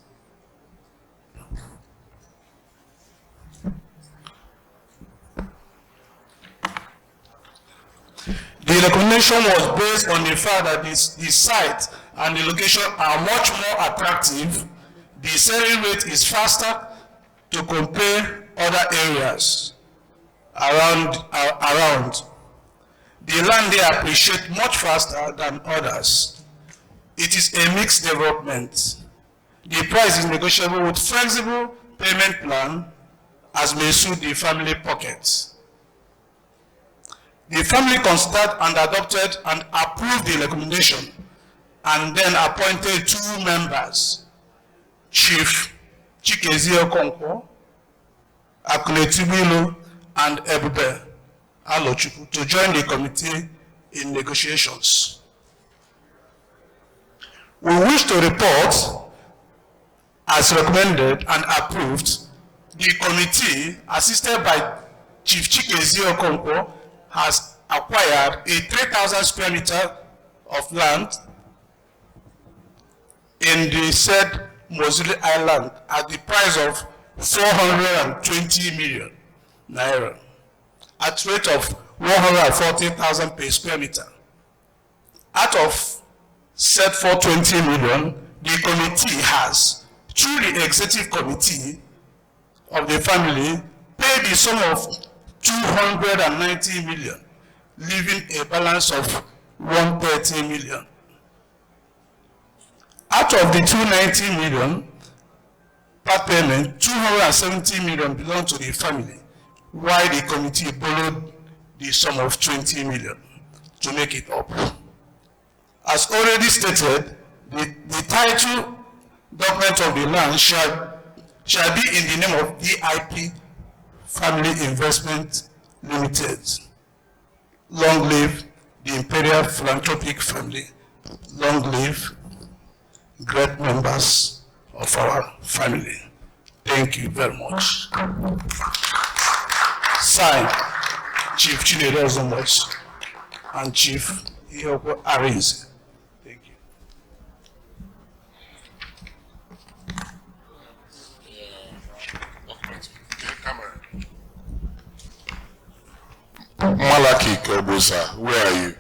[SPEAKER 15] The recommendation was based on the fact that the site and the location are much more attractive. The selling rate is faster to compare other areas around. The land they appreciate much faster than others. It is a mixed development. The price is negotiable with flexible payment plan as may suit the family pockets. The family considered and adopted and approved the recommendation and then appointed 2 members, Chief Chikezie Okonkwo, Akunetibilo, and Ebube Alochukwu to join the committee in negotiations. We wish to report, as recommended and approved, the committee, assisted by Chief Chikezie Okonkwo, has acquired a 3,000 square meter of land in the said Mosley Island at the price of 420 million naira at rate of 140,000 per square meter. Out of said 420 million, the committee has, through the executive committee of the family, paid the sum of 290 million, leaving a balance of 130 million. Out of the 290 million, part payment, 270 million belong to the family, while the committee borrowed the sum of 20 million to make it up. As already stated, the title document of the land shall be in the name of DIP Family Investment Limited. Long live the Imperial Philanthropic family. Long live great members of our family. Thank you very much. Signed, Chief Chinedu Ozomois and Chief Iyoko Arinze. Thank you.
[SPEAKER 4] Malaki Kobusa, where are you?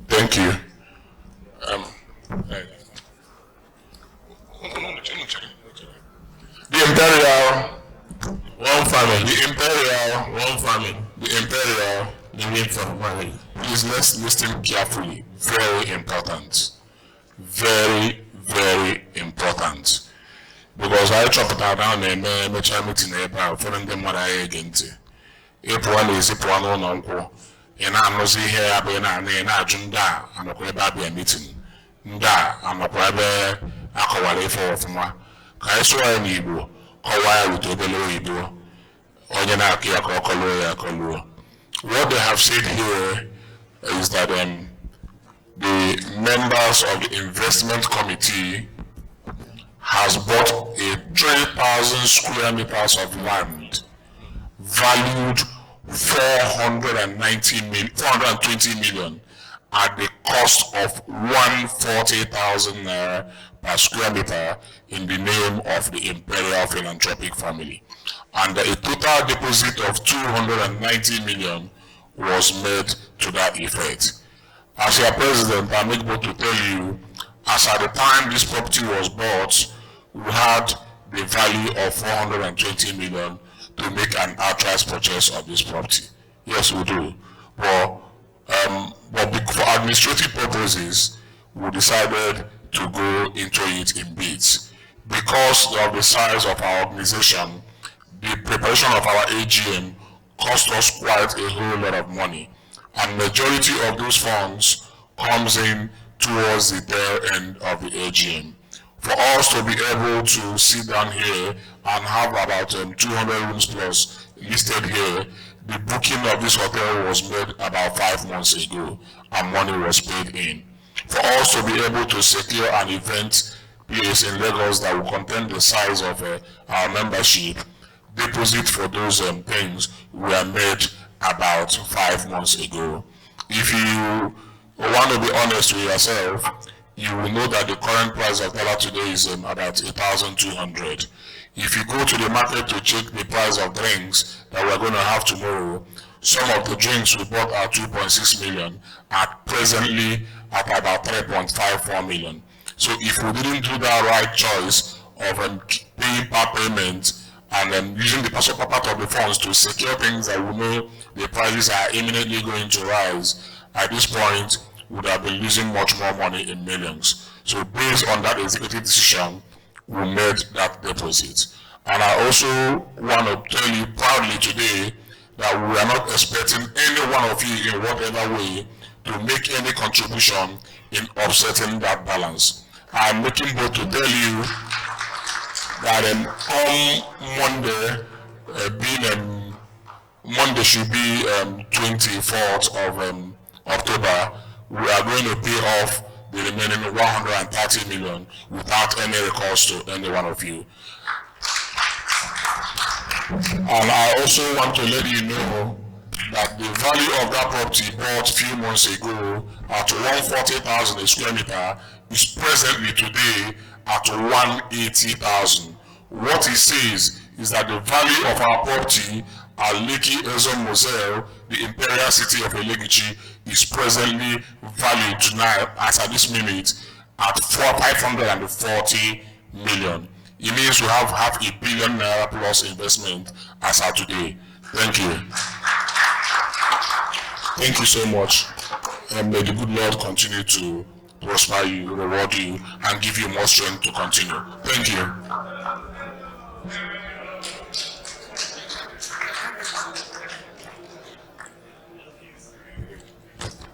[SPEAKER 4] Thank you. The Imperial, one family. The Imperial, one family. The Imperial, the name for family. Please let's listen carefully. Very important. Very, very important. Because I chopped down a meeting about following them what I against. If one is if one on uncle, and I'm not here, I've been a junda, I'm a crab meeting. Nda, I'm a crab, a kawale for my Kaiswa and Ibu, Kawa with Obelo Ibu, Oyanaki, Akolo. What they have said here is that the members of the investment committee has bought a 3,000 square meters of land valued 420 million at the cost of 140,000 naira per square meter in the name of the Imperial Philanthropic family. And a total deposit of 290 million was made to that effect. As your president, I'm able to tell you, as at the time this property was bought, we had the value of 420 million to make an outright purchase of this property. Yes, we do. But for administrative purposes, we decided to go into it in bits. Because of the size of our organization, the preparation of our AGM cost us quite a whole lot of money. And majority of those funds comes in towards the tail end of the AGM. For us to be able to sit down here and have about 200 rooms plus listed here, the booking of this hotel was made about 5 months ago and money was paid in. For us to be able to secure an event place in Lagos that will contain the size of our membership, deposit for those things were made about 5 months ago. If you want to be honest with yourself, you will know that the current price of dollar today is about 1,200. If you go to the market to check the price of drinks that we're going to have tomorrow, some of the drinks we bought are 2.6 million, are presently at about 3.54 million. So if we didn't do that right choice of paying per payment and using the partial part of the funds to secure things that we know the prices are imminently going to rise, at this point would have been losing much more money in millions. So based on that executive decision, we made that deposit. And I also want to tell you proudly today that we are not expecting any one of you in whatever way to make any contribution in offsetting that balance. I'm making bold to tell you that on Monday, Monday should be 24th of October, we are going to pay off the remaining 130 million without any recourse to any one of you. And I also want to let you know that the value of that property bought a few months ago at 140,000 a square meter is presently today at 180,000. What it says is that the value of our property at Lekki Ezon Moselle, the Imperial city of Elegici, is presently valued tonight, as at this minute, at 540 million. It means we have $500 million naira plus investment as at today. Thank you. Thank you so much. And may the good Lord continue to prosper you, reward you, and give you more strength to continue. Thank you.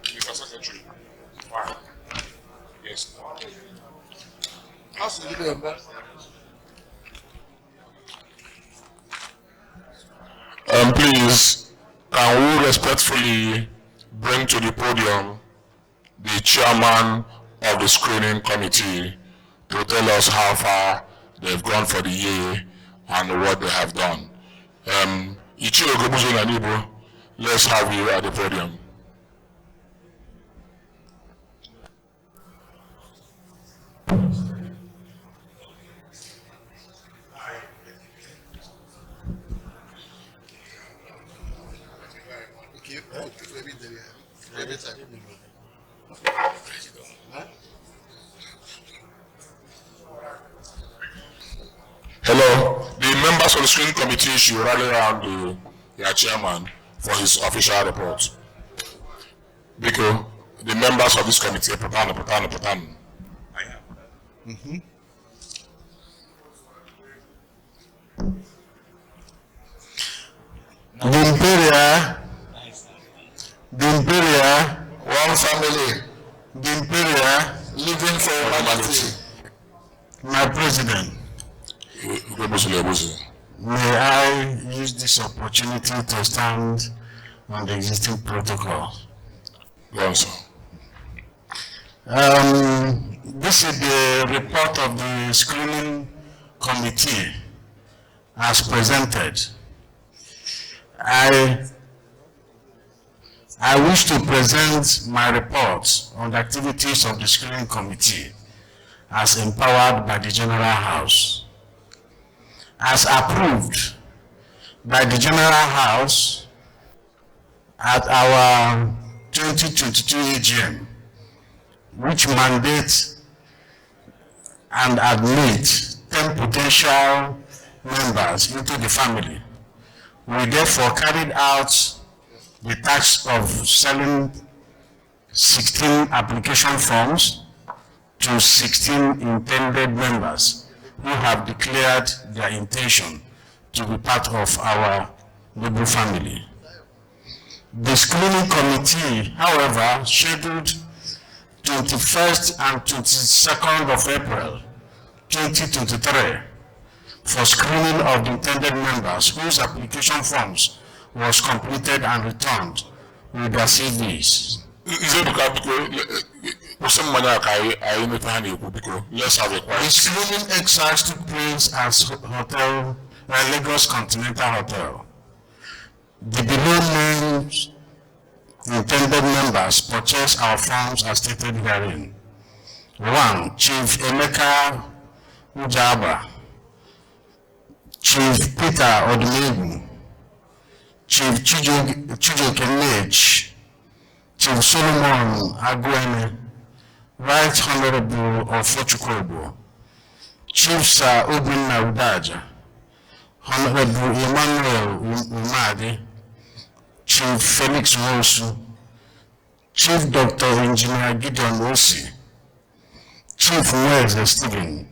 [SPEAKER 4] Mr. Secretary. Wow. Yes. Please, can we respectfully bring to the podium the chairman of the screening committee to tell us how far they've gone for the year and what they have done. Ichiro Gobuzo Nanibo, let's have you at the podium. Hello, the members of the screening committee should rally around their chairman for his official report. Because the members of this committee, Patan.
[SPEAKER 6] The Imperial, one family, the Imperial, living for humanity. My president, may I use this opportunity to stand on the existing protocol?
[SPEAKER 4] Yes, sir.
[SPEAKER 6] This is the report of the screening committee as presented.
[SPEAKER 15] I wish to present my report on the activities of the screening committee as empowered by the General House. As approved by the General House at our 2022 AGM, which mandates and admits 10 potential members into the family, we therefore carried out the task of selling 16 application forms to 16 intended members who have declared their intention to be part of our noble family. The screening committee, however, scheduled 21st and 22nd of April 2023 for screening of the intended members whose application forms was completed and returned with their CVs.
[SPEAKER 4] Let's have a question.
[SPEAKER 15] The screening exercise took place at Lagos Continental Hotel. The below named intended members purchased our forms as stated herein. 1. Chief Emeka Ujaba, Chief Peter Odumegu, Chief Chijoke Mage, Chief Solomon Agwene, Right Honorable Ofochukwuebo, Chief Sir Obinna Udaja, Honorable Emmanuel Umadi, Chief Felix Wosu, Chief Dr. Engineer Gideon Osi, Chief Mweze Stephen,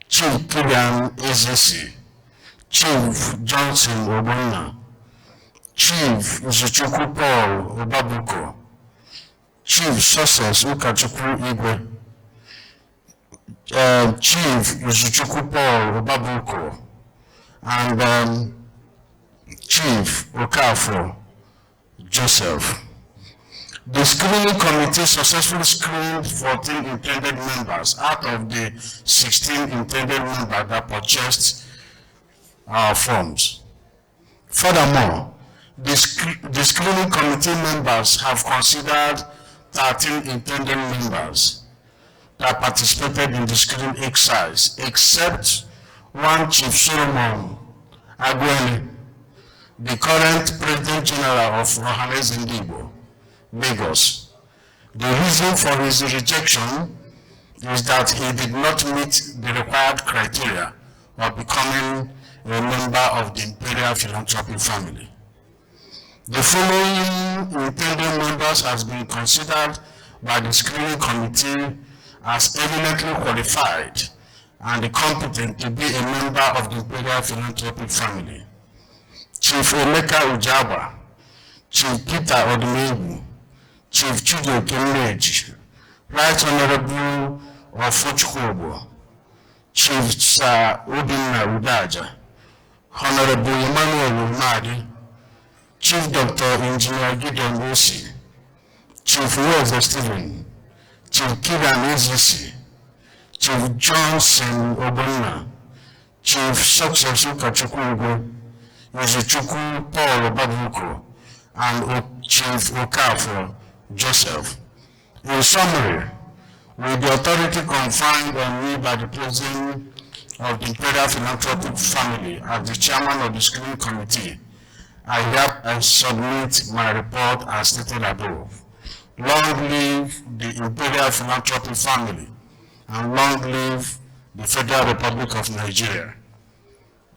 [SPEAKER 15] Chief Kilian Ezesi, Chief Johnson Obonna, Chief Uzuchukwu Paul Obabuko, Chief Success Ukachukwu Igwe, Chief Uzuchukwu Paul Obabuko, and Chief Okafo Joseph. The screening committee successfully screened 14 intended members out of the 16 intended members that purchased our forms. Furthermore, the screening committee members have considered 13 intended members that participated in the screening exercise, except one Chief Solomon Agwene, the current President General of Ohanese Ndigbo, Lagos. The reason for his rejection is that he did not meet the required criteria of becoming a member of the Imperial Philanthropic family. The following intended members has been considered by the screening committee as eminently qualified and competent to be a member of the Imperial Philanthropic family. Chief Emeka Ujaba, Chief Peter Odumegu, Chief Chijoke Mage, Right Honorable Ofochukwuebo, Chief Sir Obinna Udaja, Honorable Emmanuel Umadi, Chief Dr. Engineer Gideon Osi, Chief Wells Stephen, Chief Kilian Ezisi, Chief Johnson Obonna, Chief Success Ukachukwu, Uzuchukwu Paul Obabuko, and Chief Okafo Joseph. In summary, with the authority conferred on me by the President of the Imperial Philanthropic family as the Chairman of the Screening Committee, I hereby submit my report as stated above. Long live the Imperial Philanthropic family, and long live the Federal Republic of Nigeria.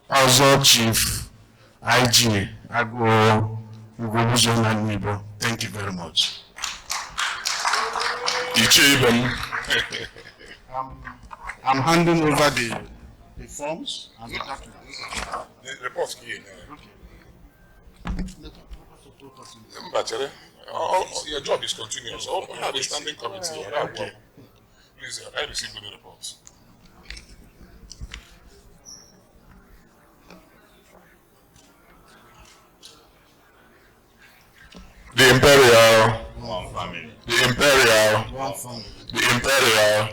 [SPEAKER 15] Also, Chief IG Agbo Ugobuzo Nanibo. Thank you very much. I'm handing over the forms and the documents.
[SPEAKER 4] The report's here. Your job is continuous. I have a standing committee. Okay. Please, I receive the reports. The Imperial,
[SPEAKER 2] one family.
[SPEAKER 4] The Imperial,
[SPEAKER 7] one family.
[SPEAKER 4] The Imperial.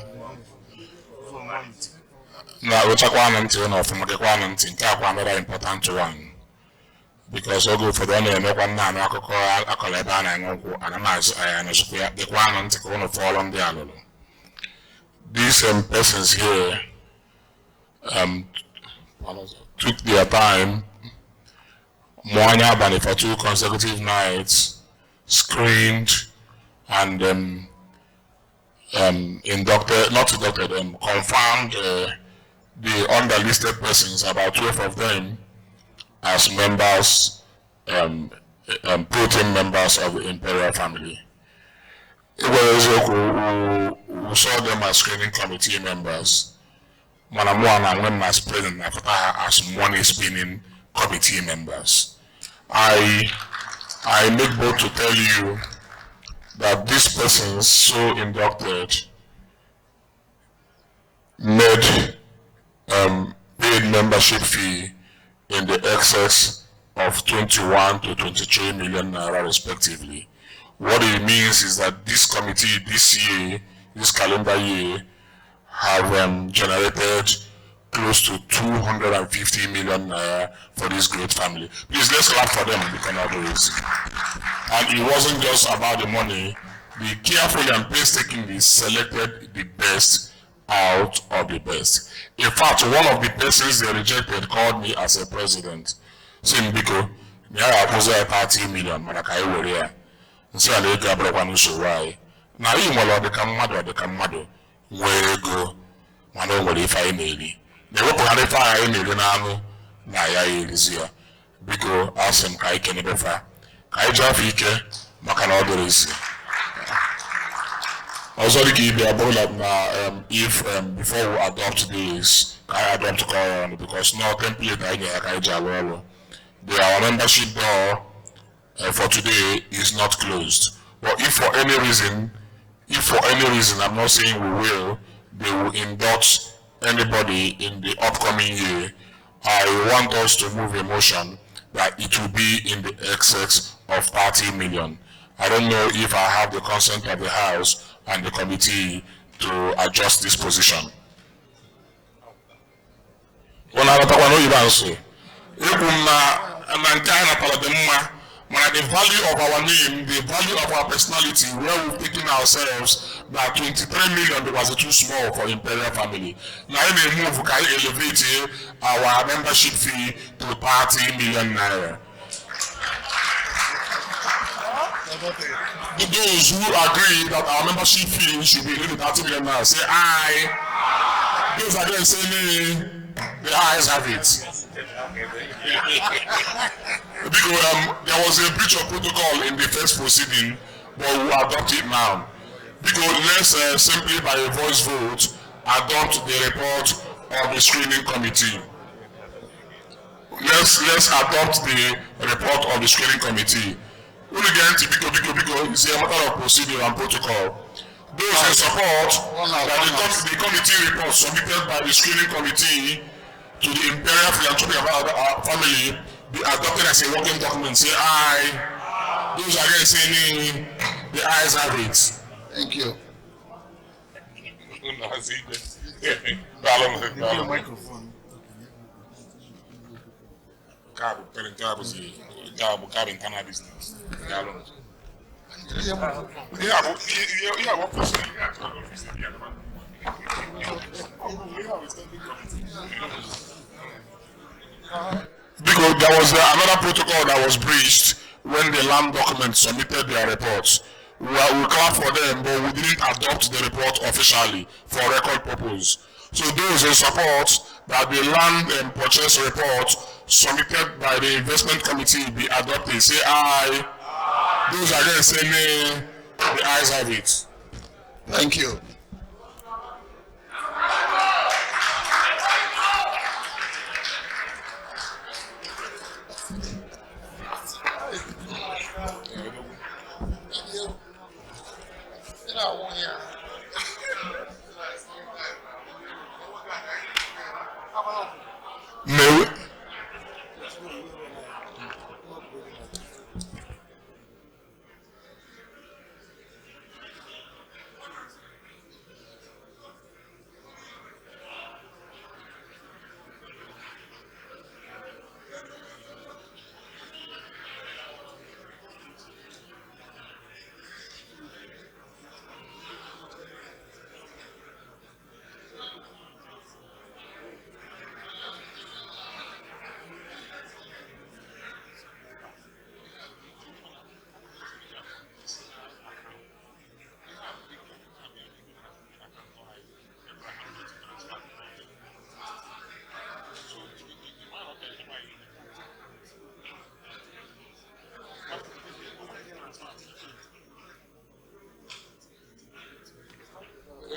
[SPEAKER 4] Na wechakwa na ntị na ọfụma gekwa na ntị nke akwa another important one. because ogo for the only no one man akoko akoleba na nko anamazo anazuku ya the one on take one fall on the alolo. These persons here took their time Moanya Bani for 2 consecutive nights, screened and confirmed the underlisted persons, about 12 of them, as members, pro-team members of the Imperial family. We saw them as screening committee members. Manamuana and when as president as money spinning committee members. I make bold to tell you that these persons so inducted made paid membership fee in the excess of 21 to 23 million naira respectively. What it means is that this committee this year, this calendar year, have generated close to 250 million naira for this great family. Please, let's clap for them because of this. And it wasn't just about the money. They carefully and painstakingly selected the best out of the best. In fact, one of the persons they rejected called me as a president. Saying, Biko, I was 30 million, Manakai Warrior. And so I let Gabriel so why. Now you will the Kamado, where you go, Mano, what if I need. They will qualify in the Nano, Naya Elisia. Biko, ask him Kai Kenibefa. Kai Jafike, Makanodorisi. Also, the key be about if before we adopt this, I adopt Koran because no template I get Kaija. Our membership door for today is not closed. But if for any reason, I'm not saying we will, they will induct anybody in the upcoming year. I want us to move a motion that it will be in the excess of 30 million. I don't know if I have the consent of the House and the committee to adjust this position. The value of our name, the value of our personality, where we've taken ourselves, that 23 million was too small for Imperial family. Now we move, we can elevate our membership fee to 30 million naira. Those who agree that our membership fee should be limited to 30 million naira, say aye. Those against say nay, the ayes have it. Because there was a breach of protocol in the first proceeding, but we will adopt it now. Because let's simply by a voice vote adopt the report of the screening committee. Let's adopt the report of the screening committee. Only again, because it's a matter of procedure and protocol. Those in support that the committee report submitted by the screening committee to the Imperial Philanthropic family be adopted as a working document. Say aye. Those against saying the ayes have it.
[SPEAKER 15] Thank you.
[SPEAKER 4] Microphone. Business. Because there was another protocol that was breached when the land documents submitted their reports. We clapped for them, but we didn't adopt the report officially for record purpose. So those in support that the land and purchase report submitted by the investment committee be adopted, say aye. Those against say nay. The ayes have it.
[SPEAKER 15] Thank you.
[SPEAKER 4] No.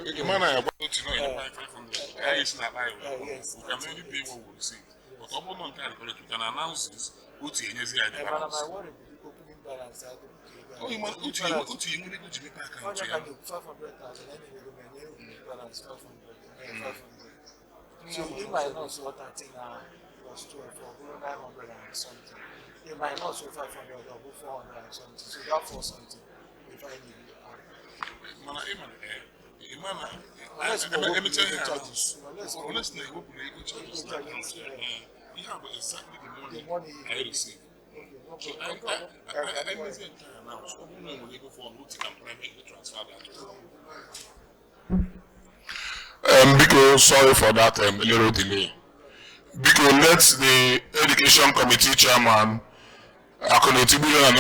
[SPEAKER 4] I want to know you buy 500. It's not like we can only pay what we receive. But I'm not going to can announce this. Uti enyezi ya balance.
[SPEAKER 15] Opening balance.
[SPEAKER 4] Oh, you want Uti you need to be back account.
[SPEAKER 15] 500,000 balance 500. So if I know what I think was 12 for 900 and something. If I know 500 or 400 and something. So that for something. If I need
[SPEAKER 4] let me tell you charges. Honestly, we will charges. Yeah, but exactly the money I receive. So I must now. So we know when you go for multi can privately transfer that.
[SPEAKER 3] Because sorry for that little delay. Because let the education committee chairman, Akonoti Billion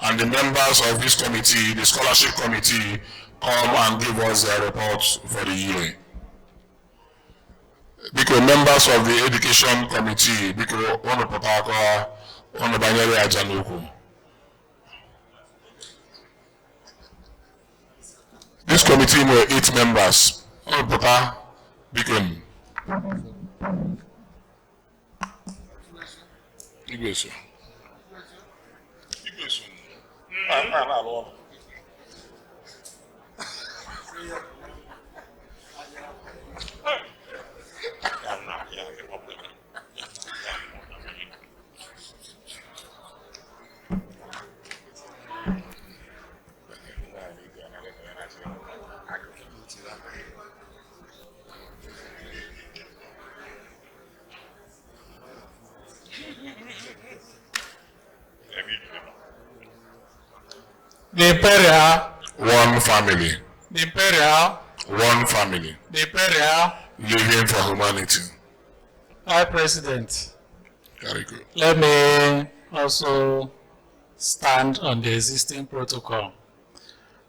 [SPEAKER 3] and the members of this committee, the scholarship committee, come and give us their report for the year. Because members of the education committee, because one of Potaka, one of Binary Ajanuku. This committee were 8 members. One of Potaka became.
[SPEAKER 16] The Imperial.
[SPEAKER 3] One family.
[SPEAKER 16] The Imperial.
[SPEAKER 3] One family.
[SPEAKER 16] The Imperial.
[SPEAKER 3] Living for humanity.
[SPEAKER 16] Hi, President.
[SPEAKER 3] Very good.
[SPEAKER 16] Let me also stand on the existing protocol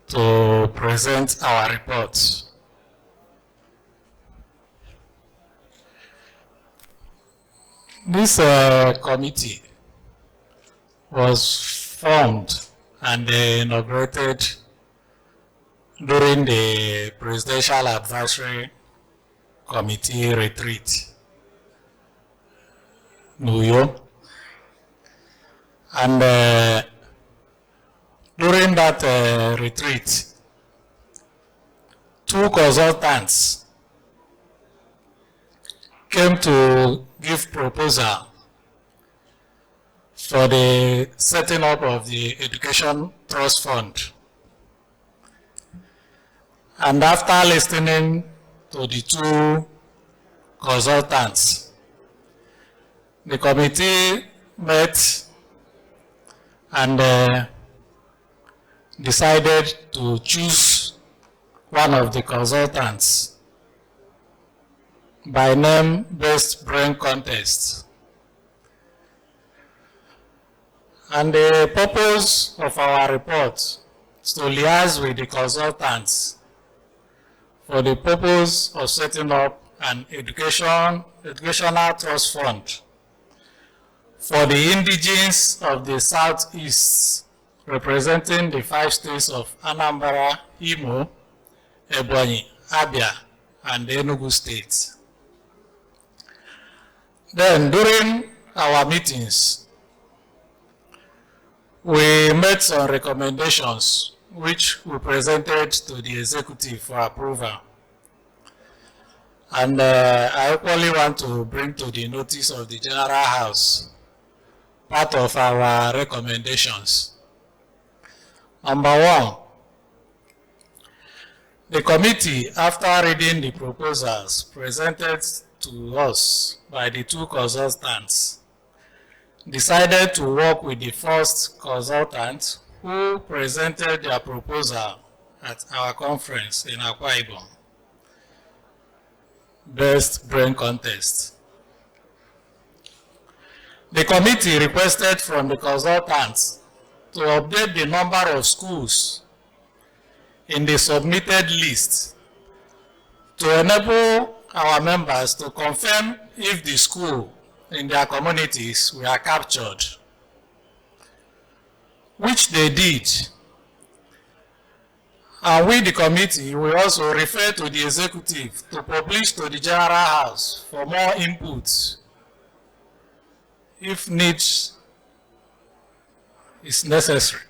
[SPEAKER 16] to present our report. This committee was formed and inaugurated during the Presidential Advisory Committee retreat, New York. And during that retreat, 2 consultants came to give proposal for the setting up of the Education Trust Fund. And after listening to the 2 consultants, the committee met and decided to choose one of the consultants by name Best Brain Contest. And the purpose of our report is to liaise with the consultants for the purpose of setting up an educational trust fund for the indigenes of the Southeast, representing the 5 states of Anambra, Imo, Ebonyi, Abia, and Enugu states. Then during our meetings, we made some recommendations which we presented to the executive for approval. And I equally want to bring to the notice of the General House part of our recommendations. Number 1, the committee, after reading the proposals presented to us by the 2 consultants, decided to work with the first consultant who presented their proposal at our conference in Akwa Ibom, Best Brain Contest. The committee requested from the consultants to update the number of schools in the submitted list to enable our members to confirm if the school in their communities were captured, which they did. And we, the committee, will also refer to the executive to publish to the General House for more inputs if needs is necessary.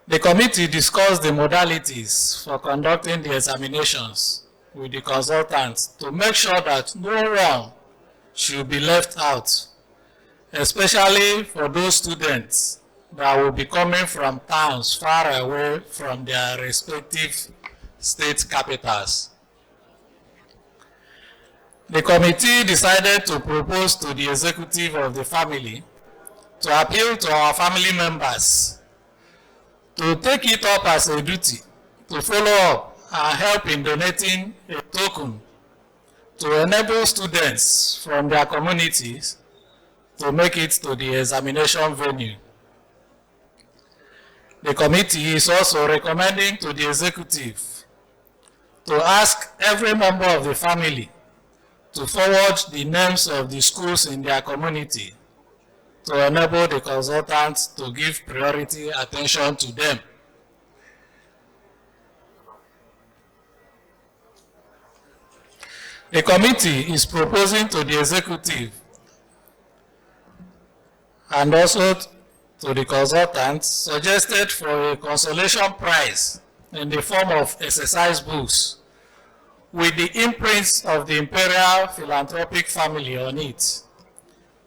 [SPEAKER 16] The committee discussed the modalities for conducting the examinations with the consultants to make sure that no one should be left out, especially for those students that will be coming from towns far away from their respective state capitals. The committee decided to propose to the executive of the family to appeal to our family members to take it up as a duty to follow up and help in donating a token to enable students from their communities to make it to the examination venue. The committee is also recommending to the executive to ask every member of the family to forward the names of the schools in their community to enable the consultants to give priority attention to them. The committee is proposing to the executive and also to the consultants suggested for a consolation prize in the form of exercise books with the imprints of the Imperial Philanthropic family on it,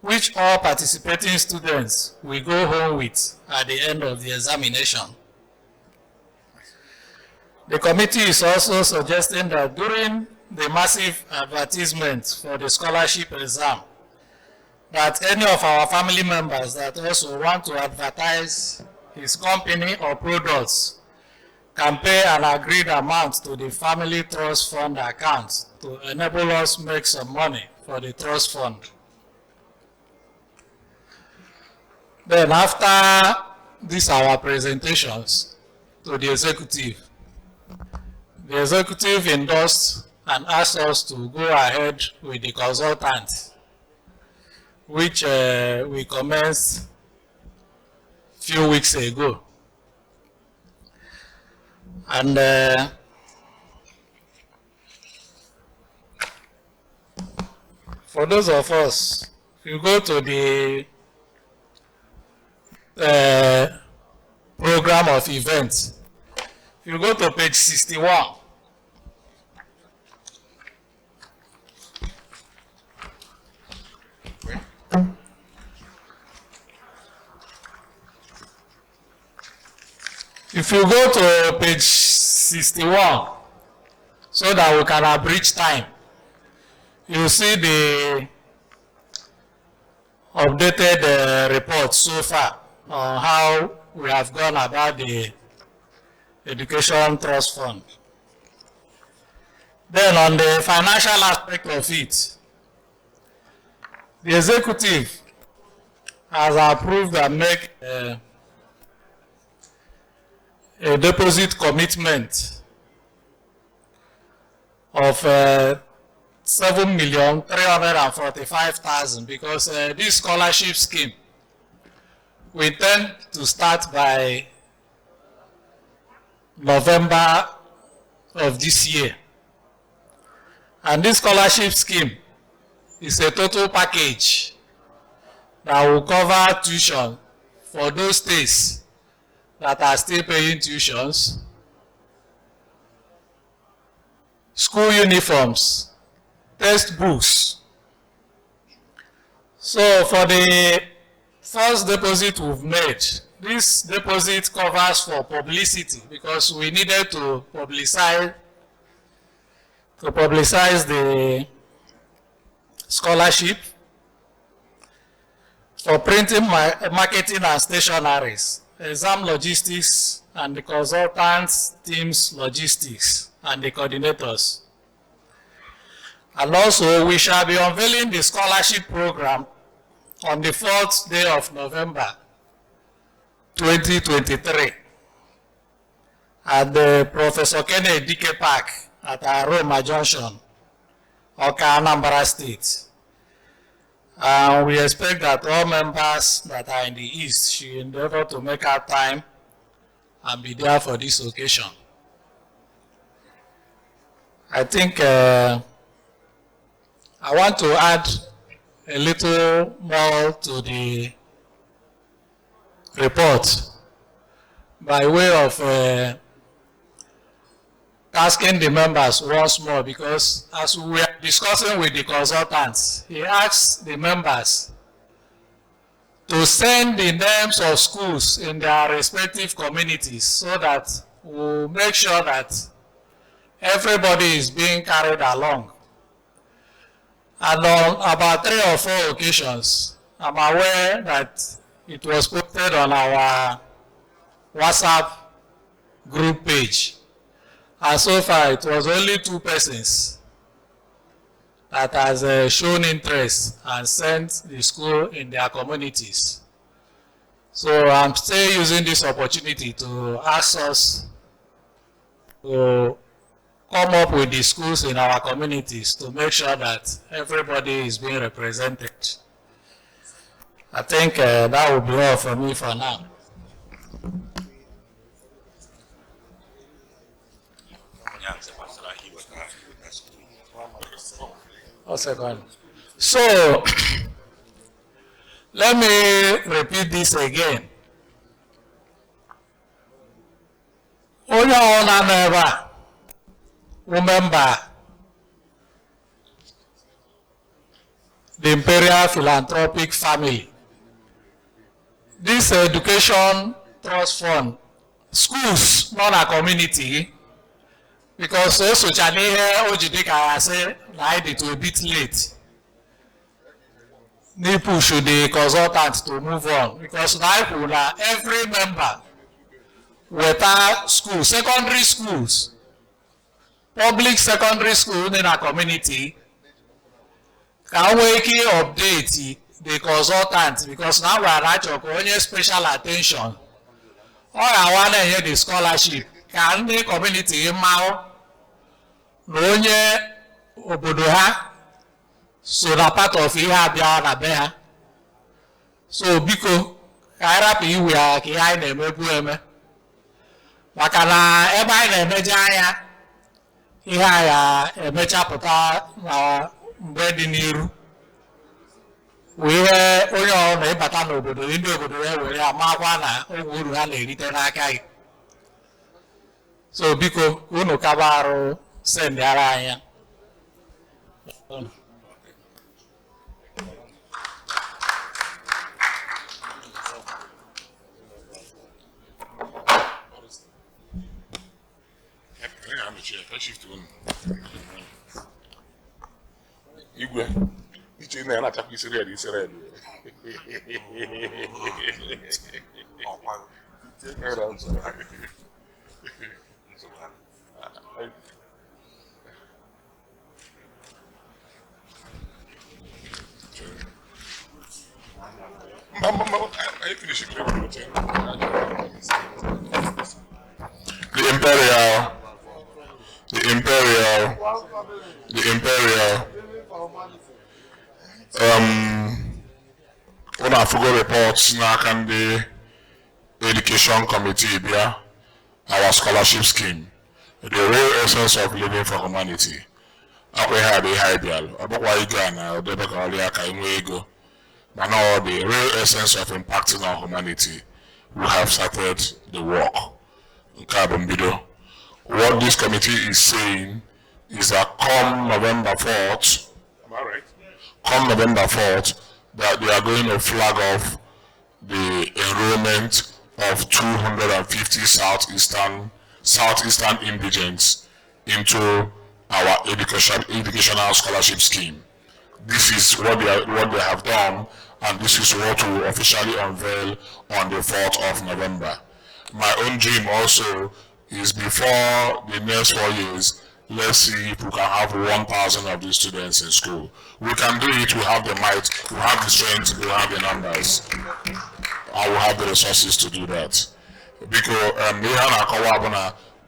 [SPEAKER 16] which all participating students will go home with at the end of the examination. The committee is also suggesting that during the massive advertisement for the scholarship exam, that any of our family members that also want to advertise his company or products can pay an agreed amount to the family trust fund account to enable us make some money for the trust fund. Then after these our presentations to the executive endorsed and asked us to go ahead with the consultant, which we commenced a few weeks ago. And for those of us, if you go to the program of events, if you go to page 61, if you go to page 61, so that we can abridge time, you see the updated report so far on how we have gone about the Education Trust Fund. Then on the financial aspect of it, the executive has approved and make a deposit commitment of 7,345,000 because this scholarship scheme we intend to start by November of this year. And this scholarship scheme is a total package that will cover tuition for those states that are still paying tuitions, school uniforms, textbooks. So for the first deposit we've made, this deposit covers for publicity because we needed to publicize the scholarship, for printing, marketing and stationaries, exam logistics and the consultants, teams logistics and the coordinators. And also we shall be unveiling the scholarship program on the 4th day of November 2023 at the Professor Kennedy Dike Park at Aroma Junction, Oka, Anambra State. And we expect that all members that are in the East should endeavor to make our time and be there for this occasion. I think I want to add a little more to the report by way of asking the members once more, because as we were discussing with the consultants, he asked the members to send the names of schools in their respective communities so that we'll make sure that everybody is being carried along. And on about 3 or 4 occasions, I'm aware that it was posted on our WhatsApp group page. And so far, it was only 2 persons that has shown interest and sent the school in their communities. So I'm still using this opportunity to ask us to come up with the schools in our communities to make sure that everybody is being represented. I think that will be all from me for now. So, let me repeat this again. Onye ọna never remember the Imperial Philanthropic family. This education trust fund, schools, not a community, because also Chanihe Ojidika has said it will be a bit late. They push the consultants to move on, because now every member without school, secondary schools, public secondary school in our community, can we update the consultants, because now we are at only special attention. All I want to hear the scholarship. Can the community now Nonye obodoha so na part of ihe abia na be ha. So biko kaira pe iwe a ki ai na emebu eme. Maka na ebe ai na emeje anya ihe aya emechapụta na mgbe dị n'iru. Wee onye ọ na ịbata n'obodo ndị obodo ya were amakwa na uru ha na-erite n'aka gị. So biko unu kaba arụ send ara anya.
[SPEAKER 4] Igwe, iche na yana chakwa Israel. The Imperial one of the reports now can the education committee there, our scholarship scheme, the real essence of living for humanity. We had a high bill, about why Ghana, or the Ego, but now the real essence of impacting on humanity. We have started the work in Carbon Bido. What this committee is saying is that come November 4th, am I right? Come November 4th, that they are going to flag off the enrollment of 250 Southeastern indigents into our educational scholarship scheme. This is what they have done, and this is what we will officially unveil on the 4th of November. My own dream also is before the next 4 years, let's see if we can have 1,000 of these students in school. We can do it, we have the might, we have the strength, we have the numbers, and we have the resources to do that. Because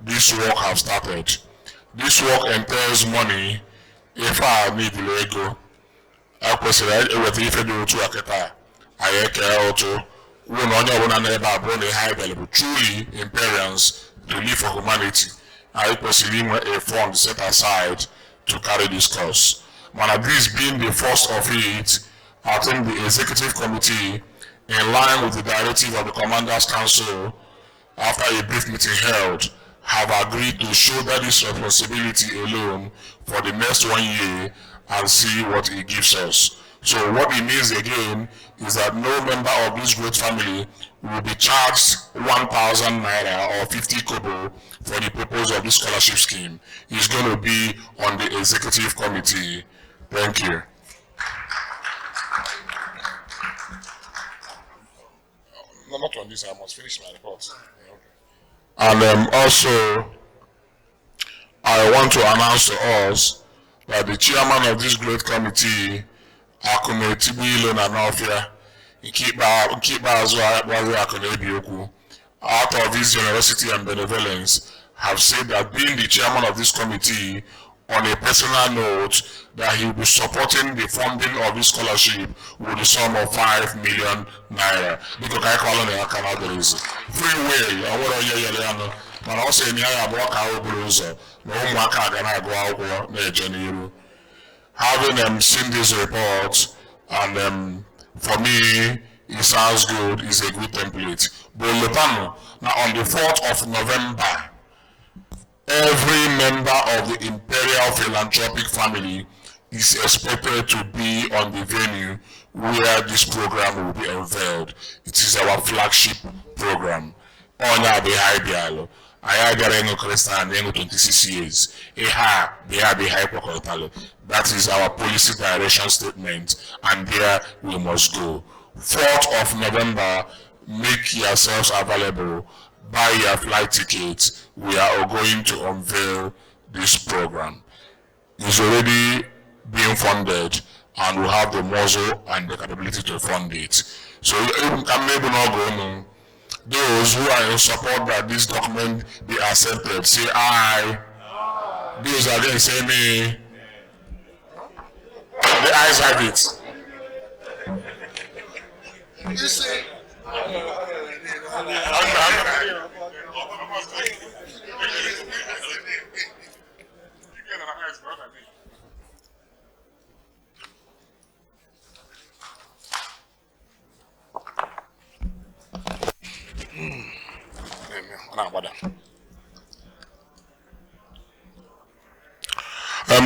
[SPEAKER 4] this work has started. This work entails money. If I need Lego, I question if I do to Aketa, I care to truly Imperials to live for humanity. I personally a fund set aside to carry this course. But this being the first of it, I think the executive committee, in line with the directive of the Commanders Council, after a brief meeting held, have agreed to shoulder this responsibility alone for the next 1 year and see what it gives us. So what it means again is that no member of this great family will be charged 1,000 naira or 50 kobo for the purpose of this scholarship scheme. It's going to be on the executive committee. Thank you. No, not on this, I must finish my report. And also, I want to announce to us that the chairman of this great committee, Akumetibu na Nofia, out of his generosity and benevolence, have said that being the chairman of this committee, on a personal note, that he will be supporting the funding of this scholarship with the sum of 5 million naira. Because I call on the account free will, I want to hear you, but also in the having seen this report, and for me, it sounds good, it's a good template. But now on the 4th of November, every member of the Imperial Philanthropic family is expected to be on the venue where this program will be unveiled. It is our flagship program. Honor behind the I had the Christian 26 years. That is our policy direction statement, and there we must go. 4th of November, make yourselves available, buy your flight tickets. We are going to unveil this program. It's already being funded, and we have the muscle and the capability to fund it. So maybe not go. Those who are in support that this document be accepted, say aye. Those against say nay. The ayes have it. You see?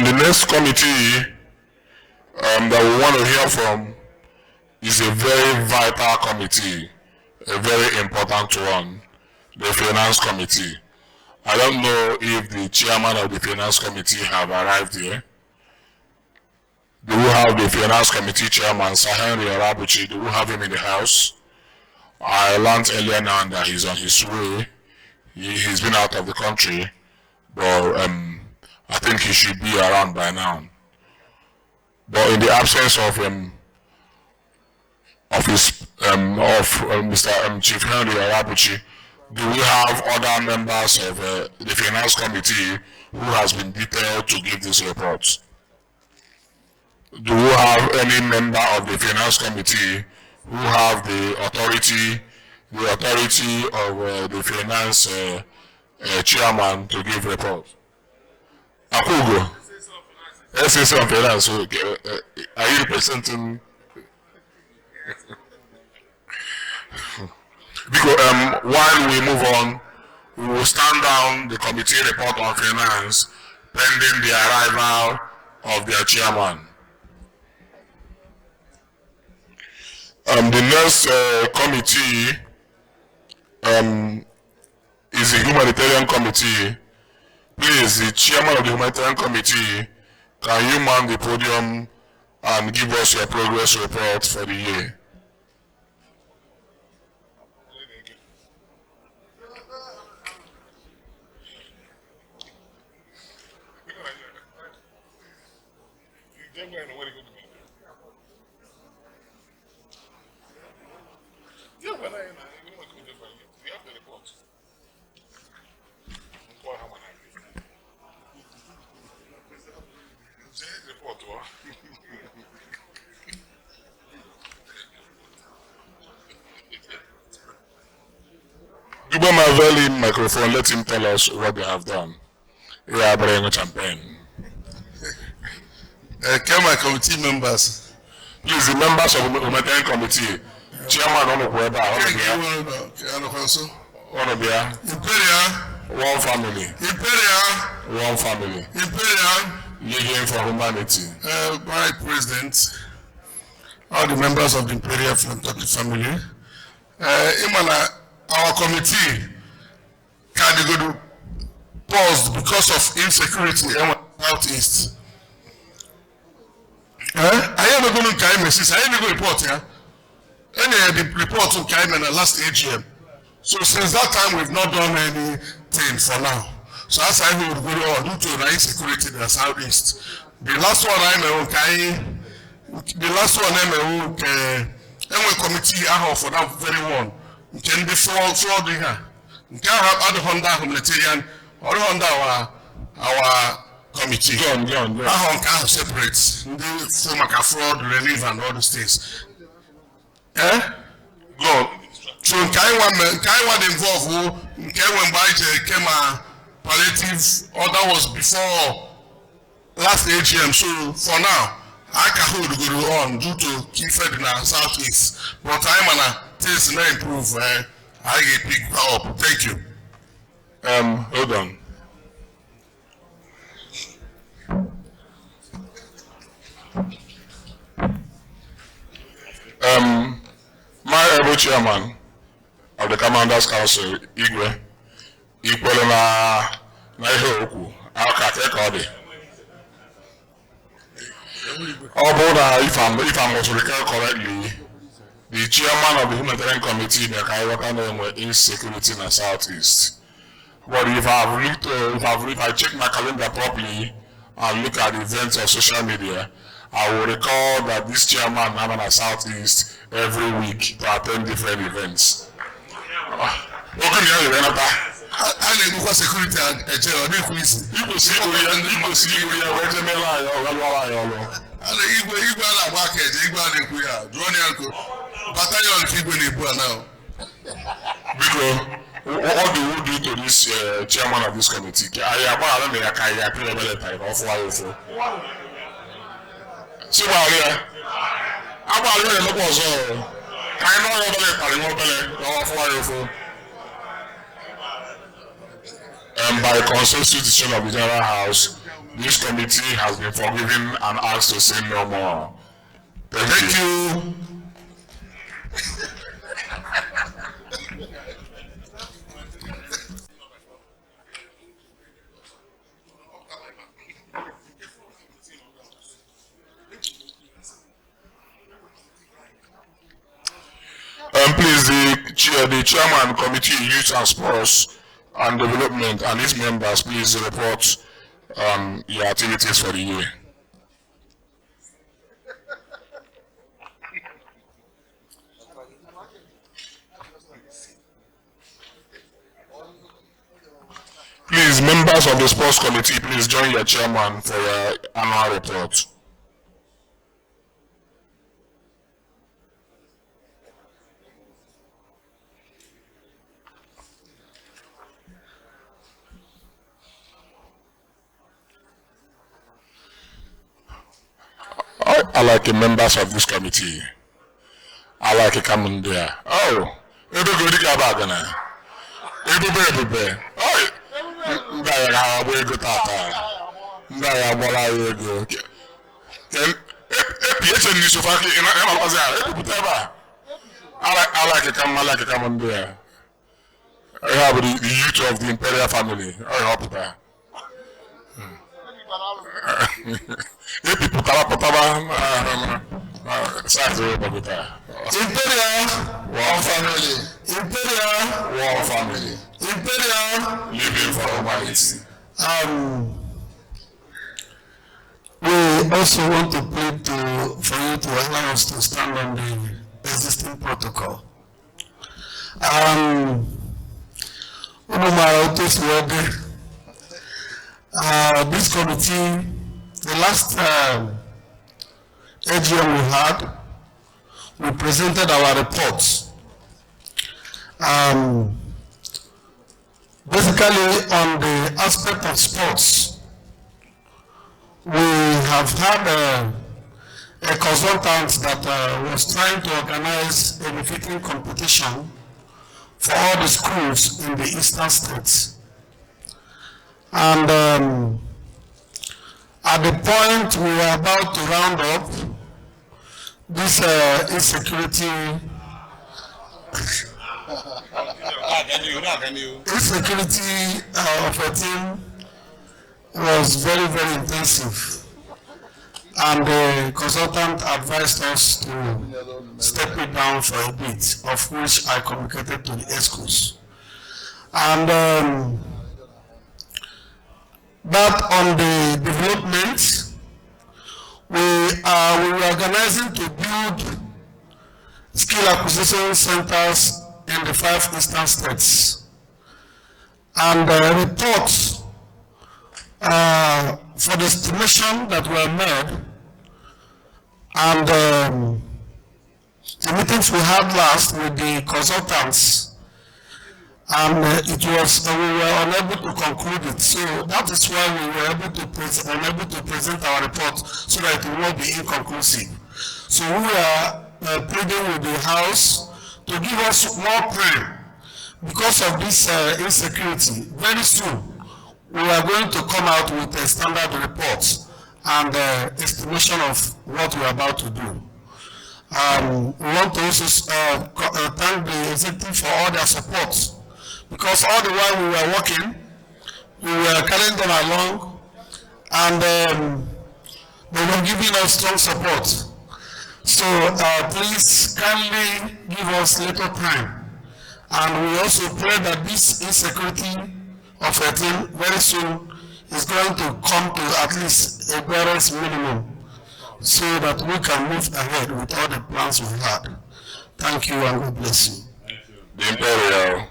[SPEAKER 4] The next committee that we want to hear from is a very vital committee, a very important one, the Finance Committee. I don't know if the chairman of the Finance Committee have arrived here. Do we have the Finance Committee chairman, Sir Henry Arabuchi? Do we have him in the house? I learned earlier now that he's on his way. He's been out of the country, but I think he should be around by now. But in the absence of Mr. Chief Henry Arabuchi, do we have other members of the Finance Committee who has been detailed to give this report? Do we have any member of the Finance Committee who have the authority of the Finance Chairman to give report? Akugo. SSC on Finance. Are you representing? Because while we move on, we will stand down the committee report on finance pending the arrival of their chairman. The next committee is the humanitarian committee. Please, the chairman of the humanitarian committee, can you man the podium and give us your progress report for the year? When I avail him microphone, let him tell us what they have done. Yeah, I bring a champagne.
[SPEAKER 17] Can my committee members?
[SPEAKER 4] Please, the members of the humanitarian committee, chairman on the web,
[SPEAKER 17] Imperial,
[SPEAKER 4] one family.
[SPEAKER 17] Imperial,
[SPEAKER 4] one family.
[SPEAKER 17] Imperial,
[SPEAKER 4] Leading for humanity.
[SPEAKER 17] My president, all the members of the Imperial Philanthropic family, our committee can go to pause because of insecurity in Southeast. I am not going to carry messages. I am not going to report here. The report to carry in the last AGM. So since that time, we've not done anything for now. So as I will go on due to the insecurity in the Southeast. The last one I know, the last one I know, committee I have for that very one. Can be fraud here. Can have other Honda humanitarian or Honda our committee. I have separate the former fraud, relief, and all those things. Go. So Kaiwan involved who Kaiwan came a palliative order was before last AGM. So for now, I can hold the go on due to keep fed in our Southeast. But I'm gonna things may improve. I get pick up. Thank you.
[SPEAKER 4] Hold on. My able chairman of the Commanders Council, Igwe, equal na Naihoku, Alkate. If I was recall correctly, the chairman of the humanitarian committee that I work on with insecurity in the Southeast. But if I check my calendar properly and look at the events of social media, I will recall that this chairman having a Southeast every week to attend different events.
[SPEAKER 17] I need more security and police. You go see
[SPEAKER 4] what do you do to this chairman of this committee? By consensus decision of the General House, this committee has been forgiven and asked to say no more. Thank you. Please, the chairman committee youth and sports and development and its members, please report your activities for the year. Please, members of the sports committee, please join your chairman for your annual report. I like the members of this committee. I like a common there. Oh, it'll go to Gabagana. It'll be. Oh, I will go to I like a common there. I have the youth of the Imperial family. I hope that. Imperial, one family. Imperial, one family. Imperial, living for humanity.
[SPEAKER 15] We also want to plead for you to allow us to stand on the existing protocol. This committee, the last AGM we had, we presented our reports. Basically, on the aspect of sports, we have had a consultant that was trying to organize a befitting competition for all the schools in the eastern states. And at the point we were about to round up, this insecurity of a team was very, very intensive. And the consultant advised us to step it down for a bit, of which I communicated to the ESCOs. And that on the development, we are organizing to build skill acquisition centers in the 5 eastern states. And reports for the estimation that were made, and the meetings we had last with the consultants, and it was we were unable to conclude it. So that is why we were unable to present our report, so that it will not be inconclusive. So we are pleading with the House to give us more time because of this insecurity. Very soon we are going to come out with a standard report and estimation of what we are about to do. We want to also thank the executive for all their support, because all the while we were working, we were carrying them along, and they were giving us strong support. So please kindly give us little time, and we also pray that this insecurity of a team very soon is going to come to at least a barest minimum, so that we can move ahead with all the plans we had. Thank you, and God bless you.
[SPEAKER 4] The Imperial.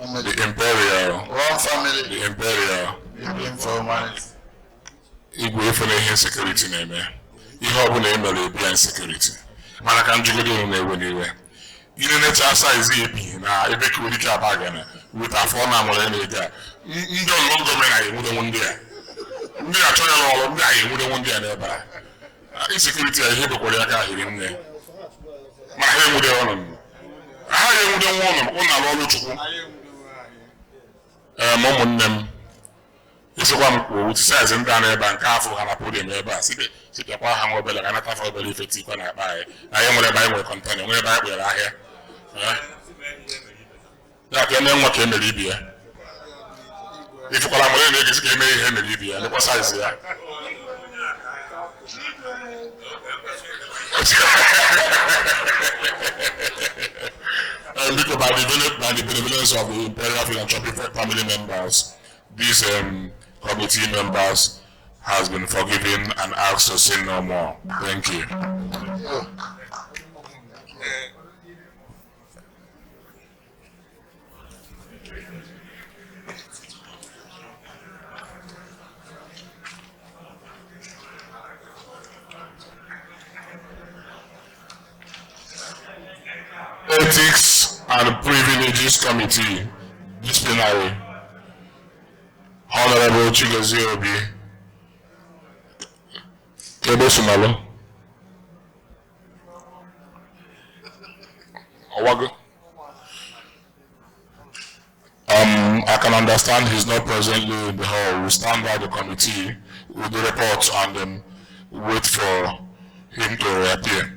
[SPEAKER 4] The Imperial.
[SPEAKER 15] One family.
[SPEAKER 4] The Imperial. Igwe efere ihe security na-eme. Ihe ọbụla emere ebi insecurity. Mana ka njigide unu na-ewe n'iwe. Ile necha asa izi ebi na ebe ka ike abagana. With afọ na nwere na-ege a. Ndị ọlụ gọọmenti anyị enwudenwu ndị a. Ndị achọ ya n'ọrụ ndị anyị enwudenwu ndị a n'ebe a. Insecurity a ihe bekwara ya ka ahịrị nne. Ma ha enwude ọnụ. Ha enwudenwu ọnụ ụnụ alụ ọrụ Chukwu. Ụmụnne m isikwa m kwuo wuti saizi ndị a na-ebe a nke afọ ha na podium ebe a sipịakwa ha nwa obele ka anata afọ obele ife tikwa na akpa anyị. Anyị nwere ebe anyị nwere kọntena, nwere ebe anyị kpere ahịa. Ya ka eme nwa ka emere ibi ya. Ifukwala nwere na-egesi ka eme ihe emere ibi ya, lekwa saizi ya. Because by the benevolence of the Imperial Philanthropic family members, these committee members has been forgiven and asked to say no more. Thank you. Ethics and Privileges Committee, disciplinary. Honorable Chigozie Obi. Kebe Sumalo. Owago. I can understand he's not presently in the hall. We stand by the committee with the report and wait for him to reappear.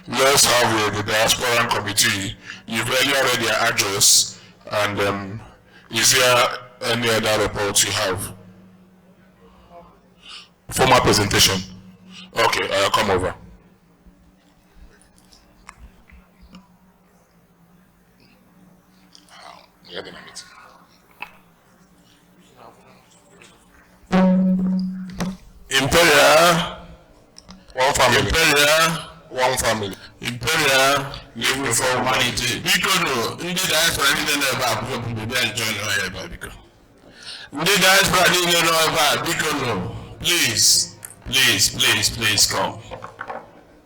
[SPEAKER 4] Let's have the Diaspora Committee. You've earlier read their address, and is there any other reports you have? Formal presentation. Okay, come over. Imperial, one family. Imperial, one family. Imperial, living for humanity. Because in the diaspora, you don't know about people that join our because. In the diaspora, you don't know about because please, please, please, please come.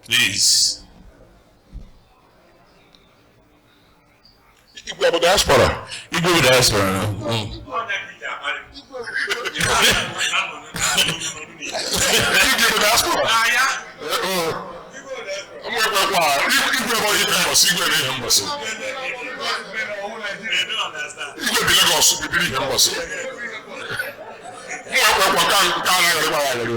[SPEAKER 4] Please.
[SPEAKER 17] Igwe bụ diaspora.
[SPEAKER 12] Igwe bụ diaspora.
[SPEAKER 17] Igwe bụ diaspora. Igwe bụ ihe mbọsị, igwe bụ ihe mbọsị. Igwe bi Lagos bibiri ihe mbọsị. Mwekwa ka anaghị gbara agharị.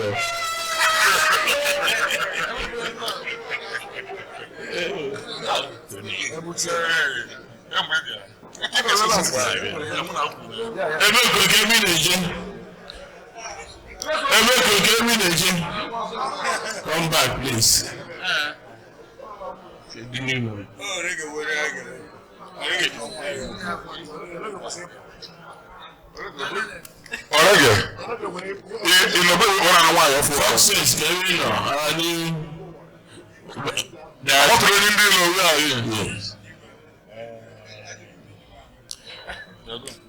[SPEAKER 12] Come back, please.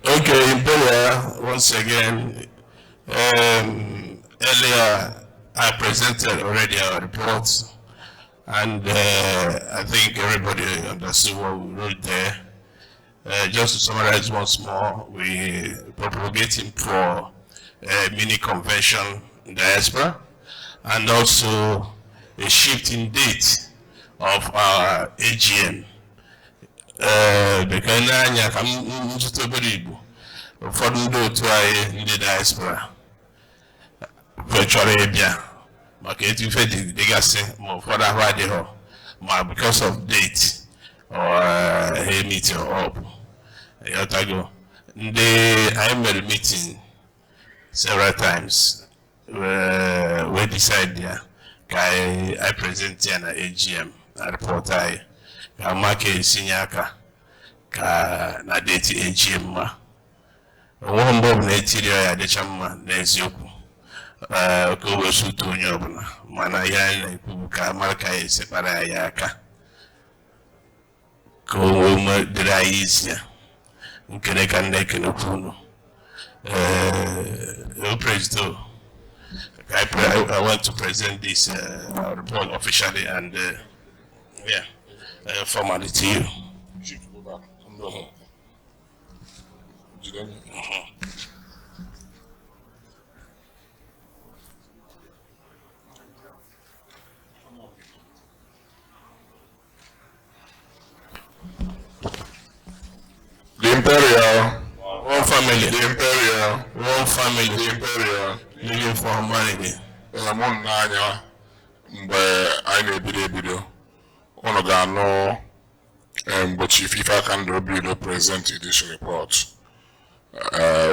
[SPEAKER 12] Okay, Imperial, once again, earlier I presented already our report, and I think everybody understood what we wrote there. Just to summarize once more, we propagating for a mini convention in diaspora, and also a shift in date of our AGM. Because now I'm just a very for the diaspora. Virtually, yeah. Market you fed the legacy more for that radio, because of date or a meeting up. Yotago. I made a meeting several times. We decided I present an AGM report. I make a senior na date AGM ma. One bob na etirio ya dechama na eziokwu. Ko we su to onye obula. Mana ya na ikwu ka marka ya separa ya aka. Ko we mo dira easier. Nkene kan na ekene kwunu. President, I want to present this report officially and formally to you.
[SPEAKER 17] The Imperial,
[SPEAKER 12] one family.
[SPEAKER 17] The Imperial,
[SPEAKER 12] one family.
[SPEAKER 17] The Imperial,
[SPEAKER 12] living for humanity.
[SPEAKER 17] Mụ n'anya mgbe anyị na-ebido unu ga-anụ mgbe Chief Ifeakandụ bido present this report.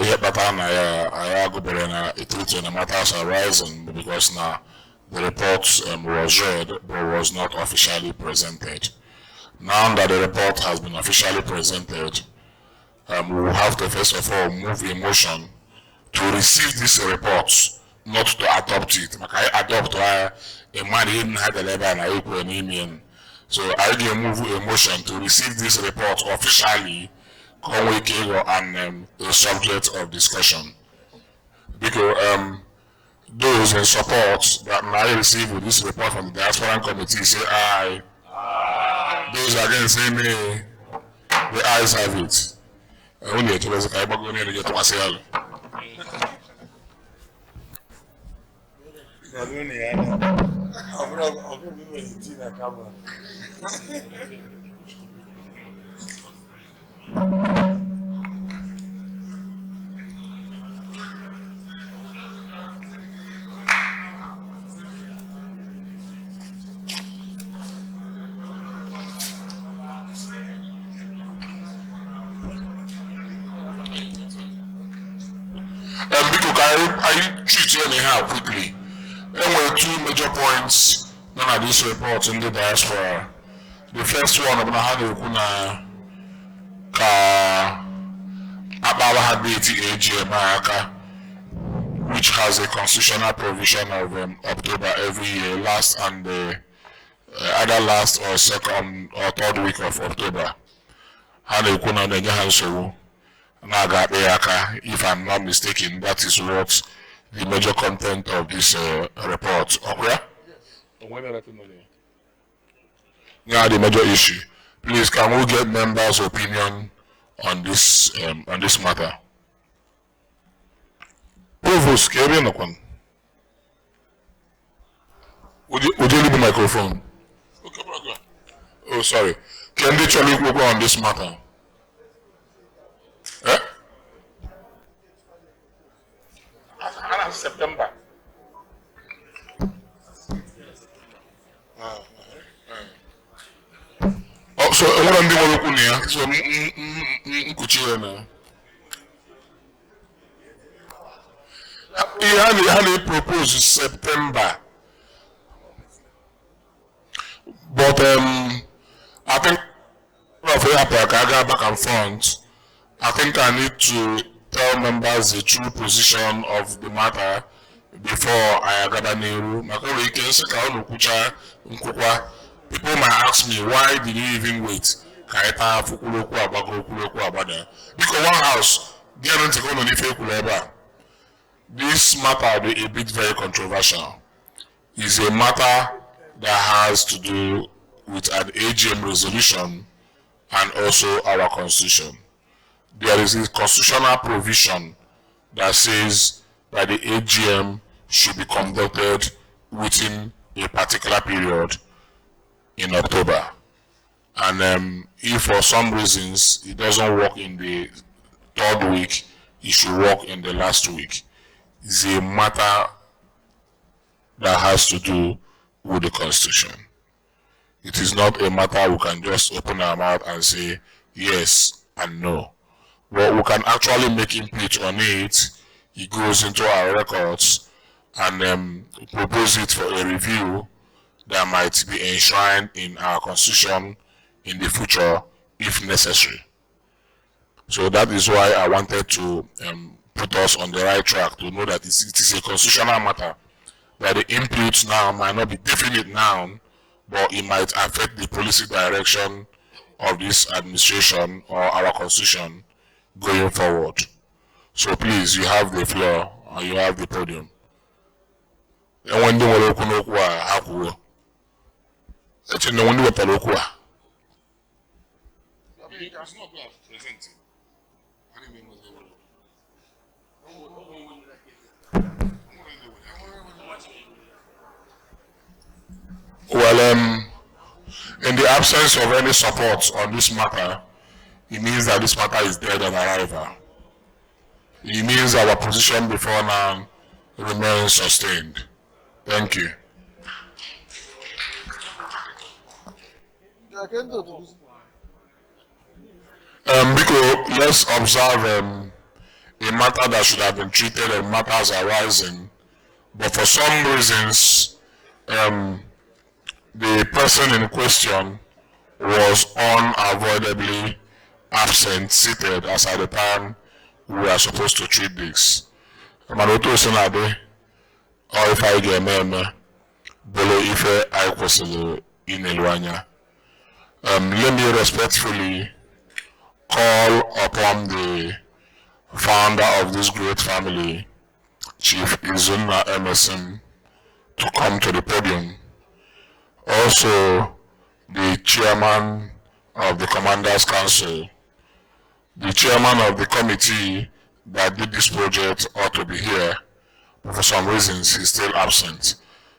[SPEAKER 17] Ihe kpatara na anyị agụbere na etiti na matters arising because now the report was read but was not officially presented. Now that the report has been officially presented, we will have to first of all move a motion to receive this report, not to adopt it. I adopt a man in had a level and I open an so I will move a motion to receive this report officially and the subject of discussion. Because those in support that I receive with this report from the Diaspora Committee say aye. Those against say nay. The ayes have it. Only to us I go near to myself. I treat you anyhow quickly. There were two major points none of this report in the diaspora. The first one of Nahadu Kuna Ka Abawa Habiti AGM, which has a constitutional provision of October every year, last and either last or second or third week of October. Hanu Kuna Negahansu. If I'm not mistaken, that is what the major content of this report. Okay? Yeah, the major issue. Please, can we get members' opinion
[SPEAKER 4] on this matter. Provost, can you would you leave the microphone? Okay, brother. Oh, sorry. Can they actually go on this matter? Eh? September. Oh, so what am I doing here? So he had proposed September, but I think back and front. I think I need to tell members the true position of the matter before I gather Nehru. People might ask me, why did you even wait? Because one house, this matter is a bit very controversial. It's a matter that has to do with an AGM resolution and also our constitution. There is a constitutional provision that says that the AGM should be conducted within a particular period in October. And if for some reasons it doesn't work in the third week, it should work in the last week. It's a matter that has to do with the constitution. It is not a matter we can just open our mouth and say yes and no. But we can actually make input on it. It goes into our records and propose it for a review that might be enshrined in our constitution in the future if necessary. So that is why I wanted to put us on the right track to know that it is a constitutional matter, that the input now might not be definite now, but it might affect the policy direction of this administration or our constitution going forward. So please, you have the floor and you have the podium. And when they were open, well, in the absence of any support on this matter, it means that this matter is dead on arrival. It means our position before now remains sustained. Thank you. Because let's observe a matter that should have been treated and matters arising, but for some reasons, the person in question was unavoidably absent, seated as at the time we are supposed to treat this. Manoto Senade, or if I get below ife I kwesịrị inelu anya. Let me respectfully call upon the founder of this great family, Chief Izunna Emerson, to come to the podium. Also, the chairman of the Commanders Council, the chairman of the committee that did this project ought to be here, but for some reasons he's still absent.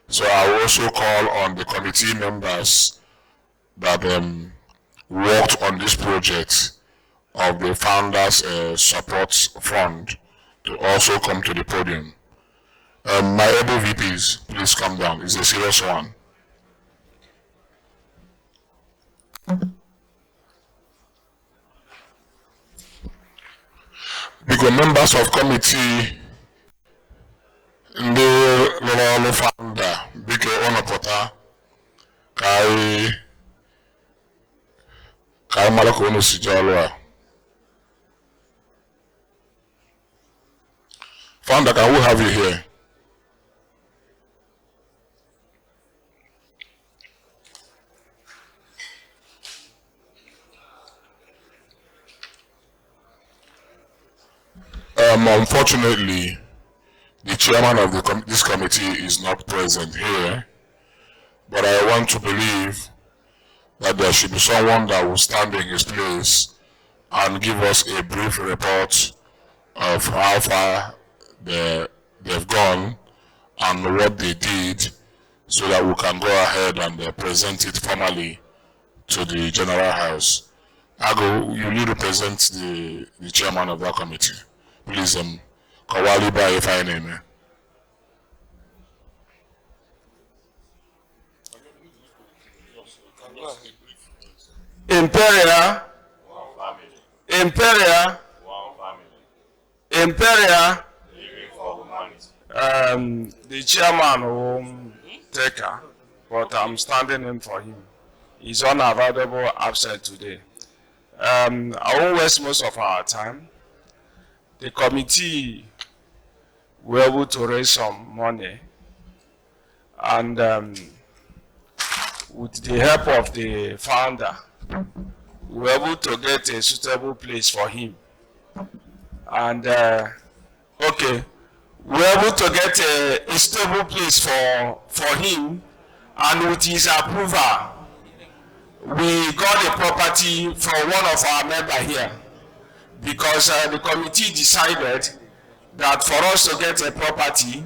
[SPEAKER 4] So I will also call on the committee members that worked on this project of the Founders Support Fund to also come to the podium. My able VPs, please come down. It's a serious one. Because members of committee, the founder, because Onapota, Kai Malakono Sijalwa. Founder, can we have you here? Unfortunately, the chairman of this committee is not present here, but I want to believe that there should be someone that will stand in his place and give us a brief report of how far they've gone and what they did, so that we can go ahead and present it formally to the General House. Ago, you represent the chairman of that committee. Please, Kawali by if I name.
[SPEAKER 10] Imperial, Imperial, Imperial, the chairman will take her, but I'm standing in for him. He's unavailable, absent today. I won't waste most of our time. The committee were able to raise some money, and with the help of the founder, we were able to get a suitable place for him. And okay, we were able to get a stable place for him, and with his approval, we got a property for one of our members here, because the committee decided that for us to get a property,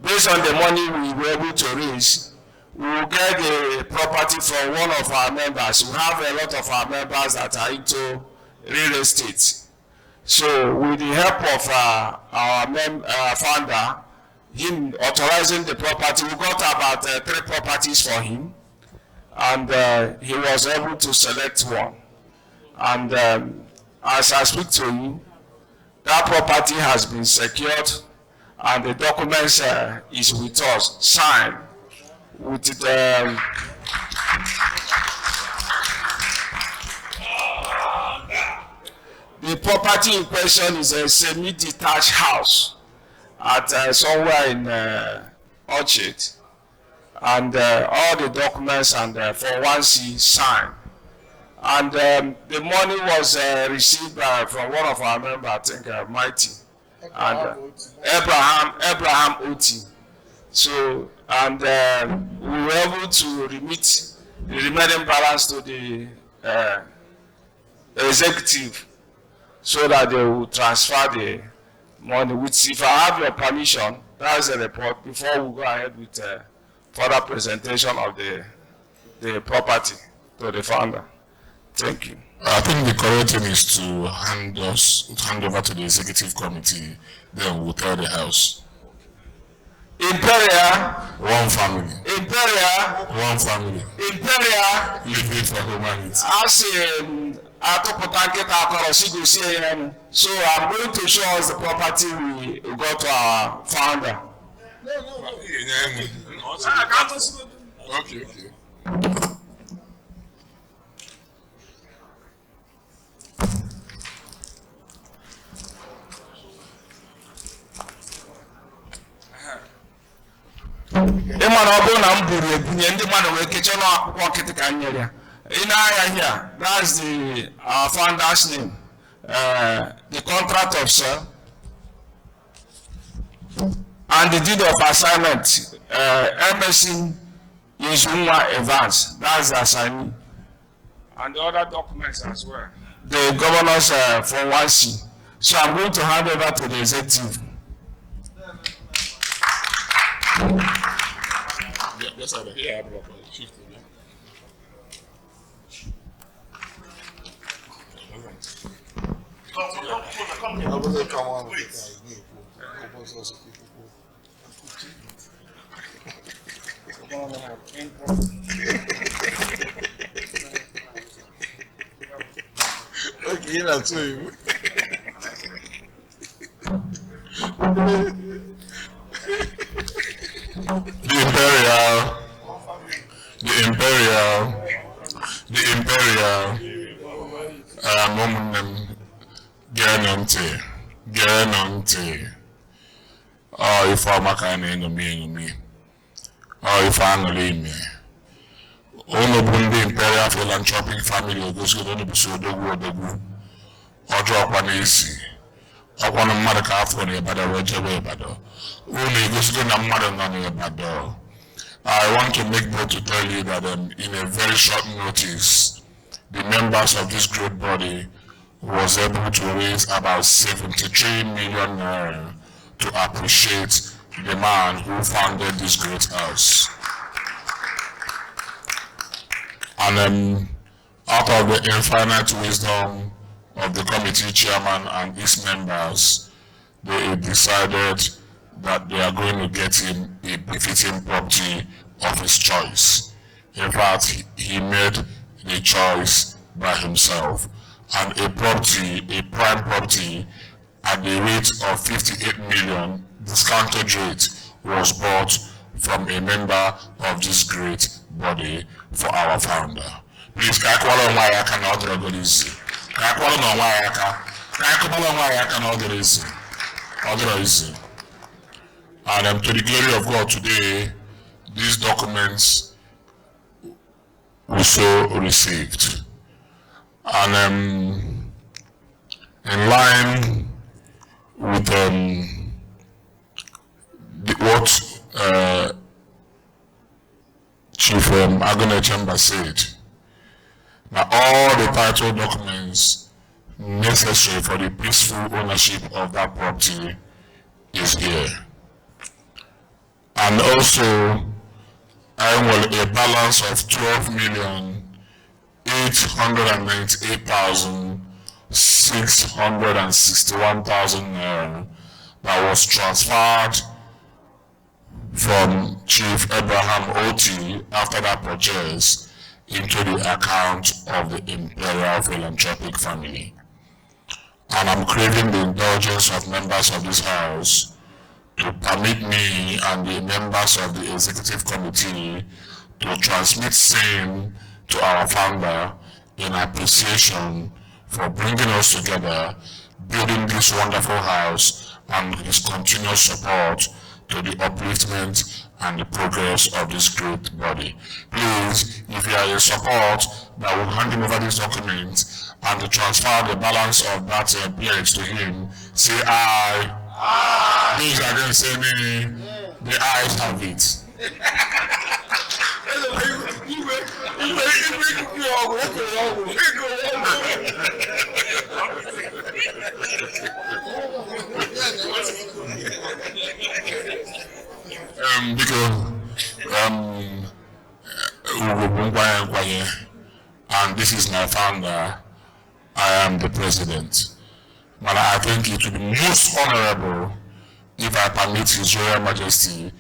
[SPEAKER 10] based on the money we were able to raise, we will get a property from one of our members. We have a lot of our members that are into real estate. So with the help of our founder, him authorizing the property, we got about 3 properties for him. And he was able to select one. And as I speak to you, that property has been secured, and the documents is with us, signed with the property in question is a semi-detached house at somewhere in Orchard. And all the documents and 401c signed. And the money was received from one of our members, I think, Mighty, and Abraham Oti. So, and we were able to remit the remaining balance to the executive, so that they will transfer the money. Which, if I have your permission, that is a report before we go ahead with further presentation of the property to the founder. Thank you.
[SPEAKER 4] I think the correct thing is to hand over to the executive committee, then we'll tell the house.
[SPEAKER 10] Imperial.
[SPEAKER 4] One family.
[SPEAKER 10] Imperial.
[SPEAKER 4] One family.
[SPEAKER 10] Imperial.
[SPEAKER 4] Living for humanity.
[SPEAKER 10] So I'm going to show us the property we got to our founder.
[SPEAKER 4] Okay.
[SPEAKER 10] That's our founder's name. The contract of sale and the deed of assignment. MSC Yeshua Evans, that's the assignee. And the other documents as well. The governor's 401c. So I'm going to hand over to the executive.
[SPEAKER 4] Yes, sir. Yeah,
[SPEAKER 17] Okay, that's it.
[SPEAKER 4] The Imperial, Guarantee. Oh, if I'm a kind of me. Oh, if I'm a lame. Ono bundi Imperial Philanthropic family goes to the Busodo. Or drop one easy. I want a mother car for the Roger Webado. Only goes to the mother Bado. I want to make note to tell you that in a very short notice, the members of this great body was able to raise about 73 million naira to appreciate the man who founded this great house. And out of the infinite wisdom of the committee chairman and its members, they decided that they are going to get him a befitting property of his choice. In fact, he made the choice by himself, and a property, a prime property at the rate of 58 million discounted rate was bought from a member of this great body for our founder. Please, and to the glory of God today, these documents were so received. And in line with what Chief Agone Chamber said, now all the title documents necessary for the peaceful ownership of that property is here. And also, I will a balance of 12,898,661 naira that was transferred from Chief Abraham Oti after that purchase into the account of the Imperial Philanthropic family. And I'm craving the indulgence of members of this house to permit me and the members of the executive committee to transmit same to our founder in appreciation for bringing us together, building this wonderful house, and his continuous support to the upliftment and the progress of this great body. Please, if you are in support, that will hand him over these documents and to transfer the balance of that pledge to him, say aye. Aye. Those are going to say me, the ayes have it. And this is my founder. I am the president. But I think it would be most honorable if I permit His Royal Majesty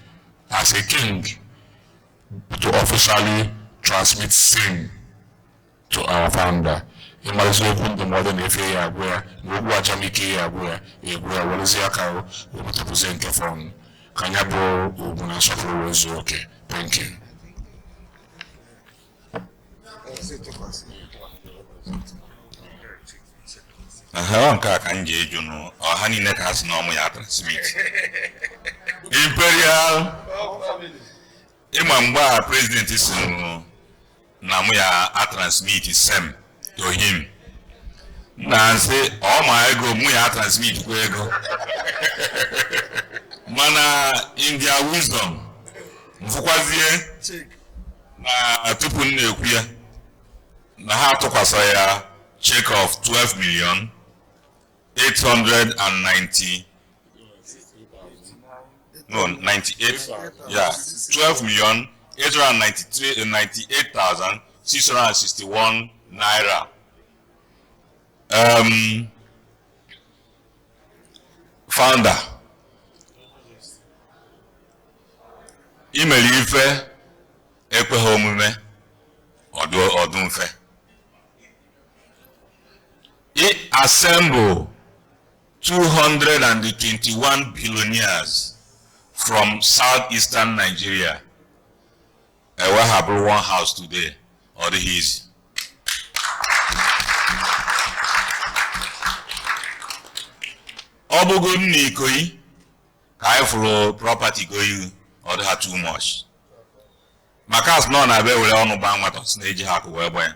[SPEAKER 4] as a king to officially transmit same to our founder. In my open the modern FA where Jamiki where what is your represent from Kanyabo Ubunasafro is okay. Thank you.
[SPEAKER 2] Imperial Imamba President is Namuya a transmit same to him. Nancy, oh my go, Muya transmit go. Mana in their wisdom. Mfukwazie na tupuni ukuya. Na hato kwasaya check of 12,890. No, 98. Yeah, 12,898,661 naira. Founder. Email ife ekwe homume odunfe. He assembled 221 billionaires from southeastern Nigeria. I will have one house today, or the his. Obugo Nikoi, I follow property go you, or they have too much. Makas none I will on Obama stage hack where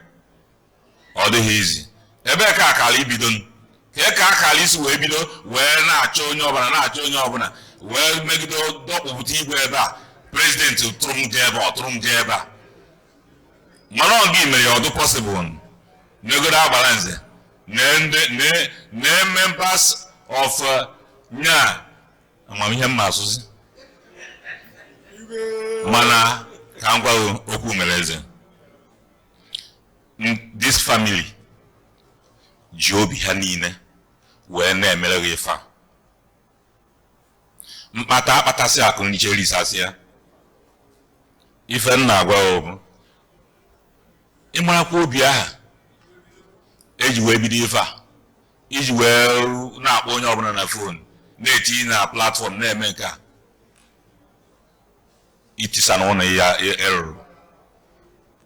[SPEAKER 2] or the hazy. Ebeka Kalibidon. Here Kalis Webido, where not showing over and not showing over. Well, make it all double tea where President to Trum Jeba. Manon give me all the possible one. No good balance. members of nya amamihe mmasuzi mana kangwa okwu meleze this family jobi hanine we na emere ifa mpata akpatasi akụ n'iche risasi ya ife nna agwa obu ịmarakwa obi aha eji wee bido ife a iji wee na-akpọ onye ọbụla na fon na-eti na platform na-eme nke a itisa na ụlọ ya eruru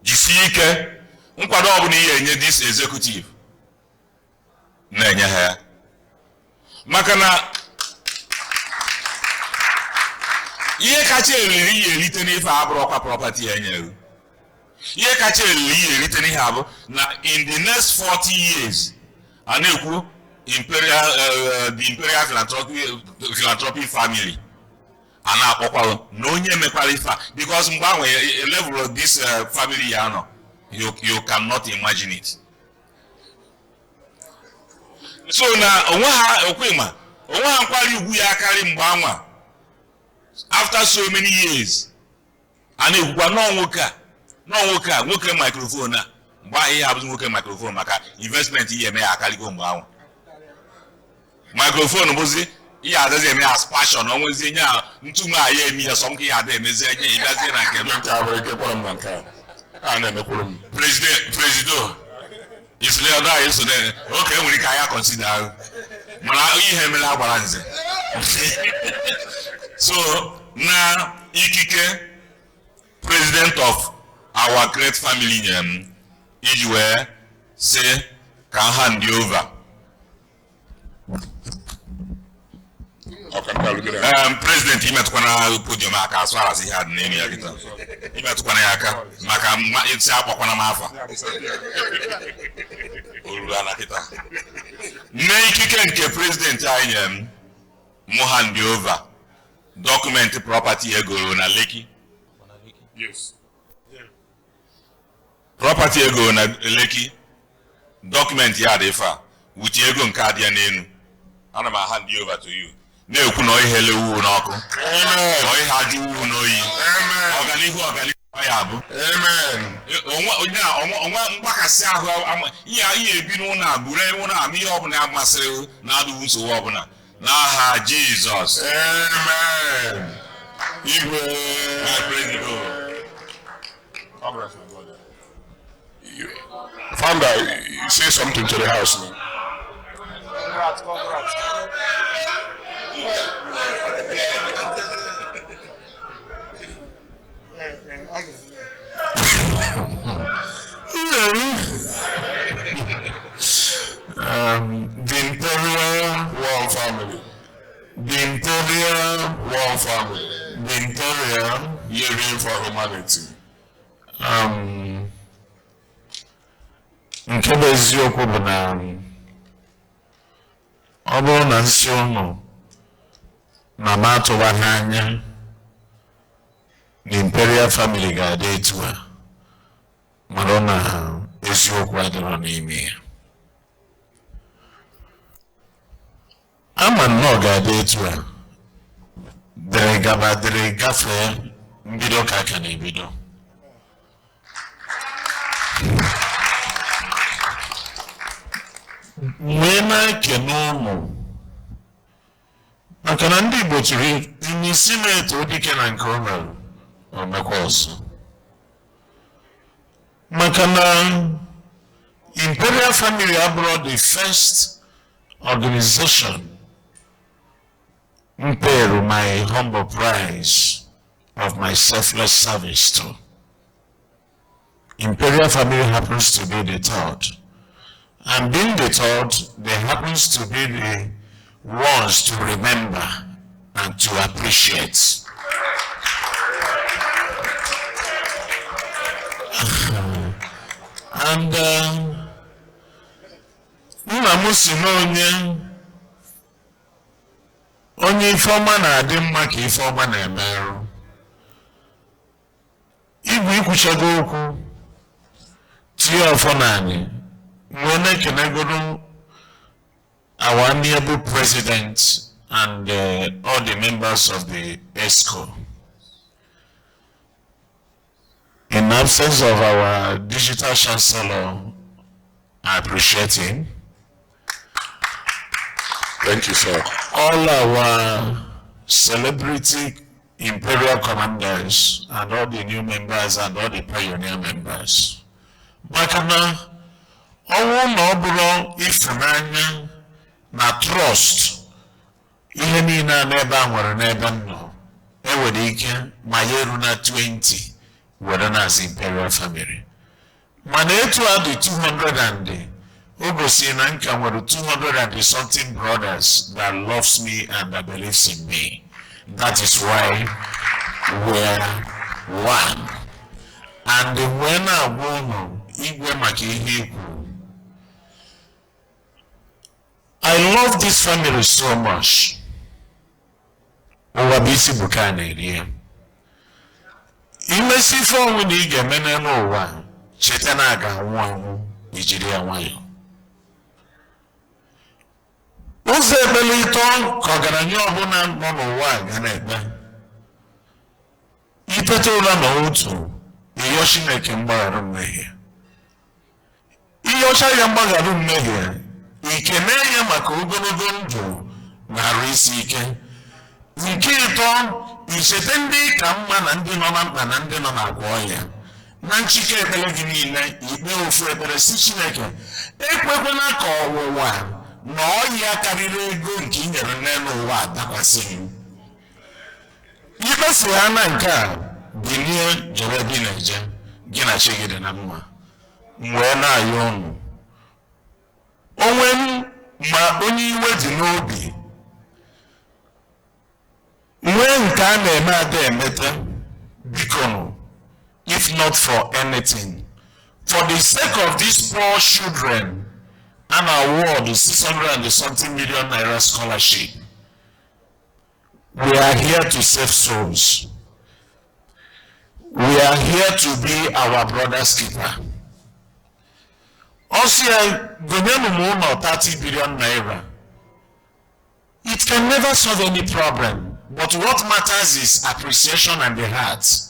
[SPEAKER 2] jisie ike nkwado ọbụla ihe enye this executive na-enye ha ya maka na ihe kacha eriri ya erite n'ife abụrụ ọkwa property ya enyeru ihe kacha eriri ya erite n'ihe abụ na in the next 40 years a na-ekwu the Imperial Philanthropic family a na-akpọkwa na onye mekwara ife a because mgbe ahụ level of this family ya nọ you cannot imagine it. So na onwe ha okwema onwe ha nkwari ugwu ya akarị mgbe anwa after so many years a na-ekwukwa nwoke a nwoke microphone a mgbe ahụ ihe abụzi nwoke microphone maka investment ihe eme ya akarịgo mgbe anwa microphone bụzi ihe adazi eme as passion onwezi nye ntume ahịa eme ya sọm ka ihe ada emezi enye ịgazie na nke
[SPEAKER 4] nke a nwere ike kpọrọ m na nke a na-emekwuru m
[SPEAKER 2] president isle ọdọ anyị so oke enwere ike anya consider ahụ mana ihe mere agbara nze so na ikike president of our great family nyere m iji wee say ka hand over president imetụkwana podium aka as far as he had name ya kita imetụkwana ya aka maka isi akpọkwana m afa oruru ana kita nne ikike nke president anyị nyere m mụ hand over document property ego na Lekki yes property ego na Lekki document ya dị fa with ego nke adịa n'enu ana m hand over to you na-ekwu na ihe lewu n'ọkụ ihe ajụ uwu n'oyi ọganihu ya bụ onwe mgbakasị ahụ ihe ebi n'ụlọ a buru ụlọ ama ihe ọbụla masịrị na-adụghị nsogbu ọbụla n'aha Jizọs amen igwe
[SPEAKER 4] Founder, you say something to the house now.
[SPEAKER 15] Congrats.
[SPEAKER 4] The Imperial One Family. The Imperial One Family. The Imperial Living for Humanity. Nke bụ eziokwu bụ na ọ bụrụ na nsị ụnụ na m atụba n'anya the Imperial family ga-adị etu a mara na eziokwu adịrọ n'ime ya ama nnọọ ga-adị etu a dịrị gafee mbido ka aka na-ebido wee na-ekene ụmụ maka na ndị Igbo tiri n'isi na-eto dike na nke o mere o mekwa ọzọ maka na Imperial family abroad the first organization mpared my humble price of my selfless service to. Imperial family happens to be the third. And being the third, they happens to be the ones to remember and to appreciate. And onye ifeọma na-adị mma ka ifeọma na-emerụ. Igwe ikwuchago okwu tie ọfọ naanị wee na-ekenegoro
[SPEAKER 15] our amiable president, and all the members of the ESCO. In absence of our digital chancellor, I appreciate him.
[SPEAKER 4] Thank you, sir.
[SPEAKER 15] All our celebrity Imperial commanders and all the new members and all the pioneer members. Bakana, all no ifunanya na trust. Ihe niile n'ebe nwere n'ebe nọ. Enwere ike ma yeru na 20 were na as Imperial family. Mana etu adị 200 and Ogosi na nka nwere 200 something brothers that loves me and that believes in me. That is why we're one. And when I won Igwe Makihiku, I love this family so much. Owabisi Bukane here. Imesi for when you get menen over Chetanaga one Nigeria wayo. Uze belito kogaranyo abuna nono wa ganebe. Ipete ula no utu iyoshi neke mbagaru mmehie. Iyosha ya mbagaru mmehie ikeneye maka ogologo ndụ na arụsị ike. Nke ịtọ isete ndị ka mma na ndị nọ na mkpa na ndị nọ na-agwọ ọya. Na nchike ekpere gị niile ikpe ofu ekpere si Chineke ekwekwela ka ọwụwa na ọya karịrị ego nke i nyere n'elu ụwa dakwasị m. Ikpe si ha na nke a bilie jere bi na-eje gị na chi gị dị na mma. Wee na-ayọ ọnụ onwe m ma onye iwe dị n'obi nwee nke a na-eme ada emete biko, if not for anything, for the sake of these poor children, an award 600 and something million naira scholarship. We are here to save souls. We are here to be our brother's keeper. Also, 30 billion naira. It can never solve any problem, but what matters is appreciation and the heart.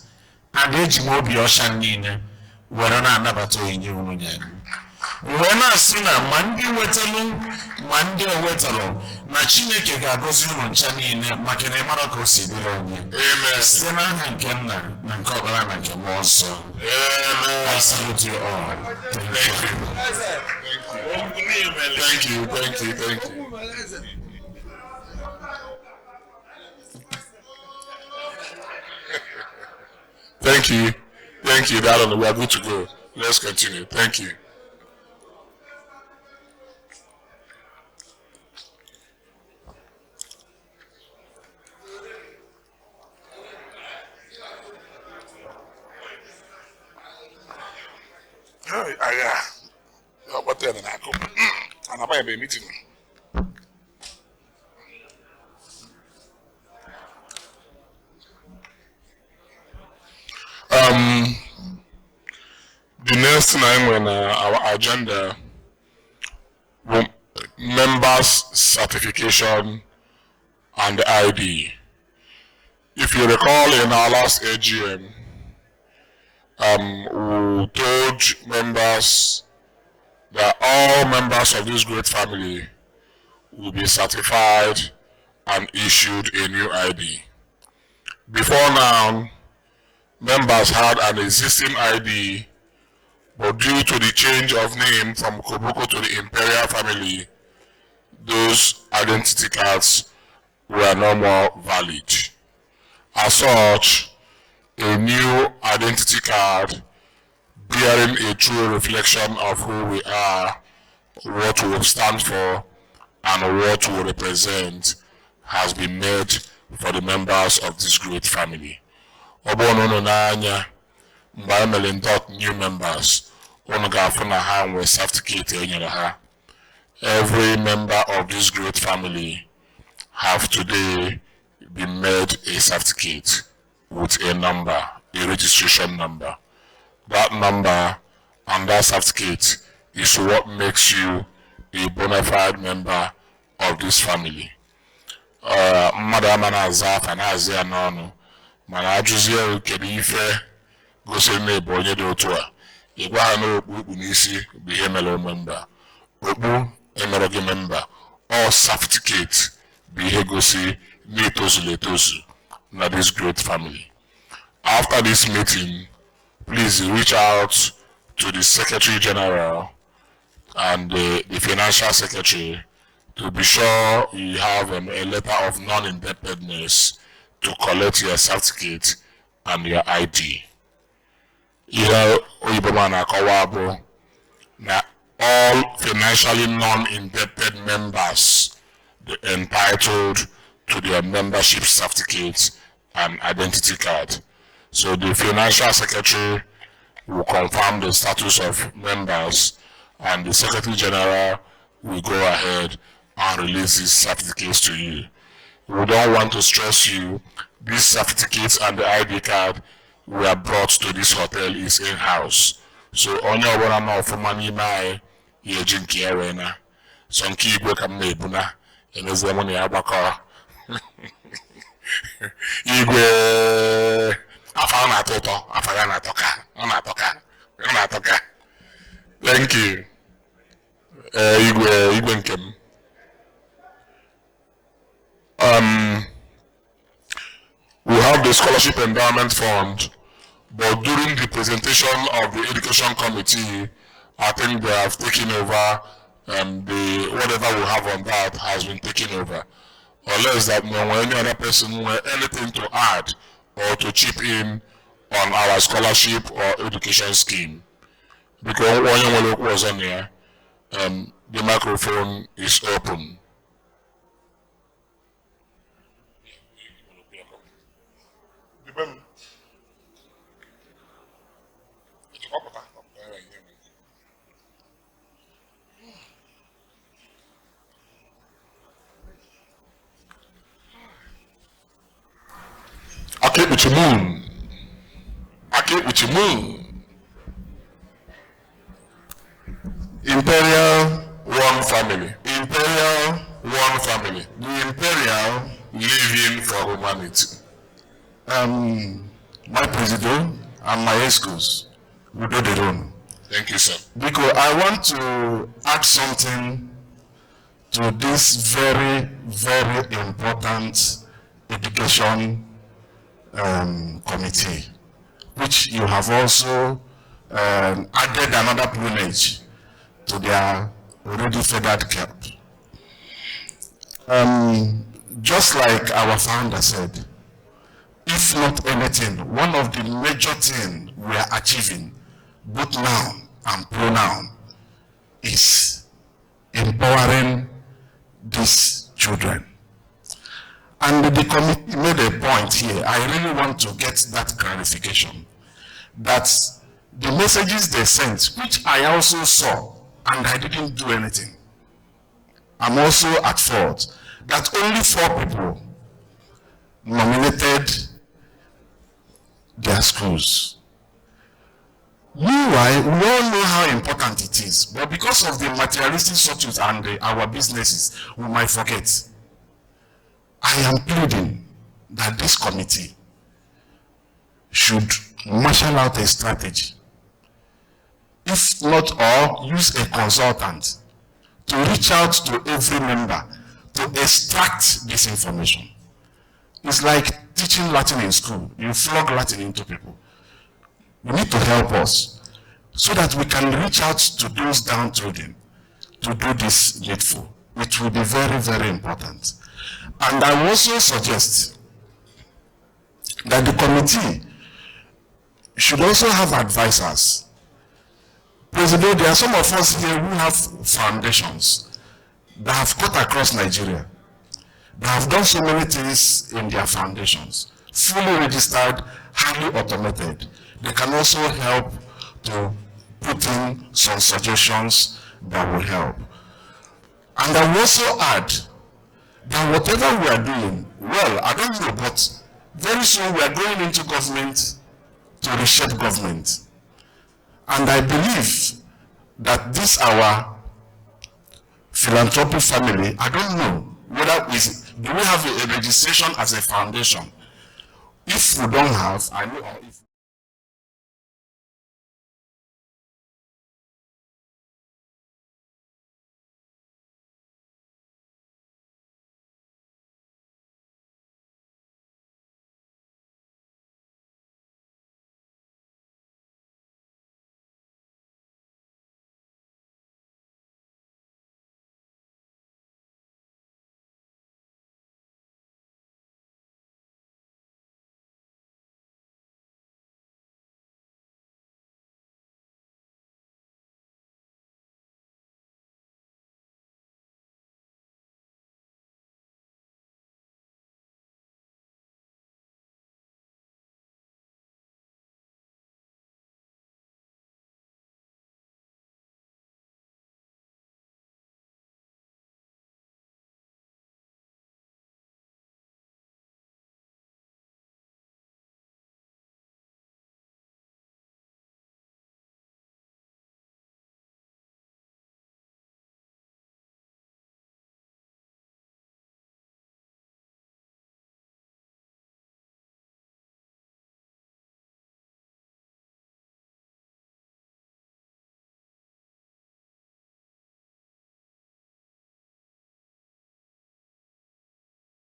[SPEAKER 15] And ejimobi oshanine were na anabato inye ununye. When I see na mandi wetelu, mandi wetelu, na Chineke ga-agọzi unu ncha niile maka na ịmara ka o si dịrị onye. Amen. Site n'aha nke Nna na nke Ọbara na nke Mmụọ Nsọ. Amen. I salute you all. Thank you. Thank you.
[SPEAKER 4] Thank you, Darren. We are good to go. Let's continue. Thank you. What then? And I am a meeting. The next time on our agenda, members certification and ID. If you recall, in our last AGM, we told members that all members of this great family will be certified and issued a new ID. Before now, members had an existing ID, but due to the change of name from Koboko to the Imperial family, those identity cards were no more valid. As such, a new identity card bearing a true reflection of who we are, what we stand for, and what we represent has been made for the members of this great family. Obono n'anya mgbe emere ndọt new members unu ga-afụ na ha nwee certificate enyere ha. Every member of this great family have today been made a certificate with a number, a registration number. That number and that certificate is what makes you a bona fide member of this family. Mmadụ ama na-aza afa na-azị ya n'ọnụ mana ajụzie kedu ife gosiri na ebe onye dị otu a ịgwa ha na okpu n'isi bụ ihe mere ome mba okpu emere gị memba or certificate bụ ihe gosi na etozuru etozu na this great family. After this meeting, please reach out to the Secretary General and the Financial Secretary to be sure you have a letter of non-indebtedness to collect your certificate and your ID. Here, Oyibomana Kawabo, now all financially non-indebted members are entitled to their membership certificates and identity card. So the Financial Secretary will confirm the status of members and the Secretary General will go ahead and release these certificates to you. We don't want to stress you. These certificates and the ID card were brought to this hotel is in-house. So only one more for money my agent arena. Some key work and mebuna and as the money abaka. Igwe afana toto afana toka. Thank you. Igwe nkem. We have the Scholarship Endowment Fund, but during the presentation of the Education Committee, I think they have taken over, whatever we have on that has been taken over. Unless that any other person has anything to add or to chip in on our scholarship or education scheme. Because when was on here, the microphone is open. I keep with your moon. Imperial, one family. Imperial, one family. The Imperial living for humanity. My president and my escorts will do their own. Thank you, sir. Because I want to add something to this very, very important education committee, which you have also added another plumage to their already feathered cap. Just like our founder said, if not anything, one of the major things we are achieving, both now and pronoun, is empowering these children. And the committee made a point here. I really want to get that clarification. That the messages they sent, which I also saw, and I didn't do anything. I'm also at fault. That only 4 people nominated their schools. Meanwhile, we all know how important it is, but because of the materialistic structures and our businesses, we might forget. I am pleading that this committee should marshal out a strategy. If not all, use a consultant to reach out to every member to extract this information. It's like teaching Latin in school. You flog Latin into people. You need to help us so that we can reach out to those downtrodden to do this needful, which will be very, very important. And I will also suggest that the committee should also have advisors. President, there are some of us here who have foundations that have cut across Nigeria. They have done so many things in their foundations, fully registered, highly automated. They can also help to put in some suggestions that will help. And I will also add that whatever we are doing, well, I don't know, but very soon we are going into government to reshape government. And I believe that this our
[SPEAKER 17] Philanthropic family, I don't know whether do we have a registration as a foundation? If we don't have, I know.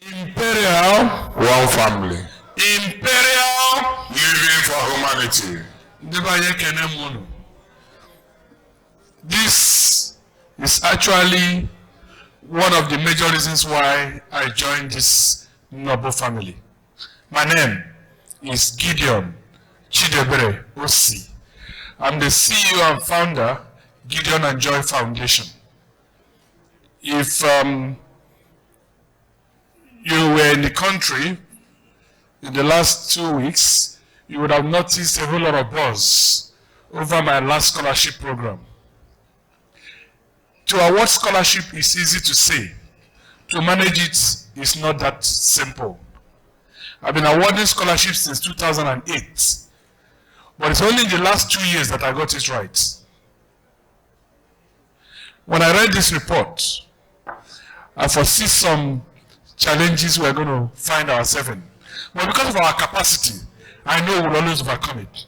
[SPEAKER 3] Imperial, one family. Imperial, living for humanity.
[SPEAKER 9] This is actually one of the major reasons why I joined this noble family. My name is Gideon Chidebere Osi. I'm the CEO and founder, Gideon and Joy Foundation. If you were in the country in the last 2 weeks, you would have noticed a whole lot of buzz over my last scholarship program. To award scholarship is easy to say. To manage it is not that simple. I've been awarding scholarships since 2008, but it's only in the last 2 years that I got it right. When I read this report, I foresee some challenges we're going to find ourselves in. But because of our capacity, I know we'll always overcome it.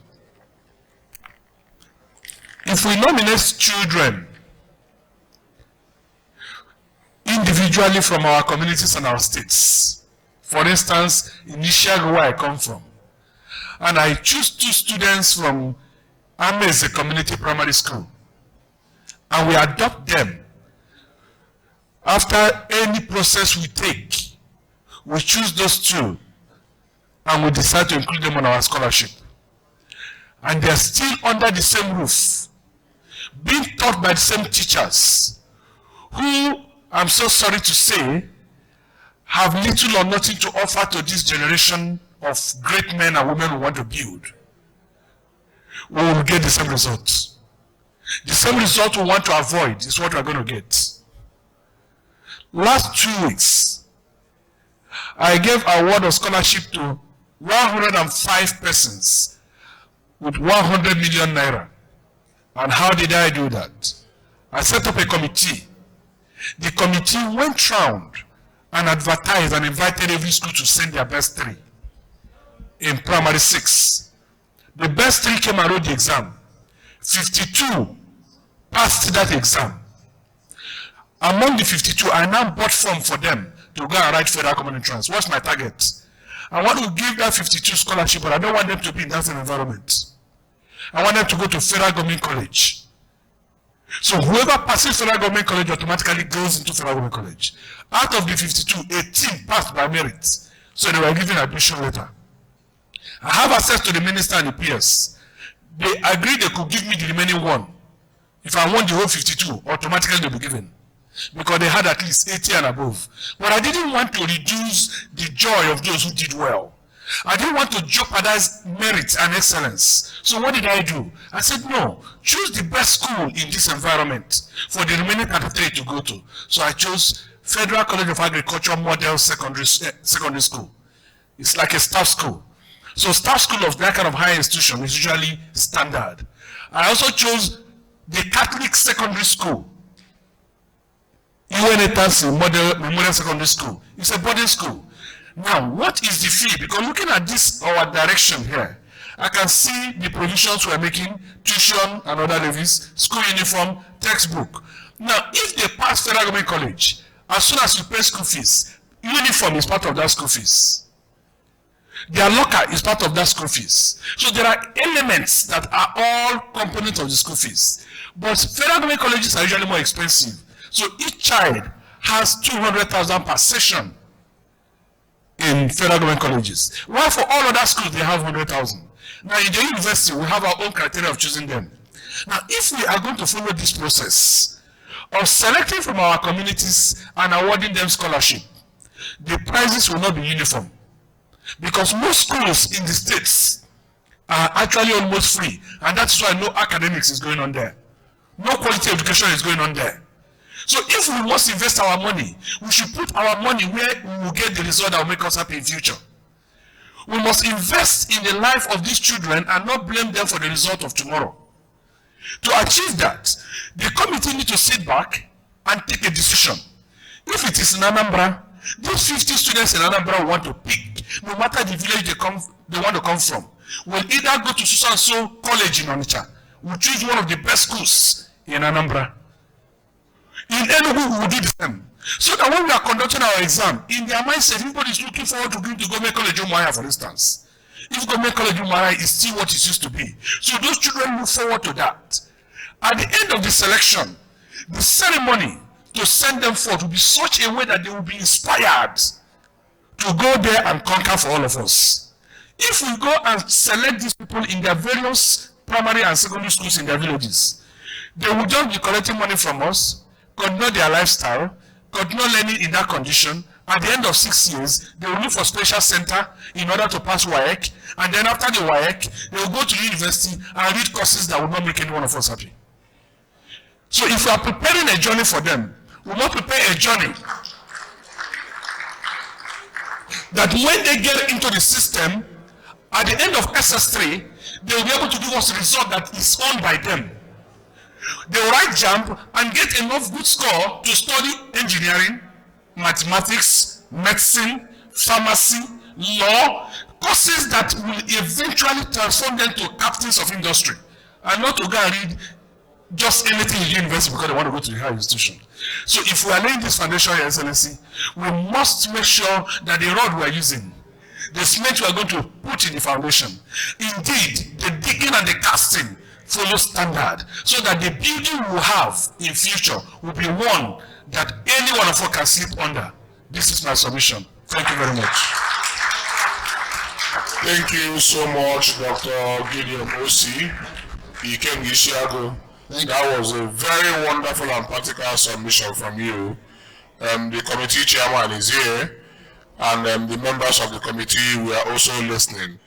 [SPEAKER 9] If we nominate children individually from our communities and our states, for instance, in Ishiago, where I come from, and I choose 2 students from Ameze Community Primary School, and we adopt them, after any process we take, we choose those 2 and we decide to include them on our scholarship. And they're still under the same roof, being taught by the same teachers, who, I'm so sorry to say, have little or nothing to offer to this generation of great men and women who want to build. We will get the same results. The same result we want to avoid is what we're going to get. Last 2 weeks, I gave an award of scholarship to 105 persons with 100 million naira. And how did I do that? I set up a committee. The committee went round and advertised and invited every school to send their best 3 in primary 6. The best 3 came and wrote the exam. 52 passed that exam. Among the 52, I now bought form for them to go and write federal common entrance. What's my target? I want to give that 52 scholarship, but I don't want them to be in that same environment. I want them to go to federal government college. So whoever passes federal government college automatically goes into federal government college. Out of the 52, 18 passed by merit. So they were given admission letter. I have access to the minister and the PS. They agreed they could give me the remaining 1. If I want the whole 52, automatically they'll be given. Because they had at least 80 and above. But I didn't want to reduce the joy of those who did well. I didn't want to jeopardize merit and excellence. So what did I do? I said, no, choose the best school in this environment for the remaining 33 to go to. So I chose Federal College of Agriculture Model Secondary School. It's like a staff school. So staff school of that kind of higher institution is usually standard. I also chose the Catholic Secondary School
[SPEAKER 17] UNETANSI Model Memorial Secondary School. It's a boarding school. Now, what is the fee? Because looking at this, our direction here, I can see the provisions we're making, tuition and other levies, school uniform, textbook. Now, if they pass Federal Government College, as soon as you pay school fees, uniform is part of that school fees. Their locker is part of that school fees. So there are elements that are all components of the school fees. But Federal Government colleges are usually more expensive. So each child has 200,000 per session in Federal Government colleges. While for all other schools, they have 100,000. Now in the university, we have our own criteria of choosing them. Now, if we are going to follow this process of selecting from our communities and awarding them scholarship, the prices will not be uniform. Because most schools in the states are actually almost free, and that's why no academics is going on there. No quality education is going on there. So if we must invest our money, we should put our money where we will get the result that will make us happy in future. We must invest in the life of these children and not blame them for the result of tomorrow. To achieve that, the committee needs to sit back and take a decision. If it is in Anambra, these 50 students in Anambra want to pick, no matter the village they want to come from, will either go to so college in Onitsha, we'll choose one of the best schools in Anambra. In Enugu, we will do the same. So that when we are conducting our exam, in their mindset, everybody is looking forward to going to Government College Umuahia, for instance. If Government College Umuahia is still what it used to be. So those children move forward to that. At the end of the selection, the ceremony to send them forth will be such a way that they will be inspired to go there and conquer for all of us. If we go and select these people in their various primary and secondary schools in their villages, they will just be collecting money from us, continue their lifestyle, continue learning in that condition. At the end of 6 years, they will look for special center in order to pass WAEC, and then after the WAEC, they will go to the university and read courses that will not make any one of us happy. So if we are preparing a journey for them, we will not prepare a journey that when they get into the system, at the end of SS3, they will be able to give us a result that is owned by them. They will write JAMB and get enough good score to study engineering, mathematics, medicine, pharmacy, law, courses that will eventually transform them to captains of industry, and not to go and read just anything in university because they want to go to the higher institution. So if we are laying this foundation, Your Excellency, we must make sure that the rod we are using, the cement we are going to put in the foundation, indeed, the digging and the casting follow standard, so that the building we will have in future will be one that any one of us can sleep under. This is my submission. Thank you very much.
[SPEAKER 4] Thank you so much, Dr. Gideon Osi, Ikem Gishiago. That was a very wonderful and practical submission from you. The committee chairman is here, and the members of the committee were also listening.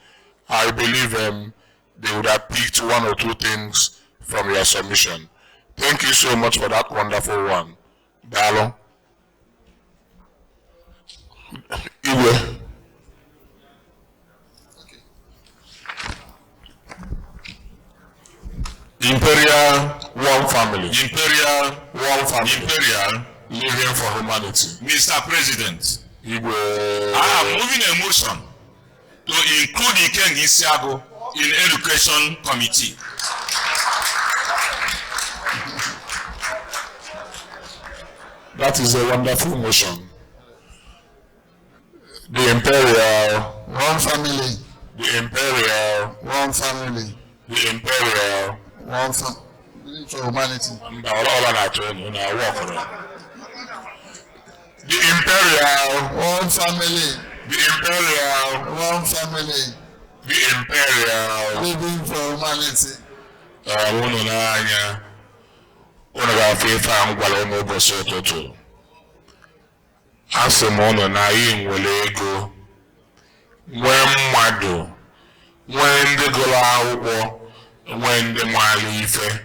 [SPEAKER 4] I believe they would have picked one or two things from your submission. Thank you so much for that wonderful one. Dalo. Iwe. Imperial, one family. Imperial, one family. Imperial, living for humanity.
[SPEAKER 2] Mr. President,
[SPEAKER 4] Iwe.
[SPEAKER 2] I am moving a motion to include Ikem Gishiago in Education Committee.
[SPEAKER 4] That is a wonderful motion. The Imperial,
[SPEAKER 15] one family.
[SPEAKER 4] The Imperial,
[SPEAKER 15] one family.
[SPEAKER 4] The Imperial,
[SPEAKER 15] one family for humanity.
[SPEAKER 4] The Imperial,
[SPEAKER 15] one family.
[SPEAKER 4] The Imperial,
[SPEAKER 15] one family.
[SPEAKER 4] The Imperial,
[SPEAKER 15] living for humanity.
[SPEAKER 4] Unu ga-afụ ife ahụ gwara unu ụbọchị ụtụtụ. Asị m unu na anyị nwere ego, nwee mmadụ, nwee ndị gụrụ akwụkwọ, nwee ndị maara ife.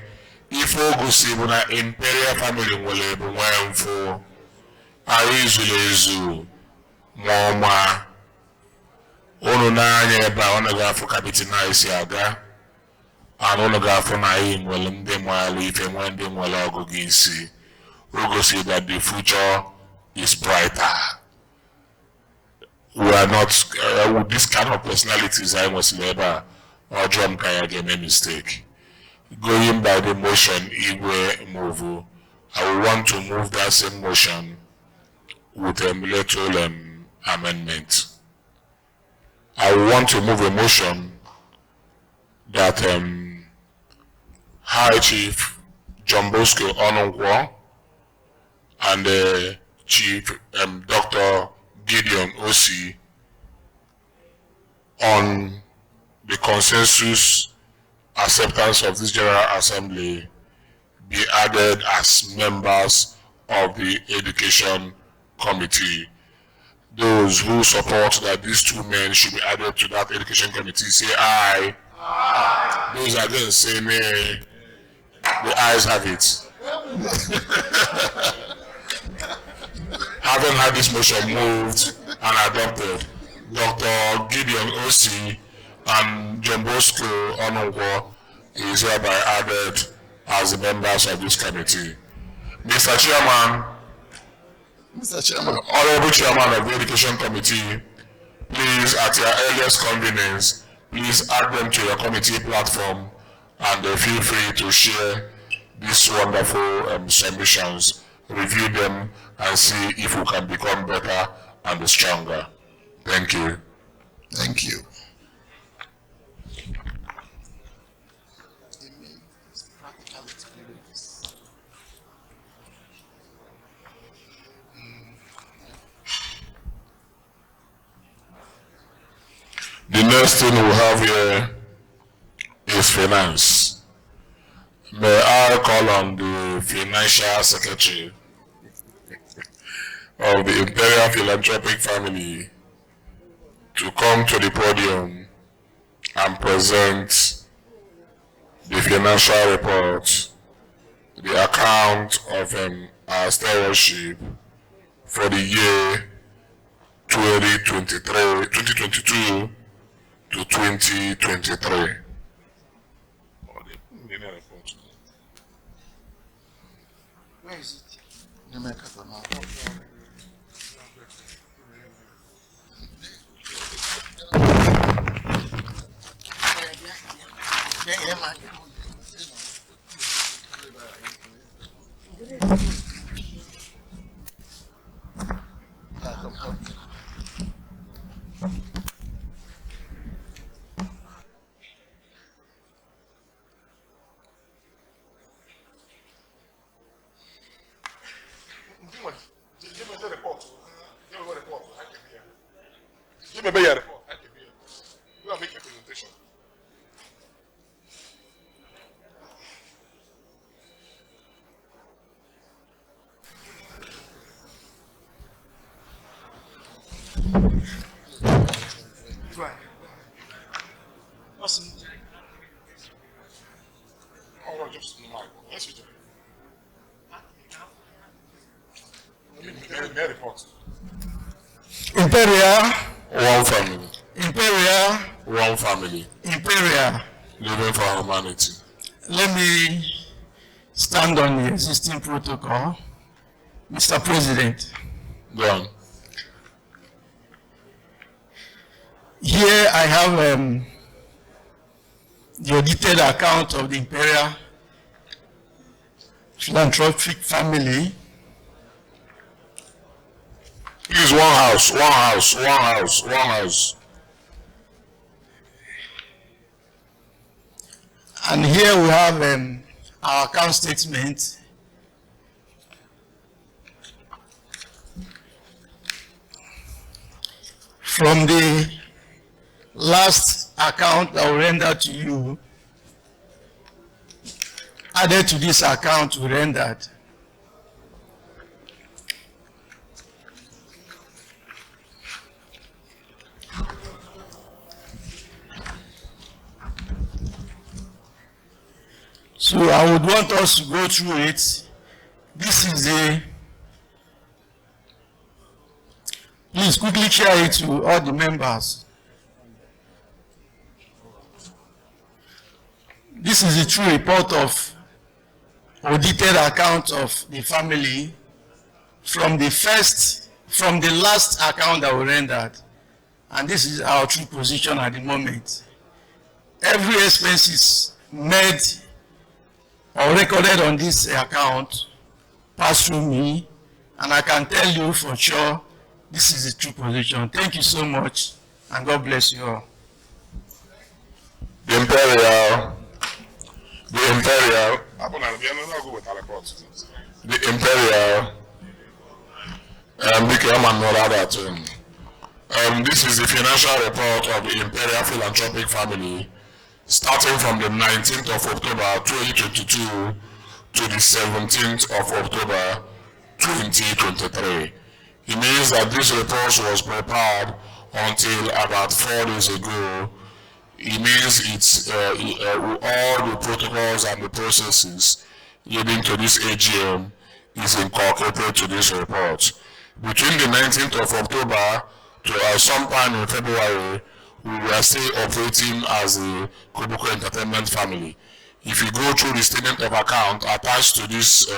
[SPEAKER 4] Ife o gosi bụ na Imperial family nwere ebu nwee mfụ. Anyị zuru ezu ma ọma. Unu na-anya ebe a unu ga-afụ ka bitin anyị si aga. Unu ga-afụ na anyị nwere ndị maara ife, nwee ndị nwere ọgụgụ isi. we go see that the future is brighter. We are not with this kind of personalities. I must never or John Kaya get a mistake. Going by the motion Igwe move, I want to move that same motion with a little amendment. I want to move a motion that High Chief John Bosco Onongwo and Chief Dr. Gideon Osi on the consensus acceptance of this General Assembly be added as members of the Education Committee. Those who support that these two men should be added to that Education Committee, say aye. Aye. Those against, say nay. The ayes have it. Having had this motion moved and adopted, Dr. Gideon Osi and John Bosco Onongwo is hereby added as the members of this committee. Mr. Chairman, Honorable Chairman of the Education Committee, please, at your earliest convenience, please add them to your committee platform and feel free to share these wonderful submissions, review them, and see if we can become better and stronger. Thank you.
[SPEAKER 15] Thank you.
[SPEAKER 4] The next thing we have here is finance. May I call on the Financial Secretary of the Imperial Philanthropic family to come to the podium and present the financial report, the account of our stewardship for the year 2022 to 2023.
[SPEAKER 15] Where is it?
[SPEAKER 4] Imperial. One family.
[SPEAKER 15] Imperial.
[SPEAKER 4] One family.
[SPEAKER 15] Imperial.
[SPEAKER 4] Living for humanity.
[SPEAKER 15] Let me stand on the existing protocol. Mr. President.
[SPEAKER 4] Go on.
[SPEAKER 15] Here I have the audited account of the Imperial Philanthropic family.
[SPEAKER 4] Please, one house, one house, one house, one house.
[SPEAKER 15] And here we have our account statement. From the last account that we rendered to you, added to this account we rendered. So I would want us to go through it. This is the, please quickly share it to all the members. This is the true report of audited account of the family from the last account that we rendered, and this is our true position at the moment. Every expenses made or recorded on this account pass through me, and I can tell you for sure this is the true position. Thank you so much, and God bless you all.
[SPEAKER 4] The Imperial, this is the financial report of the Imperial Philanthropic family, starting from the 19th of October 2022 to the 17th of October 2023. It means that this report was prepared until about 4 days ago. It means it's all the protocols and the processes leading to this AGM is incorporated to this report. Between the 19th of October to sometime in February, we were still operating as a Koboko Entertainment family. If you go through the statement of account attached to this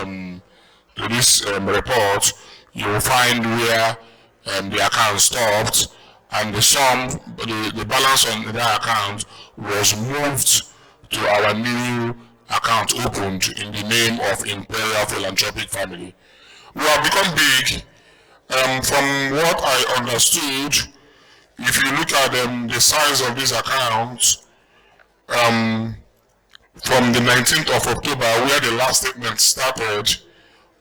[SPEAKER 4] report, you will find where the account stopped, and the sum, the balance on that account was moved to our new account opened in the name of Imperial Philanthropic family. We have become big. From what I understood, if you look at the size of this account, from the 19th of October, where the last statement started,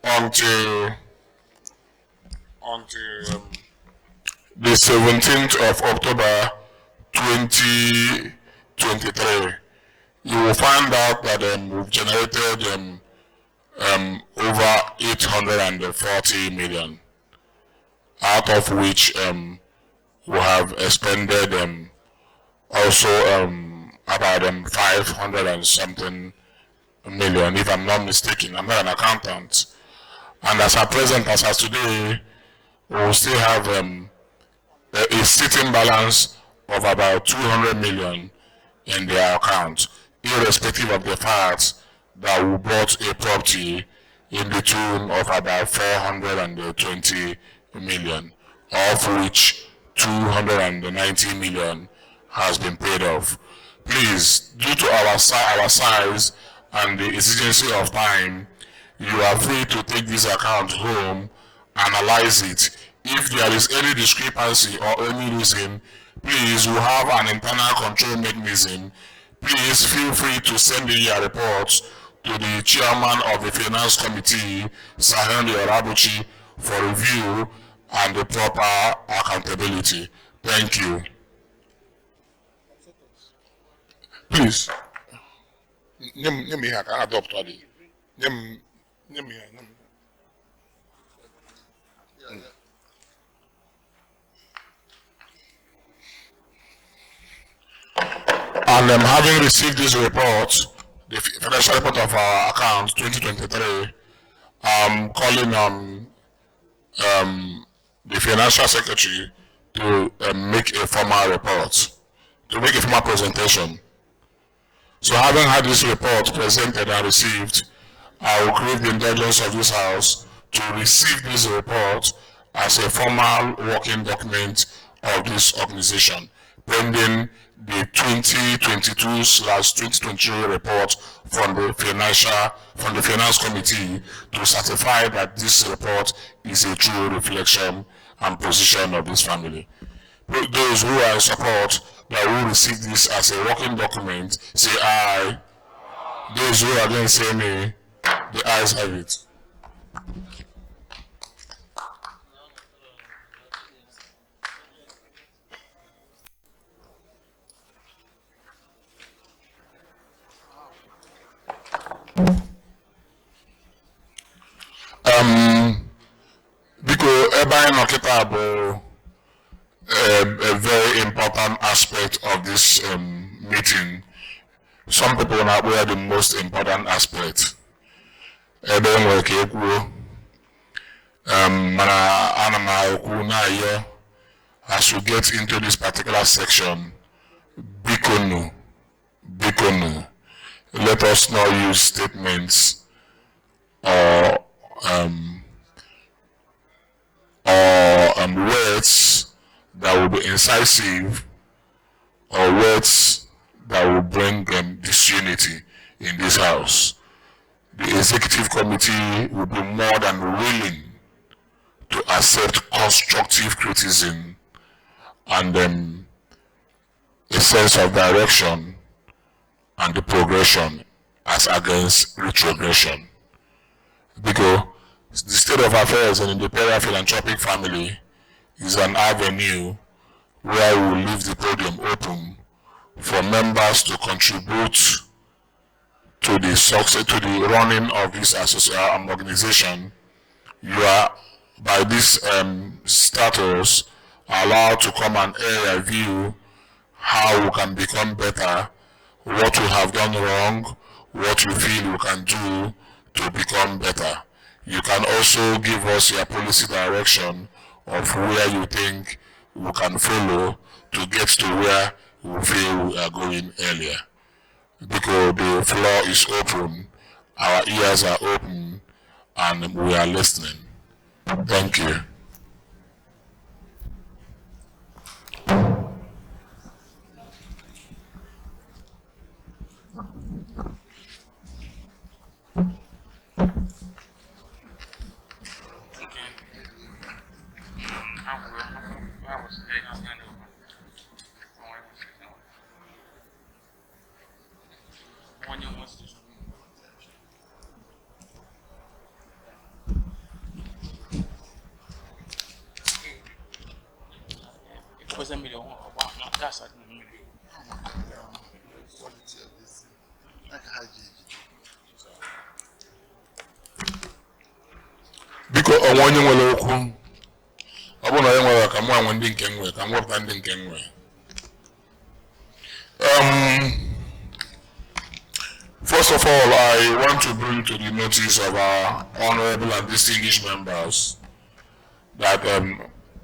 [SPEAKER 4] until the 17th of October 2023, you will find out that we've generated over 840 million, out of which we have expended also about 500 and something million, if I'm not mistaken. I'm not an accountant. And as at present, as of today, we will still have a sitting balance of about 200 million in their account, irrespective of the fact that we bought a property in the tune of about 420 million, of which 290 million has been paid off. Please, due to our size and the exigency of time, you are free to take this account home, analyze it. If there is any discrepancy or any reason, please, we have an internal control mechanism. Please feel free to send in your reports to the chairman of the finance committee, Sahel Yorabuchi, for review and the proper accountability. Thank you. Please. And having received this report, the financial report of our account 2023, I'm calling on the financial secretary to make a formal report, to make a formal presentation. So having had this report presented and received, I will crave the indulgence of this House to receive this report as a formal working document of this organization, pending the 2022/2023 report from the finance committee to certify that this report is a true reflection and position of this family. Those who are in support that will receive this as a working document, say aye. Those who are going to say nay, the ayes have it. Because Eba Nokita Abo, a very important aspect of this meeting. Some people are not aware of the most important aspect. As we get into this particular section, Bikonu, let us not use statements or words that will be incisive, or words that will bring disunity in this house. The executive committee will be more than willing to accept constructive criticism and a sense of direction and the progression as against retrogression. Because the state of affairs in the Imperial Philanthropic family is an avenue where we will leave the podium open for members to contribute to the success, to the running of this organization. You are, by this status, allowed to come and air a view how we can become better, what we have done wrong, what you feel we can do to become better. You can also give us your policy direction of where you think we can follow to get to where we feel we are going earlier. Because the floor is open, our ears are open, and we are listening. Thank you. Because I want you to look. I want to come on when they can work. I'm working they can work. First of all, I want to bring to the notice of our honorable and distinguished members that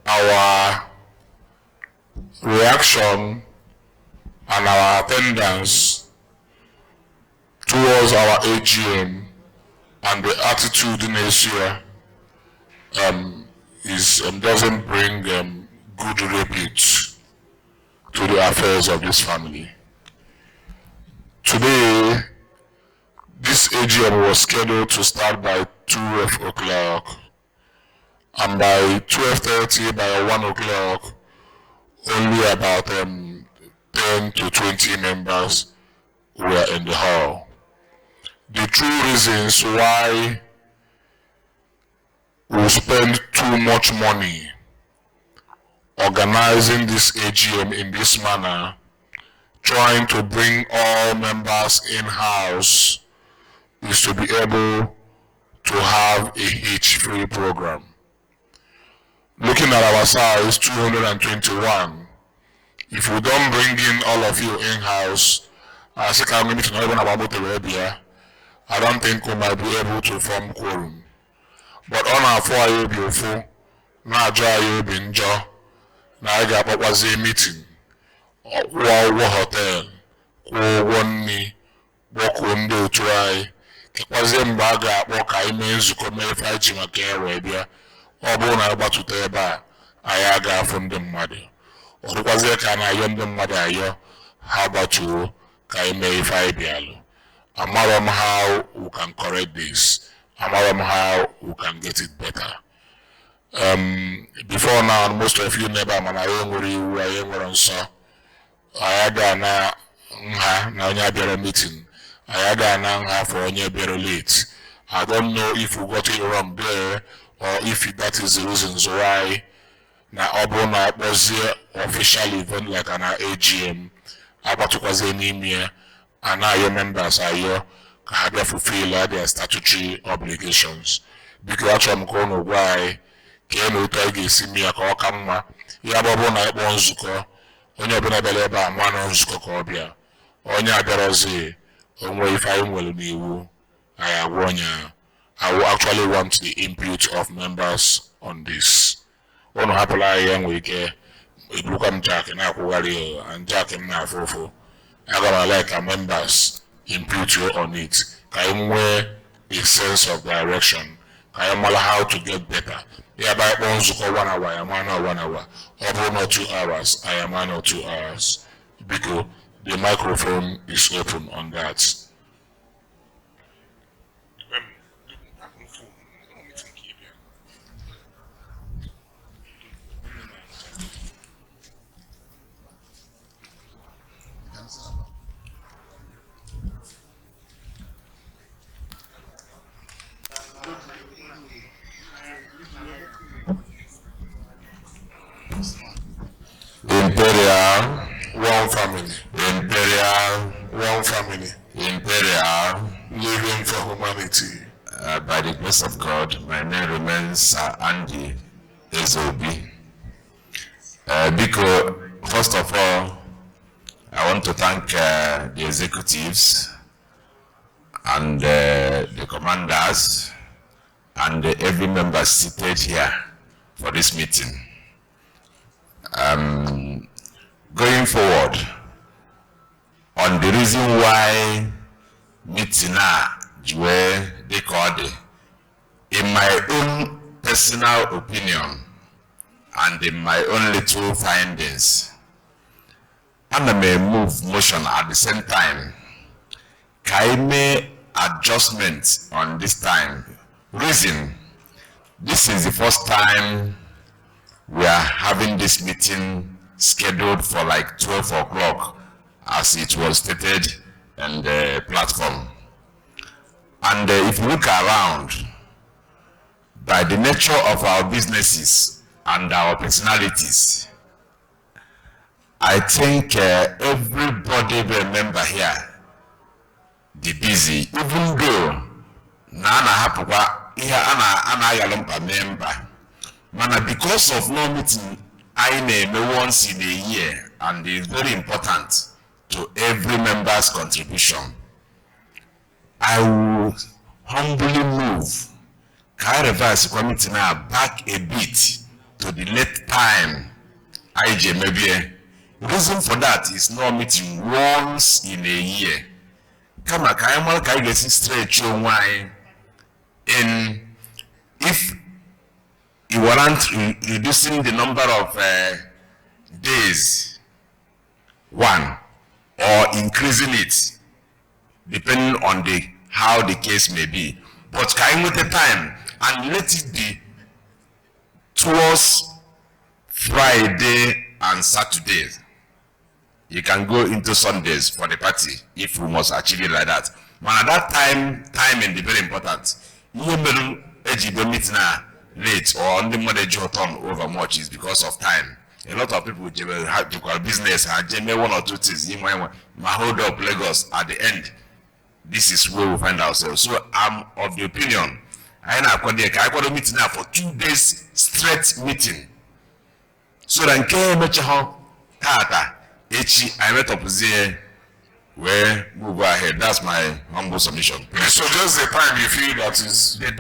[SPEAKER 4] our reaction and our attendance towards our AGM and the attitude in Asia doesn't bring good repute to the affairs of this family. Today, this AGM was scheduled to start by 12 o'clock, and by 12:30, by 1 o'clock, only about 10 to 20 members were in the hall. The true reasons why we spend too much money organizing this AGM in this manner, trying to bring all members in-house, is to be able to have a hitch-free program. Looking at our size, 221, if we don't bring in all of you in-house, I don't think we might be able to form quorum. But on our 4 year before, now Jay bin Joe, now I got what was a meeting. Hotel, one me, walk window try. Was a baga, walk I means to come if I jim a care radio, or born about to tell by Ayaga from the mother. Or was there can I young the mother, how about you? Kaime if I be alone. Amaram how we can correct this. Amaram how we can get it better. Before now, most of you never man I am so. Ayaga na onya bere meeting. Ayaga na for onya bere late. I don't know if we got it wrong there or if that is the reasons why na Obona was here official event like an AGM. About to cause anemia, and now your members are here have to fulfill their statutory obligations. Because I'm going to why can you tell me see me a call come Yabona Bonzuko, on your Benabeleba, and one on Zuko, on your Berozi, on where if I will be woo, I warn you. I will actually want the input of members on this. One happily young week. Look at Jack and Aquario and Jack and Nafofo. I got like our members input you on it. Kaimwe a sense of direction. I am all how to get better. Yeah, by 1 hour, I am 1 hour. Over not 2 hours, I am 1 or 2 hours. Because the microphone is open on that. Imperial, one family. Imperial, one family. Imperial, living for humanity. By the grace of God, my name remains Andy Ezobi. Because, first of all, I want to thank the executives and the commanders and every member seated here for this meeting. Going forward, on the reason why meeting they called in my own personal opinion and in my own little findings, and I may move motion at the same time. Can I make adjustments on this time? Reason, this is the first time we are having this meeting scheduled for like 12 o'clock as it was stated on the platform. And if you look around, by the nature of our businesses and our personalities, I think everybody will remember here the busy, even though because of no meeting I name once in a year, and it's very important to every member's contribution, I will humbly move can I reverse committee now back a bit to the late time IJ maybe. Reason for that is no meeting once in a year. Come on, can I get straight your wine in if you warrant reducing the number of days, one, or increasing it, depending on how the case may be. But can you take time and let it be towards Friday and Saturday? You can go into Sundays for the party if we must achieve it like that. But at that time, timing is very important. You meet now late or on the money turn over much is because of time. A lot of people have to call business and 1 or 2 things. You might hold up Lagos at the end. This is where we find ourselves. So I'm of the opinion. I got a meeting now for 2 days straight meeting. So then I met up there where we go ahead. That's my humble submission.
[SPEAKER 17] So just the time you feel that is
[SPEAKER 4] the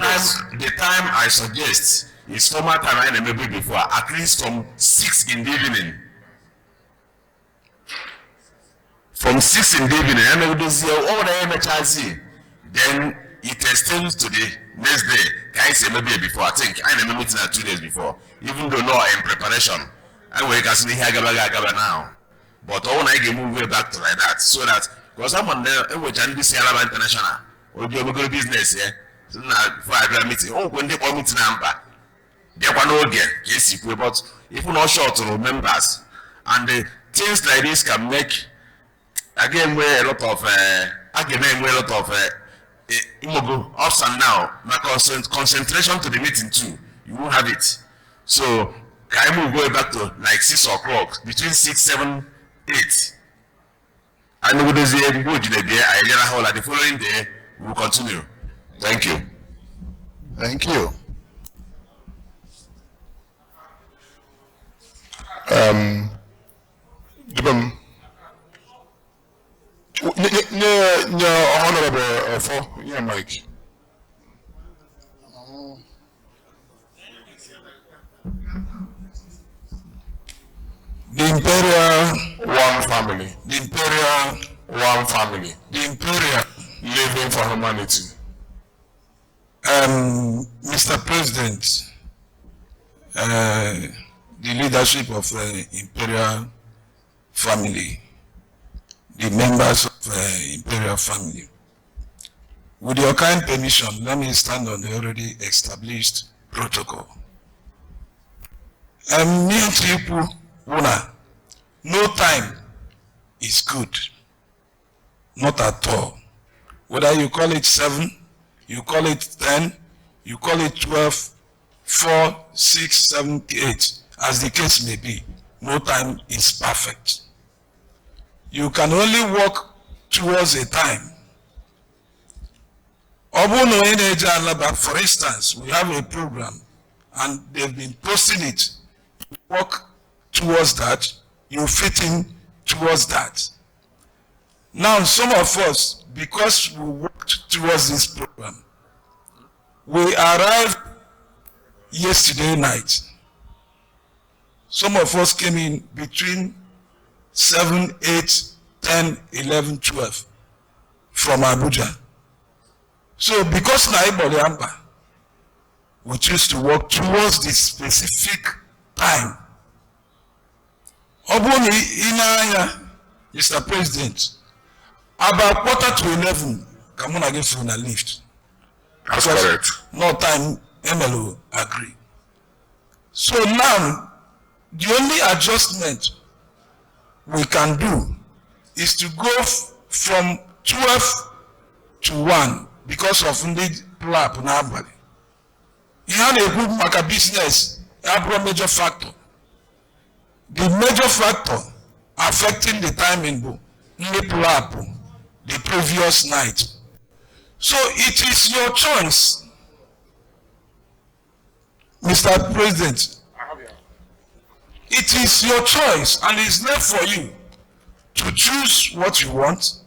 [SPEAKER 4] time I suggest is former time I maybe before, at least from 6 in the evening. From 6 in the evening, I may see all the MHRC. Then it extends to the next day. Can I say maybe before? I think I remember meeting 2 days before, even though not in preparation. I will can see here now. But all I can move way back to like that, so that because I'm on there, which I'm this Alabama International, or do a good business here. So now for a meeting, when they call meeting number, they want to get yes, but if we're not short on members, and things like this can make again where a lot of ups and down. My concentration to the meeting too, you won't have it. So can I move way back to like 6 o'clock, between 6, 7, 8. And we do the good in the day, I get a whole the following day, we will continue. Thank you.
[SPEAKER 17] Thank you. Honorable for your mic. The Imperial, one family. The Imperial, one family. The Imperial, living for humanity.
[SPEAKER 10] represent the leadership of Imperial family, the members of Imperial family. With your kind permission, let me stand on the already established protocol. No time is good, not at all. Whether you call it 7, you call it 10, you call it 12, 4, 6, 7, 8, as the case may be, no time is perfect. You can only work towards a time. For instance, we have a program and they've been posting it. Work towards that, you fit in towards that. Now, some of us, because we worked towards this program, we arrived yesterday night. Some of us came in between 7, 8, 10, 11, 12 from Abuja. So because we choose to work towards this specific time. Mr. President, about 10:45, come on again from a lift.
[SPEAKER 4] That's correct.
[SPEAKER 10] No time, MLO agree. So now, the only adjustment we can do is to go from 12 to 1 because of the plap in our body. You have a good market business, a major factor. The major factor affecting the timing, the plap, the previous night. So it is your choice, Mr. President. It is your choice and it's left for you to choose what you want,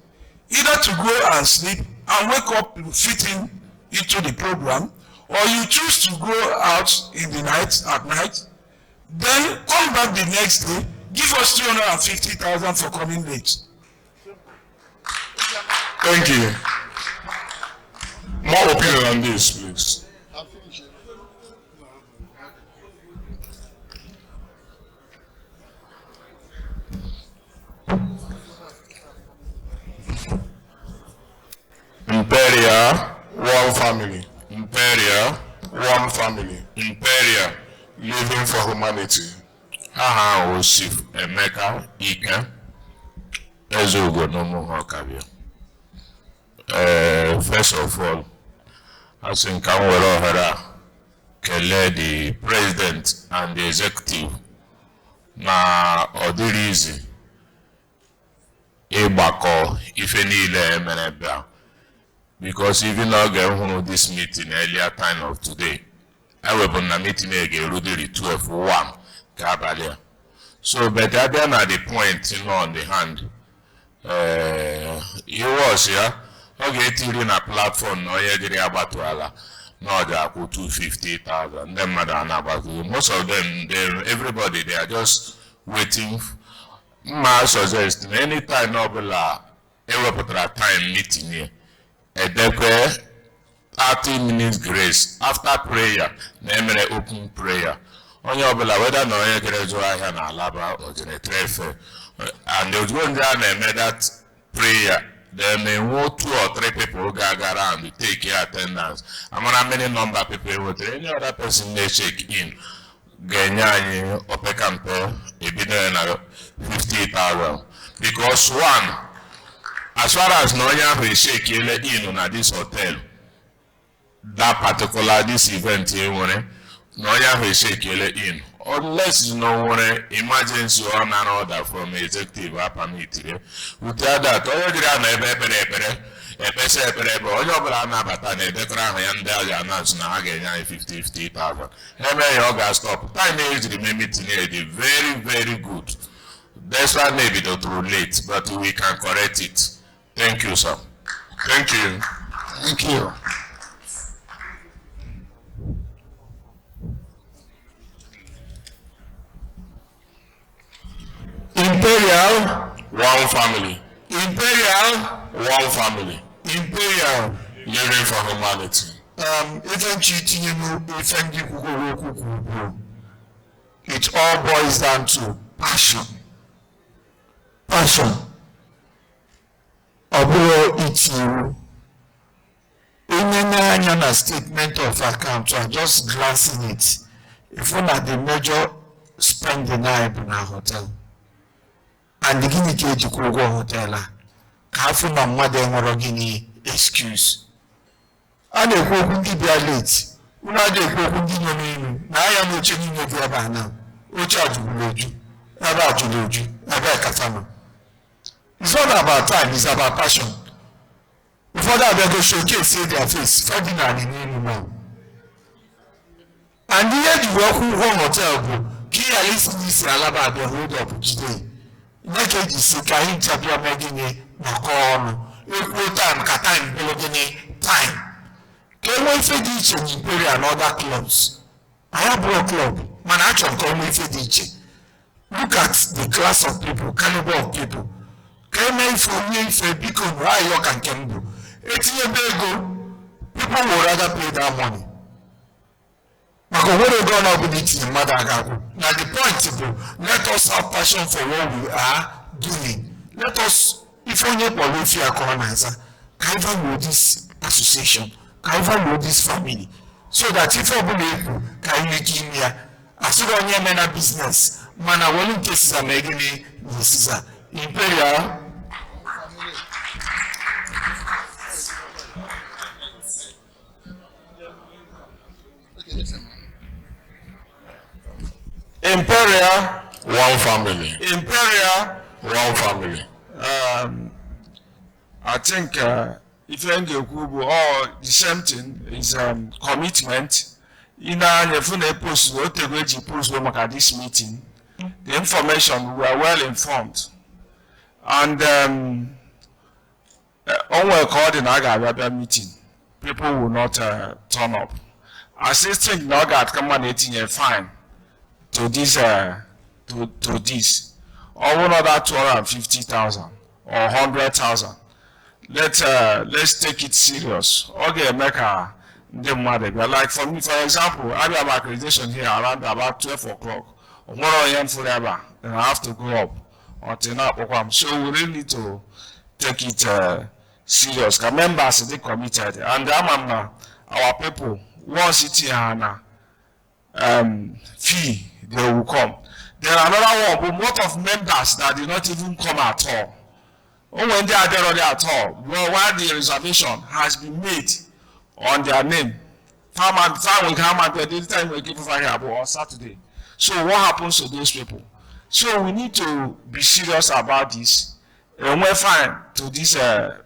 [SPEAKER 10] either to go and sleep and wake up fitting into the program, or you choose to go out in the night, at night, then come back the next day, give us 250,000 for coming late.
[SPEAKER 4] Thank you. More opinion on this, please. Imperial, one family. Imperial, one family. Imperial, living for humanity. Aha Osif Emeka Ike Ezogo Nomo Hakabia. First of all, I think I'm well the president and the executive na odirizi Ebako ife niile emenebe. Because even though this meeting earlier time of today, I will be na meeting again 12:1 Kabalia. So but at the point on the hand, he was here. Okay, till in a platform no yediri abatuala. No, they are 250,000. Them most of them, everybody, they are just waiting. I suggest anytime nobela ever time meeting here. A 30 minutes grace after prayer, name open prayer. On your bela whether no and alaba or generator, and they go down and made that prayer. There may 2 or 3 people gather around to take your attendance. I'm on a many number of people with any other person they check in. Ganyani, Opecampo, a bidder 50,000. Because one, as far as Noya will shake in at this hotel, that particular this event here, Noya will shake in. Unless you know what emergency or an order from executive permit. Without that, already a person 50,000. Stop. Time is remaining very, very good. That's why maybe not too late, but we can correct it. Thank you, sir. Thank you.
[SPEAKER 15] Thank you.
[SPEAKER 4] Imperial, one family.
[SPEAKER 15] Imperial,
[SPEAKER 4] one family.
[SPEAKER 15] Imperial,
[SPEAKER 4] living for humanity.
[SPEAKER 15] it all boils down to passion. Passion. Obuo itiru. In a statement of account, so I'm just glancing it. If one at the major spending in a hotel, and the Guinea cage to go hotel, careful my mother and Guinea excuse. And they go be late. Una de go be no mean. Now I am watching you for now. Which are you? About you, about Katama. It's not about time, it's about passion. Before that, they go showcase their face. Ferdinand in anymore. And here you walk home hotel. Key at least this Alaba be hold up today. Next is Sukai Tabia Magini, Macon, equal time, Katan, Belogini, time. Can we feed each and Imperial and other clubs? I have a club. Manager call me feed each. Look at the class of people, caliber of people. Came in for me for because why you can Kembu. 8 years ago, people would rather pay that money. Because what are going on with it in Madagascar? Now the point is, let us have passion for what we are doing. Let us, if only Bolivia colonizer, can even know this association, can even know this family, so that if I believe can make him here, as soon as you have business, man, I will cases are making this is Imperial. Imperial,
[SPEAKER 4] one family.
[SPEAKER 15] Imperial,
[SPEAKER 4] one family.
[SPEAKER 15] I think if you all the same thing is commitment. In a post, at this meeting, the information we are well informed, and on recording our meeting, people will not turn up. Assisting Nogat communicating a fine to this to this, or another 250,000 or 100,000. Let's take it serious. Okay, make the matter. Like for me, for example, I have accreditation here around about 12 o'clock. Or 1 a.m. forever, then I have to go up until now. So we really need to take it serious. The members they committed, and our people once it's here fee they will come. There are another one, but most of members that did not even come at all. Or when they are there already at all, well, while the reservation has been made on their name, farm will come at the time we give on Saturday. So what happens to those people? So we need to be serious about this, and we're fine to these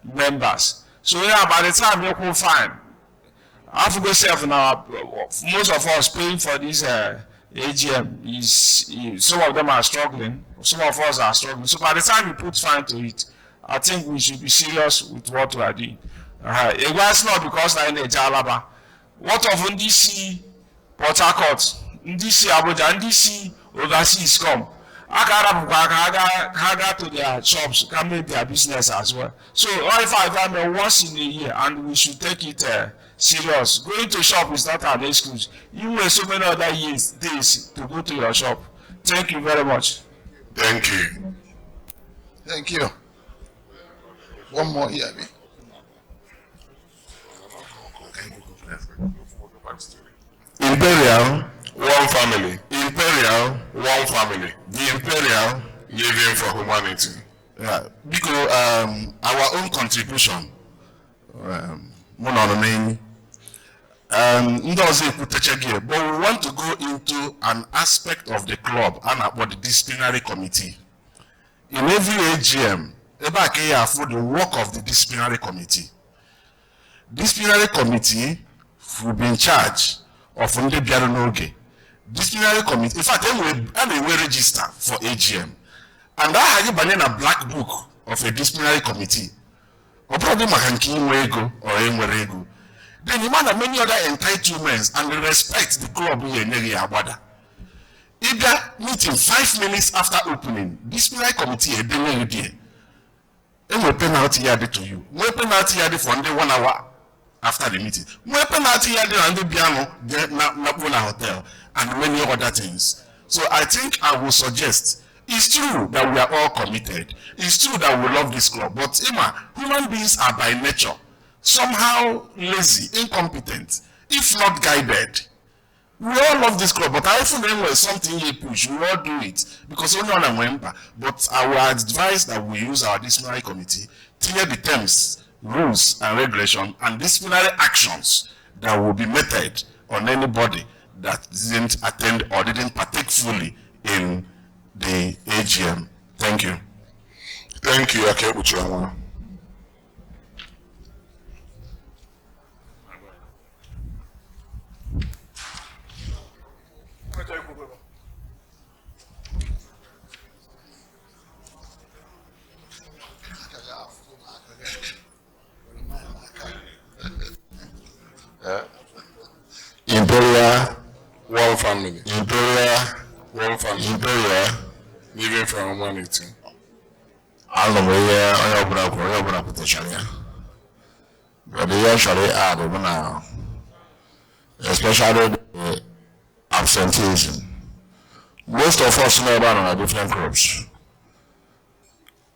[SPEAKER 15] members. So yeah, by the time we will fine, I have to go self now. Most of us paying for this AGM is some of them are struggling, some of us are struggling. So by the time we put fine to it, I think we should be serious with what we are doing. It was not because I need Jalaba. What of NDC Port Harcourt, NDC Abuja, NDC overseas come? I to their shops, can make their business as well. So all 5 once in a year, and we should take it serious. Going to shop is not an excuse. You wait so many other days to go to your shop. Thank you very much.
[SPEAKER 4] Thank you.
[SPEAKER 17] Thank you. One more here.
[SPEAKER 4] Imperial, one family. Imperial, one family. The Imperial, living for humanity.
[SPEAKER 13] Yeah, because our own contribution, but we want to go into an aspect of the club and about the disciplinary committee. In every AGM, for the work of the disciplinary committee. Disciplinary committee will be in charge of Nde Biaronoge. Disciplinary committee, in fact, they will register for AGM. And I have a black book of a disciplinary committee. Or probably Mahanki Wego or Emwerego. Then you have many other entitlements and respect the club here in Abada. Either meeting 5 minutes after opening, disciplinary committee a day. And we penalty added to you. We penalty added for only 1 hour.
[SPEAKER 17] after the meeting. Mwe penalty ya and the piano na hotel and many other things. So I think I will suggest, it's true that we are all committed. It's true that we love this club, but human beings are by nature somehow lazy, incompetent, if not guided. We all love this club, but I often remember something you push, we all do it because only on a member. But I will advise that we use our disciplinary committee, clear the terms, rules, and regulation, and disciplinary actions that will be meted on anybody that didn't attend or didn't partake fully in the AGM. Thank you.
[SPEAKER 4] Thank you, Akebuchi.
[SPEAKER 17] Imperial,
[SPEAKER 4] one family.
[SPEAKER 17] Imperial,
[SPEAKER 4] one family.
[SPEAKER 17] Imperial,
[SPEAKER 4] living for humanity.
[SPEAKER 17] I don't know but they usually add now, especially the absenteeism. Most of us know about different groups.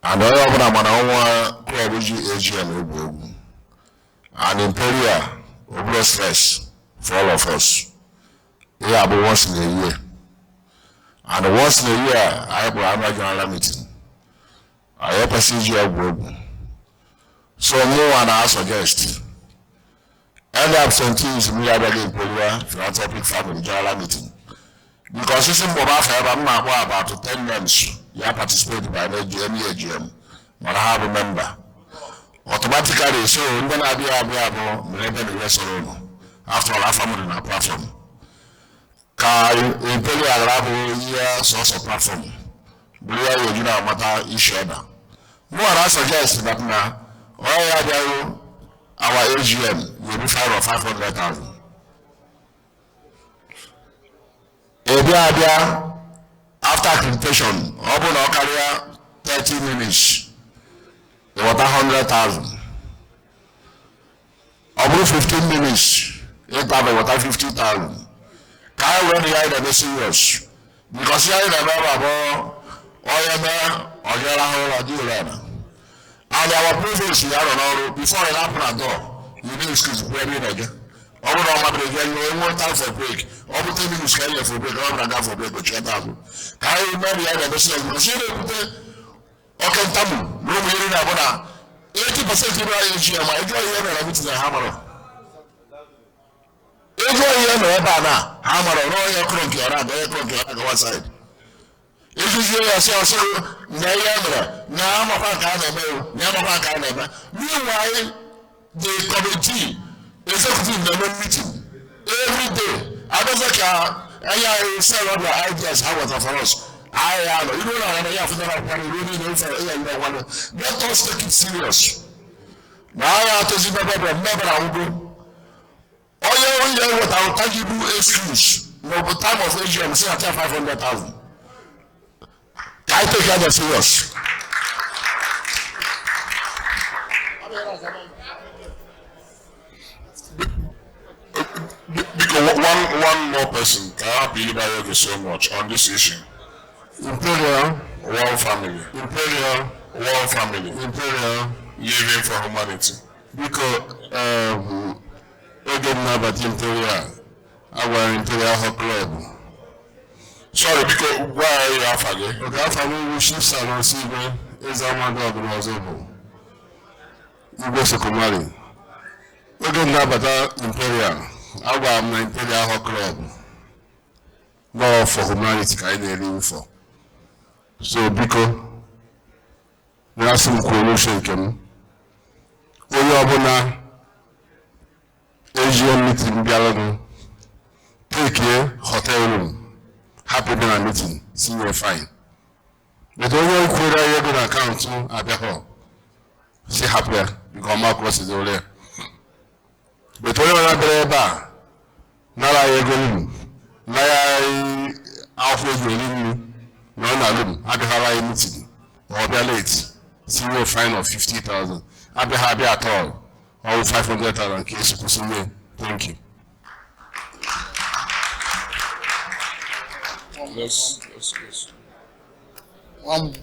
[SPEAKER 17] And I open up on club AGM and Imperial, over stress for all of us. We have once in a year. And once in a year, I have a general meeting. I have a CGL group. So more and I suggest any absentees we have the Imperial Philanthropic Family General Meeting. Because this is about 10 months you have participated by the AGM, but I have a member. Automatically, so when I be after all, our family in our platform. Imperial have a source of platform. Blue, you know, matter issue. More I suggest that now. Our AGM will be 500 or 500,000. After accreditation, open our career 30 minutes. Water 100,000. Over 15 minutes, water 50,000. Can run the idea serious? Because you are the and our province, we are before I open a door, you need excuse to play again. Over our one time for break, over 10 minutes for break, over for break, but you have. Can you remember the other message? Because you know, okay, Tamu, no, we hearing about 80% of our AGM, I go here and I meet the hammer. You go here and I hammer, no, you're cronky around, you're cronky on one side. If you say yourself, Nayamra, meanwhile, the committee, executive level meeting, every day, I don't think I say what the ideas have for us. I am, you know, I have to let us take it serious. Now I have to see remember, all you without tangible excuse, no time of AGM, say I take 500,000. I take that serious.
[SPEAKER 4] Because one more person can help you so much on this issue.
[SPEAKER 17] Imperial,
[SPEAKER 4] one family.
[SPEAKER 17] Imperial,
[SPEAKER 4] one family.
[SPEAKER 17] Imperial,
[SPEAKER 4] living for humanity.
[SPEAKER 17] Because again now about Imperial, our Imperial Hot Club.
[SPEAKER 4] Sorry, because why are you half again?
[SPEAKER 17] Okay, after we shift and receive is our man dog was able. You go to Kumari. Again now about Imperial, our Imperial Hot Club. More for humanity, kind of living for. So, because there are some coalition came. When you have AGM meeting, Bialago, take here, hotel room. Happy dinner meeting, see you fine. But when you query your good account to at the hall, see happier, because Marcos is over there. But when you are there, now I agree. Now I outweigh you, no, I be have a meeting, or be late, see you fine of 50,000. I be happy at all. all 500,000 cases. Thank you.
[SPEAKER 15] Yes. One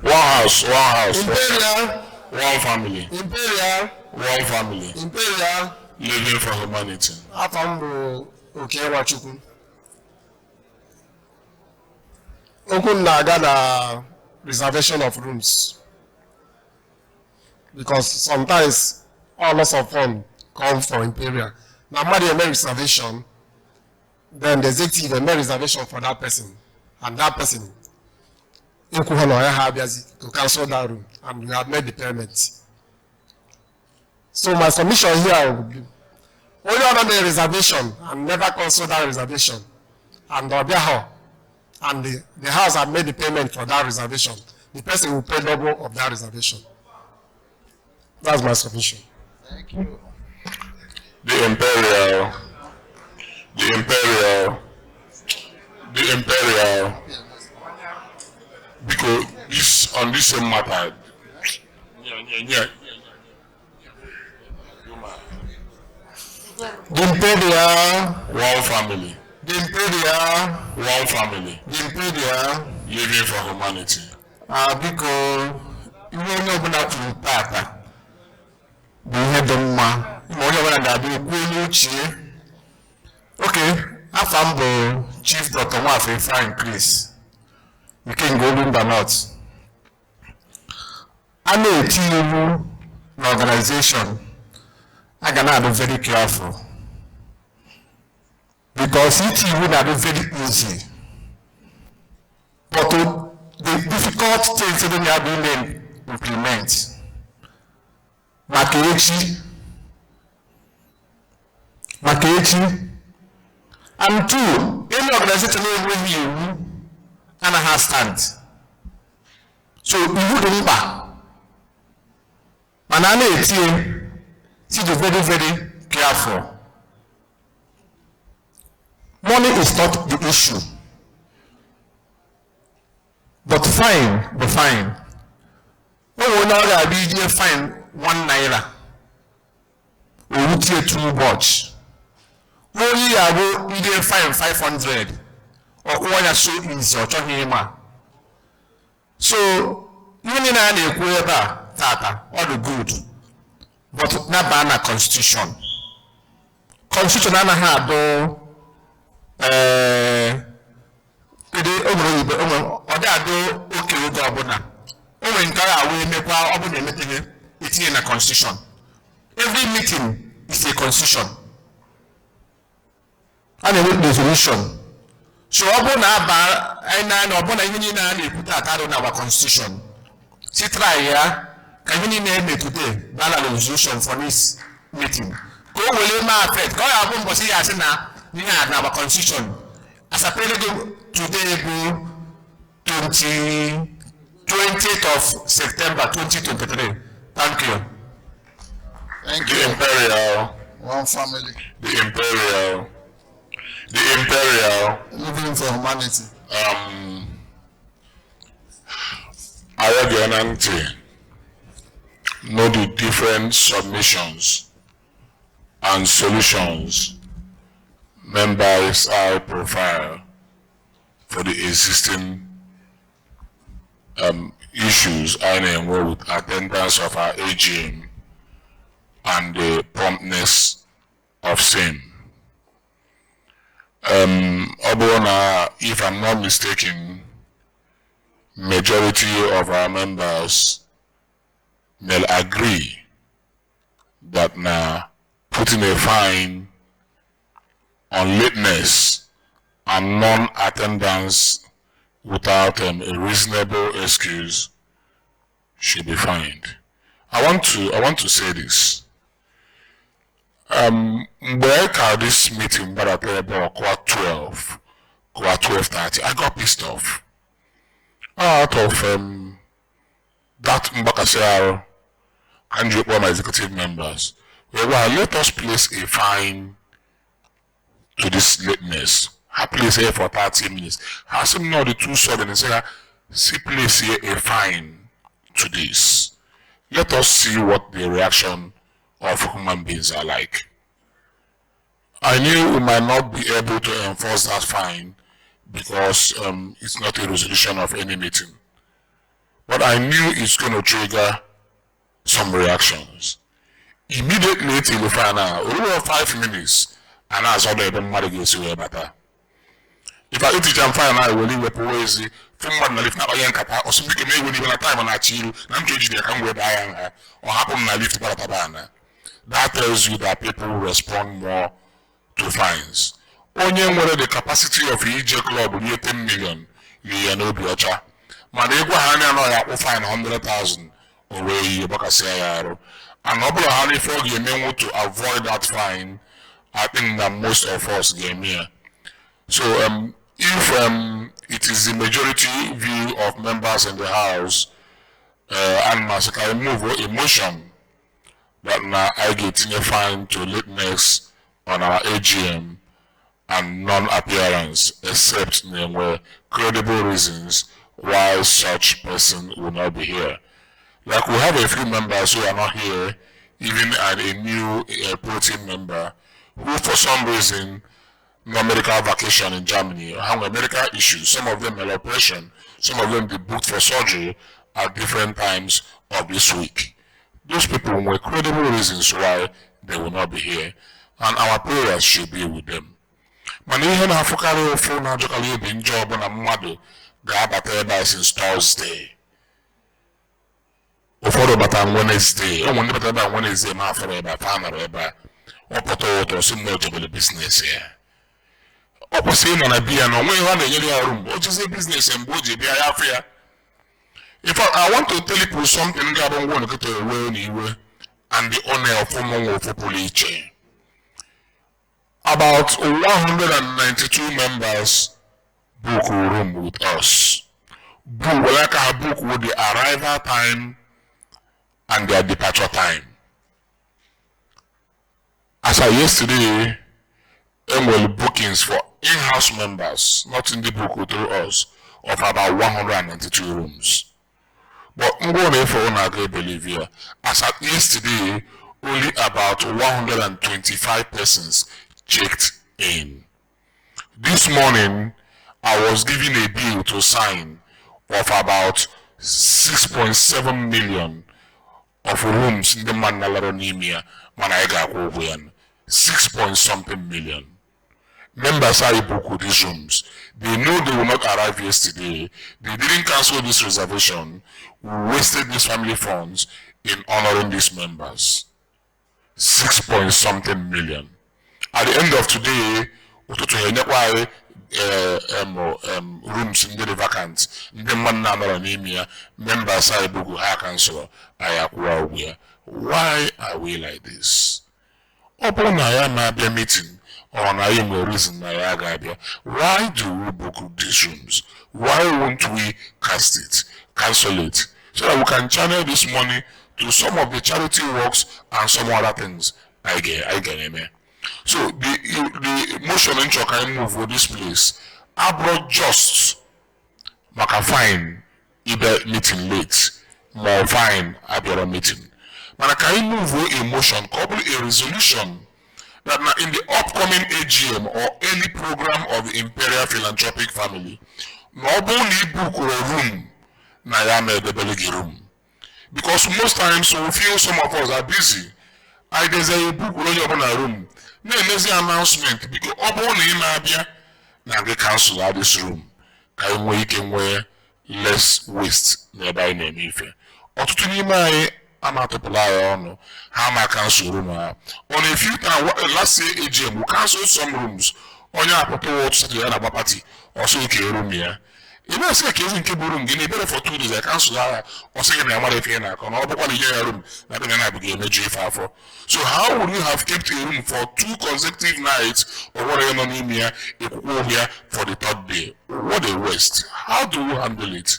[SPEAKER 4] house.
[SPEAKER 15] Imperial.
[SPEAKER 4] One family.
[SPEAKER 15] Imperial.
[SPEAKER 4] One family.
[SPEAKER 15] Imperial.
[SPEAKER 4] Living for humanity.
[SPEAKER 15] Afambo Okewachukwu. Okun na-aga na reservation of rooms because sometimes all lots of fun come for Imperial. Now, made reservation, then the executive made reservation for that person, and that person to cancel that room, and we have made the payment. So my submission here would be only other made reservation and never cancel that reservation, and the house have made the payment for that reservation. The person will pay double of that reservation. That's my submission. Thank you.
[SPEAKER 4] The Imperial, because this on this same matter.
[SPEAKER 15] The Imperial,
[SPEAKER 4] one family.
[SPEAKER 15] The Imperial,
[SPEAKER 4] one family.
[SPEAKER 15] The Imperial,
[SPEAKER 4] living for humanity.
[SPEAKER 15] Because you know about that. The head of ma. Okay, I'm Chief Dr. Wafe Frank Chris. You can go in the north. I'm a team organization. I cannot be very careful because it would not be very easy. But the difficult things that we have been implement. Makechi, and two, any organization with you and a hand stand. So you would remember, and I need to be very, very careful. Money is not the issue, but fine. When we know that we fine ₦1, we will take too much. Only about either 500 or one is so easy or talking. So even in any tata all the good, but not ban constitution. Constitution na have it's in a constitution. Every meeting is a constitution. And a resolution. So open about and open a put our constitution. See try here. Can you name it today? That resolution for this meeting. Go will ma affect. Go open for see as na we have our constitution. As a period today 20th of September 2023. Thank you.
[SPEAKER 4] Thank you. Imperial.
[SPEAKER 15] One family.
[SPEAKER 4] The Imperial.
[SPEAKER 15] Living for humanity.
[SPEAKER 4] I know the different submissions and solutions members I profile for the existing issues I know with attendance of our AGM and the promptness of same. If I'm not mistaken, majority of our members will agree that now putting a fine on lateness and non-attendance without a reasonable excuse should be fined. I want to say this. This meeting about 12, 12:30, I got pissed off. Out of that Mbakasar and my executive members. Well, let us place a fine to this lateness. I place here for 30 minutes. Has him know the two sudden and say, see place here a fine to this. Let us see what the reaction of human beings are like. I knew we might not be able to enforce that fine because it's not a resolution of any meeting. But I knew it's going to trigger some reactions. Immediately till the final, over 5 minutes, and I saw the matter goes away better. If I teach them fine, I will leave a poesy from one lift now or something may will even a time on a chill, I'm changing the come with I or happen I lift Baratabana. That tells you that people respond more to fines. Only whether the capacity of EJ Club will be 10 million, you know, Biocha. Madego Hania no fine 100,000 away, Bacasayaro. And Noble Honey Frog, you may to avoid that fine. I think that most of us game here. So, if it is the majority view of members in the House, and Massacre move emotion that now I get in a fine to lateness on our AGM and non-appearance, except there were credible reasons why such person will not be here. Like we have a few members who are not here, even at a new pro-team member, who for some reason no medical vacation in Germany, or have medical issues, some of them had operation, some of them they booked for surgery at different times of this week. Those people were credible reasons why they will not be here, and our prayers should be with them. Manihe na afukari ofu na jokali obi njọ bụ na mmadụ ga-abata ebe since Thursday. Ụfọdụ bata Wednesday, ụmụ ndị bata ebe Wednesday ma afọrọ ebe fa nọrọ ebe a. Ọ pụta ụtọ si mma ojebele business ya. Ọ kwụsị ịnọ na biya na onwe ihe a na-enyere ya ọrụ mgbe o jizie business mgbe o ji bịa ya afọ ya. In fact, I want to tell you something that I want to get away anyway, and the honor of Omongo Police. About 192 members book room with us. Book like a book with the arrival time and their departure time. As of yesterday, annual bookings for in-house members, not in the book through us, of about 192 rooms. But I'm going to believe here. As at yesterday, only about 125 persons checked in. This morning, I was given a bill to sign of about 6.7 million of rooms in the Manalaronimia, Manaiga Kovian. 6.something million. Members are booked with these rooms. They know they will not arrive yesterday. They didn't cancel this reservation. We wasted these family funds in honoring these members. 6.something million. At the end of today, rooms in the vacant. The members are booked cancel. Why are we like this? Upon I am a meeting. On I am a reason why do we book these rooms? Why won't we cancel it, so that we can channel this money to some of the charity works and some other things? I get it. So the motion in Chokai move for this place, I brought just make a fine either meeting late, more fine at your meeting. But I can move a motion, couple a resolution that now in the upcoming AGM or any program of the Imperial Philanthropic family, nobody book a room, na yame the belegi room. Because most times we feel some of us are busy. I desire a book on a room. No, there's an announcement because oboni mabia na get cancel out this room. Can wear less waste nearby nemife. Or to me my I'm not a player how my cancel room on a few times last year AGM we cancel some rooms on your proposal to the party or so room here. You know, say case in room getting better for 2 days. I cancel that or second I'm if you're not gonna room that then I major for. So how would you have kept a room for 2 consecutive nights or whatever on here for the 3rd day? What a waste. How do you handle it?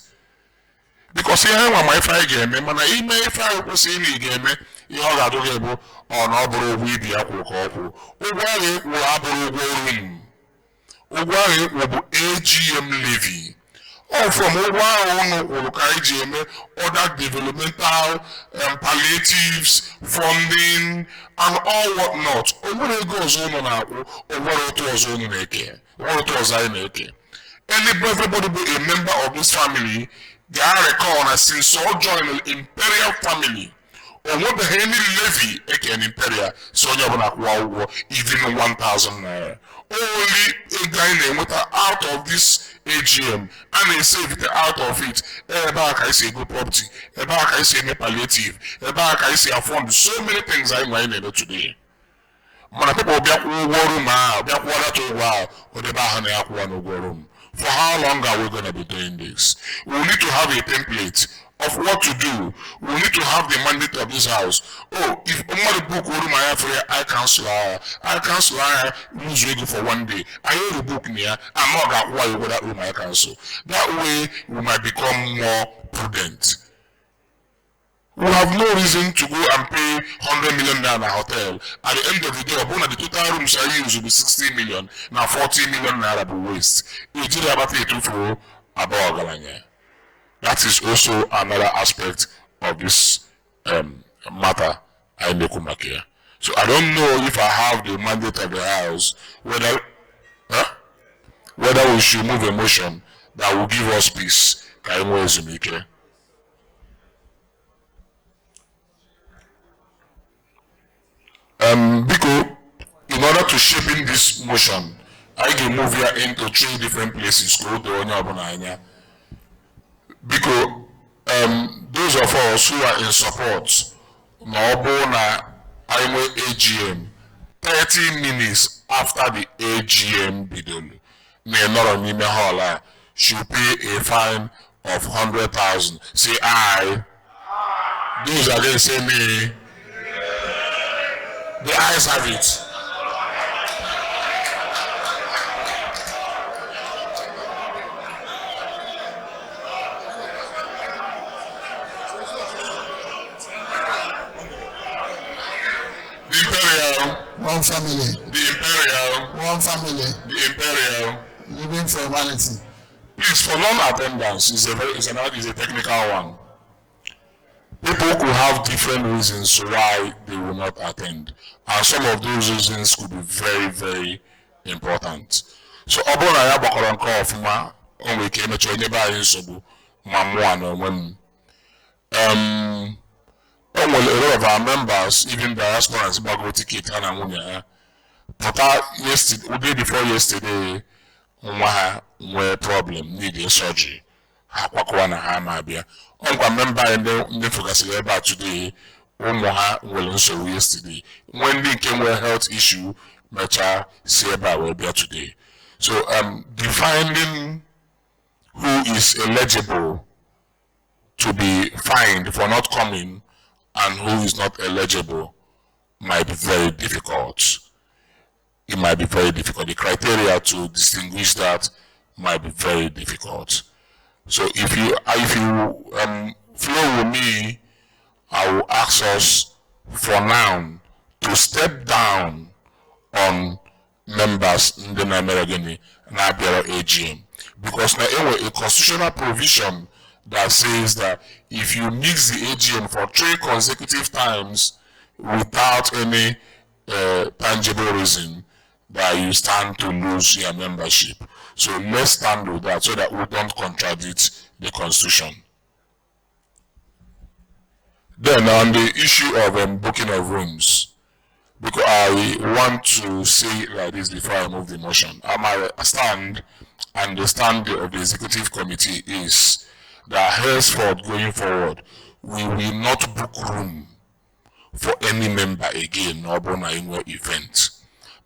[SPEAKER 4] Because here I my fire game, and I may fire was in the game, you all are doable on Abro Weeby Aquaco. Uwari will Abro room. Uwari will AGM levy
[SPEAKER 17] All from other developmental palliatives, funding, and all whatnot. What goes on now, what was on everybody be a member of this family, they are reckoned as since all join the Imperial family. Or what the Henry Levy, an Imperial, so even 1,000 naira. Only a guy named out of this AGM, and they save it out of it. Back I say good property, back I say palliative, back I say I fund so many things I might know today. Man, people be for how long are we going to be doing this? We need to have a template of what to do. We need to have the mandate of this house. Oh, if somebody book I cancel lose regular for one day. I hear the book near, I'm not that why you that room I cancel. That way we might become more prudent. We have no reason to go and pay 100 million naira hotel. At the end of the day, the total rooms I use will be 60 million. Now 40 million naira be waste. That is also another aspect of this matter I make here. So I don't know if I have the mandate of the house whether we should move a motion that will give us peace. Because in order to shape in this motion, I can move here into 3 different places. Because those of us who are in support, AGM, 30 minutes after the AGM should pay a fine of 100,000. Say aye. Those against say me. The eyes have it. The Imperial.
[SPEAKER 15] One family.
[SPEAKER 17] The Imperial.
[SPEAKER 15] One family.
[SPEAKER 17] The Imperial.
[SPEAKER 15] Living for humanity.
[SPEAKER 17] Please, for non-attendance is a technical one. People could have different reasons why they will not attend, and some of those reasons could be very, very important. So, a lot of our members, even diasporans, yesterday, the day before yesterday, were problem, needed surgery. Member and the focus about today, yesterday. When they came with a health issue, Mecha Seba will be today. So defining who is eligible to be fined for not coming and who is not eligible might be very difficult. It might be very difficult. The criteria to distinguish that might be very difficult. So if you flow with me, I will ask us for now to step down on members in the American AGM, because now a constitutional provision that says that if you mix the AGM for 3 consecutive times without any tangible reason, that you stand to lose your membership. So let's stand with that so that we don't contradict the Constitution. Then on the issue of booking of rooms, because I want to say like this before I move the motion. My stand and the stand of the executive committee is that henceforth going forward, we will not book room for any member again or annual event.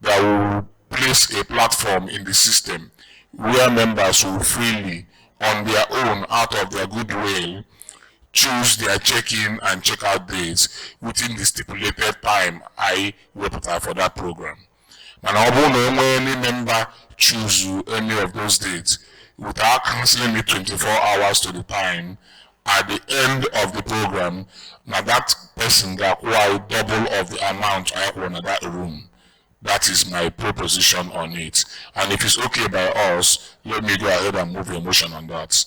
[SPEAKER 17] That will place a platform in the system where members will freely, on their own, out of their goodwill, choose their check-in and check-out dates within the stipulated time I will prepare for that program. And when any member choose any of those dates without cancelling it 24 hours to the time, at the end of the program, now that person that acquire double of the amount I want in that room
[SPEAKER 4] That is my proposition on it. And if it's okay by us, let me go ahead and move a motion on that.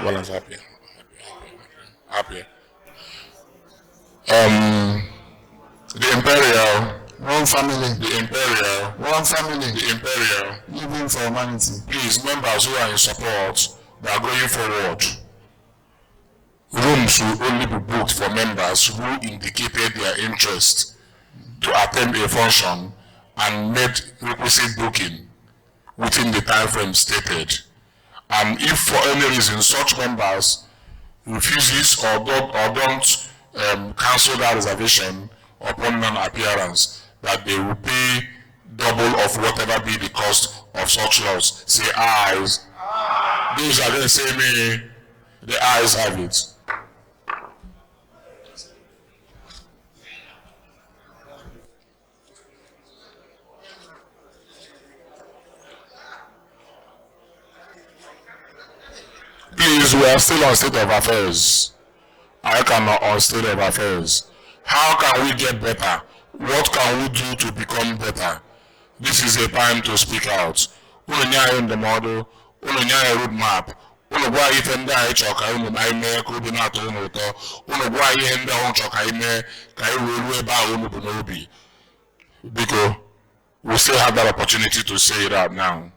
[SPEAKER 4] Well, I'm happy. Happy. The Imperial.
[SPEAKER 15] One family.
[SPEAKER 4] The Imperial.
[SPEAKER 15] One family.
[SPEAKER 4] The Imperial.
[SPEAKER 15] Living for humanity.
[SPEAKER 4] Please, members who are in support, they are going forward. Rooms will only be booked for members who indicated their interest to attend a function and made requisite booking within the time frame stated. And if for any reason such members refuses or don't cancel that reservation upon non-appearance, that they will pay double of whatever be the cost of such loss. Say ayes. Those are going to say me, the ayes have it. Please, we are still on state of affairs. I cannot on state of affairs. How can we get better? What can we do to become better? This is a time to speak out. Uno in the model, uno roadmap. Uno gwa ife ndị anyị chọrọ ka unu ma ime ka obi na-atọ unu ụtọ. Uno gwa ihe ndị ọhụrụ chọrọ ka ime ka anyị wee ruo ebe ahụ unu bụ n'obi. Because we still have that opportunity to say it out now.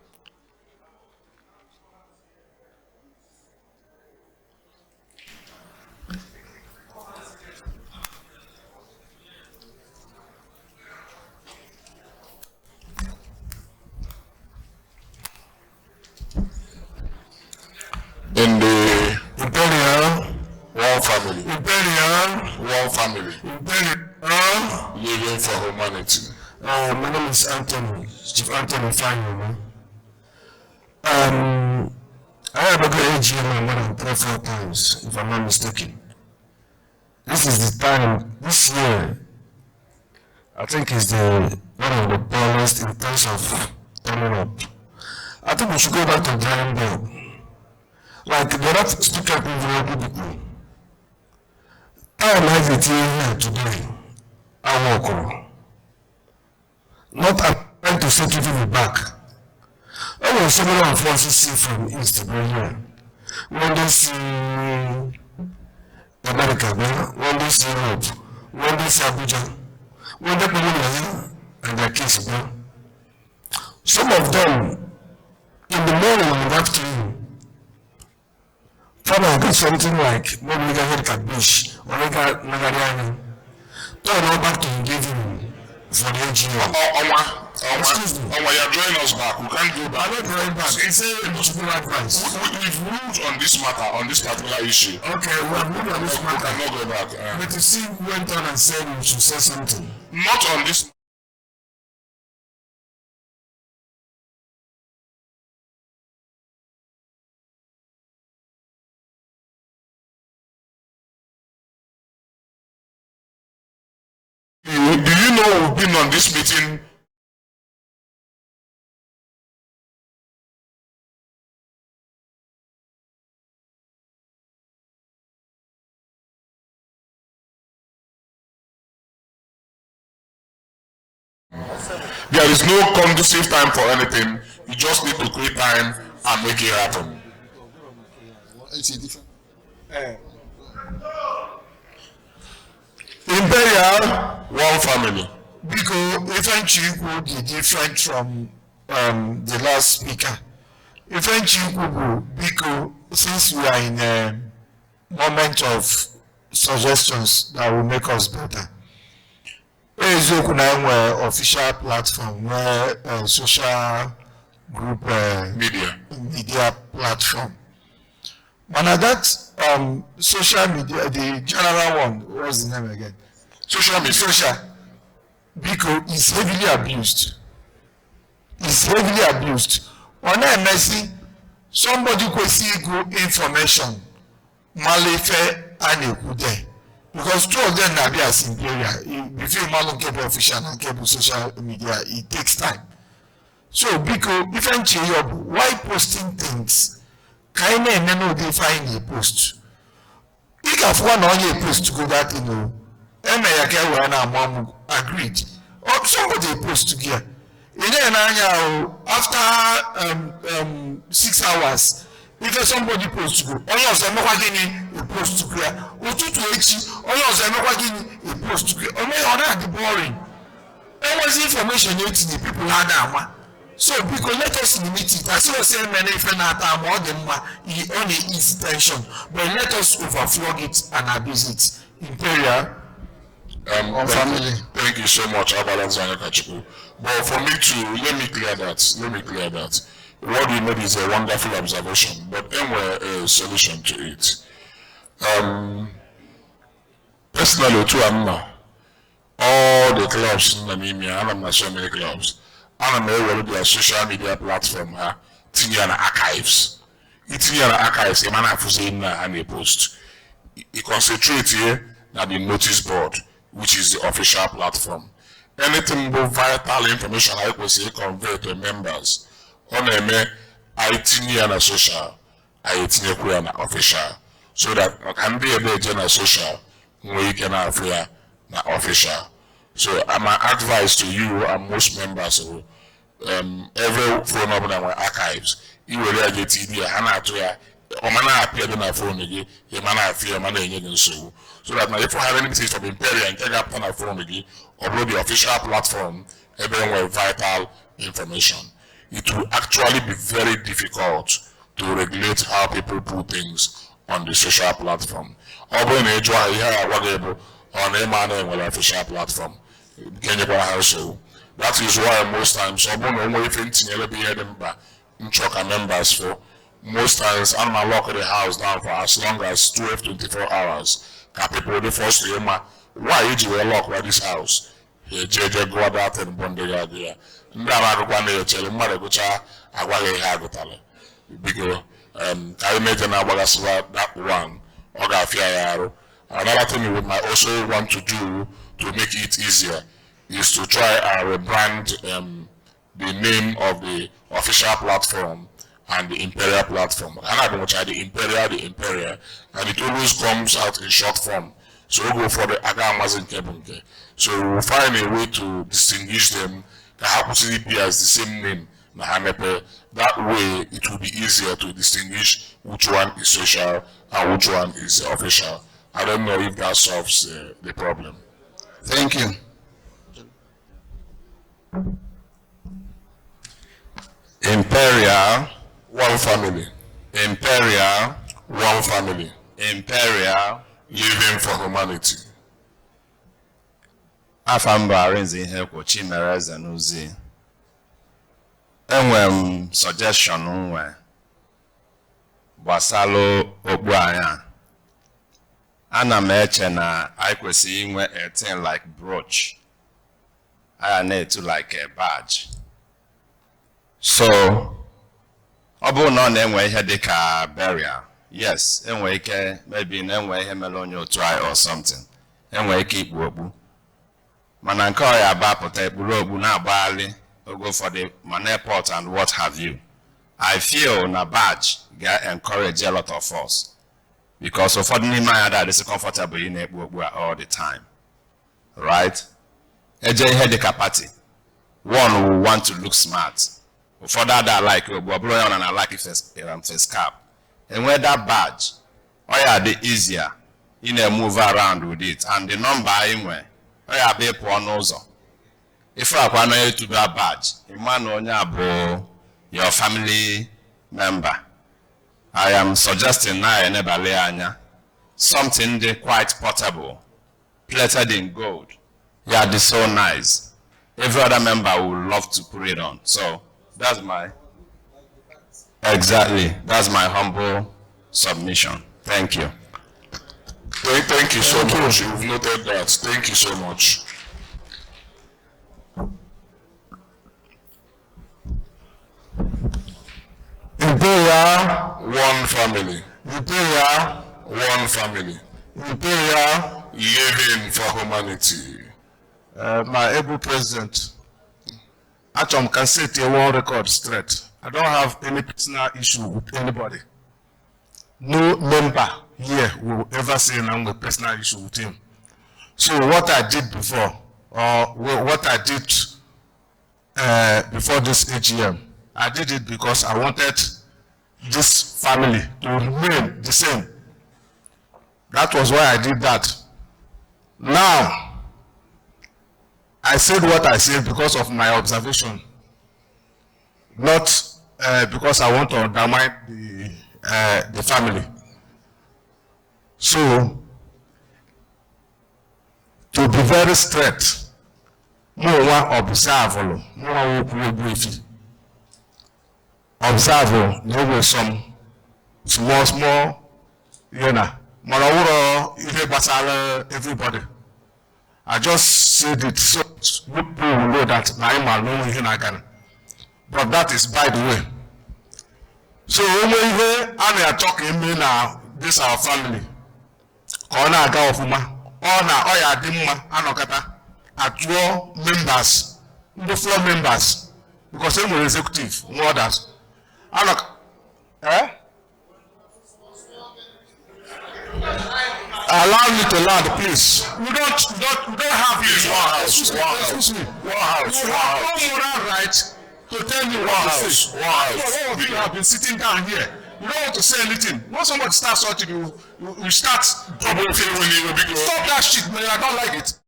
[SPEAKER 4] In the Imperial, one family. Imperial, one family. Imperial, living for humanity.
[SPEAKER 15] My name is Anthony, Chief Anthony Fine. I have a good AGM more than 3-4 times, if I'm not mistaken. This is the time, this year, I think is the one of the poorest in terms of turning up. I think we should go back to drawing board. Like the other speaker people, I have it here today. I walk. Not trying to set people back. I was several forces see from East here. When they see America, when they see Europe, when they see Abuja, when they come here and their kids, some of them in the morning and afternoon, Father got something like maybe we got a bush or we got Nagarian. Turn all back to give him for the AGM.
[SPEAKER 4] Excuse me. You're drawing us back. We can't go back.
[SPEAKER 15] I'm not drawing back. It's a possible advice.
[SPEAKER 4] We've moved on this matter, on this particular issue.
[SPEAKER 15] Okay, we have moved on this matter.
[SPEAKER 4] We cannot go back.
[SPEAKER 15] But you see, we went on and said we should say something.
[SPEAKER 4] Not on this. Do you know we've been on this meeting? There is no conducive time for anything. You just need to create time and make it happen.
[SPEAKER 15] Imperial,
[SPEAKER 4] one family.
[SPEAKER 15] Because if would be different from the last speaker. If because since we are in a moment of suggestions that will make us better. Official platform where social group media platform. And at that social media, the general one, what's the name again?
[SPEAKER 4] Social media.
[SPEAKER 15] Social. Because it's heavily abused. It's heavily abused. When I messy, somebody could see good information. Malefe and Ekude. Because two of them are be as Imperial. Before man get official and get social media, it takes time. So because if I'm why posting things? Kind of no define a post. If you want only supposed to go that in the agreed. Or somebody supposed to get. After 6 hours, if somebody supposed to go, all of them are supposed to clear. Or 2 to 8, all of them are supposed to clear. Only on that boring. There was information the people had. So because let us limit it. As I was saying, many friends are more than only ease tension, but let us overflow it and abuse it. Imperial.
[SPEAKER 4] Thank you so much, Abalance Kachiku. But for me to let me clear that. What you made is a wonderful observation, but then we're a solution to it. Personally, too, all the clubs in Namibia, and I'm not so many clubs. And I'm their social media platform, Tinyana Archives. Tinyana Archives, a man of and a post. It concentrates here at the notice board, which is the official platform. Anything more vital information I could say convey to members. On a Tinyana social, Tinyana official. So that can be a general social, where you can have here official. So my advice to you and most members who every phone up in our archives, you will get it Hana to ya or mana appear on a phone again, a man fear man so that now if you have any message of Imperial and take up on a phone again, upload the official platform, everywhere vital information. It will actually be very difficult to regulate how people put things on the social platform. On a official platform. That is why most times members for most times I'm lock the house down for as long as 12-24 hours. Can people the first to why you will lock this house? JJ go out and bondega there. Because I imagine that one another thing we might also want to do to make it easier is to try and rebrand the name of the official platform and the Imperial platform. And I don't try the Imperial, and it always comes out in short form. So we'll go for the Agamazin Kebunke. So we'll find a way to distinguish them, be as the same name. That way it will be easier to distinguish which one is social and which one is official. I don't know if that solves the problem.
[SPEAKER 15] Thank you.
[SPEAKER 4] Imperial, one family. Imperial, one family. Imperial, living for humanity.
[SPEAKER 11] Afamba arenzi ihe kwa Chimere Zanuzi. Enwem suggestion nwe gbasalo okpu anya. Ana m eche na I kwesịrị inwe a thing like brooch. I need to like a badge. So, ọ bụrụ na ọ na-enwe ihe dịka burial, yes, enwe ike maybe na-enwe ihe mere onye otu anyị or something. Enwe ike ikpu okpu. Mana nke ọ ya abapụta ikpuru okpu na-agbagharị go for the man airport and what have you. I feel na badge ga encourage a lot of us. Because of ordinary man that is comfortable in it all the time. Right? Eje head party. One will want to look smart. For that I like and I like face cap. And with that badge, the easier in a move around with it. And the number anyway, be one also. If I want to do a badge, your family member. I am suggesting now something quite portable, plated in gold. Yeah, it's so nice. Every other member would love to put it on. So that's my humble submission. Thank you.
[SPEAKER 4] Thank you so much. You've noted that. Thank you so much.
[SPEAKER 1] Imperial,
[SPEAKER 4] one family.
[SPEAKER 1] Imperial,
[SPEAKER 4] one family.
[SPEAKER 1] Imperial,
[SPEAKER 4] living for humanity.
[SPEAKER 14] My able president, actually, can set the world record straight. I don't have any personal issue with anybody. No member
[SPEAKER 17] here will ever say I'm a personal issue with him. So what I did before, or what I did before this AGM, I did it because I wanted this family to remain the same. That was why I did that. Now, I said what I said because of my observation, not because I want to undermine the family. So, to be very straight, observe, there were some small, everybody. I just said it so people will know that I'm alone here again. But that is by the way. So when I'm talking now, this our family. Ona aga ofuma. Ona oya dimma anokata. At members, the floor members, because I'm an executive, no others. Allow me to land, please. We don't have this one house. One house. No moral right to tell me what to say. All of you have been sitting down here. You don't want to say anything. When somebody starts talking, you start. Stop that shit, man. I don't like it.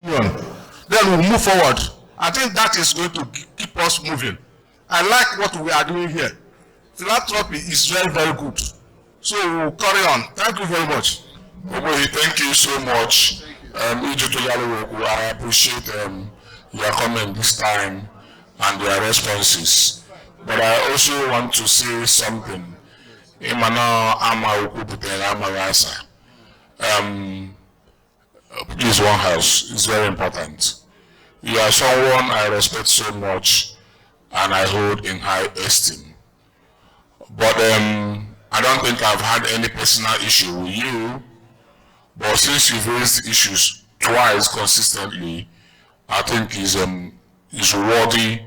[SPEAKER 17] Then we'll move forward. I think that is going to keep us moving. I like what we are doing here. Philanthropy is very, very good. So we'll carry on. Thank you very much.
[SPEAKER 4] Okay, thank you so much. I appreciate your comment this time and your responses. But I also want to say something. Please, one house is very important. You are someone I respect so much and I hold in high esteem. But I don't think I've had any personal issue with you. But since you've raised issues twice consistently, I think is worthy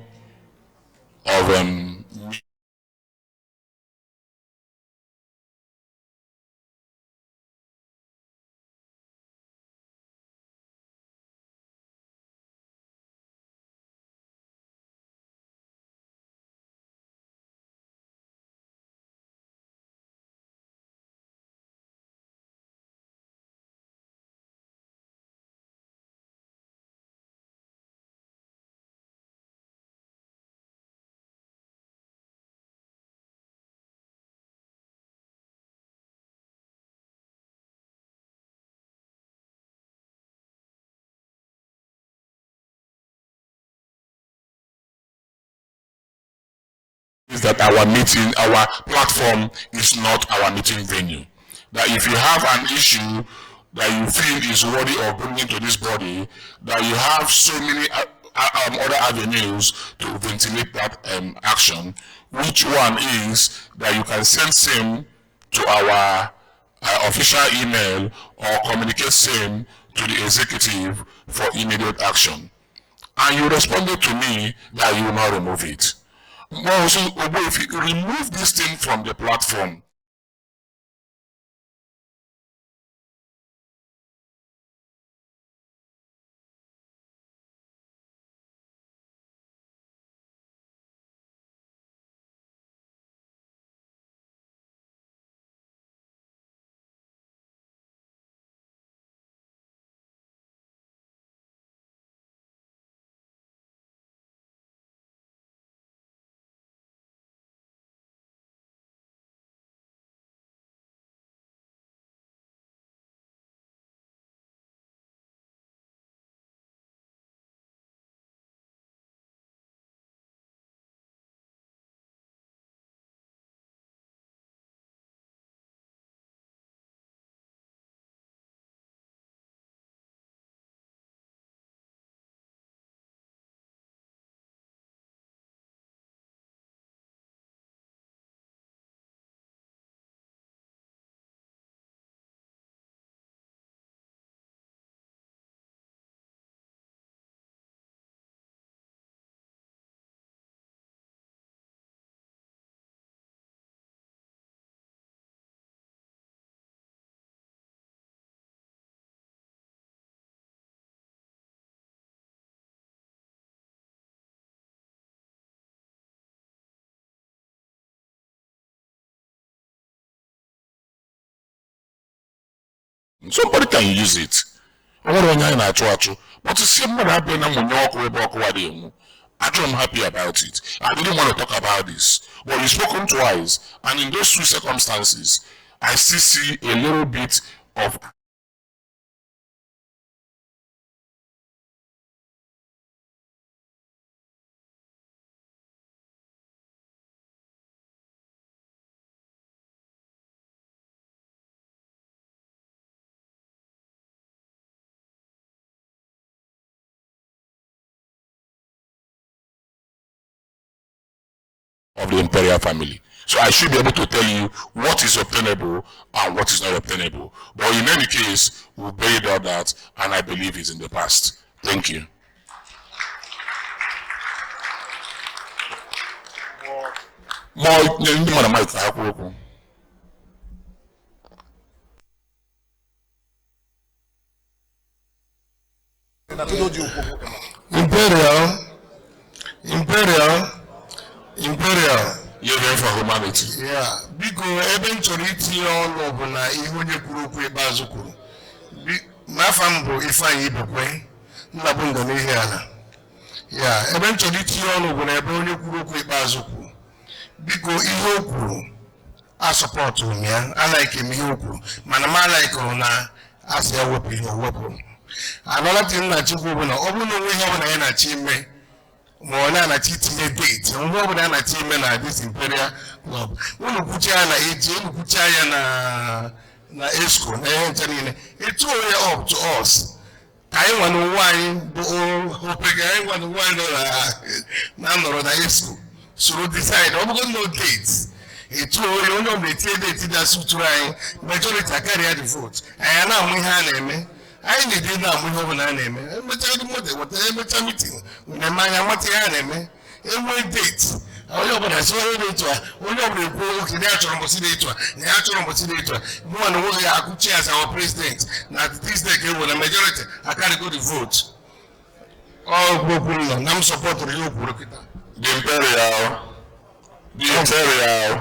[SPEAKER 4] of is that our meeting, our platform is not our meeting venue. That if you have an issue that you feel is worthy of bringing to this body, that you have so many other avenues to ventilate that action. Which one is that you can send same to our official email or communicate same to the executive for immediate action. And you responded to me that you will not remove it. Well, so if you remove this thing from the platform, Somebody can use it. But to see I'm happy about it. I didn't want to talk about this. But you've spoken twice, and in those two circumstances, I still see a little bit of the Imperial family. So I should be able to tell you what is obtainable and what is not obtainable. But in any case, we'll bury all that, and I believe it's in the past. Thank you.
[SPEAKER 13] Imperial.
[SPEAKER 4] You're there for humanity.
[SPEAKER 13] Yeah. Because even to reach all of na ihonye kuru bazukuru. Mafambo ifanye ibukwe. Nabunda nihiana. Yeah. Even to reach all of na ihonye kuru bazukuru. Because ihokuru. I support him. Yeah. I like him. Ihokuru. Manama like ona. As ya wepi ihokuru. Another thing that you go na obuno we have na chime. Mwana na chitinye date. Mwana na chime na this Imperial club. Unu kuchaya age, unu kuchaya na esco na yenjanine. It's all up to us. I want to wine, but I want to wine na esco. So decide. I'm going no dates. It's all you know. Me tell date that suturai. Majority carry the vote. I am we have I need to know we have an enemy. But I don't know what the meeting. When the man what the enemy, every date. I know what I saw it. We know we go to the natural motivator. One way I could chance our president. Now this decade when a majority, I can't go to vote. All people, I'm supporting you.
[SPEAKER 4] The Imperial.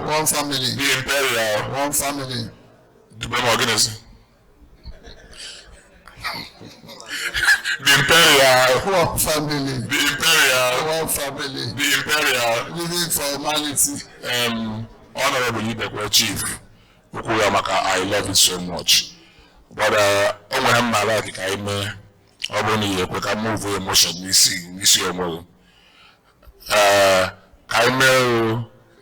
[SPEAKER 13] One family.
[SPEAKER 4] The Imperial.
[SPEAKER 13] One family.
[SPEAKER 4] The organism. The Imperial.
[SPEAKER 13] One family.
[SPEAKER 4] The Imperial.
[SPEAKER 13] One family.
[SPEAKER 4] The Imperial.
[SPEAKER 13] Living for humanity.
[SPEAKER 4] Honorable Ibekwe Chief, I love it so much. But when I'm like I may, I move emotion. I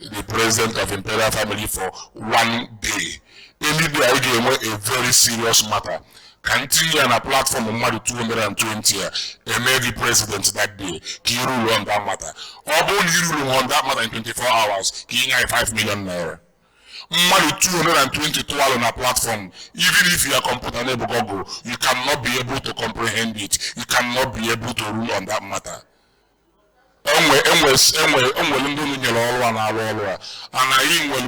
[SPEAKER 4] the president of Imperial family for one day. Any day I give a very serious matter. Continue on a platform of more than 220 and made the president that day. He rule on that matter. Or only rule on that matter in 24 hours. He got 5 million naira. More than 222 on a platform. Even if you are computer Google, you cannot be able to comprehend it. You cannot be able to rule on that matter. And I am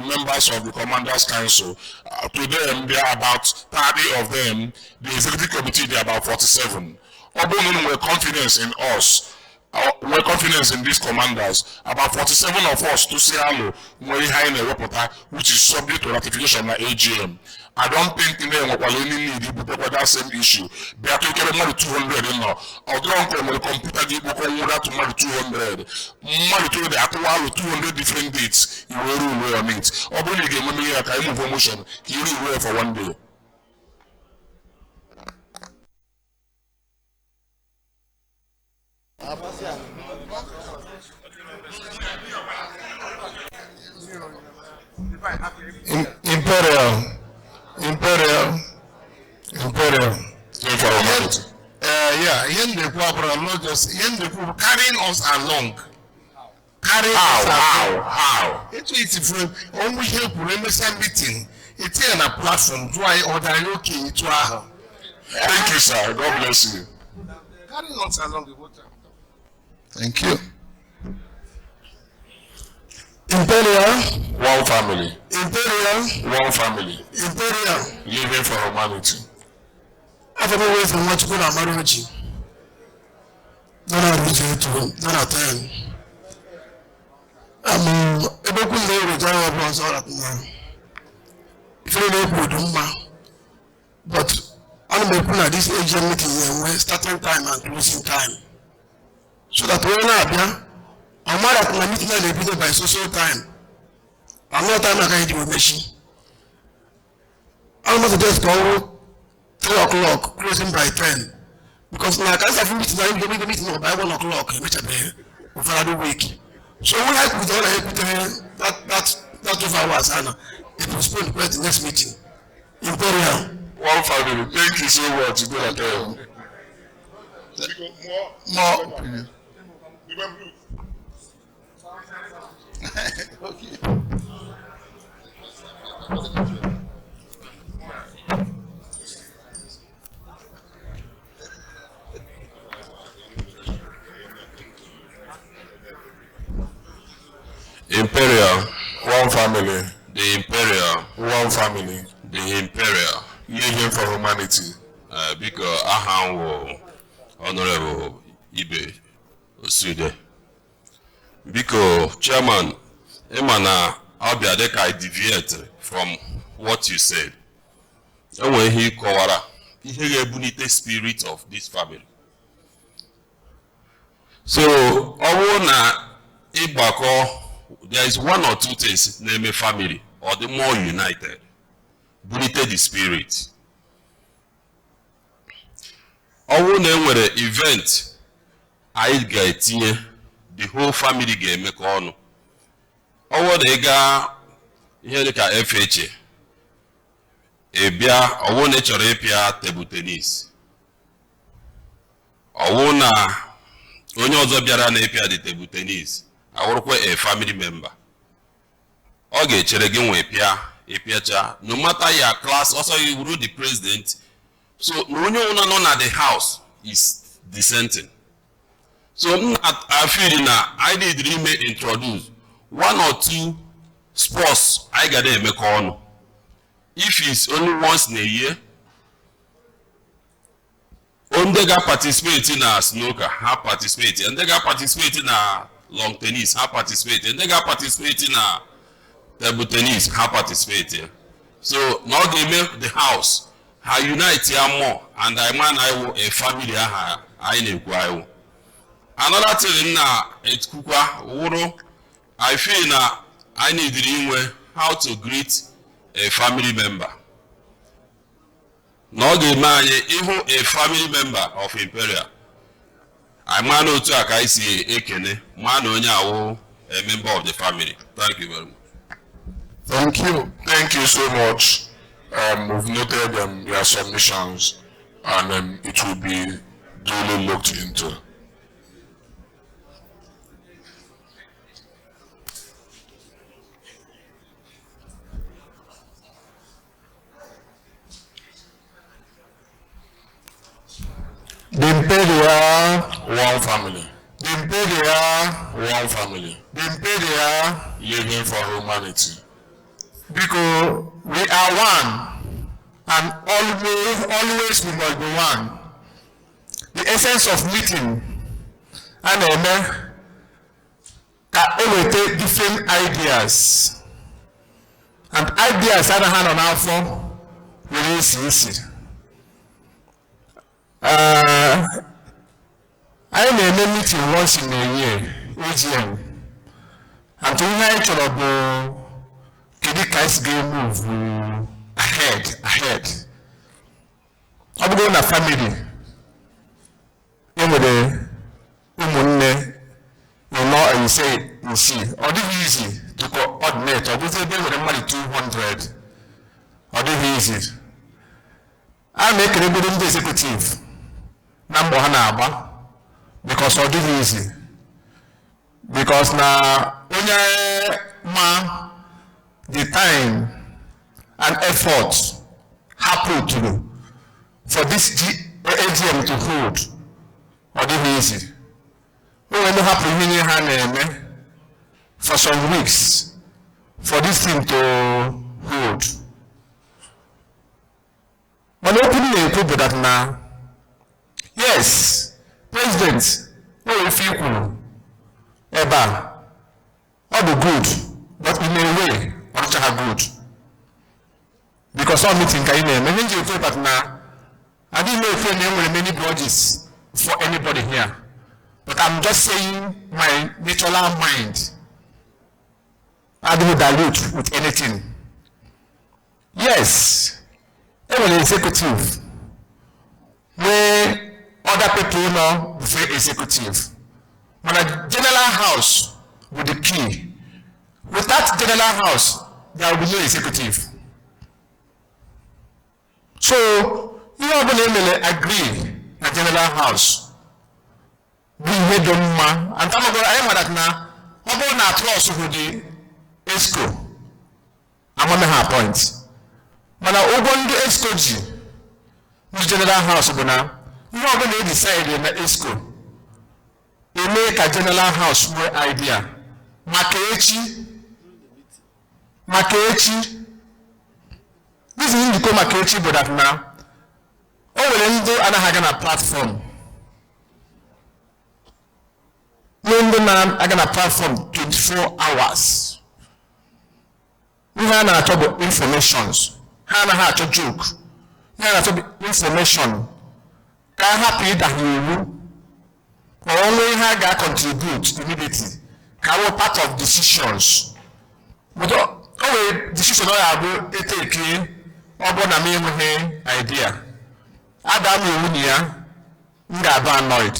[SPEAKER 4] members of the Commanders Council. To them, there are about 30 of them. The executive committee, there are about 47. Although we confidence in us, we're confidence in these commanders. About 47 of us to say hello, very high in a reporter, which is subject to ratification by AGM. I don't think they need that same issue. They are taking more than 200 in now. I'll drunk on the computer, give more than 200. More than 200 different dates. You will rule on it. Or when you get money, I can move promotion. You will for one day.
[SPEAKER 13] Imperial. Yeah, I'm not just carrying us along. How? It's from only help remember meeting. It's on a platform. Do I order okay to her?
[SPEAKER 4] Thank you, sir. God bless you.
[SPEAKER 13] Carrying us along the water. Thank you. Imperial.
[SPEAKER 4] One family.
[SPEAKER 13] Imperial.
[SPEAKER 4] One family.
[SPEAKER 13] Imperial.
[SPEAKER 4] Living for humanity.
[SPEAKER 13] I've always been watching good Amaruji. Not a reason to, not a time. A book will never retire upon Sarah. If you know good, but
[SPEAKER 17] na this AGM meeting when starting time and closing time. So that when I am, I'm not at my meeting by social time. I'm not time I can do machine. I'm not just go 3 o'clock, closing by 10. Because now I can't have meeting by 1 o'clock, which I pay over the week. So when I put all that 2 hours, and it was postponed to the next meeting. Imperial.
[SPEAKER 4] One family. Thank you so much. Go ahead. More. Okay.
[SPEAKER 2] Imperial,
[SPEAKER 4] one family.
[SPEAKER 2] The Imperial,
[SPEAKER 4] one family.
[SPEAKER 2] The Imperial,
[SPEAKER 4] Union for Humanity.
[SPEAKER 2] Because I Honorable Ibe Osude. Because Chairman, Emana, I'll be I deviate from what you said. And when he kowara, he bunite spirit of this family. So, I wanna Ibako. There is one or two things name a family or the more united. Bunite the spirit. Our name were the event I get here, the whole family game make on. Our ega here the FHA. Ebia, our nature apia table tennis. Our na only other biara na apia the table tennis. I work with a family member. Okay, Cheregin Epia, no matter your class, also you rule the president. So no one at the house is dissenting. So I feel now I did really introduce 1 or 2 sports I got to make on. If it's only once in a year, they got participating in a snooker, have participated, and they got participating in a long tennis, have participated, and they got participating in a table tennis, have participated. So now they make the house, I unite here more, and I will a family I need. Another thing now, it's Kuka, I feel now I need to know how to greet a family member. Now the man, even a family member of Imperial. I man to Akaisi Ekene, man a member of the family. Thank you very much.
[SPEAKER 4] Thank you. Thank you so much. We've noted your submissions, and it will be duly looked into.
[SPEAKER 13] The Imperial,
[SPEAKER 4] one family.
[SPEAKER 13] The Imperial,
[SPEAKER 4] one family.
[SPEAKER 13] The Imperial,
[SPEAKER 4] living for humanity.
[SPEAKER 13] Because we are one, and always we must be one. The essence of meeting, and can always take different ideas, and ideas are hand on our phone really easy. I may meeting once in a year, AGM, and to unite the Kidika's game move ahead. I'm going to family. You know, and you say, you see, or the easy to coordinate, or this is the money 200, or the easy. I make a little bit executive. Number one, because of this easy. Because now, the time and effort happen to do for this AGM to hold, or this easy. When you happen for some weeks for this thing to hold. But opening a people that now. Yes, President, if you could ever all the good, but in a way, not good. Because all meeting can name, and you but now I didn't know if there were many grudges for anybody here, but I'm just saying my natural mind. I don't dilute with anything. Yes, I was an executive where other people know the executive. But a general house with the key. With that general house, there will be no executive. So, you know, agree a general house. We made them man, and I'm going to now. How about now, close to the ESCO? I'm on her point. But I open the ESCO, the general house, you know, when they decide in the ESCO. They make a general house more idea. Makechi. This is become Makechi, but now. Oh, we'll do another platform. We'll platform 24 hours. We have a talk about informations. Have a joke. We have a talk information. Can happy that you only have contribute immediately. Can part of decisions. But always decisions are taken about the main idea. Adam Unia, Ngaba annoyed.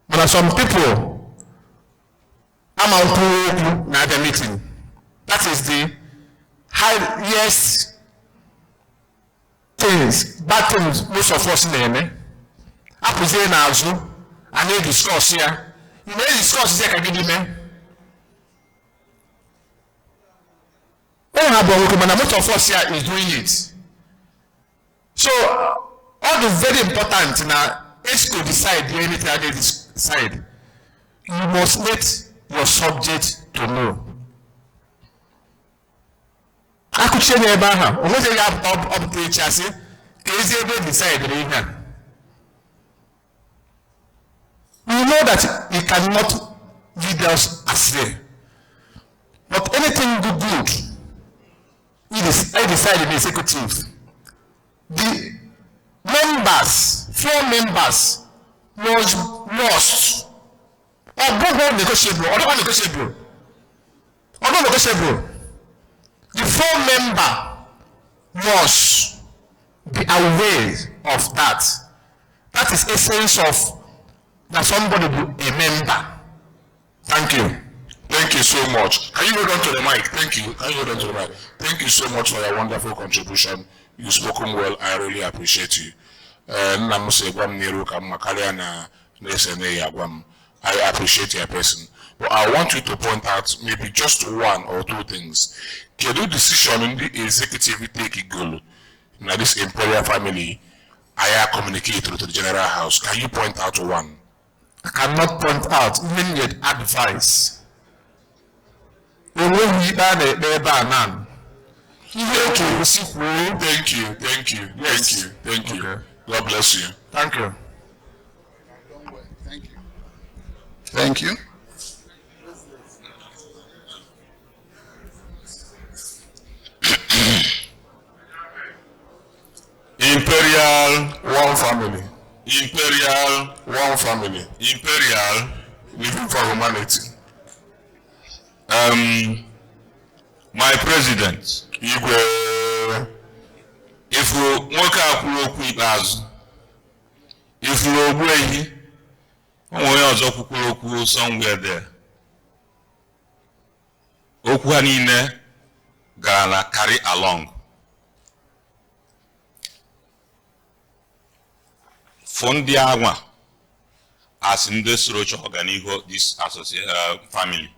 [SPEAKER 13] But some people, I'm out the meeting. That is the highest things, bad things most of us name. I present now, I need discuss here. You may discuss here, can give me. Most of us here is doing it. So, all the very important now, ESCO decide anything they decide. You must let your subject to know. I could say about her. What do you have up to each other? Is able to decide the here. You know that you cannot lead us astray. But anything good, I decide in the executive. The members, 4 members, was lost. Or both negotiable, or not negotiable. Or not negotiable. The 4 member must be aware of that. That is essence of that somebody be a member. Thank you.
[SPEAKER 4] Thank you so much. Can you hold on to the mic? Thank you. Can you hold on to the mic? Thank you so much for your wonderful contribution. You've spoken well. I really appreciate you. I appreciate your person. But I want you to point out maybe just 1 or 2 things. Can you decision in the executive take goal? Now this Imperial family, I communicate to the general house. Can you point out 1?
[SPEAKER 13] I cannot point out, even yet advice.
[SPEAKER 4] Thank you. Okay. God bless you.
[SPEAKER 13] Thank you.
[SPEAKER 17] Thank you.
[SPEAKER 2] Imperial,
[SPEAKER 4] one family.
[SPEAKER 2] Imperial,
[SPEAKER 4] one family.
[SPEAKER 2] Imperial,
[SPEAKER 4] living for humanity.
[SPEAKER 2] My president, if we work out if we are somewhere there, Okuanine gonna carry along. Fondiawa as in this roach organigo this family.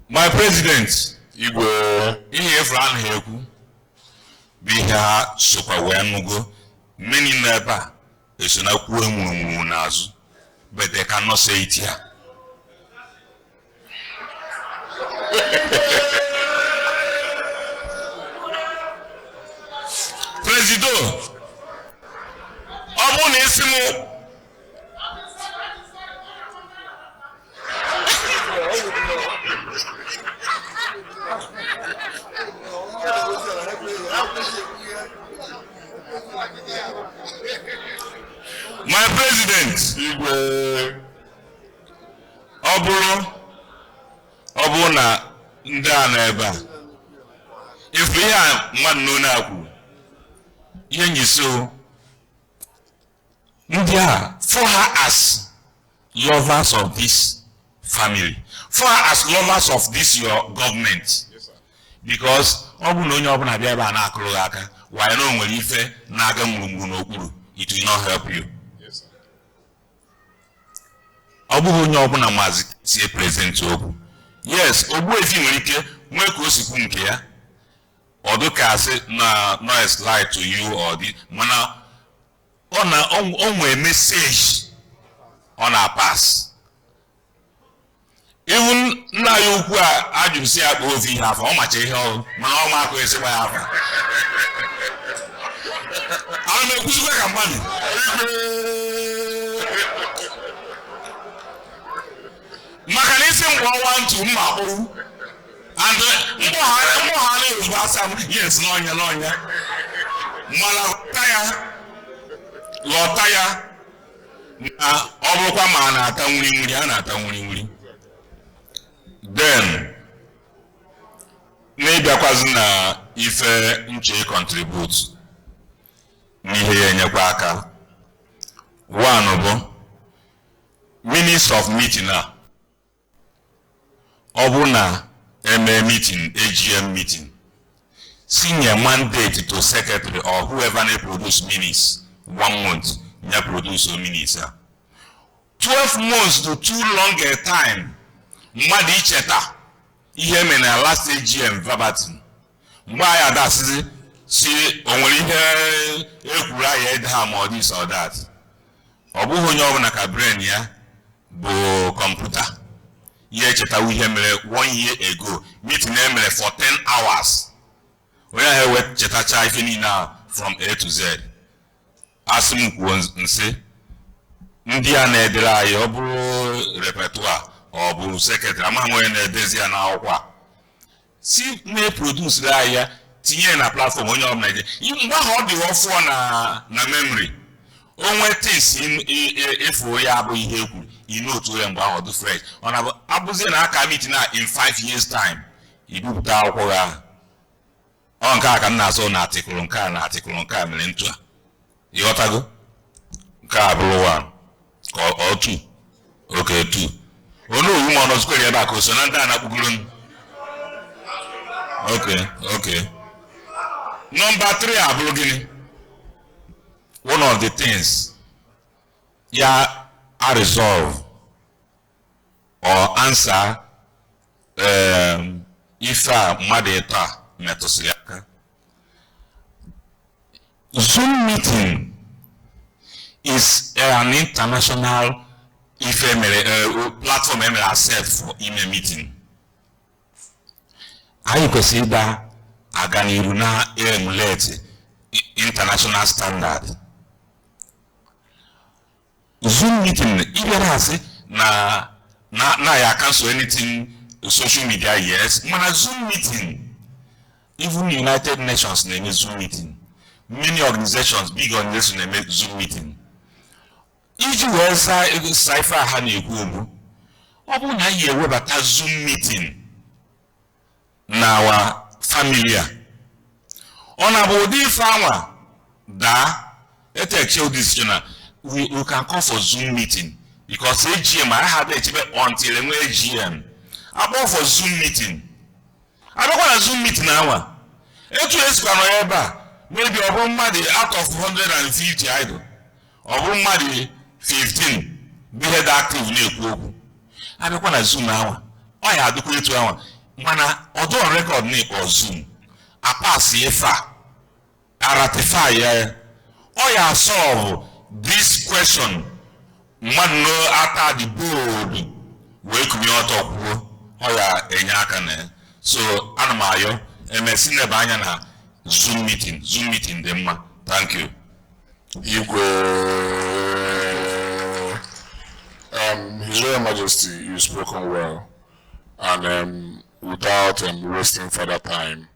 [SPEAKER 2] My president, be here super well, many never is an aquamunazu, but they cannot say it here. President, Amonisimo. President Igwe ọ bụrụ na ndị a nọ ebe a ifu ihe a mmadụ n'onu akwụ ihe nyiso ndị a for her as lovers of this family, for her as lovers of this your government, because ọ bụ na onye ọbụla bịa ebe a na-akụrụ gị aka wanye na o nwere ife na-aga mgburugbu n'okpuru, it will not help you. Ọ bụghị onye ọbụla maazị sie prezidenti okwu. Yes, Ogbuefi nwere ike nwee ka o sikwu nke ya ọ dị ka asị na noise lie to you or the mana ọ nwee message ọ na-pass. Even nna ya ukwu a ajụrụ si akpa ofe ihe afọ ọ macha ihe ọrụ mana ọ makụ esikwa ya afọ. Ana m ekwuzikwa ka mmadụ maka na isi mgbe ọnwa ntụ mma kpụrụ and mgbọha na-erubu asa m yes n'ọnya mana ghọta ya na ọ bụrụkwa ma a na-ata nwuri a na-ata nwuri then na-ịbịakwazi na ife nche contribute n'ihe ya enyekwa aka. One bụ minutes of meeting a ọ bụ na eme meeting AGM meeting senior mandate to secretary or whoever may produce minutes 1 month ya produce minutes 12 months to too long a time mmadụ icheta ihe mere na last AGM verbatim mgbe anyị adasizi si o nwere ihe ekwuru anyị ede ha ma this or that. Ọ bụghị onye ọbụla ka brain ya bụ kọmputa ihe echetawo ihe mere 1 year ago meeting emere for 10 hours onye ahụ ewe chetacha ife niile from A to Z. Asị m kwuo nsị ndị a na-edere anyị ọ bụrụ repertoire ọ bụ secretary amaghị onye na-edezi ya n'akwụkwọ si na-produce anyị ya tinye na platform onye ọbụla ije mgbe ahụ ọ dị ọfụọ na memory onwe things efu ya abụghị ihe ekwuru inotu ya mgbe ahụ ọ dị fresh ọ na abụzie na aka meeting na in 5 years time ibupụta akwụkwọ ya ọ nke a ka m na-asọ na atịkụlụ nke a na atịkụlụ nke a mere ntụ a ịghọtago nke a bụrụ 1 ka ọ 2 oke 2 onye owu ma ọ nọzikwere ebe a ka o so na ndị a na-akpụgoro m. Okay. Number 3 abụrụ gịnị? One of the things ya a resolve or answer ife a mmadụ ịtọ a metụsịrị aka. Zoom meeting is an international platform emere accept for email meeting. Anyị kwesịrị ịda aga n'iru na emulate international standard. Zoom meeting ịbịara asị na ya cancel anything social media yes mana Zoom meeting even United Nations na-eme Zoom meeting, many organizations big organizations na-eme Zoom meeting iji wee saa ife ha na-ekwu okwu. Ọ bụrụ na anyị ewebata Zoom meeting na our family a ọ na-abụ ụdị ife anwa daa eteche decision na we can call for Zoom meeting because AGM I had echebe until enwe AGM akpọ for Zoom meeting abịakwa na Zoom meeting anwa etu esikwa nọ ebe a maybe ọ bụrụ mmadụ out of 150 idle ọ bụrụ mmadụ 15 bụ ihe dị active na-ekwu okwu abịakwa na Zoom anwa ọ ya adịkwa etu anwa mana ọdụ record na-ekpọ Zoom apasị ife a ratify ya ọ ya solve this question mmadụ no ata the board wee kumie ọtọ kwuo ọ ya enye aka na ya. So ana m ayọ emesi nebe anya na Zoom meeting dị mma. Thank you.
[SPEAKER 4] Igwe, His Royal Majesty, you've spoken well, and without wasting further time,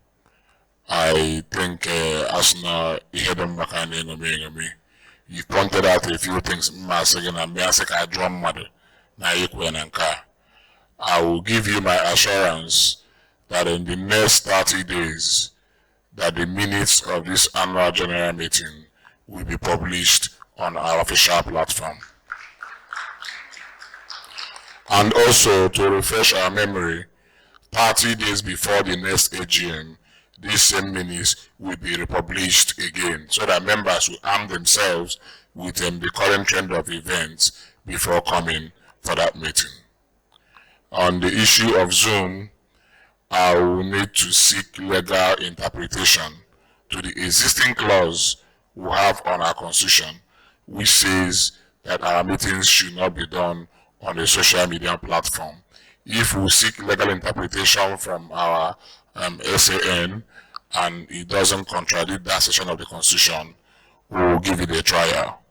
[SPEAKER 4] I think as na ihe dị maka na-enome You pointed out a few things. I will give you my assurance that in the next 30 days, that the minutes of this annual general meeting will be published on our official platform. And also, to refresh our memory, 30 days before the next AGM, these same minutes will be republished again, so that members will arm themselves with the current trend of events before coming for that meeting. On the issue of Zoom, I will need to seek legal interpretation to the existing clause we have on our constitution, which says that our meetings should not be done on a social media platform. If we seek legal interpretation from our SAN and it doesn't contradict that section of the constitution, we will give it a trial.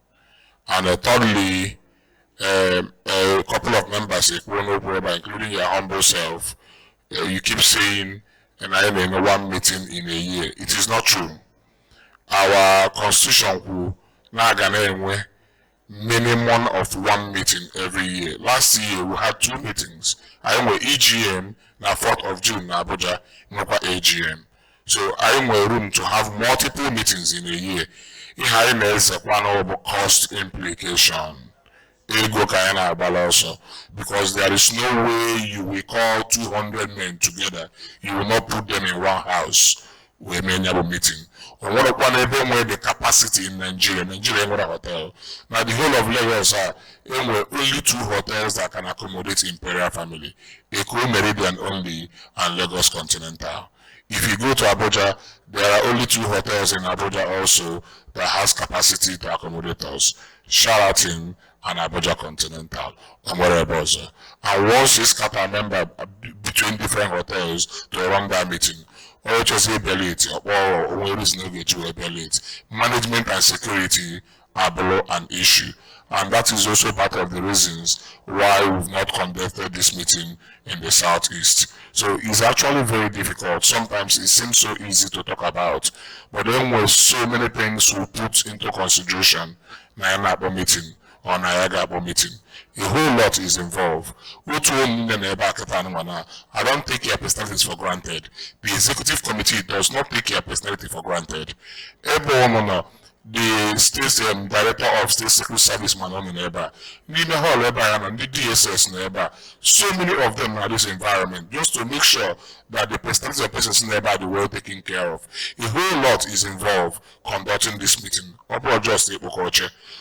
[SPEAKER 4] And thirdly, a couple of members, including your humble self, you keep saying, and I mean one meeting in a year. It is not true. Our constitution will minimum of one meeting every year. Last year we had 2 meetings. I am with EGM na 4th of June na Abuja, not AGM. So I am with room to have multiple meetings in a year. It has a cost implication. Because there is no way you will call 200 men together. You will not put them in one house where many have a meeting. Or what upon the capacity in Nigeria a hotel. Now the whole of Lagos are only 2 hotels that can accommodate Imperial family. Eko Meridian only and Lagos Continental. If you go to Abuja, there are only 2 hotels in Abuja also that has capacity to accommodate us. Sheraton and Abuja Continental, and wherever else. And once you scatter a member between different hotels to run that meeting, or just ability, or where is no ability, management and security are below an issue. And that is also part of the reasons why we've not conducted this meeting in the Southeast. So it's actually very difficult. Sometimes it seems so easy to talk about, but then with so many things we put into consideration, Nayanabo meeting or Nayagabo meeting, a whole lot is involved. I don't take your personalities for granted. The executive committee does not take your personality for granted. The state director of state secret service man on the neighbor, and the DSS neighbor, so many of them are this environment just to make sure that the personalities of persons neighbor are well taken care of. A whole lot is involved conducting this meeting.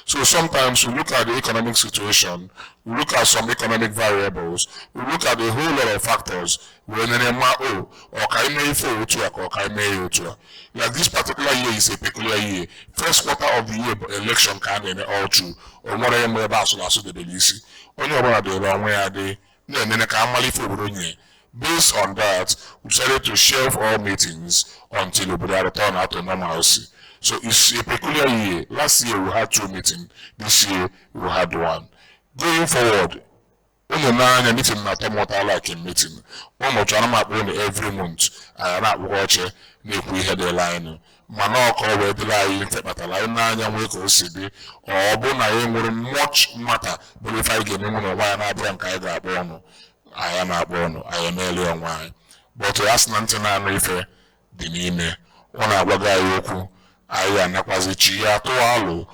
[SPEAKER 4] So sometimes we look at the economic situation, we look at some economic variables, we look at a whole lot of factors. Like this particular year is a peculiar year. First quarter of the year election can be all true. Or more than based on that, we decided to shelve all meetings until we return to normalcy. So it's a peculiar year. Last year we had 2 meetings. This year we had 1. Going forward, meeting like a meeting. Every month. I not watch it. We had a line. Manoko where the line but a line or much matter. But if I get no one, why not bono? I am not bono. I am early on wine. But to ask Nantana Rife, the name, one Yoku, I am Napazichi to Alo,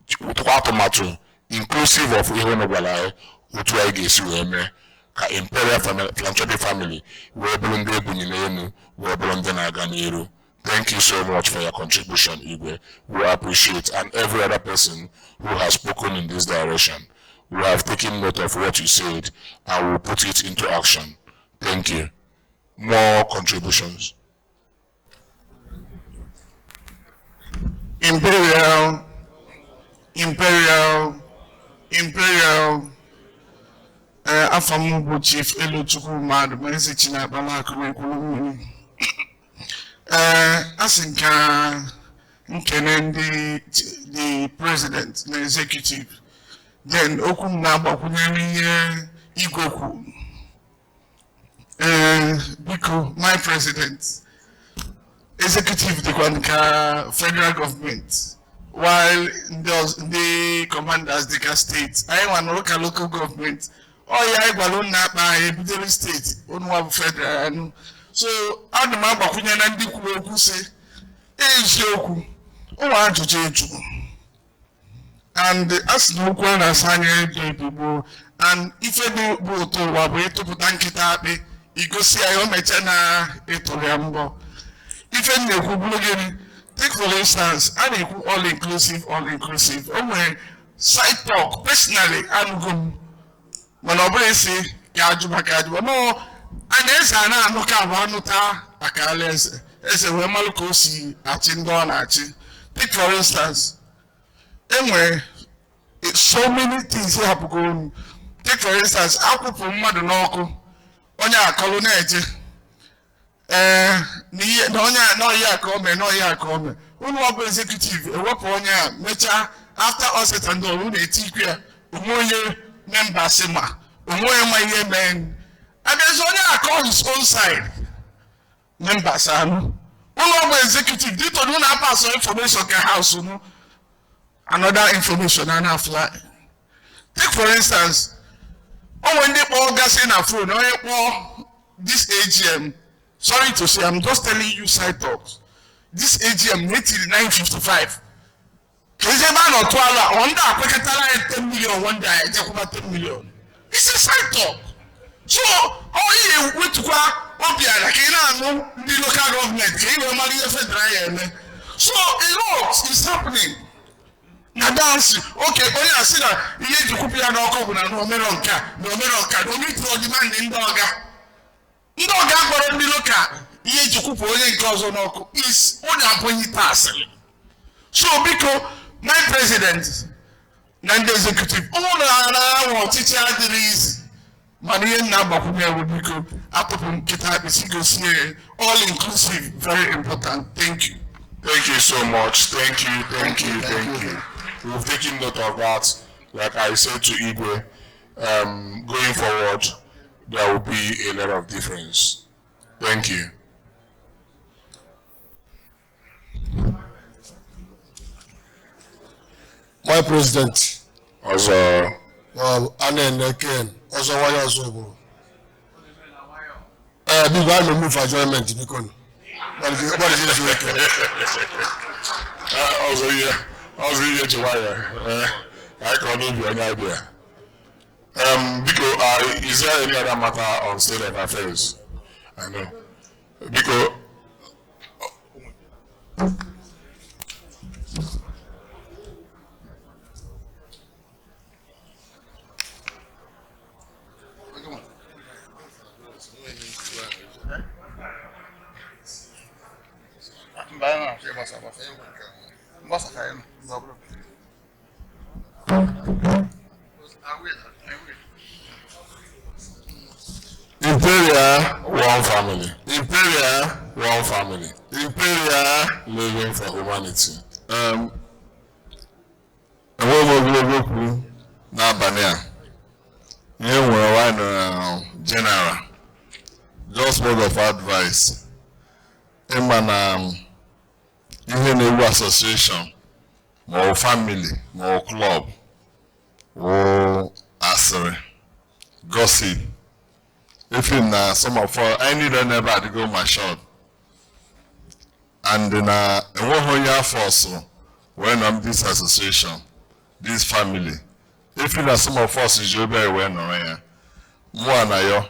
[SPEAKER 4] Tuatomato, inclusive of Ihonobala, Utuages, ka Imperial Philanthropic family, Webulunde Buninenu, Webulundena Ganiru. Thank you so much for your contribution, Igwe. We appreciate, and every other person who has spoken in this direction. We have taken note of what you said and will put it into action. Thank you. More contributions.
[SPEAKER 17] Imperial. Afamu Chief Elochukwu Mad message na Balakwe Kulumuni. Asinka the president, the executive. Then Okum Naba Kunyami Igoku. Biko, my president, executive the Kwanka federal government. while the commanders the state I want local government I gwalo na akpa ebidere state onu federal so adum agbakwunye na ndị kwuru okwu sị eziokwu ụwa ajụjụ eju and as no kwa na sanye people and ife bụ ụtọ ụwa bụ ịtụpụta nkịta akpị igosi ya o mecha na ịtụrụ ya mbọ ife na-ekwu bụrụ gịnị take for instance I na-ekwu all inclusive o nwere side talk personally anụgo m mana ọ bụrụ isi ka ajụba no a na-eze a na-anụ ka abụ anụta maka alaeze eze wee malụ ka o si achị ndị ọ na-achị take for instance enwere so many things happen. Take for instance akwụpụ mmadụ n'ọkụ onye akọlụ na-eje n'ọhịa aka ome unu ọ bụ executive ewepụ onye a mechaa after all set and done unu eti ikwe ya onwe onye member si ma onwe onye ma ihe mee abịazi onye akọ his own side members anụ unu ọ bụ executive dito unu na-pass information ka house unu another information and a fly. Take for instance, when they all gas in a phone, this AGM, sorry to say, I'm just telling you side talks. This AGM made till 9:55. Because a man or 12, one day I 10 million, one day I take about 10 million. It's a side talk. So, all you went to go up here, like the local government, so a lot is happening. Na dance okay onye asị na ihe jikwupụ ya n'ọkụ bụ na n'omeronka domitro demand ndị ọga kpọrọ ndị loka ihe jikwupụ onye nke ọzọ n'ọkụ is onye abụghị tasịrị so biko my president na ndị executive ụlọ na ọchịchị adịrị izi mana ihe na-agbakwunye ewu biko atụpụ nkịta akpịsị gosie all inclusive very important. Thank you so much. Thank you. We've taken note of that. Like I said to Igwe, going forward, there will be a lot of difference. Thank you.
[SPEAKER 18] My president.
[SPEAKER 17] Also.
[SPEAKER 18] Anen Ken. Also, why also? Big one move for adjournment. What is it?
[SPEAKER 17] Also, yeah. I was really to wire. I can't give you any idea. Because is there any other matter on state of affairs? I know. Because Imperial, one family. Imperial, one family. Imperial, living for humanity. General, just word of advice. Even a association, more family, more club, more asset, gossip. If in some of I need never to go my shop. And then one year for so when I'm this association, this family. If in some of us is your very well no more na yo.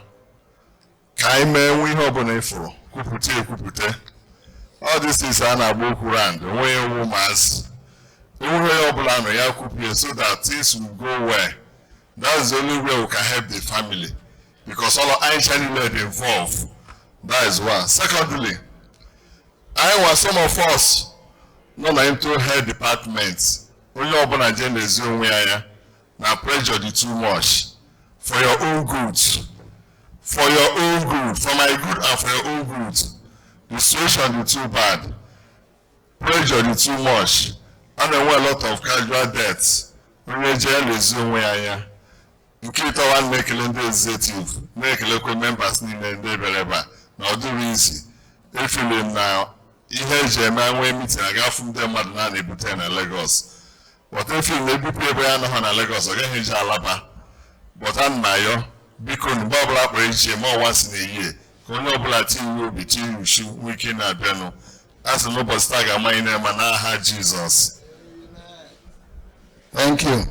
[SPEAKER 17] Kaime we hope on for kupute. All this is an abu kurand, way womas. We will so that things will go well. That's the only way we can help the family. Because all of ancient led involved. That is one. Secondly, I want some of us not into health departments. When you open agenda is now pressure the too much. For your own good. For your own good. For my good and for your own good. The situation is too bad. Pressure is too much. And there were a lot of casual deaths. When you jail is in case one make a executive, make local members need a deliver. Now do easy. If you now
[SPEAKER 4] ihe eji eme nwee meeting agafu ndị mmadụ na-ebute na Lagos. But if you maybe people anọghọ na Lagos, ọ gaghị eji alaba. But I'm na biko mgbe ọbụla akpọrọ iche ma once in a year ka onye ọbụla tinye obi tinye uchu nwike na-abịanụ asị n'ụbọchị taa ga-amanye n'ema n'aha Jizọs.
[SPEAKER 15] Thank you.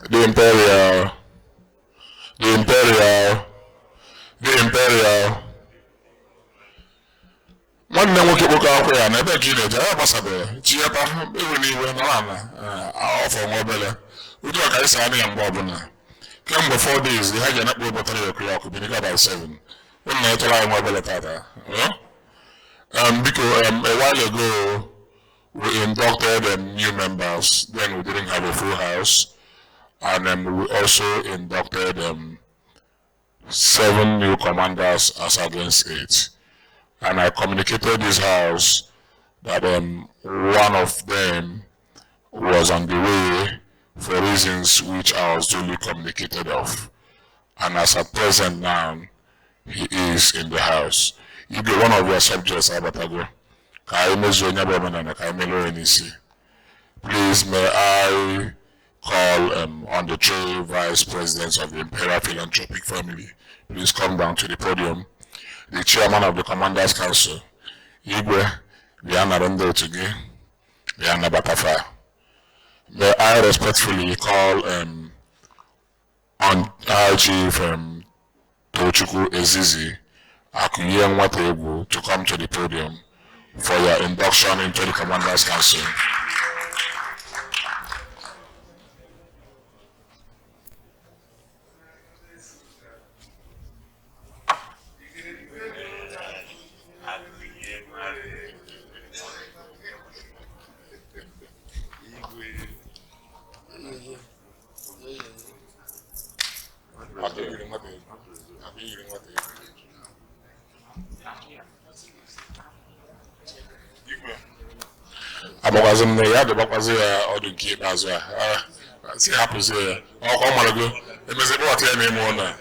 [SPEAKER 4] The Imperial. Nwanne nwoke kpọkọ akwụ ya na ebe ka ị na-eje ya gbasabeghị chinyeta ewe n'iwe nọrọ na ọfọ nwa obele otu a ka anyị si anụ ya mgbe ọbụla kemgbe 4 days ha ji anakpọ ụbọtara ya o'clock binika by 7 ụnụ na-etọrọ anyị nwa obele tata. Biko a while ago we inducted new members, then we didn't have a full house, and we also inducted 7 new commanders as against 8. And I communicated this house that one of them was on the way for reasons which I was duly communicated of. And as at present now, he is in the house. You be one of your subjects, Abatago. Please, may I call on the 3 vice presidents of the Imperial Philanthropic family. Please come down to the podium. The chairman of the Commanders Council, Igwe, Liana Rondo Tugi, Liana Batafa. May I respectfully call on our chief Tochukwu Ezizi, Akuye Nwatebu, to come to the podium for your induction into the Commanders Council. Abogazim ne ya de bakwazi ya odun ki bazo ya si hapuzi ya o marago emeze do ati eme mo na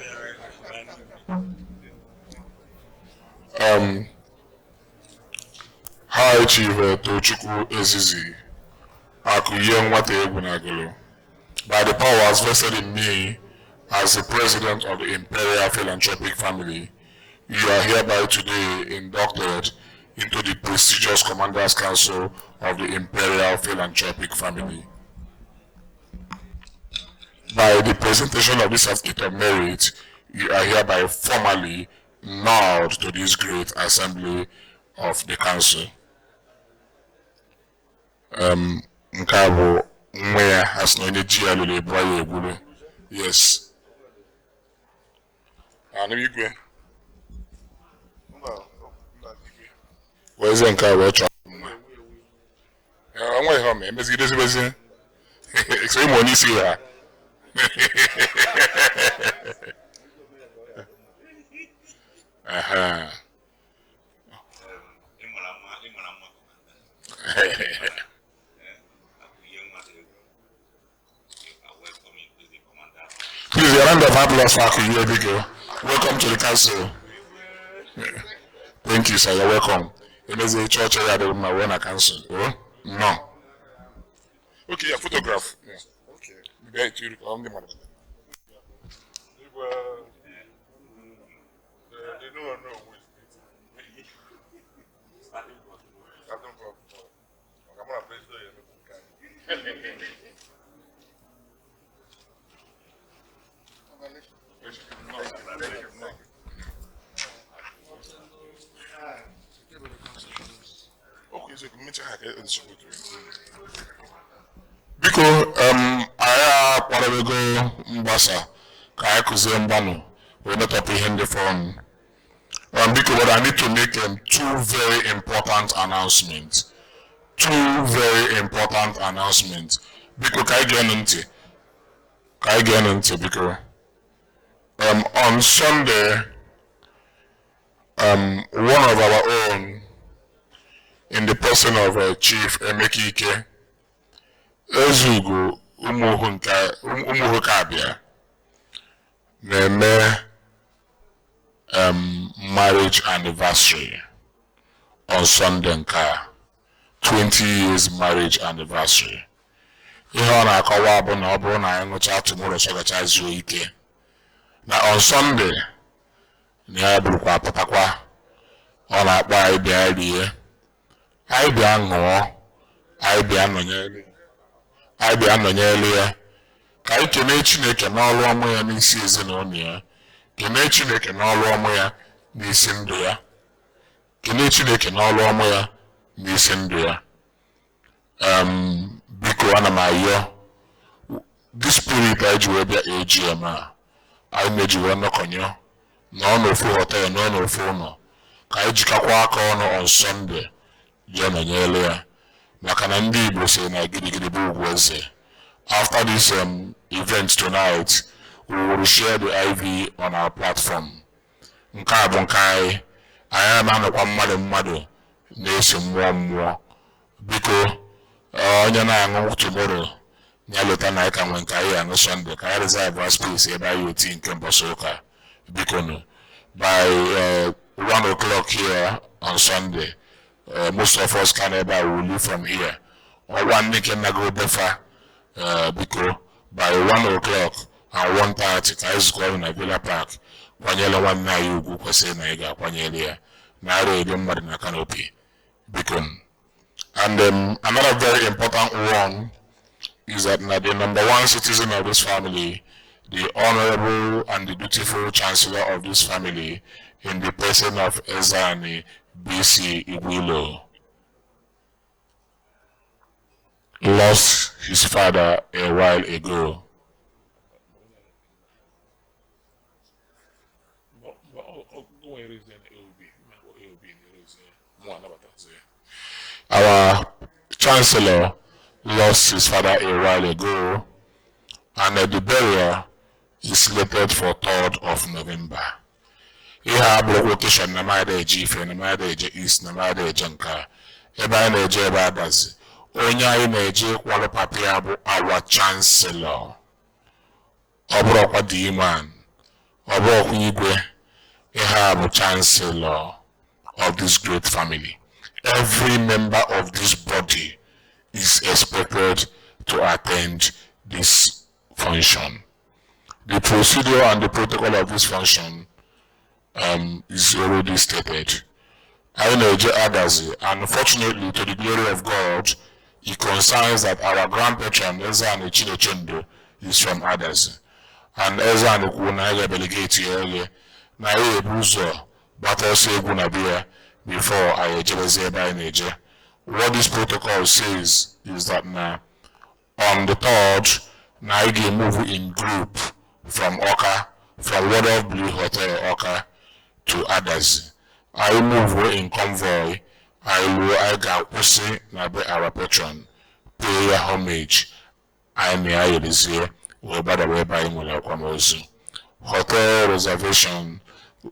[SPEAKER 4] High Chief Tochukwu Ezizi Akuye Nwatebu Nagolo, by the powers vested in me as the president of the Imperial Philanthropic family, you are hereby today inducted into the prestigious Commanders Council of the Imperial Philanthropic family. By the presentation of this certificate of merit, you are hereby formally nulled to this great assembly of the council. Nkabo Mwea has no energy alule boye gulu. Yes. Where's Nkabo? I'm way home. I'm busy. Extreme money see her. Please, a round of applause for Akuye Biko. Welcome to the council. Thank you, sir. You're welcome. It is a church area that we want a council. Oh? No. Okay, a photograph. Yeah. Okay. Maybe you recall the man. Biko, I go Mbasa, I kuze mbano, we not up in the phone. Biko, but I need to make 2 very important announcements. 2 very important announcements. Biko, kai genunti, Biko. On Sunday, one of our own, in the person of Chief Emekike, Ezugo Umuhukabia, marriage anniversary on Sunday. 20 years marriage anniversary. Ihe ọ na-akọwa bụ na ọ bụrụ na anyị ṅụchaa tomorrow sọgacha zuo ike. Na on Sunday, na ya bụrụkwa apụtakwa, ọ na-akpọ anyị bịa rie, anyị bịa ṅụọ, anyị bịa nọnyere ya, ka anyị kenee Chineke n'ọrụ ọmụ ya n'isi ezinụlọ ya, kenee Chineke n'ọrụ ọmụ ya n'isi ndụ ya, kenee Chineke n'ọrụ ọmụ ya n'isi ndụ ya. Biko ana m ayọ the spirit anyị ji wee bịa AGM a anyị meji wee nọkọnyọ nọ n'ofu hotel nọ n'ofu ụlọ ka anyị jikakwa aka ọnụ on Sunday jee nọnyere ya maka na ndị Igbo sị na gidigidi bụ ugwu eze. After this event tonight, we will share the IV on our platform. Nke a bụ nke anyị na-anọkwa mmadụ na-esi mmụọ. Biko onye na-aṅụ tomorrow ya leta na anyị ka nwe nke anyị aṅụ Sunday ka anyị reserve space ebe anyị oti nke mbọsị ụka. Biko no, by 1 o'clock here on Sunday, most of us can will leave from here. Or one nick and go befa because by 1 o'clock and 1:30 I is going to Villa Park. Kwanyela one na you go kwese na iga kwanyelia. Na ready na canopy. Because and another very important one is that the number one citizen of this family, the honorable and the dutiful chancellor of this family, in the person of Ezani BC Igwilo, lost his father a while ago. Our chancellor lost his father a while ago, and the burial is slated for 3rd of November. He had location na mada eje ife na mada eje east na mada eje nka ebe anyị na-eje ebe adazi onye anyị na-eje kwalụ papa ya bụ our chancellor. Ọ bụrụkwa the man, ọ bụrụkwa igwe, ihe bụ chancellor of this great family. Every member of this body is expected to attend this function. The procedure and the protocol of this function is already stated. I know Adazi, unfortunately, to the glory of God, it concerns that our grand patron Ezani Chinechendo is from Adazi, and Ezani Kunaga delegate earlier. Na Buzo, but also Gunabia before I jeleze by Niger. What this protocol says is that now on the 3rd, Naigi move in group from Oka, from Water Blue Hotel Oka to Adazi. I move in convoy. I go pussy na be our patron. Pay homage. I may I here. We by the way by Kwamozu. Hotel reservation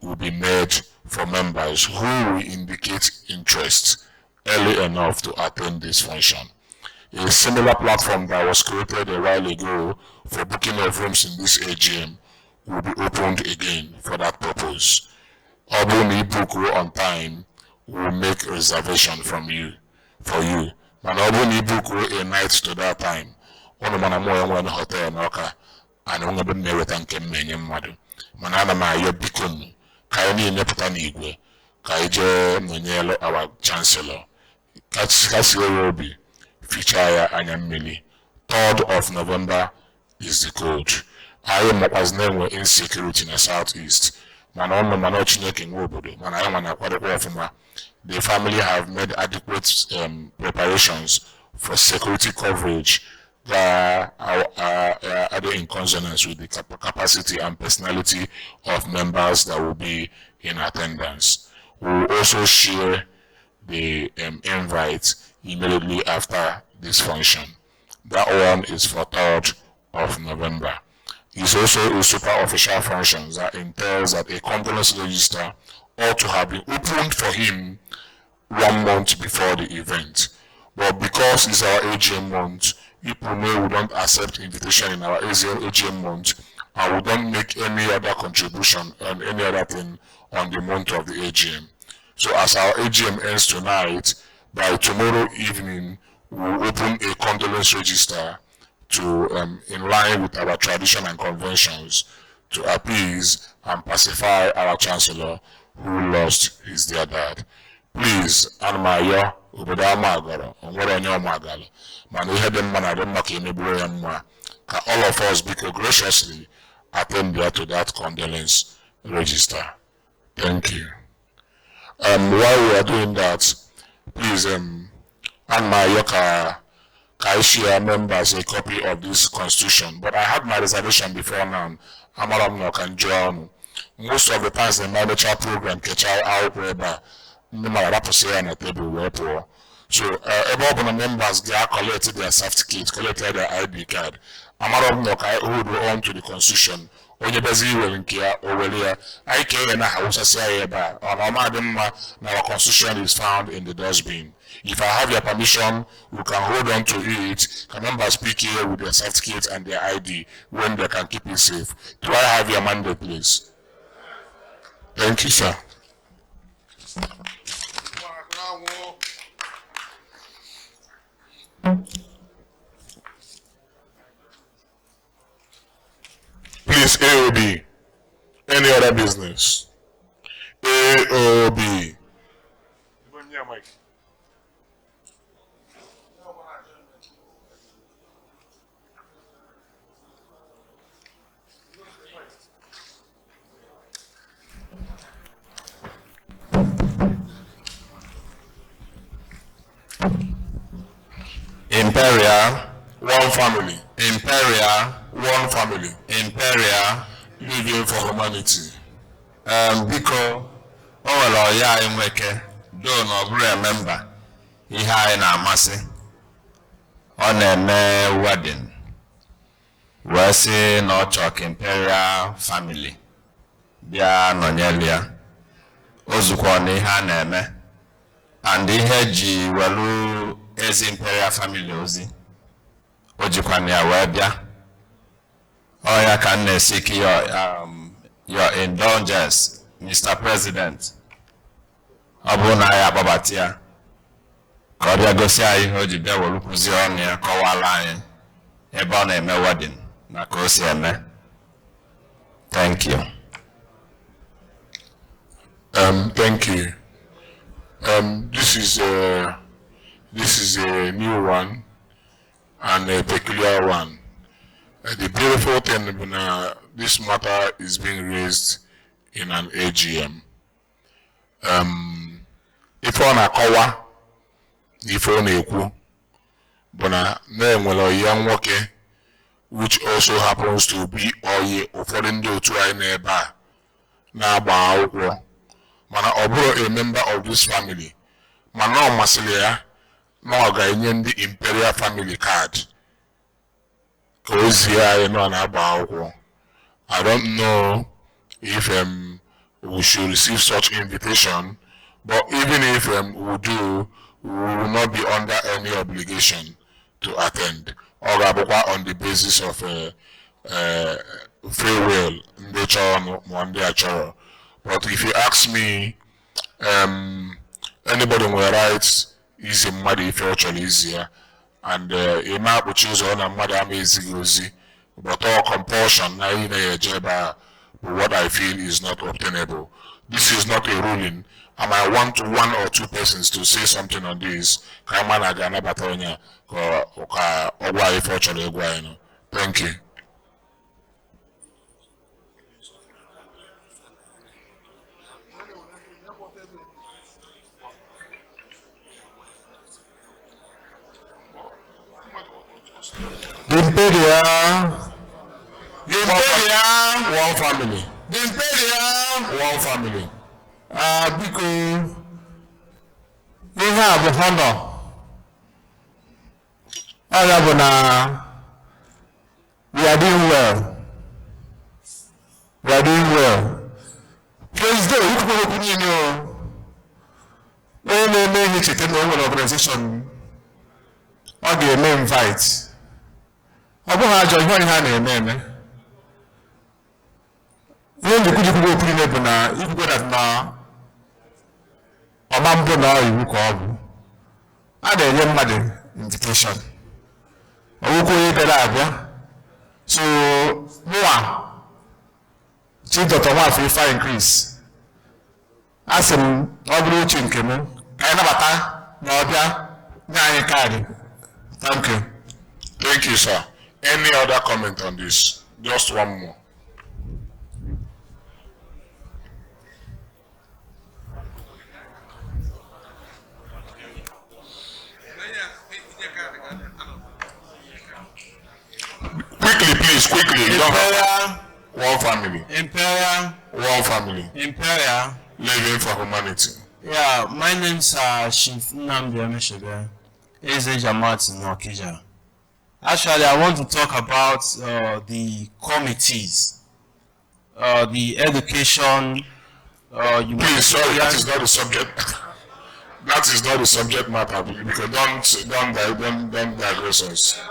[SPEAKER 4] will be made for members who will indicate interest early enough to attend this function. A similar platform that was created a while ago for booking of rooms in this AGM will be opened again for that purpose. Although book on time, will make reservation for you. But although book a night to that time, one of my hotel in Oka, and one of the merit and Kemany Madu. Manana Mayo Bikun, Kaini Neputan Igwe, Kaije Nonyelo, our chancellor. Kasio Robi, Fichaya Anyamili. 3rd of November is the code. I am as name were insecurity in the southeast. The family have made adequate preparations for security coverage that are in consonance with the capacity and personality of members that will be in attendance. We will also share the invite immediately after this function. That one is for 3rd of November. It's also a super official function that entails that a condolence register ought to have been opened for him 1 month before the event. But because it's our AGM month, people know we don't accept invitation in our AGM month and we don't make any other contribution and any other thing on the month of the AGM. So as our AGM ends tonight, by tomorrow evening, we'll open a condolence register to, in line with our tradition and conventions, to appease and pacify our Chancellor who lost his dear dad. Please, Anmayo, Ubeda Magara, and what I know Magala, Manuhedem Manademaki Nebuya, can all of us be graciously attend there to that condolence register. Thank you. While we are doing that, please, Anmayo, can share members a copy of this constitution? But I had my reservation before now. Amaram can join. Most of the times in my lecture program, Kechai out whereby the table. So every members get collected their certificate, collected their ID card. Amaram hold on to the constitution. Onye bezi willing care over there. I can house say about our constitution is found in the dustbin. If I have your permission, we can hold on to it. Can members speak here with their certificate and their ID when they can keep it safe? Do I have your mandate, please? Thank you, sir. Please, AOB. Any other business? AOB.
[SPEAKER 11] Imperial,
[SPEAKER 4] one family.
[SPEAKER 11] Imperial,
[SPEAKER 4] one family.
[SPEAKER 11] Imperial,
[SPEAKER 4] living for humanity.
[SPEAKER 11] Biko, all ya inweke, do no remember. Ihe anyị na-amasị. Ọ na-eme wedding. Wee sị na ọ chọrọ ka Imperial family bịa nọnyere ya. Ozukọ na ihe a na-eme. And ihe ji welu ezi Imperial family ozi. O jikwa na ya wee bịa. Ọ ya ka m na-esiki your indulgence, Mr. President. Ọ bụrụ na ya agbabata ya. Ka ọ bịa gosi anyị ihe o ji bịa were kụzie ọnụ ya kọwara anyị ebe ọ na-eme wedding na ka o si eme. Thank you.
[SPEAKER 4] Thank you. This is a new one and a peculiar one. The beautiful thing this matter is being raised in an AGM. If on a kawa, if on a ku, bona na-enwere young nwoke which also happens to be oye ụfọdụ ndị otu anyị n'ebe a na-agba akwụkwọ mana ọ bụrụ a member of this family mana ọ masịrị ya na ọ ga-enye ndị Imperial family card ka o zie anyị nọ na-agba akwụkwọ. I don't know if we should receive such invitation, but even if we do, we will not be under any obligation to attend or on the basis of free will. But if you ask me, anybody with rights is a mother if you're actually easier, and a map which is on a mother amazing, but all compulsion now what I feel is not obtainable. This is not a ruling. I might want one or two persons to say something on this. Thank you.
[SPEAKER 11] The Imperial,
[SPEAKER 4] one family.
[SPEAKER 11] The Imperial,
[SPEAKER 4] one family.
[SPEAKER 11] Because we have honor. We are doing well. We are doing well. President, you can open your no organization. Or the main fight. I want to join one hand.
[SPEAKER 13] When the Kujuku put in a if you go that now, a mambo now you come. I had a young mother invitation. I will go there. So, Noah, Chief Dr. Wafi increase. As in, Obru Chinkemo, I never Thank you.
[SPEAKER 4] Thank you, sir. Any other comment on this? Just one more. Quickly, please, quickly.
[SPEAKER 15] Imperial.
[SPEAKER 4] One family.
[SPEAKER 15] Imperial.
[SPEAKER 4] One family.
[SPEAKER 15] Imperial.
[SPEAKER 4] Living for humanity.
[SPEAKER 15] Yeah, my name's Chief Nnamdi Emeshebe, Eze Jamat in Okija. Actually, I want to talk about the committees, the education.
[SPEAKER 4] Please, sorry, that is not the subject. That is not the subject matter. Because don't digress us.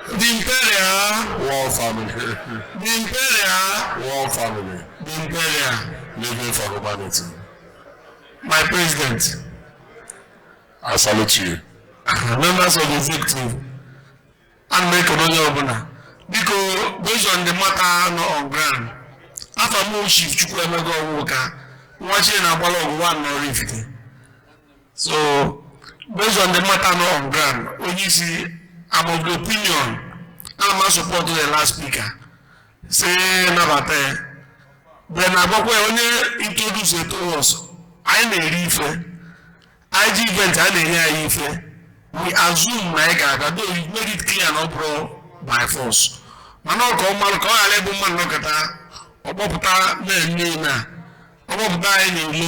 [SPEAKER 15] The Imperial.
[SPEAKER 4] One family.
[SPEAKER 15] The Imperial.
[SPEAKER 4] One family.
[SPEAKER 15] The Imperial.
[SPEAKER 4] Living for humanity.
[SPEAKER 15] My president.
[SPEAKER 4] I salute you.
[SPEAKER 15] Members of the executive. And make a obuna. Because based on the matter not on ground. After more chief Chukwemego Woka, watching a ball of 1 or 50. So based on the matter not on ground, when you see, I'm of the opinion, I'm not supporting the last speaker. Say Nabate. Then I only introduce it to us. I need Ife. IG event I need Ife. We assume that though you made it clear no bro by force. Mano ko man ko ale bu man no kata. Oboputa na ni na. Oboputa ni lu.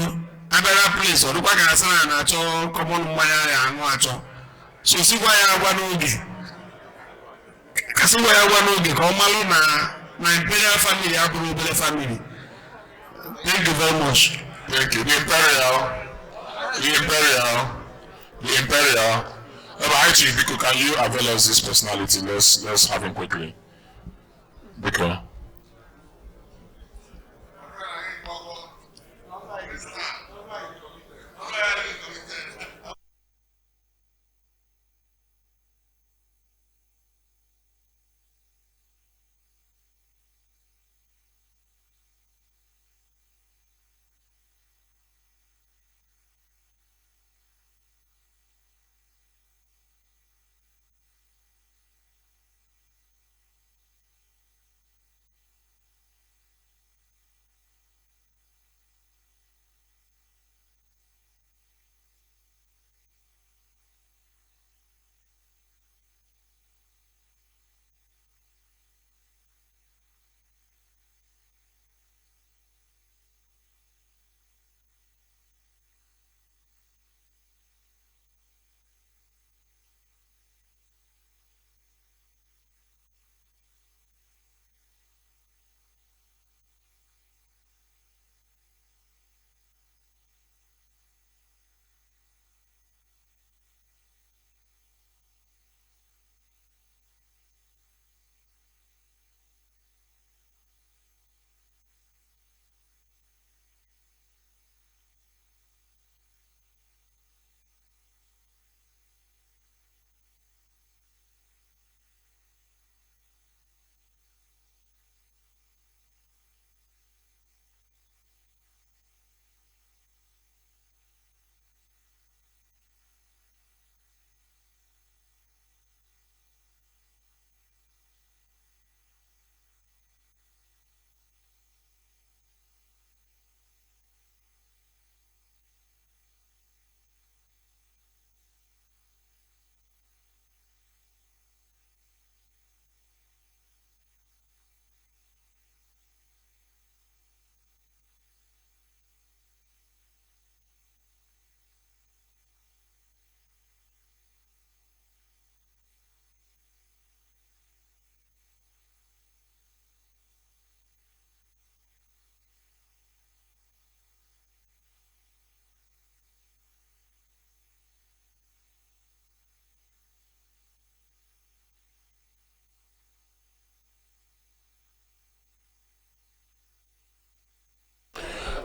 [SPEAKER 15] Abera place o rukwa ga sana na cho common mmanya ya anu acho. So sigwa ya gwa n'oge. Kasigwa ya gwa n'oge ka o malu na Imperial family aburu obere family. Thank you very much.
[SPEAKER 4] Thank you. The Imperial. Actually, Biko, can you avail us this personality? Let's have him quickly. Biko.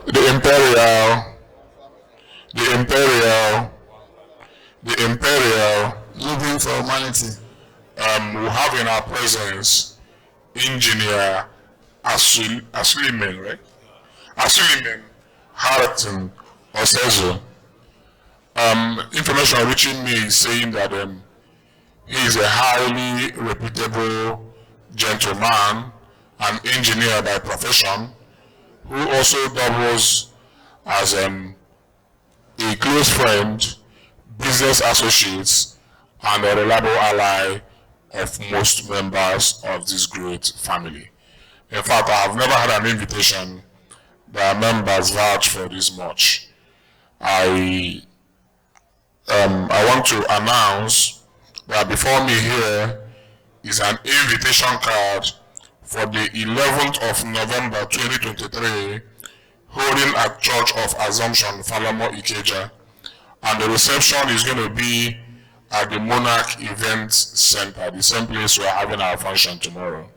[SPEAKER 4] the Imperial
[SPEAKER 15] Living for Humanity.
[SPEAKER 4] We have in our presence Engineer Aslimen, right? Aslimen Harrington Osezo. Information reaching me is saying that he is a highly reputable gentleman, an engineer by profession, who also doubles as a close friend, business associates, and a reliable ally of most members of this great family. In fact, I have never had an invitation that members vouch for this much. I want to announce that before me here is an invitation card for the 11th of November 2023, holding at Church of Assumption, Falamo, Ikeja, and the reception is going to be at the Monarch Event Center, the same place we're having our function tomorrow.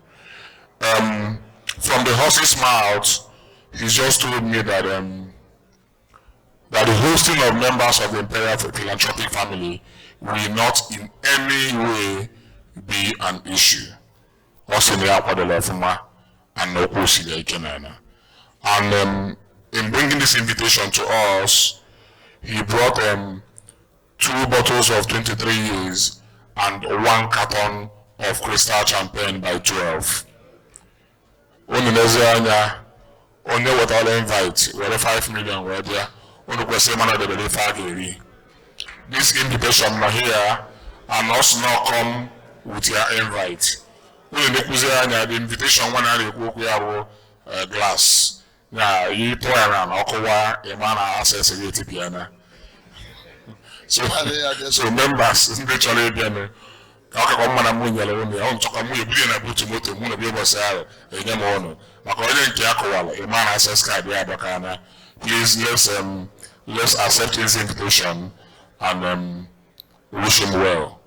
[SPEAKER 4] From the horse's mouth, he's just told me that that the hosting of members of the Imperial Philanthropic family will not in any way be an issue. And in bringing this invitation to us, he brought 2 bottles of 23 years and 1 carton of crystal champagne by 12. Only without invite, we're 5 million were there. This invitation here and us not come with your invite. The invitation when I go glass. Now you turn around, a man access a piano. So members, literally, please let's accept his invitation and wish him well,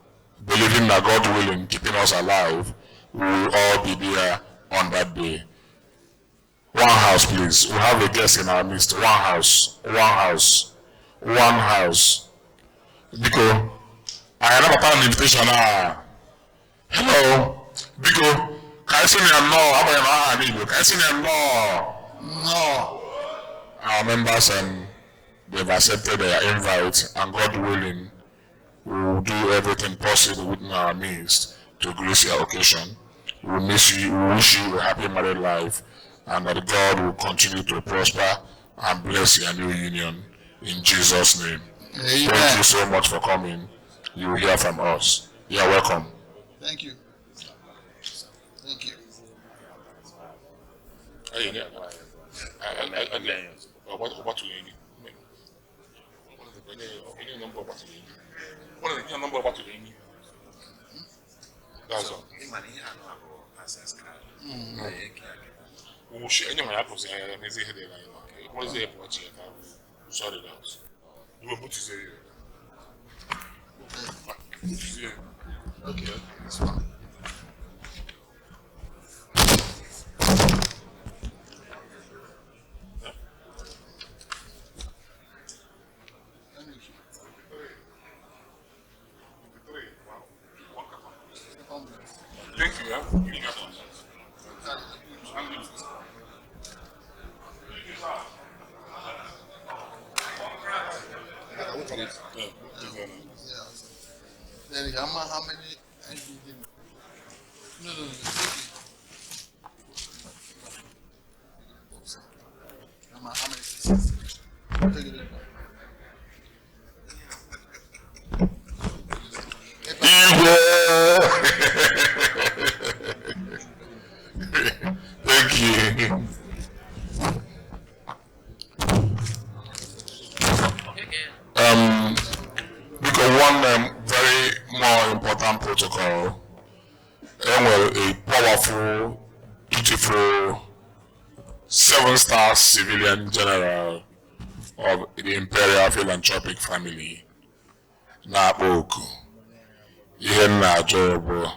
[SPEAKER 4] believing that God willing, keeping us alive, we will all be there on that day. One house, please. We have a guest in our midst. One house. Because I never found an invitation. Hello. Because can I see me no? Can I see me no? Our members they've accepted their invite, and God willing, we will do everything possible within our means to grace your occasion. We will miss you. We wish you a happy married life, and that God will continue to prosper and bless your new union in Jesus' name. Amen. Thank you so much for coming. You will hear from us. You are welcome.
[SPEAKER 15] Thank you. Thank you.
[SPEAKER 4] What you need? That's all. Sorry, that. You will put his
[SPEAKER 15] okay, that's fine.
[SPEAKER 4] Thank you.
[SPEAKER 15] Then how many? No. How many? Take it in.
[SPEAKER 4] Thank you. Because one very more important protocol, and a powerful, dutiful 7-star civilian general of the Imperial Philanthropic family, Naboku, Ihenna Jobo.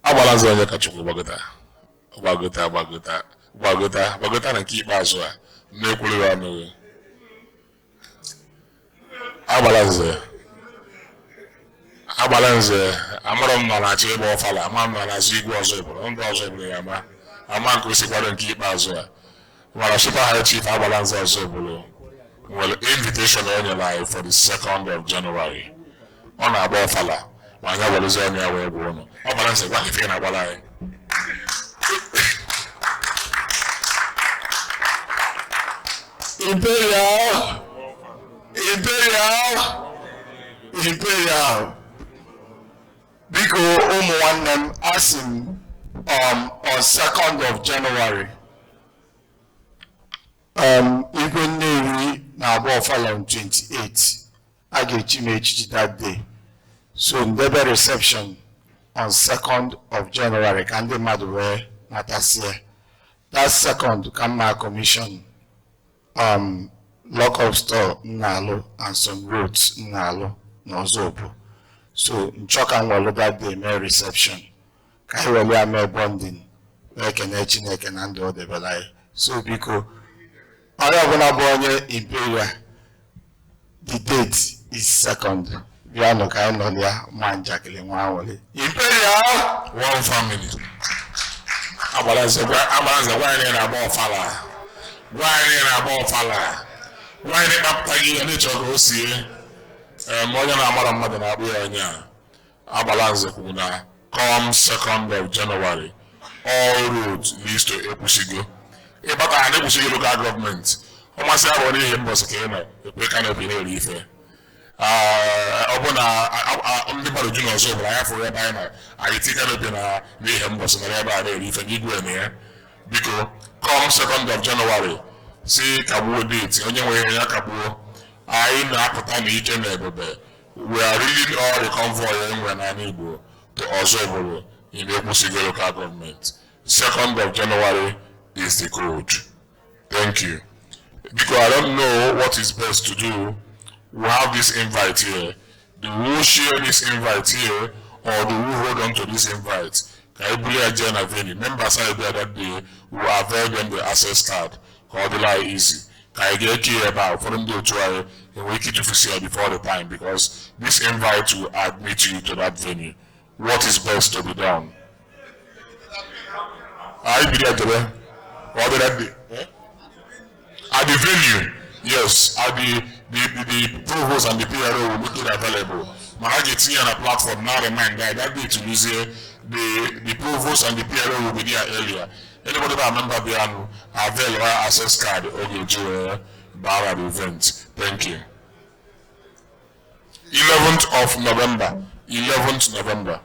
[SPEAKER 4] Abalanza onye kachukwu gbagota. gbagota na nke ikpeazụ a na-ekwuru ya ọnụ agbala nze amara m nọ na-achọ ịgba ọfala ama m nọ na-azụ igwe ọzọ eburu ndị ọzọ eburu ya ama nke o si kwado nke ikpeazụ a mara Super High Chief agbala nze ọzọ eburu nwere invitation o nyere anyị for the 2nd of January ọ na-agba ọfala ma anya welezi ọnụ ya wee gbuo ụnụ ọgbala nze gwa ife na-agbala anyị
[SPEAKER 15] Imperial. Biko ụmụ nwanne m asị m on 2nd of January Igwe Nnewi na-agba ọfala on 28 a ga-echi m echichi that day, so ndebe reception on 2nd of January ka ndị mmadụ wee natasie. That 2nd ka mma commission lock-up store Nnalụ and some roads Nnalụ n'Ọzọbụ. So nchọka nwere that day mee reception ka anyị were ya mee bonding wee kene Chineke na ndị ọ debere anyị. So biko onye ọbụla bụ onye Imperial, the date is 2nd. Bịanụ ka anyị nọ ya ma njakịrị nwa awole. Imperial
[SPEAKER 4] one family. Agbalanze gwa anyị na-agba ọfala. Gwa anyị na-agba ọfala. Gwa anyị na-akpapụta gị ihe n'ịchọ ka o sie. Onye na-amara mmadụ na-akpụ ya onye a. Agbalanze kwuru na come 2nd of January all roads leads to Ekwusigo. Ịbata ha na-ekwusigo local government. Ọ masị abụọ n'ihe mbọsị ka ị nọ ekwe kanopi na-eri ife. Ọ bụ na ndị mmadụ ju n'ọzọ bụrụ anya fụrụ ebe anyị nọ anyị ti kanopi na n'ihe mbọsị nọrọ ebe a na-eri ife n'igwe na ya. Biko come 2nd of January si kagbuo date onye nwere ya kagbuo. Anyị na-apụta na ije na ebube. We are really all the convoy enwe na Igbo to Ọzọbụrụ in Ekwusigo local government. 2nd of January is the code. Thank you. Because I don't know what is best to do. We have this invite here. Do we share this invite here or do we hold on to this invite? Can I believe agenda venue? Members are there that day. We avail them the access card. Call the line easy. Can I get here about for them to try and wake it to see before the time because this invite will admit you to that venue. What is best to be done? I be there today. Or that day? At the venue, yes, at the provost and the PRO will make it available. I get here on a platform now. Remind that day to use here, the provost and the PRO will be there earlier. Anybody that remember the avail or access card or go to bar the event. Thank you. 11th of November. 11th November.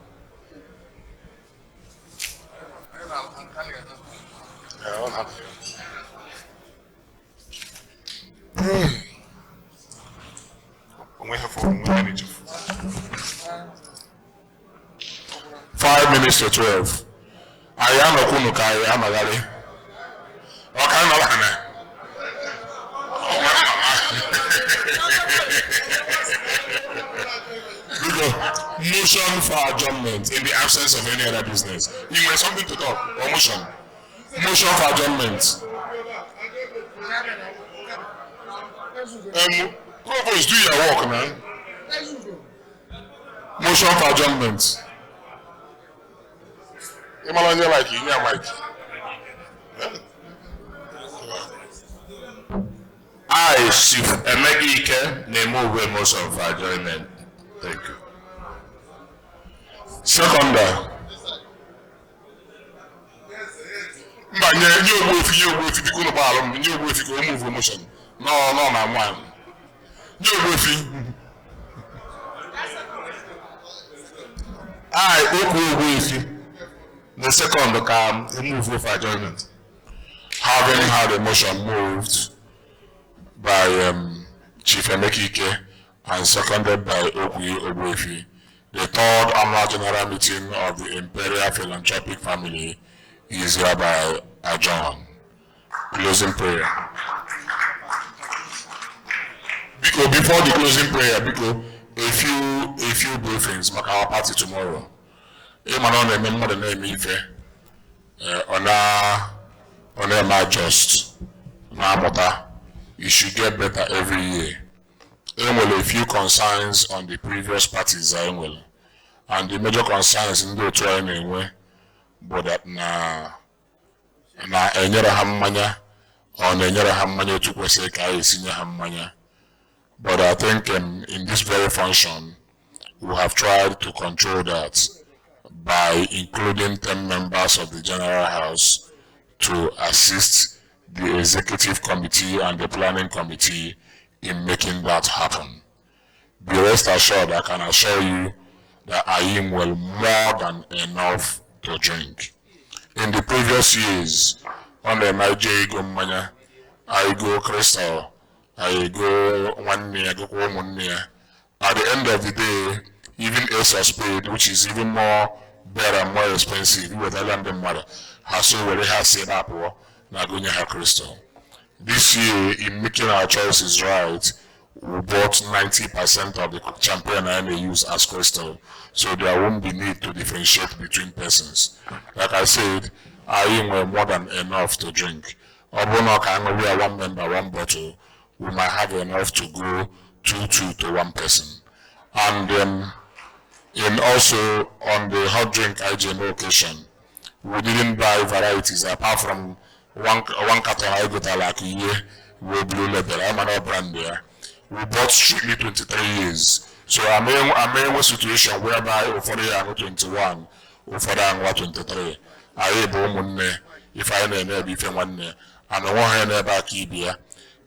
[SPEAKER 4] Five minutes to 12. I am a kunuka, I am a galley. Okay, no, motion for adjournment in the absence of any other business. You have something to talk or motion? Motion for adjournment. Provost, do your work, man. Motion for adjournment. Emmanuel, like you, Mike.
[SPEAKER 11] I, Chief Emeka name over motion for adjournment. Thank you.
[SPEAKER 4] Seconder. Mba nye ogbu efi biko no ba alum nye ogbu efi ko move motion. No na one. Nye ogbu efi.
[SPEAKER 11] I ogbu efi. The second can move for adjournment.
[SPEAKER 4] Having had a motion moved by Chief Emeka and seconded by Ogbuefi, the 3rd annual general meeting of the Imperial Philanthropic family is hereby adjourned. Closing prayer. Before the closing prayer, a few briefings about our party tomorrow. on a just now, it should get better every year. A few concerns on the previous parties, and the major concerns in the training, but that na enyere hammanya on enyere hammanya to kwese kai senior hammanya. But I think in this very function, we have tried to control that by including 10 members of the General House to assist the Executive Committee and the Planning Committee in making that happen. Be rest assured, I can assure you that I am well more than enough to drink. In the previous years, on the Nigeria Manya, I go Crystal, I go 1 year, I go 1 year. At the end of the day, even Ace of Spade, which is even more better and more expensive, with a London mother, has already has set up Nagonya Crystal. This year, in making our choices right, we bought 90% of the champagne I use as Crystal, so there won't be need to differentiate between persons. Like I said, I am more than enough to drink. Although not we are 1 member, 1 bottle, we might have enough to go 2 to 1 person. And also on the hot drink IGMO occasion, we didn't buy varieties apart from one carton I got like a year with Blue Label. I'm an brand there. We bought strictly 23 years. So I'm in a situation whereby for the annual 21 or for the annual 23. I able if I never be from 1 year. I'm a 1 hand back here.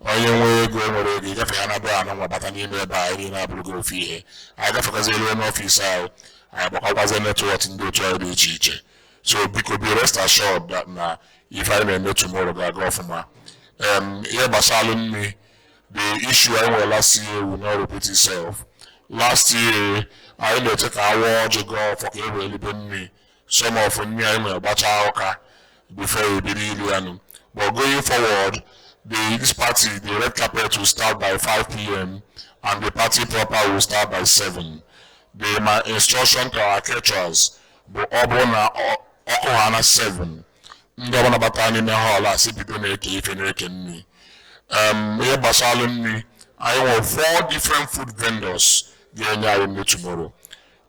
[SPEAKER 4] Onye go nwere ego gafe ha na bra anọ nwabata n'ime ebe a iri na-abụrụ go ofe ihe anyị gafekazi elu n'ọfịs ahụ anyị gbakọkwazi netwọk ndị otu anyị dị iche iche. So biko be rest assured that na if I na-eme tomorrow ga-aga ọfụma. Ihe gbasara nri, the issue I nwere last year will not repeat itself. Last year anyị na-eche ka awa ọjị gọọ ọfọ ka e wee libe nri. Some of nri anyị nwere gbachaa ụka before ebido ili anụ. But going forward, this party, the red carpet will start by 5 p.m. and the party proper will start by 7. My instruction to our caterers, but Obona Okohana 7. Ndabana Batani Mehola, Sipido Neke, if you can me. Here Basaluni, I want 4 different food vendors getting tomorrow.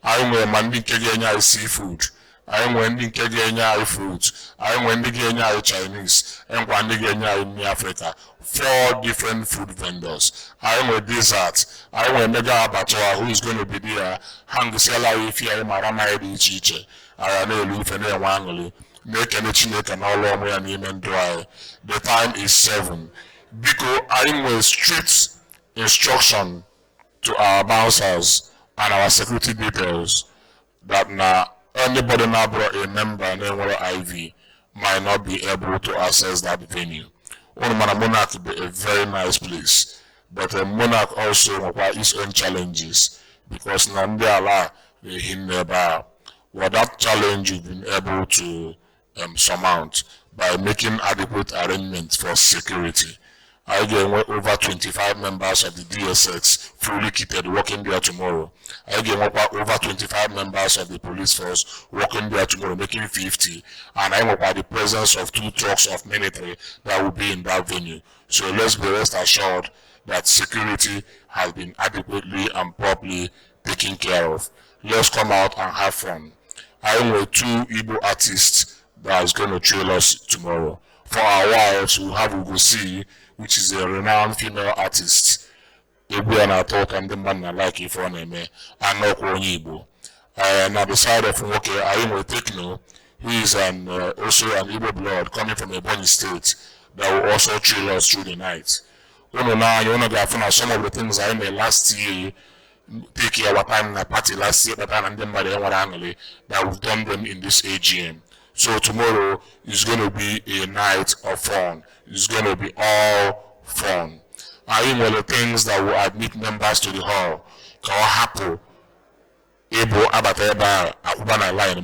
[SPEAKER 4] I want Mandi Kegenya seafood. I am wending Kenya fruits. I am wending Kenya Chinese. And wending Kenya in Africa. 4 different food vendors. I am a dessert. I am a mega abattoir who is going to be there. Hang seller if you are Marama Chiche. I am a leaf and a wangly. Make any chinek and all over and even dry. The time is 7. Because I am with strict instruction to our bouncers and our security details that now anybody now brought a member and then IV might not be able to access that venue. Monarch be a very nice place, but a monarch also requires its own challenges because Nandela they hinder bar. Well, that challenge you've been able to surmount by making adequate arrangements for security. I get over 25 members of the DSX fully kitted working there tomorrow. I get over 25 members of the police force working there tomorrow, making 50. And I want the presence of 2 trucks of military that will be in that venue. So let's be rest assured that security has been adequately and properly taken care of. Let's come out and have fun. I want 2 Igbo artists that is going to trail us tomorrow. For our wives, we have Ugosi, which is a renowned female artist. And at the side of Nwoke, I am with Tekno, who is also an Igbo blood coming from a Ebonyi state that will also chill us through the night. Some of the things I made last year, take our time in the party last year, and then by the angle that we've done them in this AGM. So tomorrow is going to be a night of fun. It's going to be all fun. I think one of the things that will admit members to the hall, Kawahapo, Ebo Abateba, Akubana Line,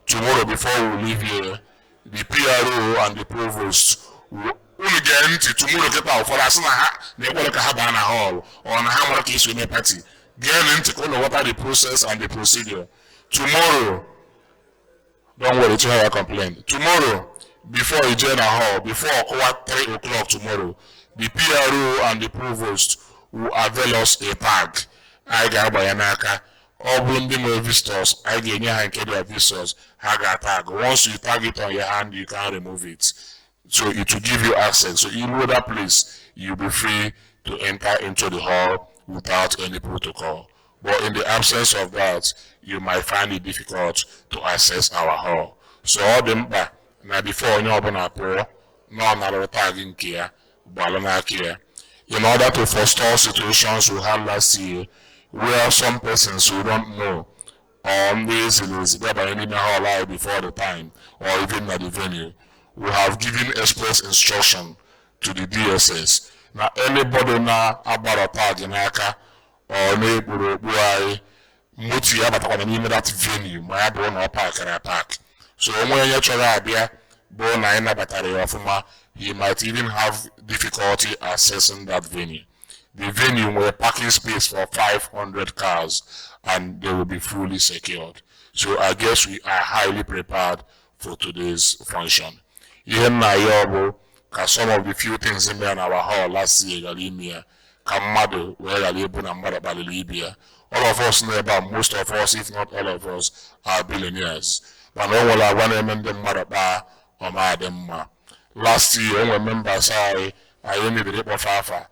[SPEAKER 4] tomorrow before we leave here, the PRO and the provost will again tomorrow get out for us they will have a hall on how much case we may party. Get into what are the process and the procedure. Tomorrow, Don't worry, to have a complaint. Tomorrow, before you join a hall, before 3 o'clock tomorrow, the PRO and the provost will avail us a tag. I got by Yanaka. All blending visitors, I get your visitors, I got tag. Once you tag it on your hand, you can remove it. So it will give you access. So you know that place, you'll be free to enter into the hall without any protocol. But in the absence of that, you might find it difficult to access our hall. So all them back now before you open up, no another tagging care, balance care. In order to forestall situations we had last year, where some persons who don't know or lazy by any hall before the time or even at the venue, we have given express instruction to the DSS. Now anybody now about a tag in Aka or neighbor boy muti about that venue, my born park. So when you try to born battery of he might even have difficulty accessing that venue. The venue will parking space for 500 cars and they will be fully secured. So I guess we are highly prepared for today's function. Even now, some of the few things in there in our hall last year, Kamado, where Libya and Mother Libya. All of us know about most of us, if not all of us, are billionaires. But no one will want them Maraba or Madam. Last year, I remember I only did it for Fafa.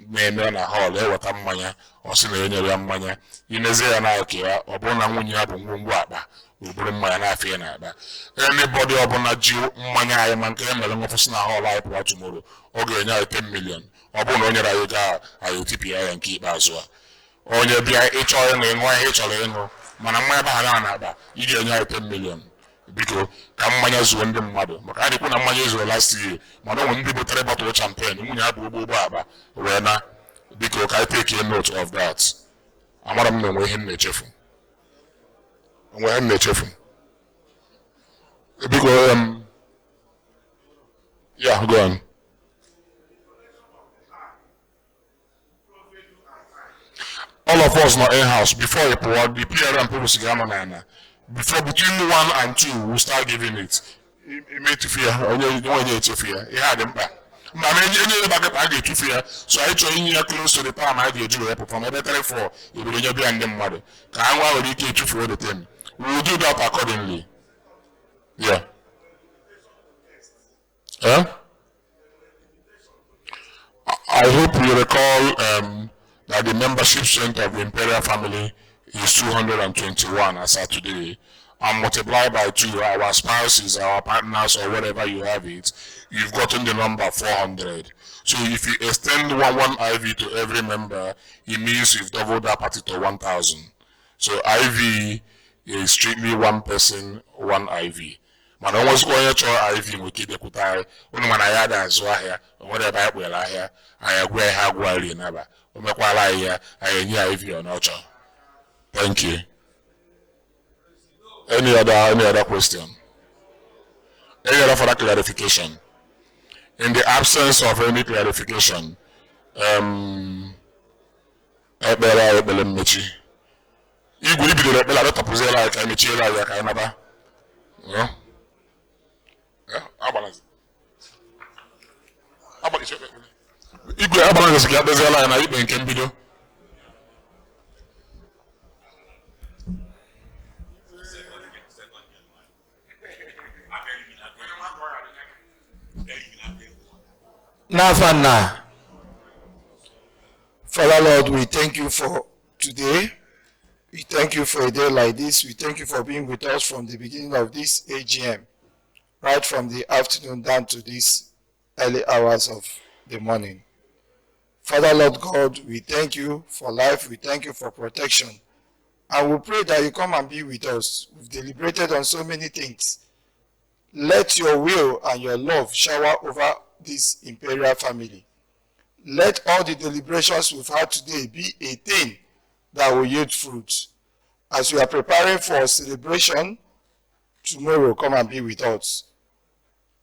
[SPEAKER 4] Men on a hall, what a mania, or Sinner Mania. You know, they are not here, or Bonamunia, Bumwaba, who bring my life in. Anybody upon a Jew, Mania, and came along of us now, all I brought tomorrow, or going out 10 million, or Bononia, I UTPI and keep as well. Or you'll be a HRN and YHRN, Manama Banana, you get 10 million. Because Kamana's one them mother. Makani kuna manyezo last year. Mano when people try to champagne, munya bubu baba. Wena because I take a note of that. Amaram no we him nechefu. We him nechefu. Because yeah, go on. All of us not in house before you pour the PR and people sigama. Before between 1 and 2, we'll start giving it. It made to fear, or you don't need to fear. It had them back. I get to fear, so I join you close to the time I get you from a better for you will be and them mother. Can we get you for the thing? We will do that accordingly. Yeah. Huh? I hope you recall that the membership strength of the Imperial family is 221 as of today, and multiplied by 2, our spouses, our partners, or whatever you have it, you've gotten the number 400. So if you extend one IV to every member, it means you've doubled that party to 1,000. So IV is strictly one person, one IV. Man, I was going to IV with the Kutai, when I had as well here, or whatever I will here, I agree, I agree, never. I IV or not. Thank you. Any other question? Any other further clarification? In the absence of any clarification, you
[SPEAKER 15] Nafana. Father Lord, we thank you for today. We thank you for a day like this. We thank you for being with us from the beginning of this AGM, right from the afternoon down to these early hours of the morning. Father Lord God, we thank you for life. We thank you for protection. And we pray that you come and be with us. We've deliberated on so many things. Let your will and your love shower over this Imperial family. Let all the deliberations we've had today be a thing that will yield fruit. As we are preparing for a celebration, tomorrow come and be with us.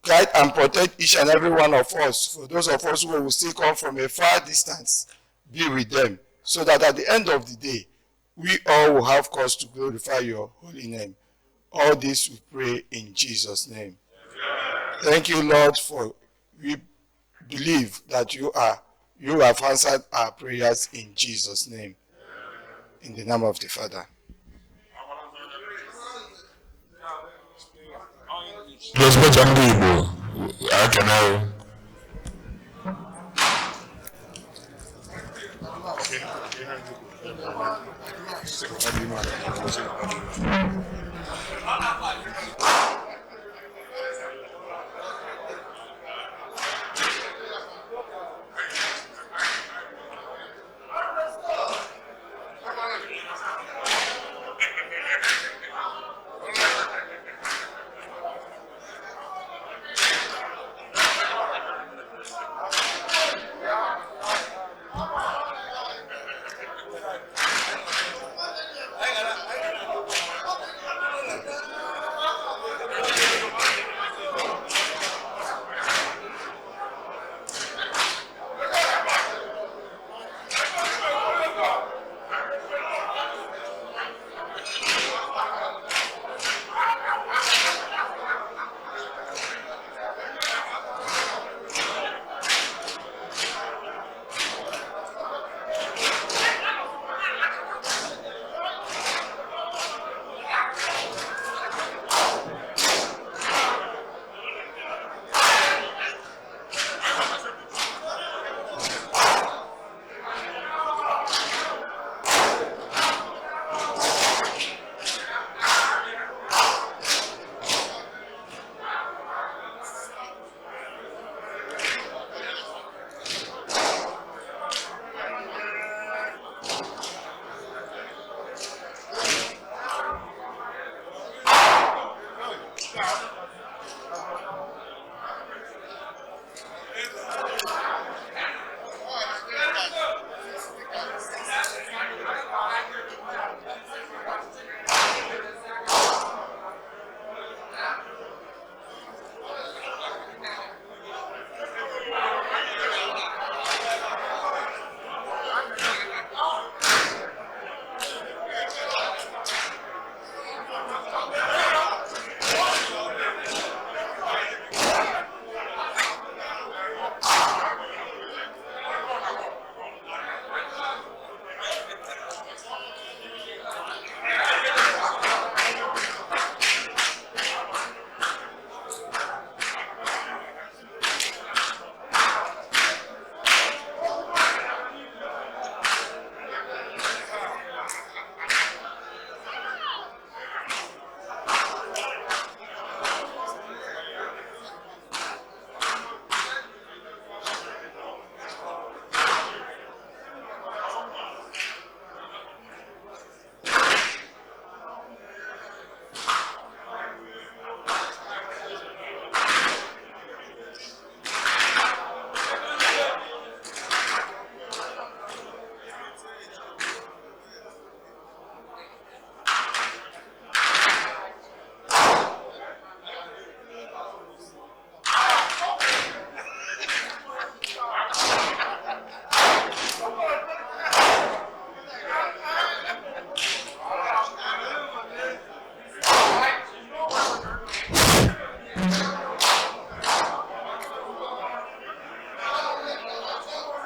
[SPEAKER 15] Guide and protect each and every one of us. For those of us who will still come from a far distance, be with them, so that at the end of the day, we all will have cause to glorify your holy name. All this we pray in Jesus' name. Thank you, Lord, for we believe that you have answered our prayers in Jesus' name. In the name of the Father.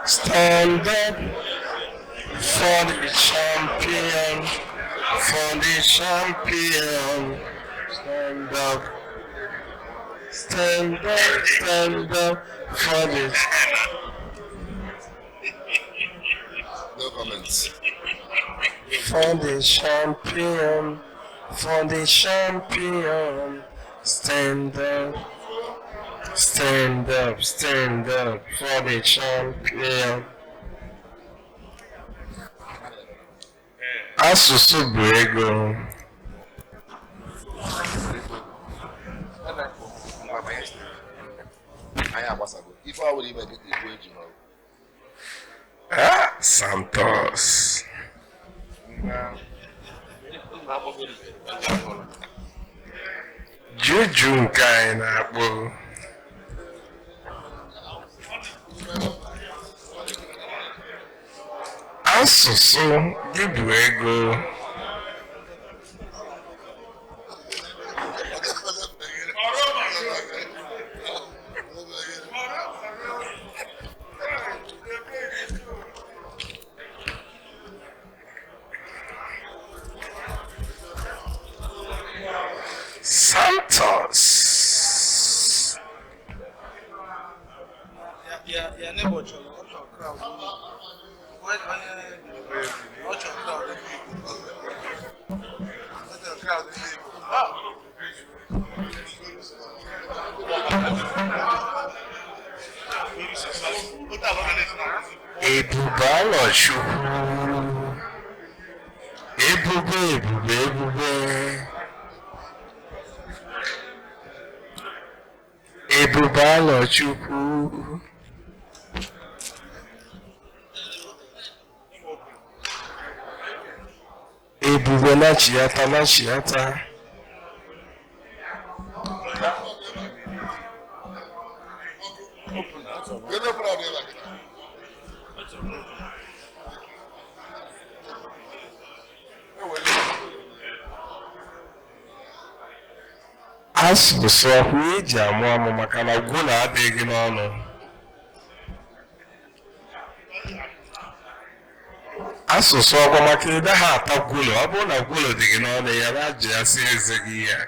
[SPEAKER 19] Stand up for the champion, for the champion. Stand up, stand up, stand up for the.
[SPEAKER 11] No comments.
[SPEAKER 19] For the champion, for the champion. Stand up, stand up, stand up for the champion. Asụsụ bụ ego. Santos. Juju nke anyị na-akpọ. Asụsụ gị bụ ego. Ebube na chiata. Asụsụ ọhụụ eji amụ amụ maka na gwụla adịghị n'ọnụ. Asụsụ ọgwa maka ịda ha ata gwụlọ, ọ bụrụ na gwụlọ dị gị n'ọnụ ya na-ajụ ya si eze gị ya.